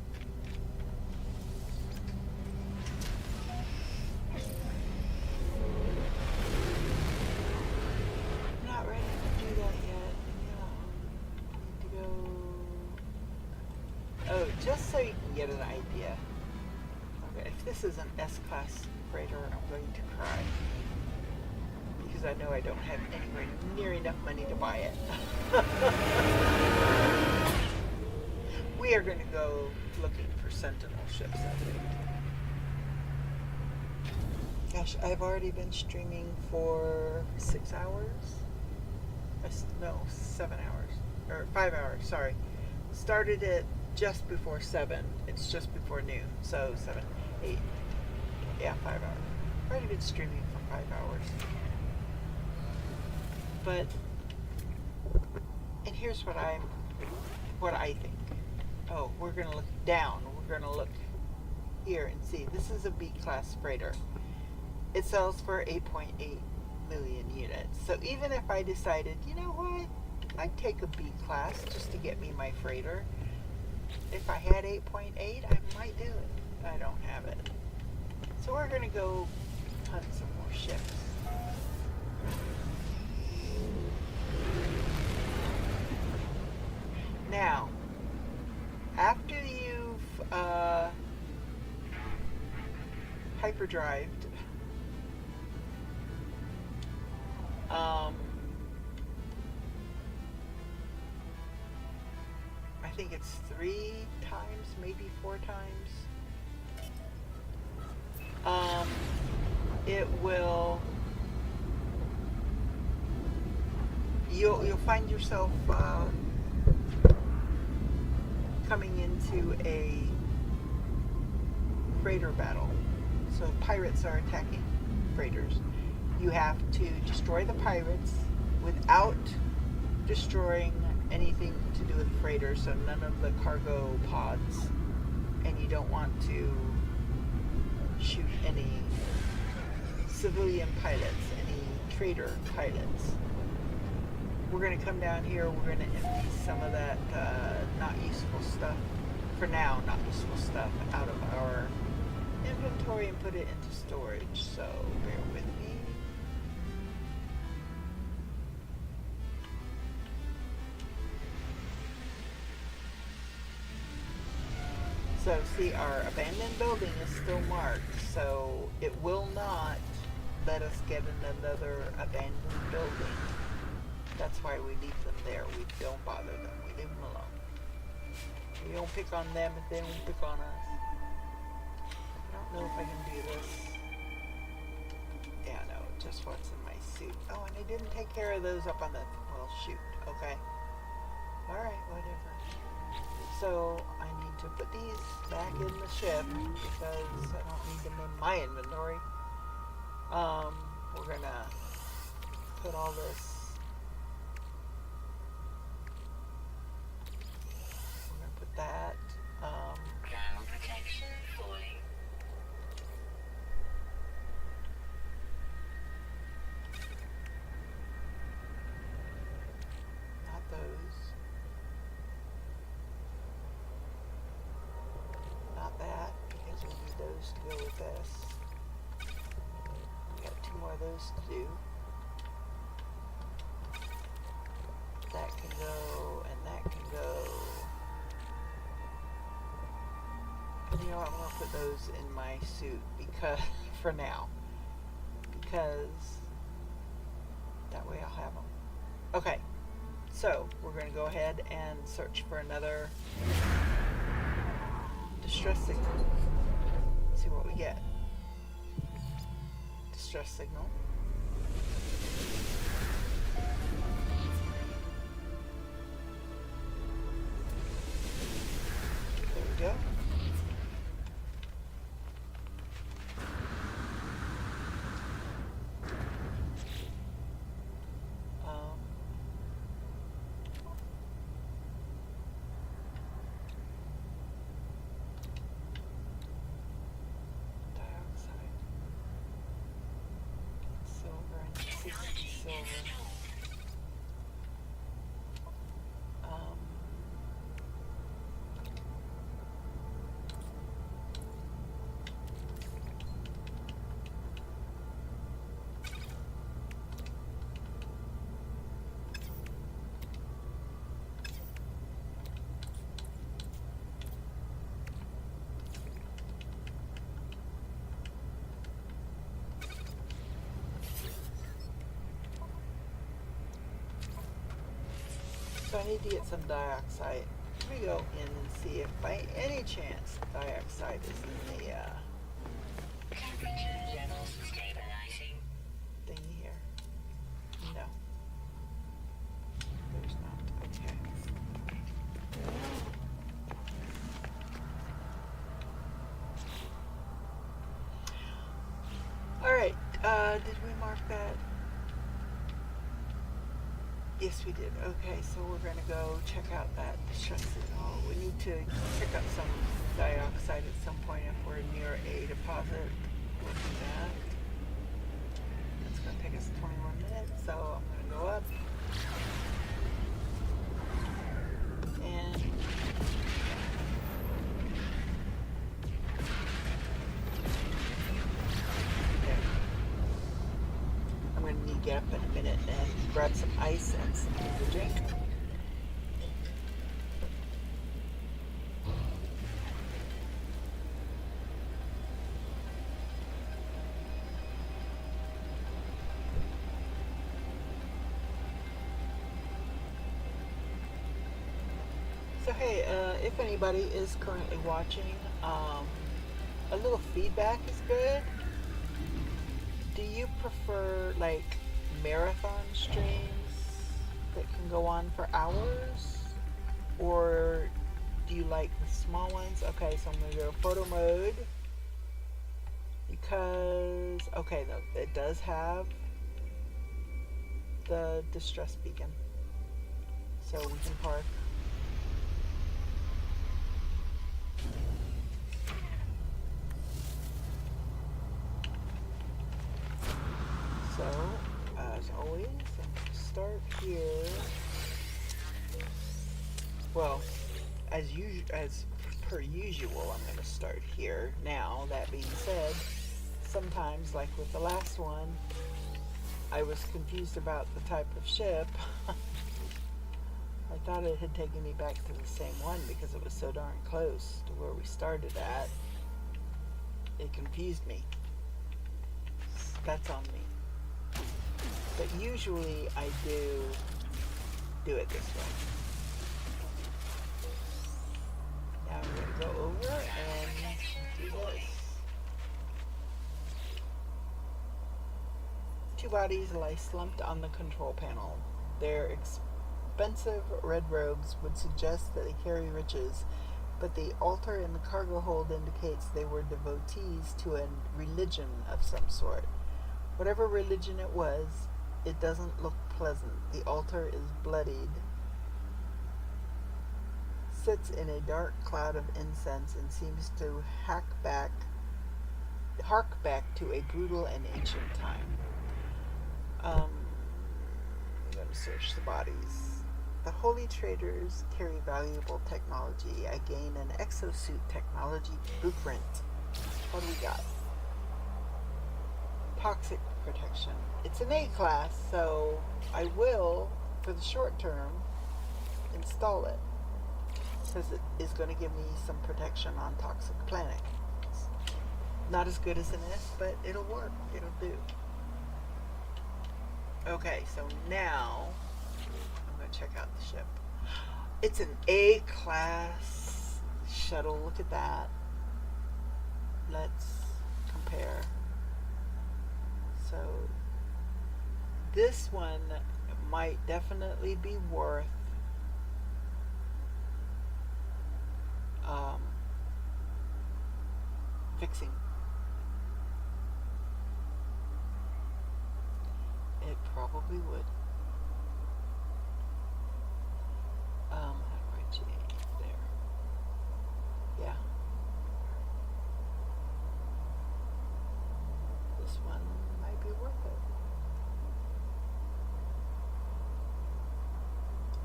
I'm not ready to do that yet. Yeah. Need to go. Oh, just so you can get an idea. Okay, if this is an S-Class freighter, I'm going to cry. Because I know I don't have anywhere near enough money to buy it. We are going to go looking for Sentinel ships, I think. Gosh, I've already been streaming for 6 hours. No, 7 hours. Or 5 hours, sorry. Started it just before 7. It's just before noon. So 7, 8. Yeah, 5 hours. I've already been streaming for 5 hours. But, and here's what I think. Oh, we're going to look down. We're going to look here and see. This is a B-class freighter. It sells for 8.8 million units. So even if I decided, you know what, I'd take a B-class just to get me my freighter. If I had 8.8, I might do it. I don't have it. So we're going to go hunt some more ships. Now, after you've hyperdrived, I think it's 3 times, maybe 4 times, it will, you'll find yourself coming into a freighter battle. So pirates are attacking freighters. You have to destroy the pirates without destroying anything to do with freighters, so none of the cargo pods, and you don't want to shoot any civilian pilots, any trader pilots. We're going to come down here, we're going to empty some of that not useful stuff, for now, not useful stuff, out of our inventory and put it into storage, so bear with me. So see, our abandoned building is still marked, so it will not let us get another abandoned building. That's why we leave them there. We don't bother them. We leave them alone. We don't pick on them if they don't pick on us. I don't know if I can do this. Yeah, no, just what's in my suit. Oh, and I didn't take care of those up on the, well, shoot. Okay. Alright, whatever. So, I need to put these back in the ship because I don't need them in my inventory. We're gonna put all this. We're gonna put that. Ground protection falling. Not those. Not that, because we need those to go with this. We got 2 more of those to do. That can go, and that can go. And you know what, I'm going to put those in my suit, because, for now. Because that way I'll have them. Okay, so we're going to go ahead and search for another distress signal. See what we get. Distress signal. There we go. Dioxide. So I need to get some dioxide. Let me go in and see if by any chance dioxide is in the Temperature levels stabilizing. thingy here. No, there's not. Okay. Alright, did we mark that? Yes, we did. Okay, so we're going to go check out that distress signal. We need to pick up some dioxide at some point if we're near a deposit. We'll do that. It's going to take us 21 minutes, so I'm going to go up. And okay. I'm going to need to get up in a minute and grab some ice and something to drink. So hey, if anybody is currently watching, a little feedback is good. Do you prefer like marathon streams that can go on for hours? Or do you like the small ones? Okay, so I'm going to go photo mode. Because, okay, though, it does have the distress beacon. So we can park. So, as always, I'm going to start here. Well, as per usual, I'm going to start here. Now, that being said, sometimes, like with the last one, I was confused about the type of ship. I thought it had taken me back to the same one because it was so darn close to where we started at. It confused me. That's on me. But usually I do it this way. Now we're going to go over and do this. Two bodies lie slumped on the control panel. Their expensive red robes would suggest that they carry riches, but the altar in the cargo hold indicates they were devotees to a religion of some sort. Whatever religion it was, it doesn't look pleasant. The altar is bloodied, sits in a dark cloud of incense, and seems to hark back to a brutal and ancient time. I'm going to search the bodies. The holy traders carry valuable technology. I gain an exosuit technology blueprint. What do we got? Toxic protection. It's an A class, so I will, for the short term, install it. Because it is going to give me some protection on toxic planet. Not as good as an S, but it'll work. It'll do. Okay, so now I'm going to check out the ship. It's an A class shuttle. Look at that. Let's compare. So this one might definitely be worth fixing. It probably would. How do I change there? Yeah. This one might be worth it.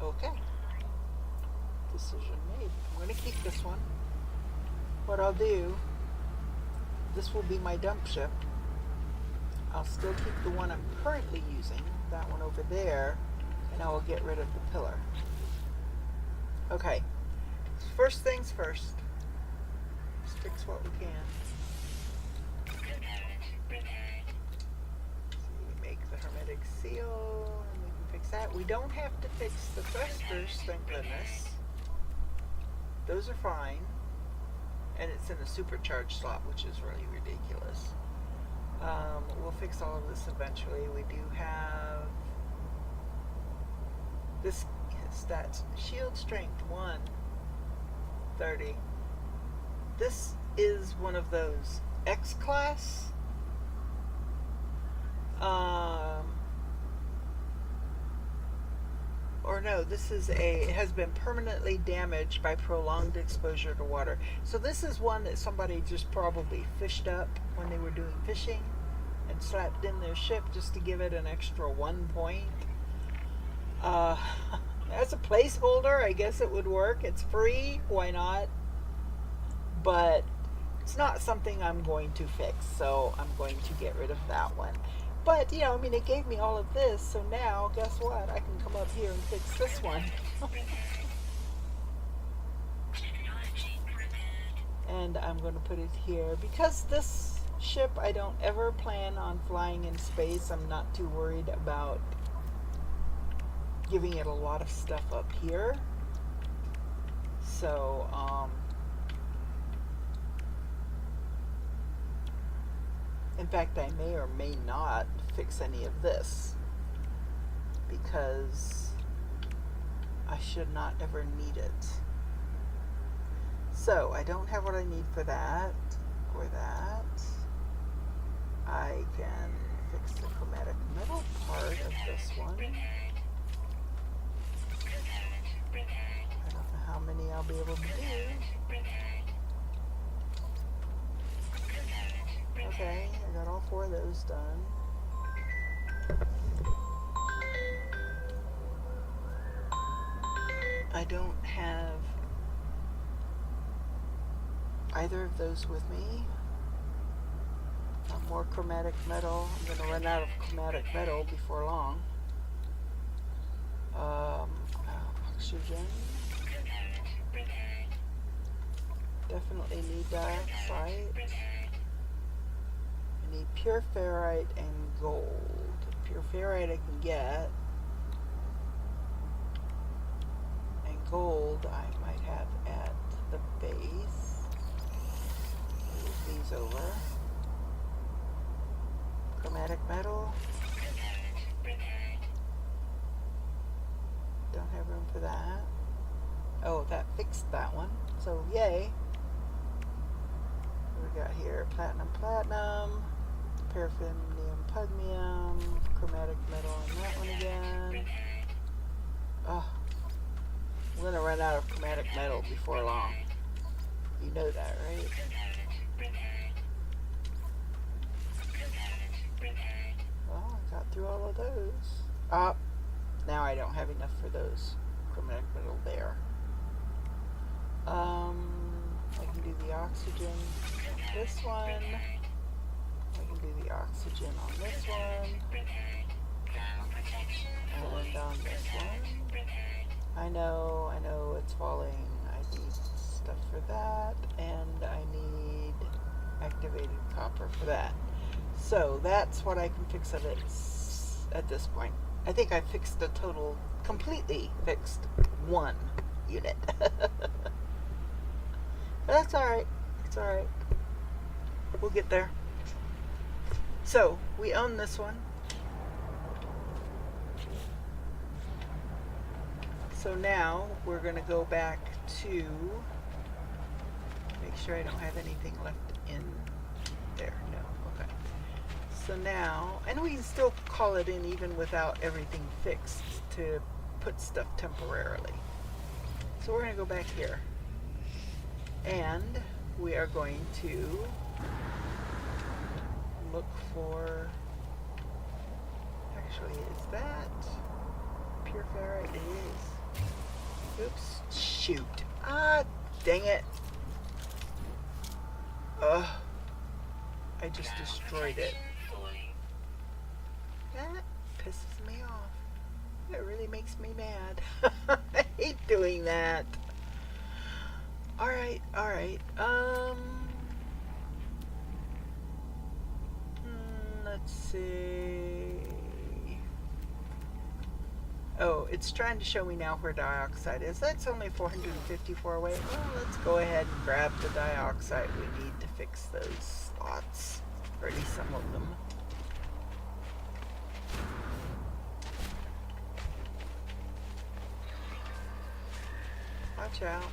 Okay. Decision made. I'm going to keep this one. What I'll do, this will be my dump ship. I'll still keep the one I'm currently using, that one over there, and I will get rid of the pillar. Okay. First things first. Let's fix what we can. Repaired. So we make the hermetic seal, and we can fix that. We don't have to fix the thrusters, thank goodness. Those are fine. And it's in a supercharged slot, which is really ridiculous. We'll fix all of this eventually. We do have this stats. Shield strength 130. This is one of those X class. Or no, this is it has been permanently damaged by prolonged exposure to water. So this is one that somebody just probably fished up when they were doing fishing and slapped in their ship just to give it an extra 1 point. As a placeholder, I guess it would work. It's free, why not? But it's not something I'm going to fix, so I'm going to get rid of that one. But, you know, I mean, it gave me all of this, so now, guess what? I can come up here and fix this one. And I'm going to put it here. Because this ship, I don't ever plan on flying in space. I'm not too worried about giving it a lot of stuff up here. So, in fact, I may or may not fix any of this because I should not ever need it. So I don't have what I need for that or that. I can fix the chromatic metal part of this one. I don't know how many I'll be able to do. Okay, I got all 4 of those done. I don't have either of those with me. More chromatic metal. I'm going to run out of chromatic metal before long. Oxygen. Definitely need that. Right? I need pure ferrite and gold. Pure ferrite I can get. And gold I might have at the base. Move these over. Chromatic metal. Don't have room for that. Oh, that fixed that one. So yay. What we got here? Platinum, paraffinium, pugnium, chromatic metal on that one again. Oh, I'm gonna run out of chromatic metal before long. You know that, right? Well, I got through all of those. Now I don't have enough for those chromatic metal there. I can do the oxygen on this one. I can do the oxygen on this one. And on this one. I know it's falling. I need stuff for that. And I need activated copper for that. So that's what I can fix of it at this point. I think I fixed completely fixed 1 unit. But that's alright. It's alright. We'll get there. So, we own this one. So now, we're going to go back to make sure I don't have anything left in there. No. Okay. So now, and we can still call it in even without everything fixed to put stuff temporarily. So we're going to go back here. And we are going to look for, actually, is that pure ferrite? It is. Oops. Shoot. Dang it. Ugh. I just destroyed it. That pisses me off. It really makes me mad. I hate doing that. Alright. Let's see. Oh, it's trying to show me now where dioxide is. That's only 454 away. Well, let's go ahead and grab the dioxide. We need to fix those slots, or at least some of them. Watch out.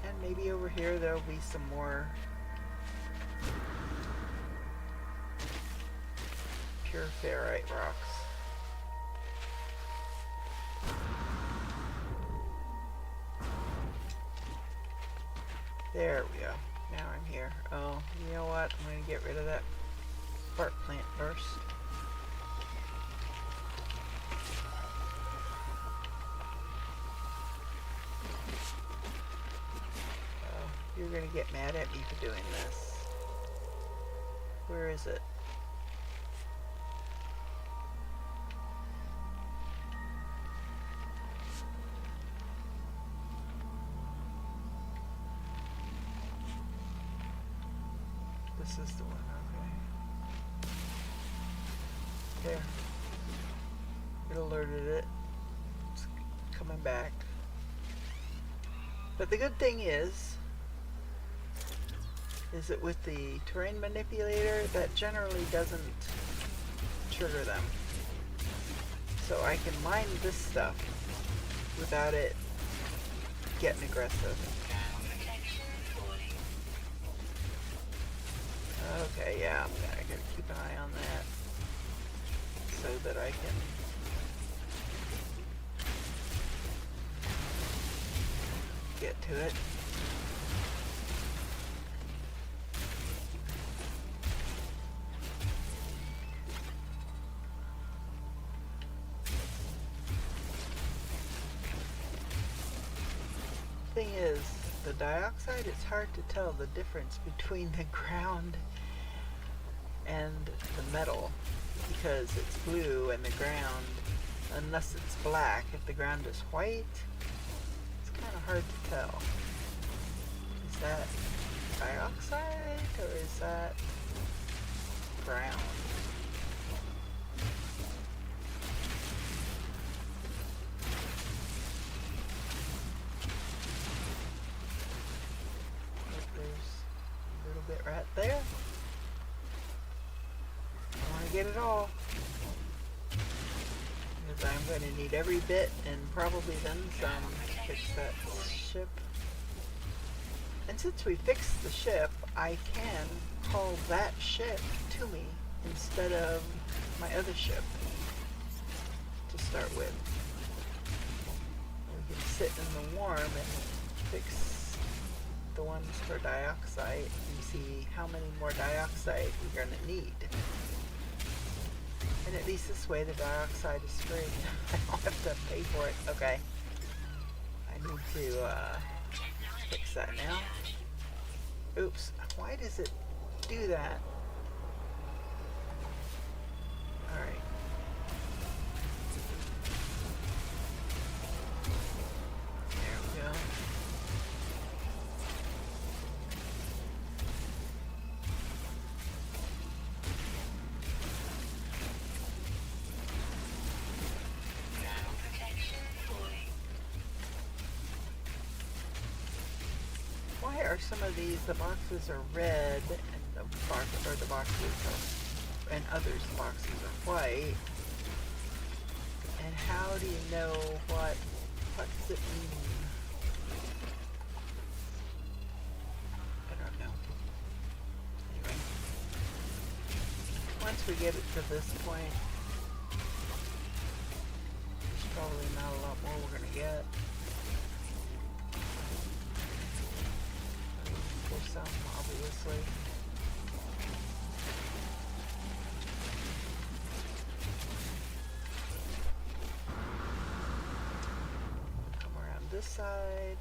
And maybe over here there'll be some more pure ferrite rocks. There we go. Now I'm here. Oh, you know what? I'm going to get rid of that spark plant first. Oh, you're going to get mad at me for doing this. Where is it? This is the one, okay. There. It alerted it. It's coming back. But the good thing is that with the terrain manipulator, that generally doesn't trigger them. So I can mine this stuff without it getting aggressive. Okay, yeah, I gotta keep an eye on that so that I can get to it. Thing is, the dioxide, it's hard to tell the difference between the ground and the metal because it's blue and the ground, unless it's black. If the ground is white, it's kind of hard to tell. Is that dioxide or is that ground? There's a little bit right there. I want to get it all because I'm going to need every bit and probably then some to fix that ship. And since we fixed the ship, I can call that ship to me instead of my other ship to start with. We can sit in the warm and fix the ones for dioxide and see how many more dioxide we're going to need. And at least this way the dioxide is free. I don't have to pay for it. Okay. I need to fix that now. Oops. Why does it do that? Alright. There we go. Why are some of these, the boxes are red and the boxes are, and others the boxes are white? And how do you know what does it mean? I don't know. Anyway. Once we get it to this point, there's probably not a lot more we're gonna get. There's some, obviously. Come around this side.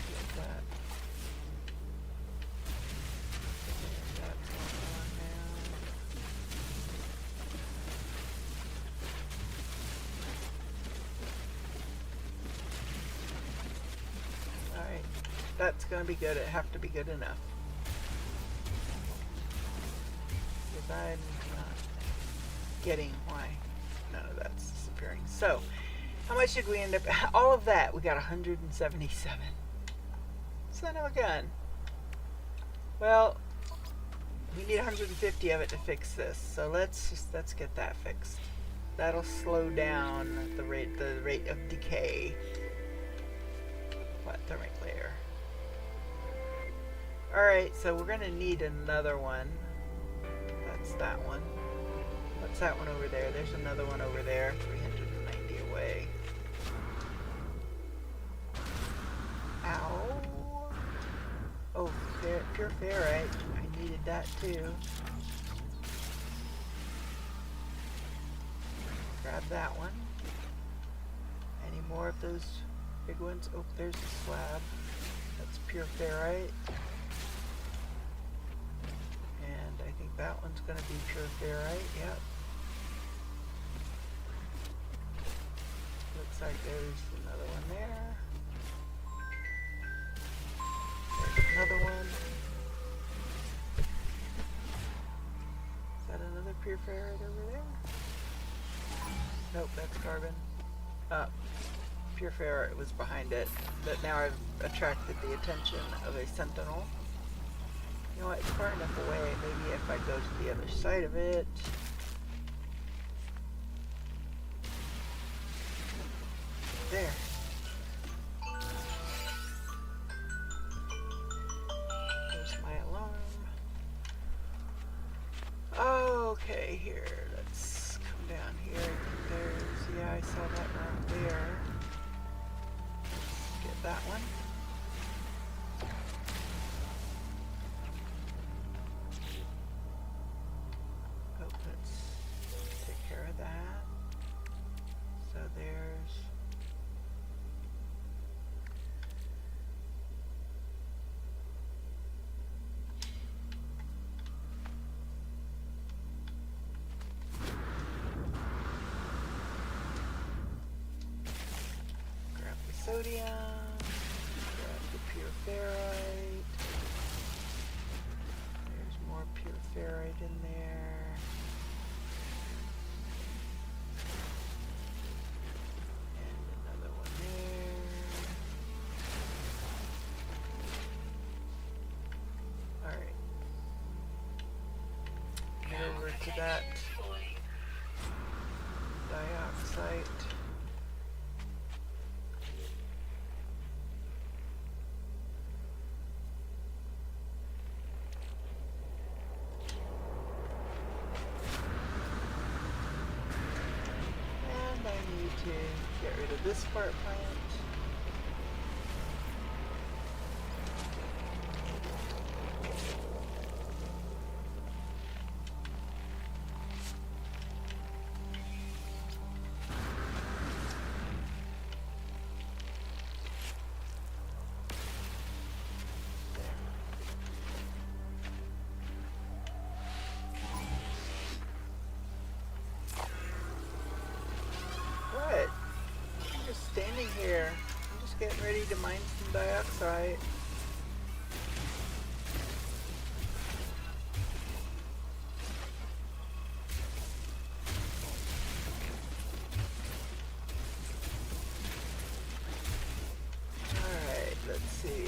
Get that. That's going on now. That's gonna be good. It have to be good enough. Because I'm not getting why none of that's disappearing. So, how much did we end up? All of that, we got 177. Son of a gun. Well, we need 150 of it to fix this. So let's get that fixed. That'll slow down the rate of decay. What thermic layer? All right, so we're gonna need another one. That's that one. What's that one over there? There's another one over there. 390 away. Ow. Oh, pure ferrite. I needed that too. Grab that one. Any more of those big ones? Oh, there's the slab. That's pure ferrite. And I think that one's going to be pure ferrite. Yep. Looks like there's another one there. There's another one. Is that another pure ferrite over there? Nope, that's carbon. Pure ferrite was behind it, but now I've attracted the attention of a sentinel. You know what, it's far enough away, maybe if I go to the other side of it. There. There's my alarm. Okay, here, let's come down here. I think there's, yeah, I saw that around there. Let's get that one. Oh, let's take care of that. So there's grab the sodium, grab the pure ferrite. There's more pure ferrite in there. And another one there. Alright. Head over to that dioxide. And I need to get rid of this spark plant. What? I'm just standing here. I'm just getting ready to mine some dioxide. Alright, let's see.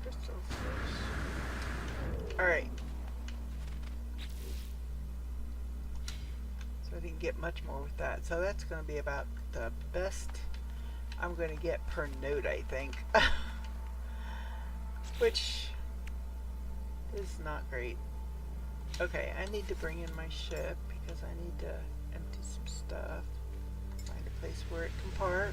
crystals first. Alright. So I didn't get much more with that. So that's going to be about the best I'm going to get per node, I think. Which is not great. Okay, I need to bring in my ship because I need to empty some stuff. Find a place where it can park.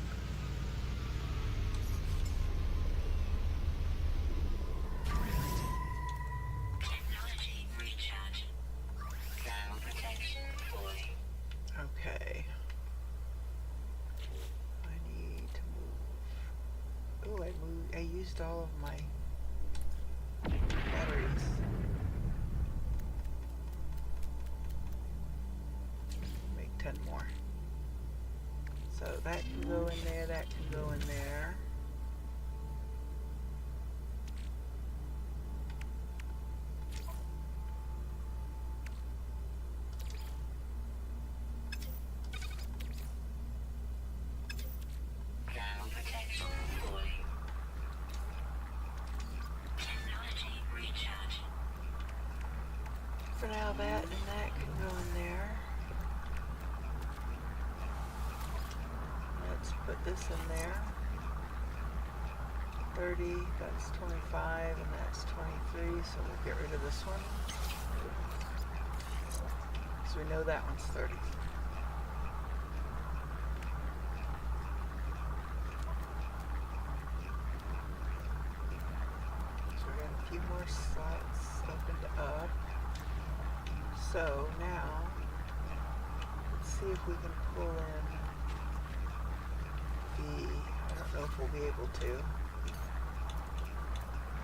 Technology recharge. Thermal protection fully. Okay. I need to move. Oh, I used all of my batteries. Make 10 more. So that can go in there, that can go in there. Thermal protection fully. Technology recharge. For now, that and that can go in there. Let's put this in there. 30, that's 25, and that's 23, so we'll get rid of this one. So we know that one's 30. So we got a few more slots opened up. So now, let's see if we can pull in the, I don't know if we'll be able to,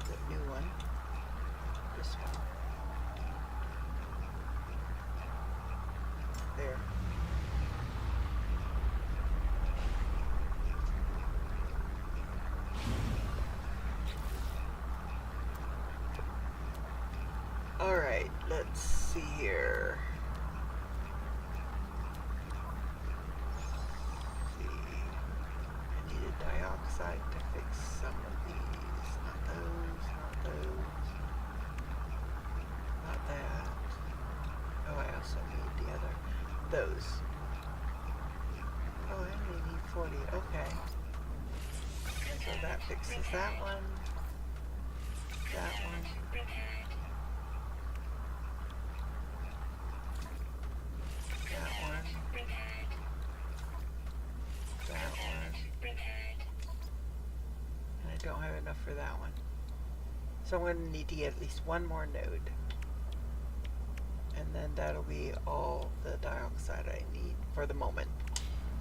the new one, this one. There. Alright, let's see here. I needed dioxide to fix some of these. Not those, not those. Not that. Oh, I also need the other. Those. Oh, I only need 40. Okay. So that fixes that one. That one. That one. That one. And I don't have enough for that one. So I'm going to need to get at least one more node. And then that'll be all the dioxide I need for the moment.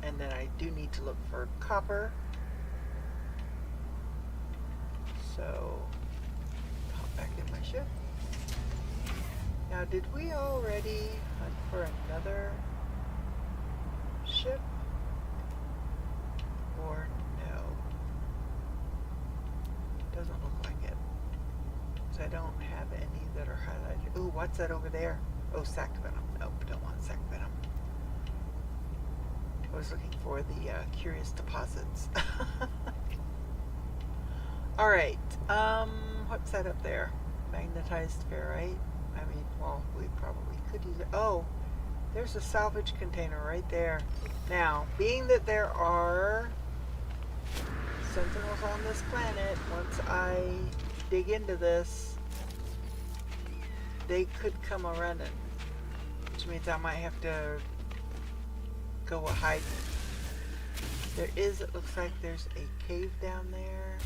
And then I do need to look for copper. So, hop back in my ship. Now, did we already hunt for another ship? Or no? Doesn't look like it. So I don't have any that are highlighted. Ooh, what's that over there? Oh, sac venom. Nope, don't want sac venom. I was looking for the curious deposits. Alright, what's that up there? Magnetized ferrite? I mean, well, we probably could use it. Oh, there's a salvage container right there. Now, being that there are sentinels on this planet, once I dig into this, they could come a running. Which means I might have to go a hiding. There is, it looks like there's a cave down there.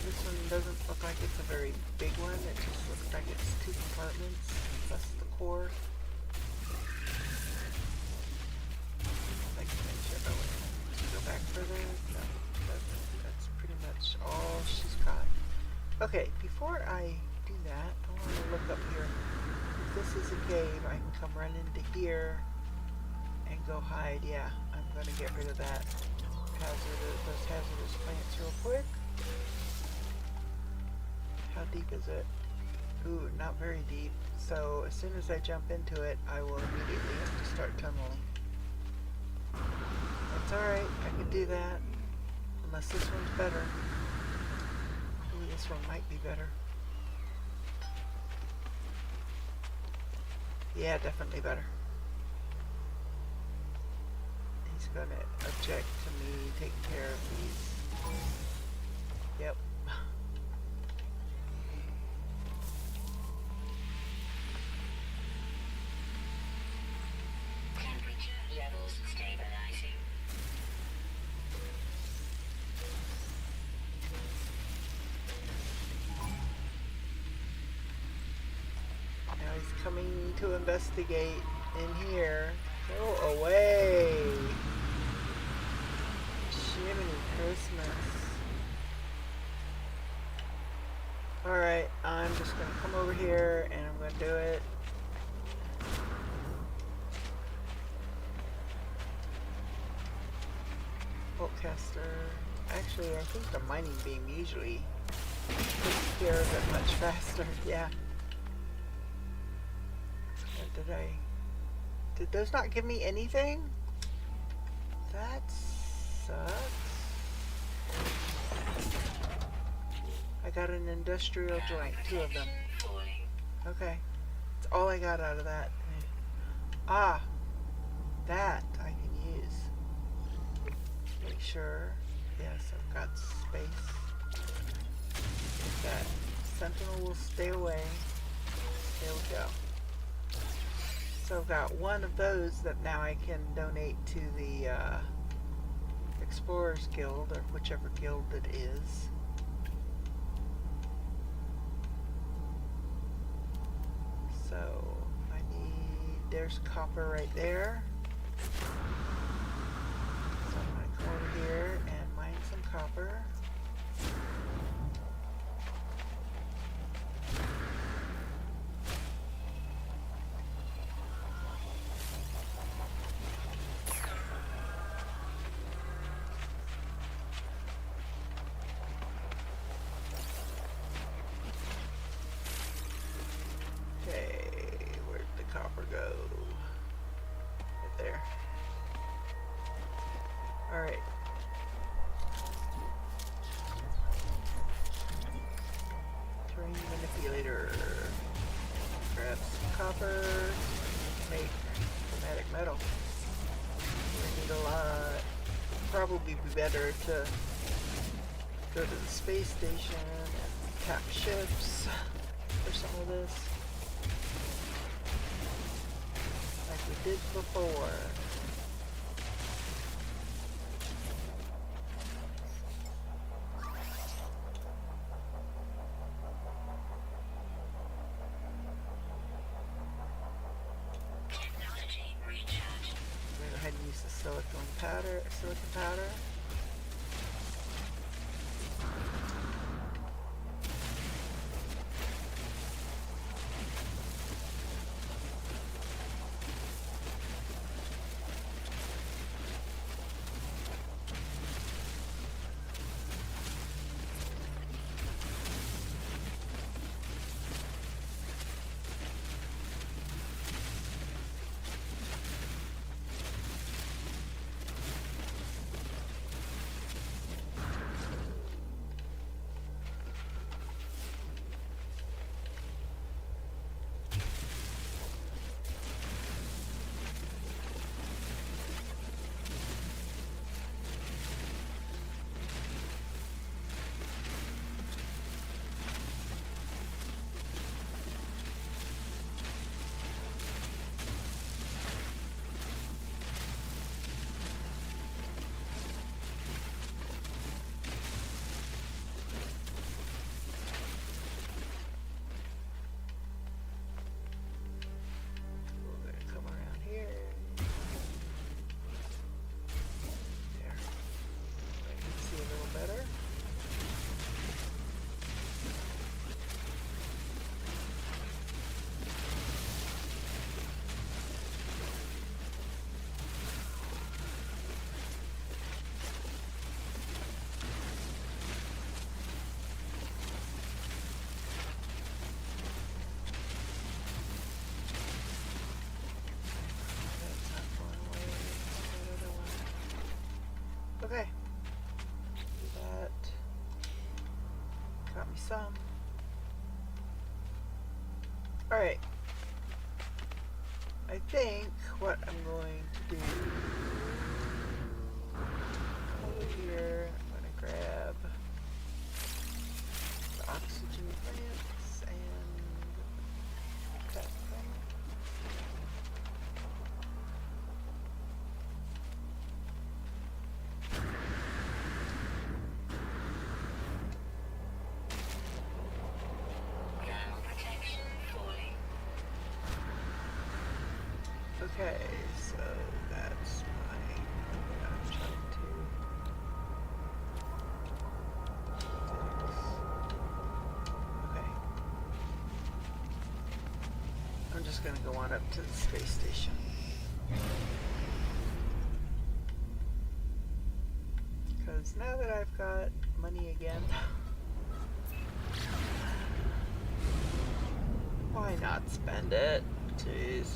This one doesn't look like it's a very big one. It just looks like it's 2 compartments plus the core. Like to make sure. Oh, wait. Go back further. No, that's pretty much all she's got. Okay, before I do that, I want to look up here. If this is a cave, I can come run into here and go hide. Yeah, I'm going to get rid of that those hazardous plants real quick. How deep is it? Ooh, not very deep. So as soon as I jump into it, I will immediately have to start tunneling. That's alright, I can do that. Unless this one's better. Ooh, this one might be better. Yeah, definitely better. He's gonna object to me taking care of these. Yep. Temperature levels stabilizing. Now he's coming to investigate in here. Go away! Jiminy Christmas. Alright, I'm just gonna come over here and I'm gonna do it. Boltcaster. Actually, I think the mining beam usually takes care of it much faster. Yeah. Or did those not give me anything? That sucks. I got an industrial joint, 2 of them. Okay. That's all I got out of that. Ah, that I can use. Make sure. Yes, I've got space. That sentinel will stay away. There we go. So I've got one of those that now I can donate to the Explorers Guild, or whichever guild it is. So I need, there's copper right there. So I'm going to come over here and mine some copper. Go right there. All right. Terrain manipulator. Grab some copper. Make chromatic metal. We need a lot. Probably be better to go to the space station and tap ships for some of this. We did before. Technology recharge. I'm gonna go ahead and use the silicon powder. Alright. I think what I'm going to do over here, I'm going to grab the oxygen plants and that thing. Thermal protection falling. Okay, so that's mine. I'm trying to fix. Okay. I'm just gonna go on up to the space station. Because now that I've got money again, why not spend it? Jeez.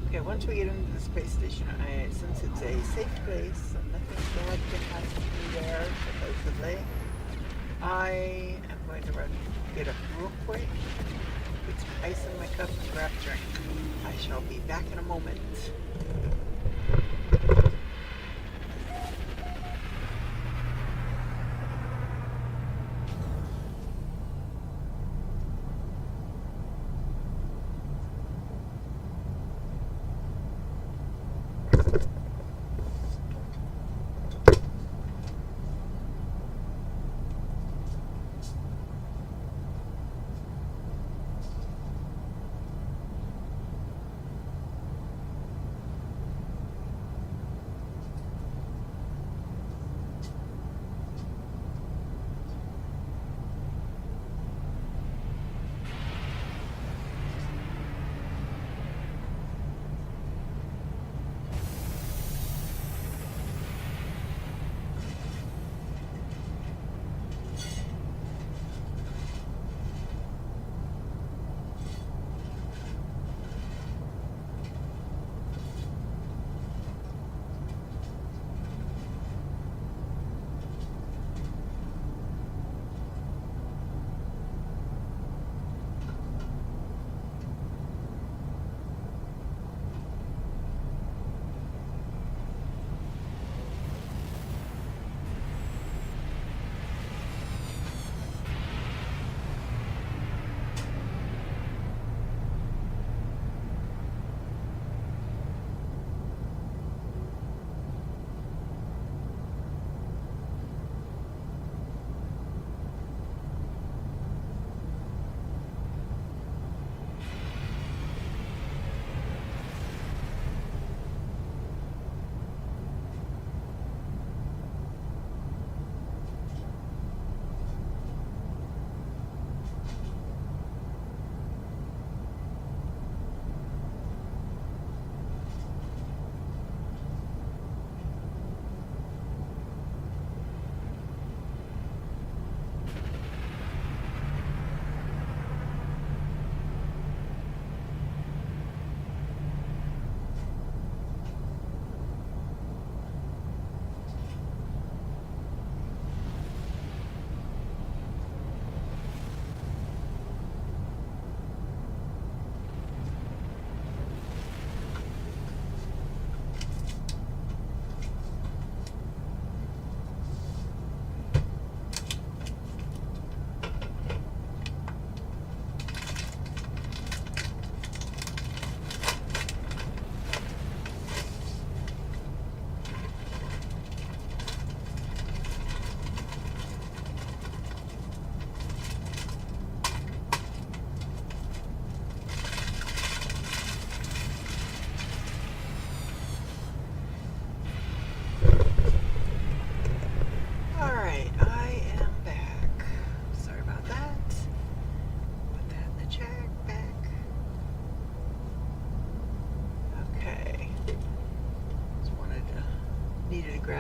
Okay, once we get into the space station, since it's a safe place and nothing bad can happen to me there, supposedly, I am going to run get up real quick, put some ice in my cup, and grab a drink. I shall be back in a moment.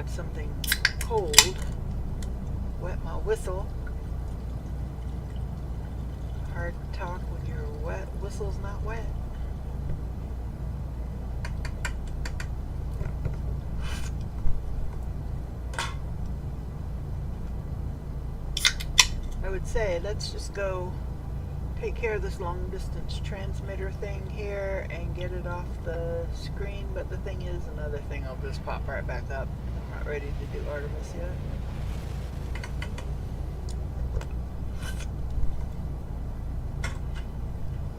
grab something cold. Wet my whistle. Hard to talk when your whistle's not wet. I would say let's just go take care of this long distance transmitter thing here and get it off the screen, but the thing is, another thing will just pop right back up. I'm not ready to do Artemis yet.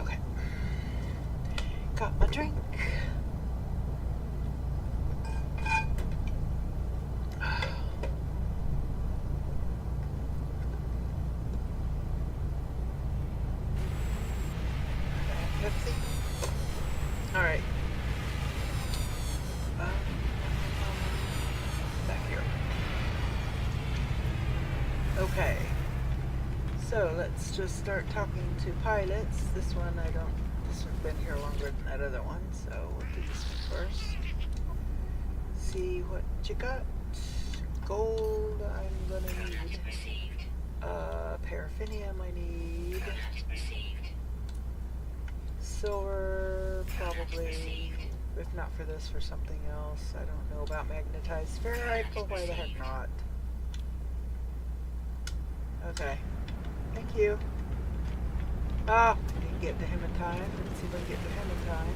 Okay. Got my drink. Pepsi. All right. Back here. Okay. So let's just start talking to pilots. This one's been here longer than that other one, so we'll do this one first. See what you got. Gold, I'm gonna need. Paraffinium, I need. Silver, probably, if not for this, for something else. I don't know about magnetized ferrite, but why the heck not? Okay, thank you. Ah, I didn't get to him in time. Let's see if I can get to him in time.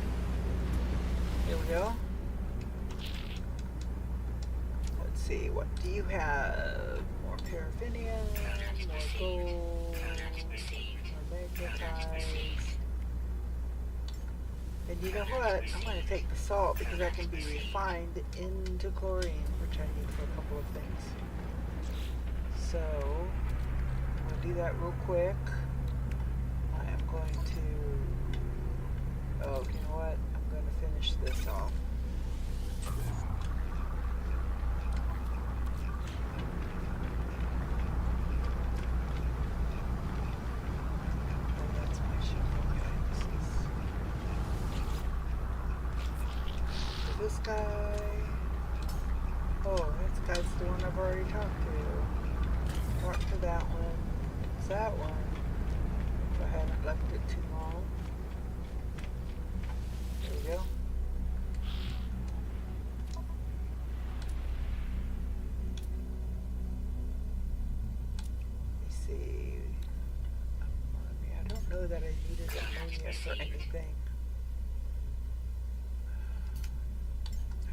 Here we go. Let's see, what do you have? More paraffinium, more gold, more magnetized. And you know what? I'm going to take the salt because that can be refined into chlorine, which I need for a couple of things. So, I'm going to do that real quick. I am going to... Oh, you know what? I'm going to finish this off. This guy. Oh, this guy's the one I've already talked to. Talked to that one. It's that one. If I haven't left it too long. There we go. Let me see. I don't know that I needed ammonia for anything.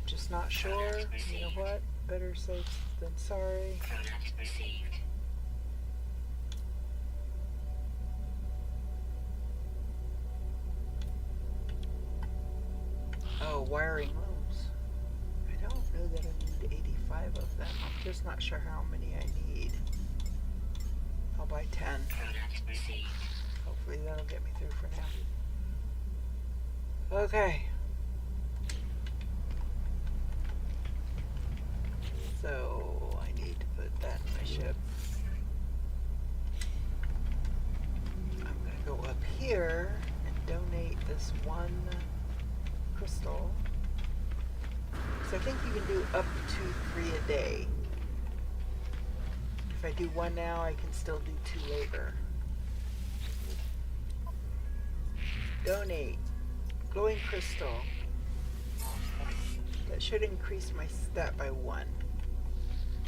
Just not sure. You know what? Better safe than sorry. Oh, wiring looms. I don't know that I need 85 of them. I'm just not sure how many I need. I'll buy 10. Hopefully that'll get me through for now. Okay. So I need to put that in my ship. I'm going to go up here and donate this one crystal. So I think you can do up to 3 a day. If I do 1 now, I can still do 2 later. Donate. Glowing crystal. That should increase my stat by 1.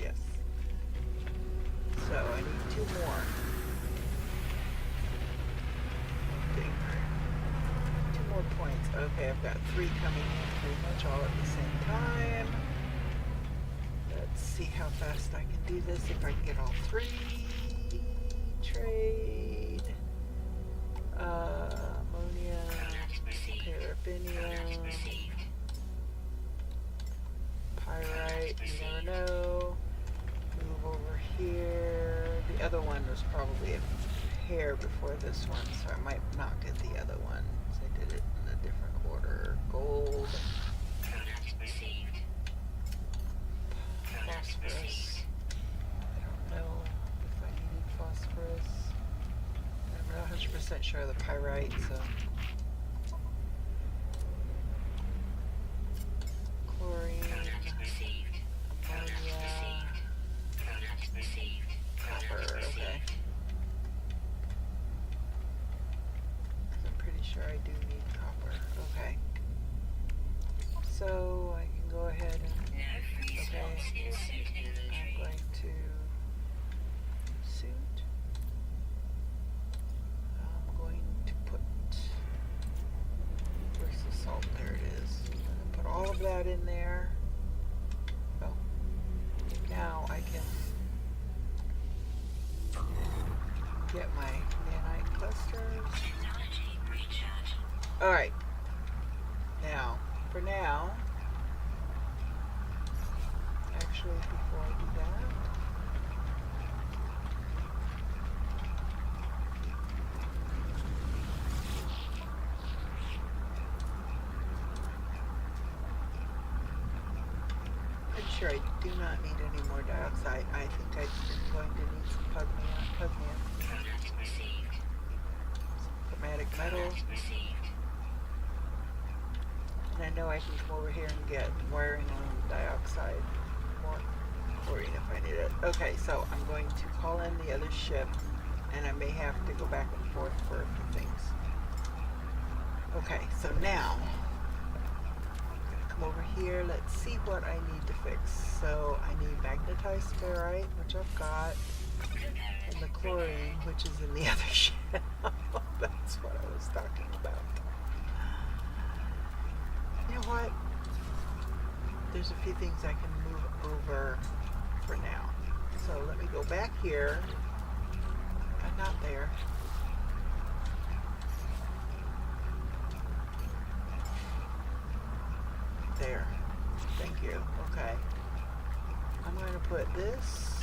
Yes. So I need 2 more. Dang. 2 more points. Okay, I've got 3 coming in pretty much all at the same time. Let's see how fast I can do this. If I can get all 3. Trade. Ammonia. Paraffinium. Pyrite. You never know. Move over here. The other one was probably a hair before this one, so I might not get the other one. So I did it in a different order. Gold. Phosphorus. I don't know if I needed phosphorus. I'm not 100% sure of the pyrite, so. Chlorine. Ammonia. Get my nanite clusters. Technology recharge. Alright. Now, for now, actually, before I do that, pretty sure I do not need any more dioxide. I think I'm going to need some pugmium, Product received. chromatic metal, Product received. and I know I can come over here and get wiring loom dioxide, more chlorine if I need it. Okay, so I'm going to call in the other ship, and I may have to go back and forth for a few things. Okay, so now come over here. Let's see what I need to fix. So I need magnetized ferrite, which I've got, and the chlorine, which is in the other ship. That's what I was talking about. You know what? There's a few things I can move over for now. So let me go back here. I'm not there. There. Thank you. Okay. I'm going to put this.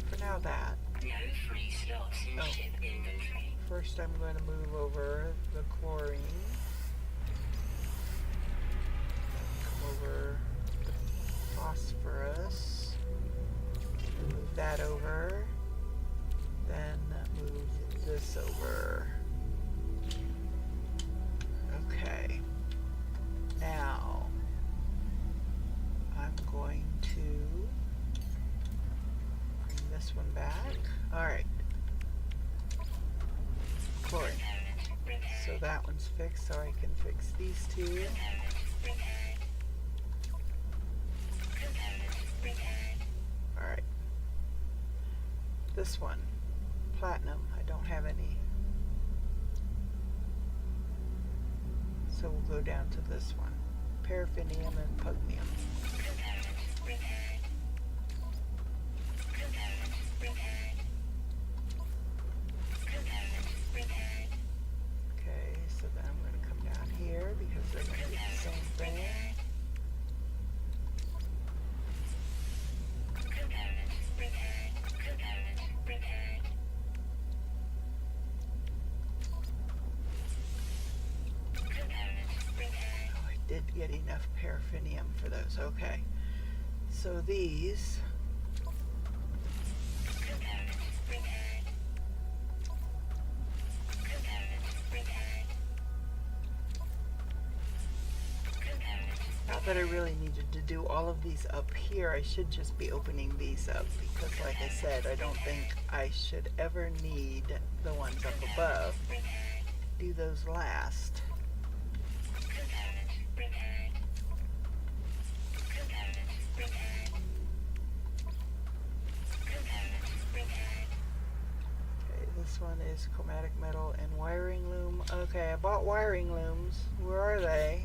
For now, that. No free slots in Oh. ship inventory. First, I'm going to move over the chlorine. Come over the phosphorus. Move that over. Then move this over. Okay. Now, I'm going to bring this one back. Alright. Chlorine. So that one's fixed, so I can fix these two. Alright. This one. Platinum. I don't have any. So we'll go down to this one. Paraffinium and pugmium. Okay, so then I'm going to come down here because they're going to do the same thing. Oh, I did get enough paraffinium for those. Okay. So these. Not that I really needed to do all of these up here. I should just be opening these up because, like I said, I don't think I should ever need the ones up above. Do those last. Okay, this one is chromatic metal and wiring loom. Okay, I bought wiring looms. Where are they?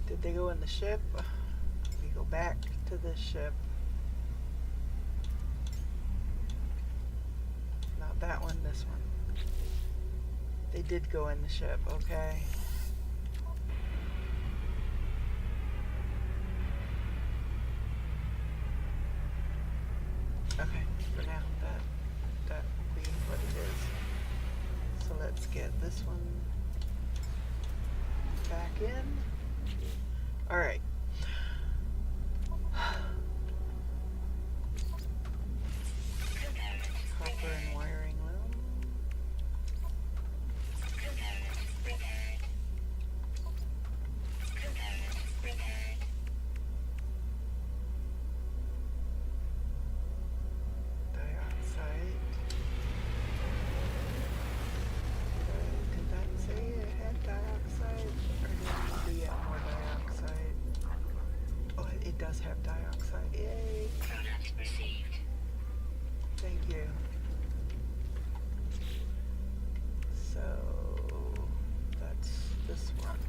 Did they go in the ship? Let me go back to this ship. Not that one, this one. They did go in the ship, okay. Okay, for now, that will be what it is. So let's get this one back in. Alright. Copper and wiring loom. Dioxide. Did that say it had dioxide? Or did we get more dioxide? Oh, it does have dioxide. Yay! Product received. Thank you. So that's this one.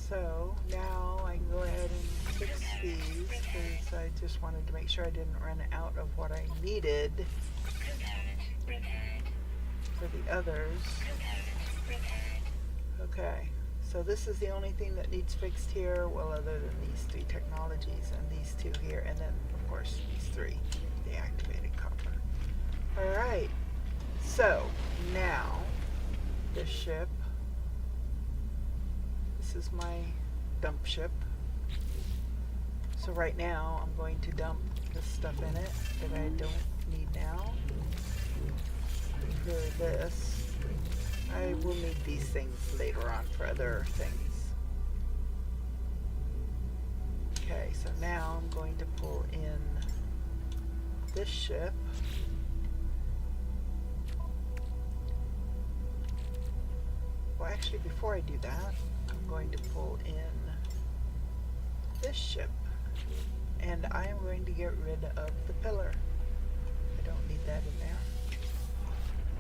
So now I can go ahead and fix these because I just wanted to make sure I didn't run out of what I needed for the others. Okay, so this is the only thing that needs fixed here, well, other than these three technologies and these two here, and then of course these three, the activated copper. Alright, so now this ship, this is my dump ship. So right now I'm going to dump the stuff in it that I don't need now. For this, I will need these things later on for other things. Okay, so now I'm going to pull in this ship. Well, actually, before I do that, I'm going to pull in this ship. And I am going to get rid of the pillar. I don't need that in there.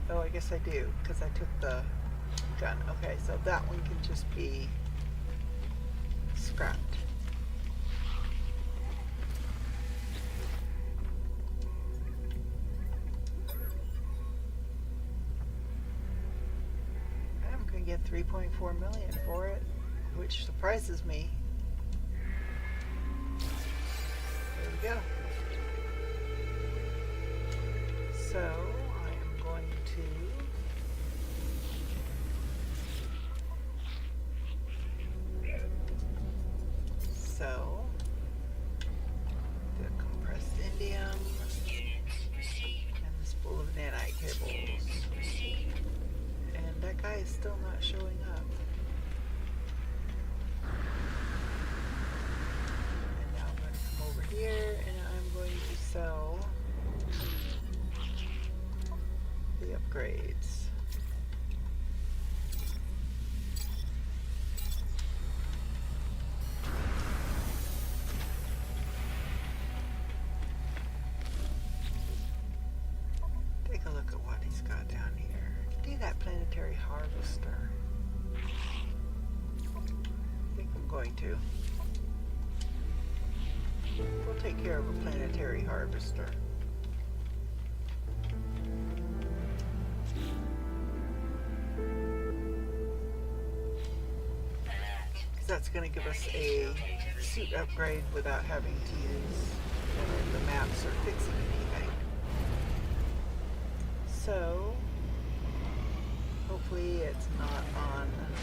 Oh, I guess I do, because I took the gun. Okay, so that one can just be scrapped. I'm going to get 3.4 million for it, which surprises me. There we go. So I am going to the compressed indium and the spool of nanite cables. And that guy is still not showing up. And now I'm going to come over here and I'm going to sell the upgrades. Take a look at what he's got down here. Do that planetary harvester. I think I'm going to. We'll take care of a planetary harvester. That's going to give us a suit upgrade without having to use the maps or fixing anything. So, hopefully it's not on an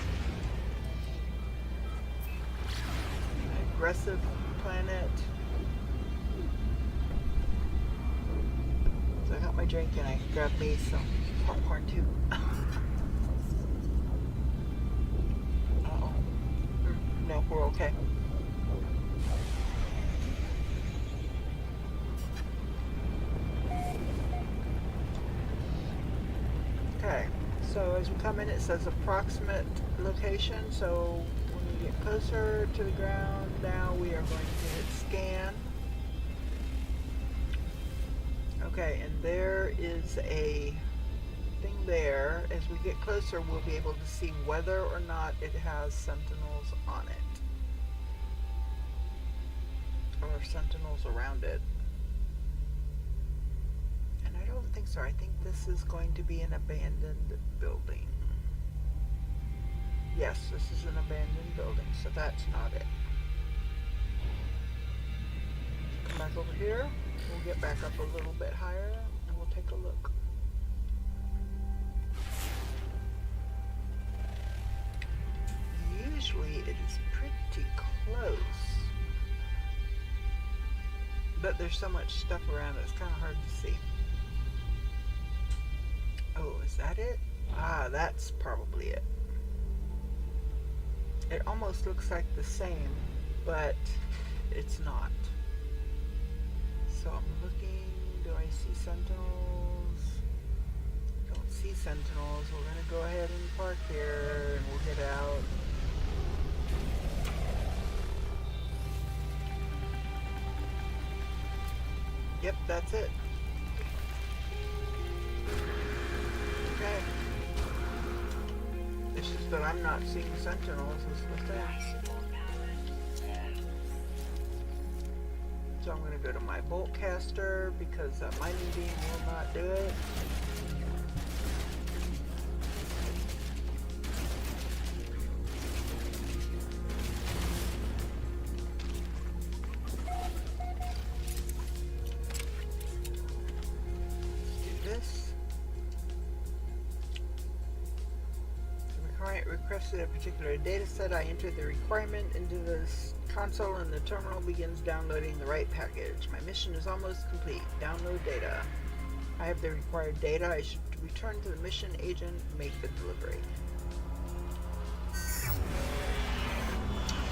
aggressive planet. So I got my drink and I grabbed me some popcorn too. No, we're okay. Okay, so as we come in, it says approximate location. So when we get closer to the ground, now we are going to hit scan. Okay, and there is a thing there. As we get closer, we'll be able to see whether or not it has sentinels on it. Or sentinels around it. And I don't think so. I think this is going to be an abandoned building. Yes, this is an abandoned building, so that's not it. Come back over here. We'll get back up a little bit higher and we'll take a look. Usually it is pretty close. But there's so much stuff around it, it's kind of hard to see. Oh, is that it? Ah, that's probably it. It almost looks like the same, but it's not. So I'm looking, do I see sentinels? Don't see sentinels. We're going to go ahead and park here and we'll get out. Yep, that's it. Okay. It's just that I'm not seeing sentinels is the thing. So I'm going to go to my bolt caster because a mining beam will not do it. Requested a particular data set. I enter the requirement into this console and the terminal begins downloading the right package. My mission is almost complete. Download data. I have the required data. I should return to the mission agent and make the delivery.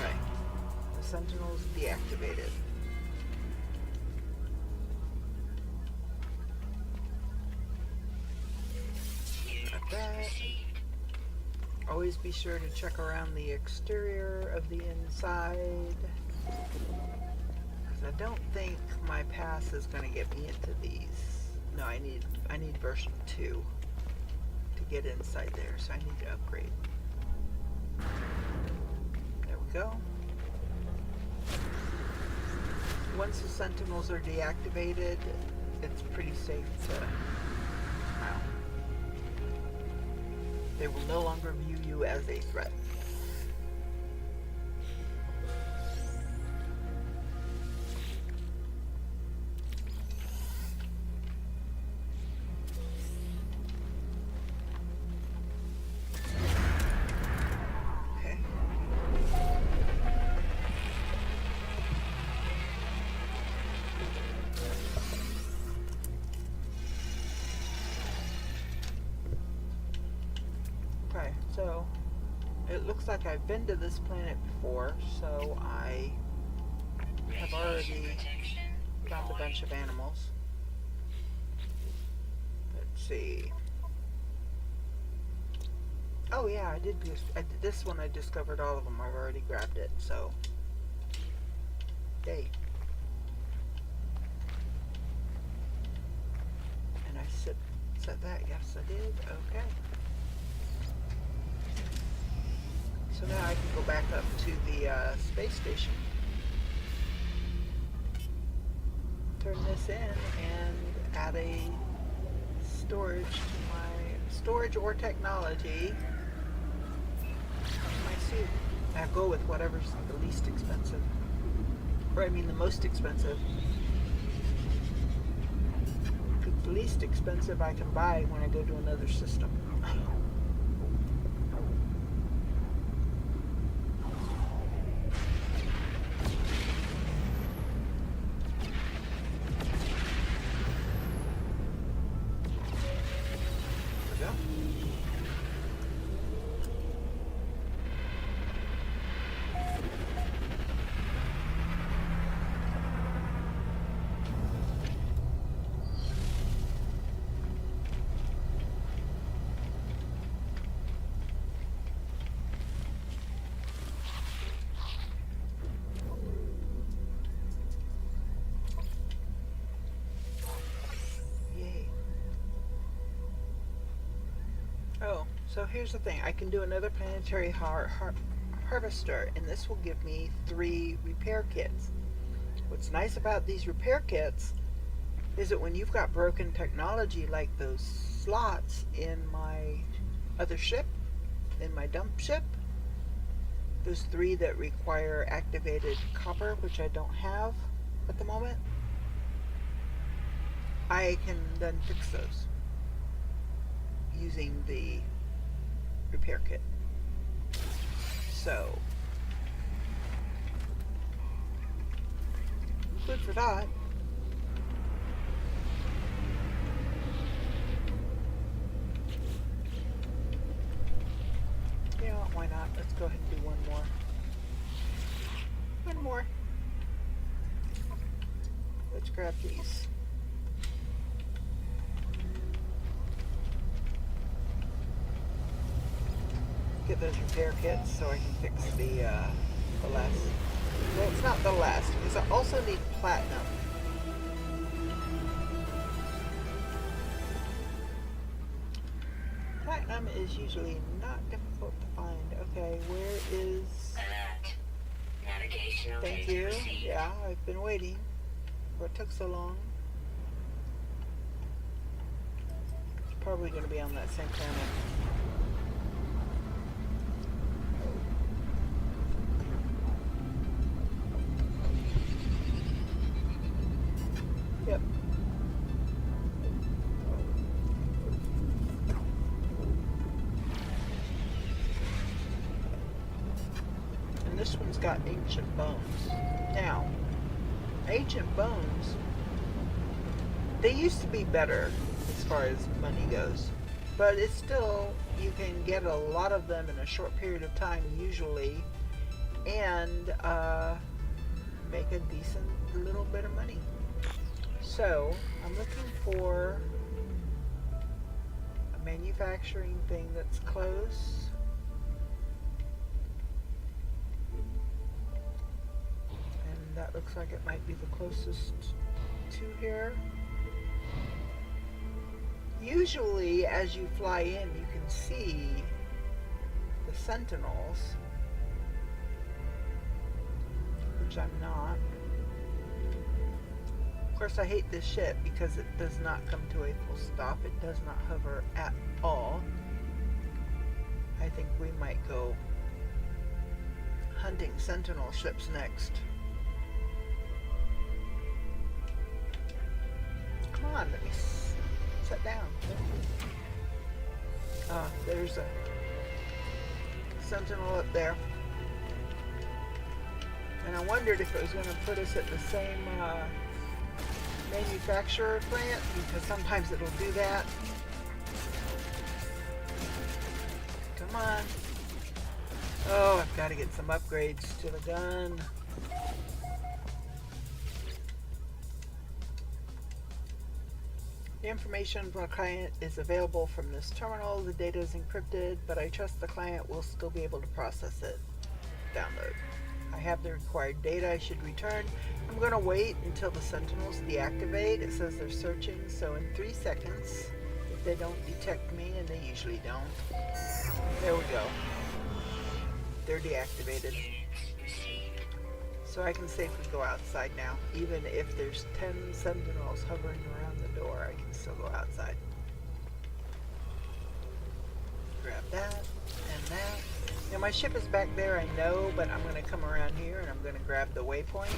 Okay. The Sentinel's deactivated. Got that. Always be sure to check around the exterior of the inside, because I don't think my pass is going to get me into these. No, I need version 2 to get inside there, so I need to upgrade. There we go. Once the Sentinels are deactivated, it's pretty safe to mount. They will no longer view you as a threat. Okay. Okay, so it looks like I've been to this planet before, so I have already found a bunch of animals. Let's see. Oh yeah, I did this one. I discovered all of them. I've already grabbed it, so yay. And I set that. Yes, I did. Okay. So now I can go back up to the space station, turn this in, and add a storage to my storage or technology. My suit. I go with whatever's the least expensive, or I mean the most expensive. The least expensive I can buy when I go to another system. Oh, so here's the thing. I can do another planetary harvester, and this will give me 3 repair kits. What's nice about these repair kits is that when you've got broken technology like those slots in my other ship, in my dump ship, those 3 that require activated copper, which I don't have at the moment, I can then fix those using the repair kit. So, good for that. Yeah, why not? Let's go ahead and do one more. One more. Let's grab these. Get those repair kits so I can fix the last. Well, it's not the last, because I also need platinum. Platinum is usually not difficult to find. Okay, where is... Alert. Navigational Thank data you. received. Yeah, I've been waiting. What took so long? It's probably going to be on that same panel. Yep. And this one's got ancient bones. Now, ancient bones, they used to be better as far as money goes, but it's still, you can get a lot of them in a short period of time usually, and make a decent little bit of money. So I'm looking for a manufacturing thing that's close. And that looks like it might be the closest to here. Usually as you fly in, you can see the sentinels, which I'm not. Of course, I hate this ship because it does not come to a full stop. It does not hover at all. I think we might go hunting sentinel ships next. Come on, let me sit down. Ah, there's a sentinel up there. And I wondered if it was going to put us at the same manufacturer plant, because sometimes it'll do that. Come on. Oh, I've got to get some upgrades to the gun. The information from a client is available from this terminal. The data is encrypted, but I trust the client will still be able to process it. Download. I have the required data I should return. I'm going to wait until the sentinels deactivate. It says they're searching, so in 3 seconds, if they don't detect me, and they usually don't. There we go. They're deactivated. So I can safely go outside now. Now, even if there's 10 sentinels hovering around the door, I can still go outside. Grab that and that. Now my ship is back there, I know, but I'm going to come around here and I'm going to grab the waypoint.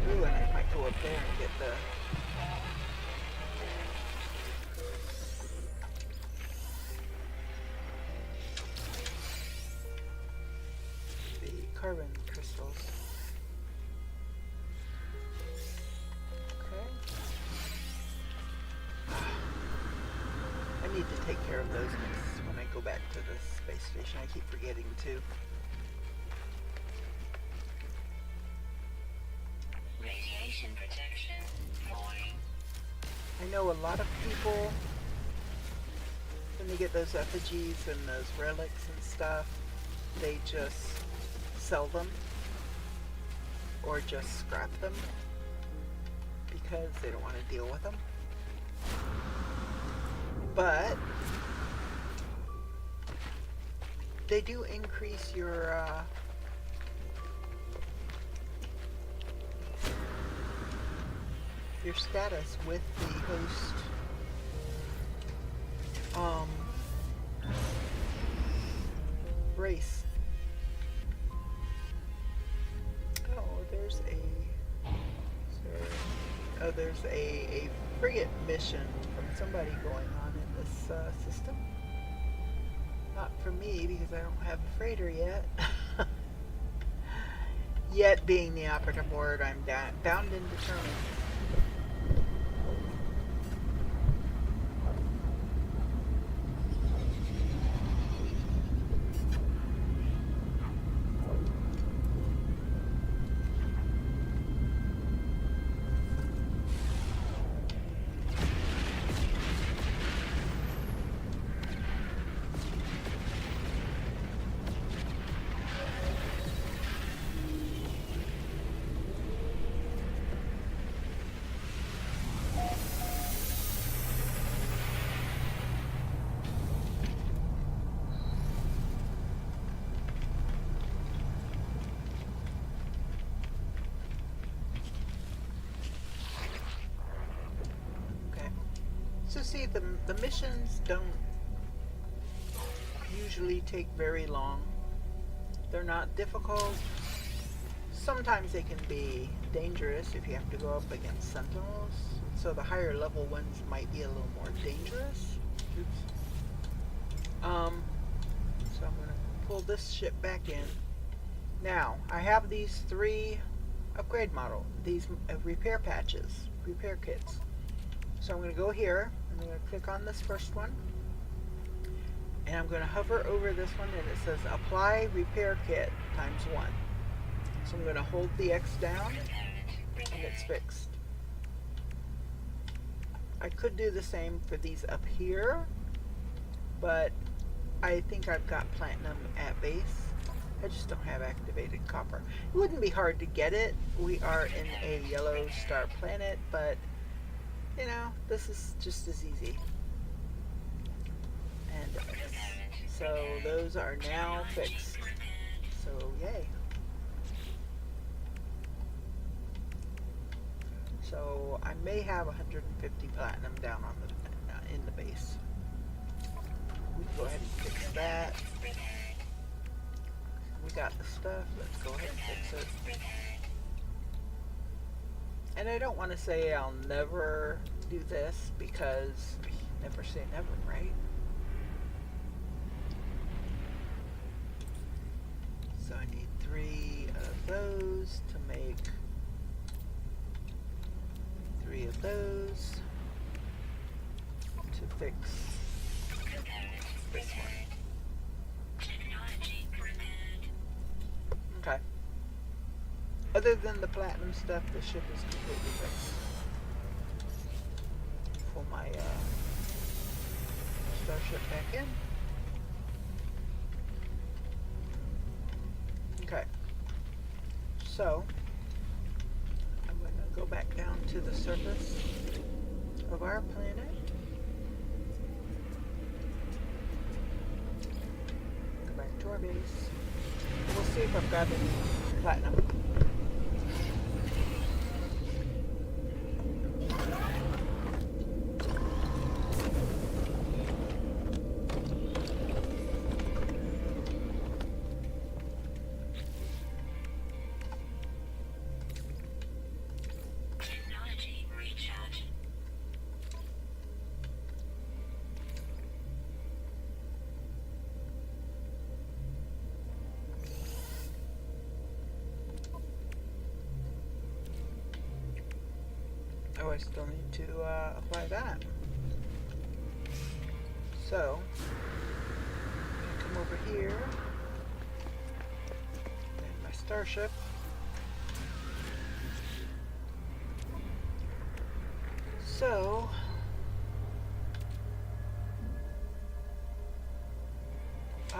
Ooh, and I might go up there and get the... carbon crystals. Okay. I need to take care of those when I go back to the space station. I keep forgetting to. Radiation protection falling. I know a lot of people, when they get those effigies and those relics and stuff, they just sell them or just scrap them because they don't want to deal with them. But they do increase your status with the host race. There's a frigate mission from somebody going on in this system. Not for me, because I don't have a freighter yet. Yet being the operative word, I'm bound and determined. So see, the missions don't usually take very long. They're not difficult. Sometimes they can be dangerous if you have to go up against sentinels. So the higher level ones might be a little more dangerous. Oops. So I'm going to pull this ship back in. Now, I have these 3 upgrade model, these repair patches, repair kits. So I'm going to go here, I'm going to click on this first one, and I'm going to hover over this one, and it says apply repair kit ×1. So I'm going to hold the X down, and it's fixed. I could do the same for these up here, but I think I've got platinum at base. I just don't have activated copper. It wouldn't be hard to get it. We are in a yellow star planet, but you know, this is just as easy. And so those are now fixed. So yay. So I may have 150 platinum down on the in the base. We can go ahead and fix that. We got the stuff. Let's go ahead and fix it. And I don't want to say I'll never do this because never say never, right? So I need 3 of those to make 3 of those to fix this one. Okay. Other than the platinum stuff, the ship is completely fixed. Pull my starship back in. Okay. So, I'm going to go back down to the surface of our planet. Go back to our base. We'll see if I've got any platinum. Oh, I still need to apply that. So, I'm gonna come over here, and my starship. So, no, I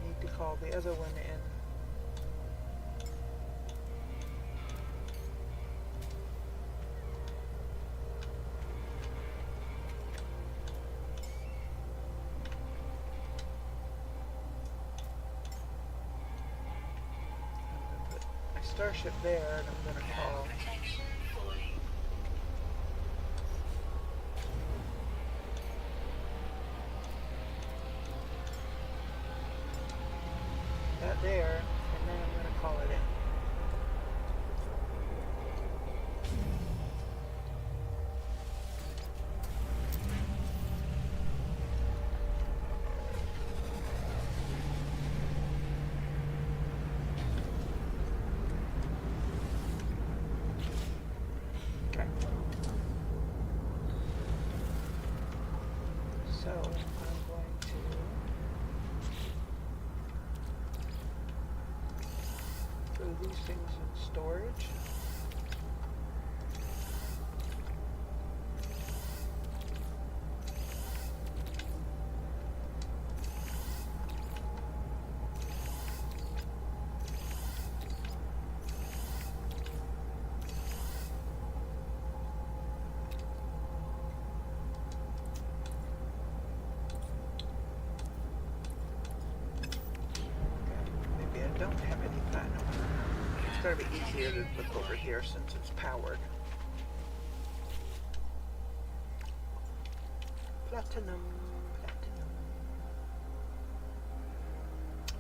need to call the other one in. Starship there, and I'm going to call that there, and then I'm going to call it in. Okay. So I'm going to throw these things in storage. Maybe I don't have any platinum. It's going to be easier to look over here since it's powered. Platinum. Platinum.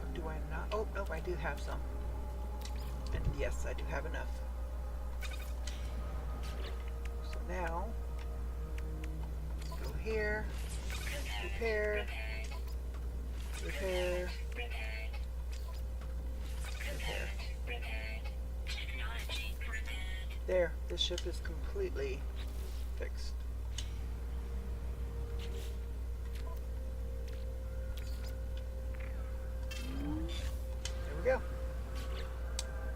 Or do I not? Oh, no, I do have some. And yes, I do have enough. So now, go here, repair, repair, repair. There, the ship is completely fixed. There we go.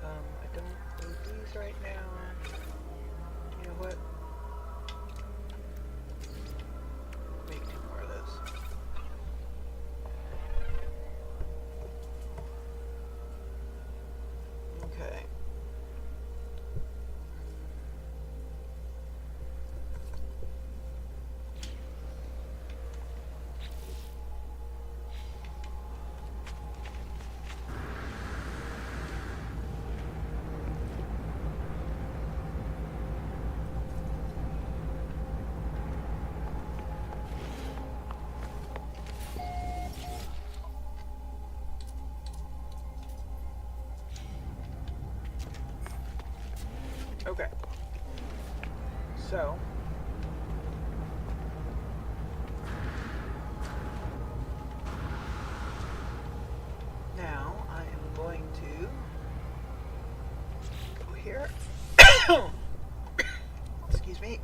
I don't need these right now. You know what? Make 2 more of those. Okay. Okay. So, now I am going to go here. Excuse me.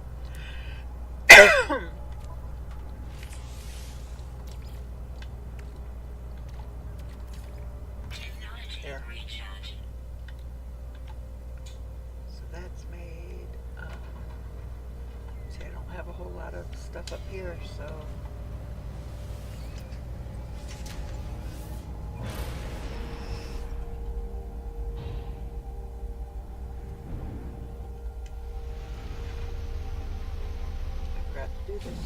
There. So that's made. See, I don't have a whole lot of stuff up here, so. I forgot to do this.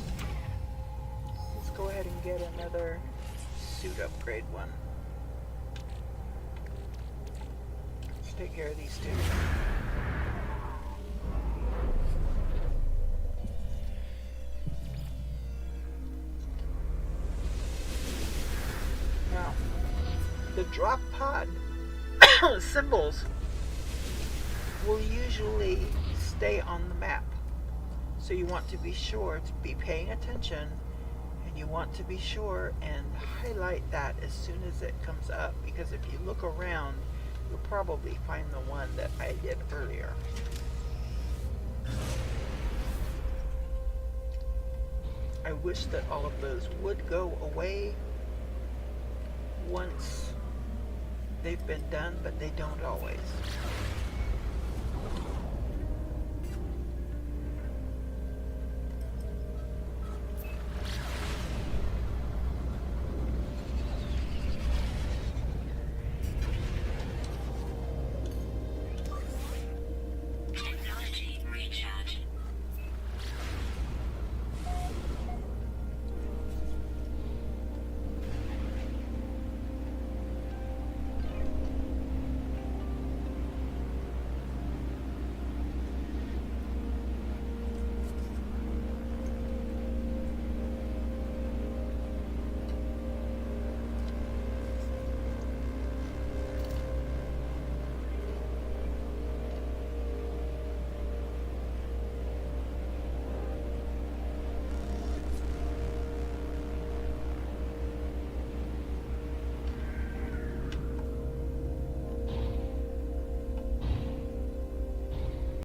Let's go ahead and get another suit upgrade one. Let's take care of these two. Now, the drop pod symbols will usually stay on the map. So you want to be sure to be paying attention, and you want to be sure and highlight that as soon as it comes up, because if you look around, you'll probably find the one that I did earlier. I wish that all of those would go away once they've been done, but they don't always.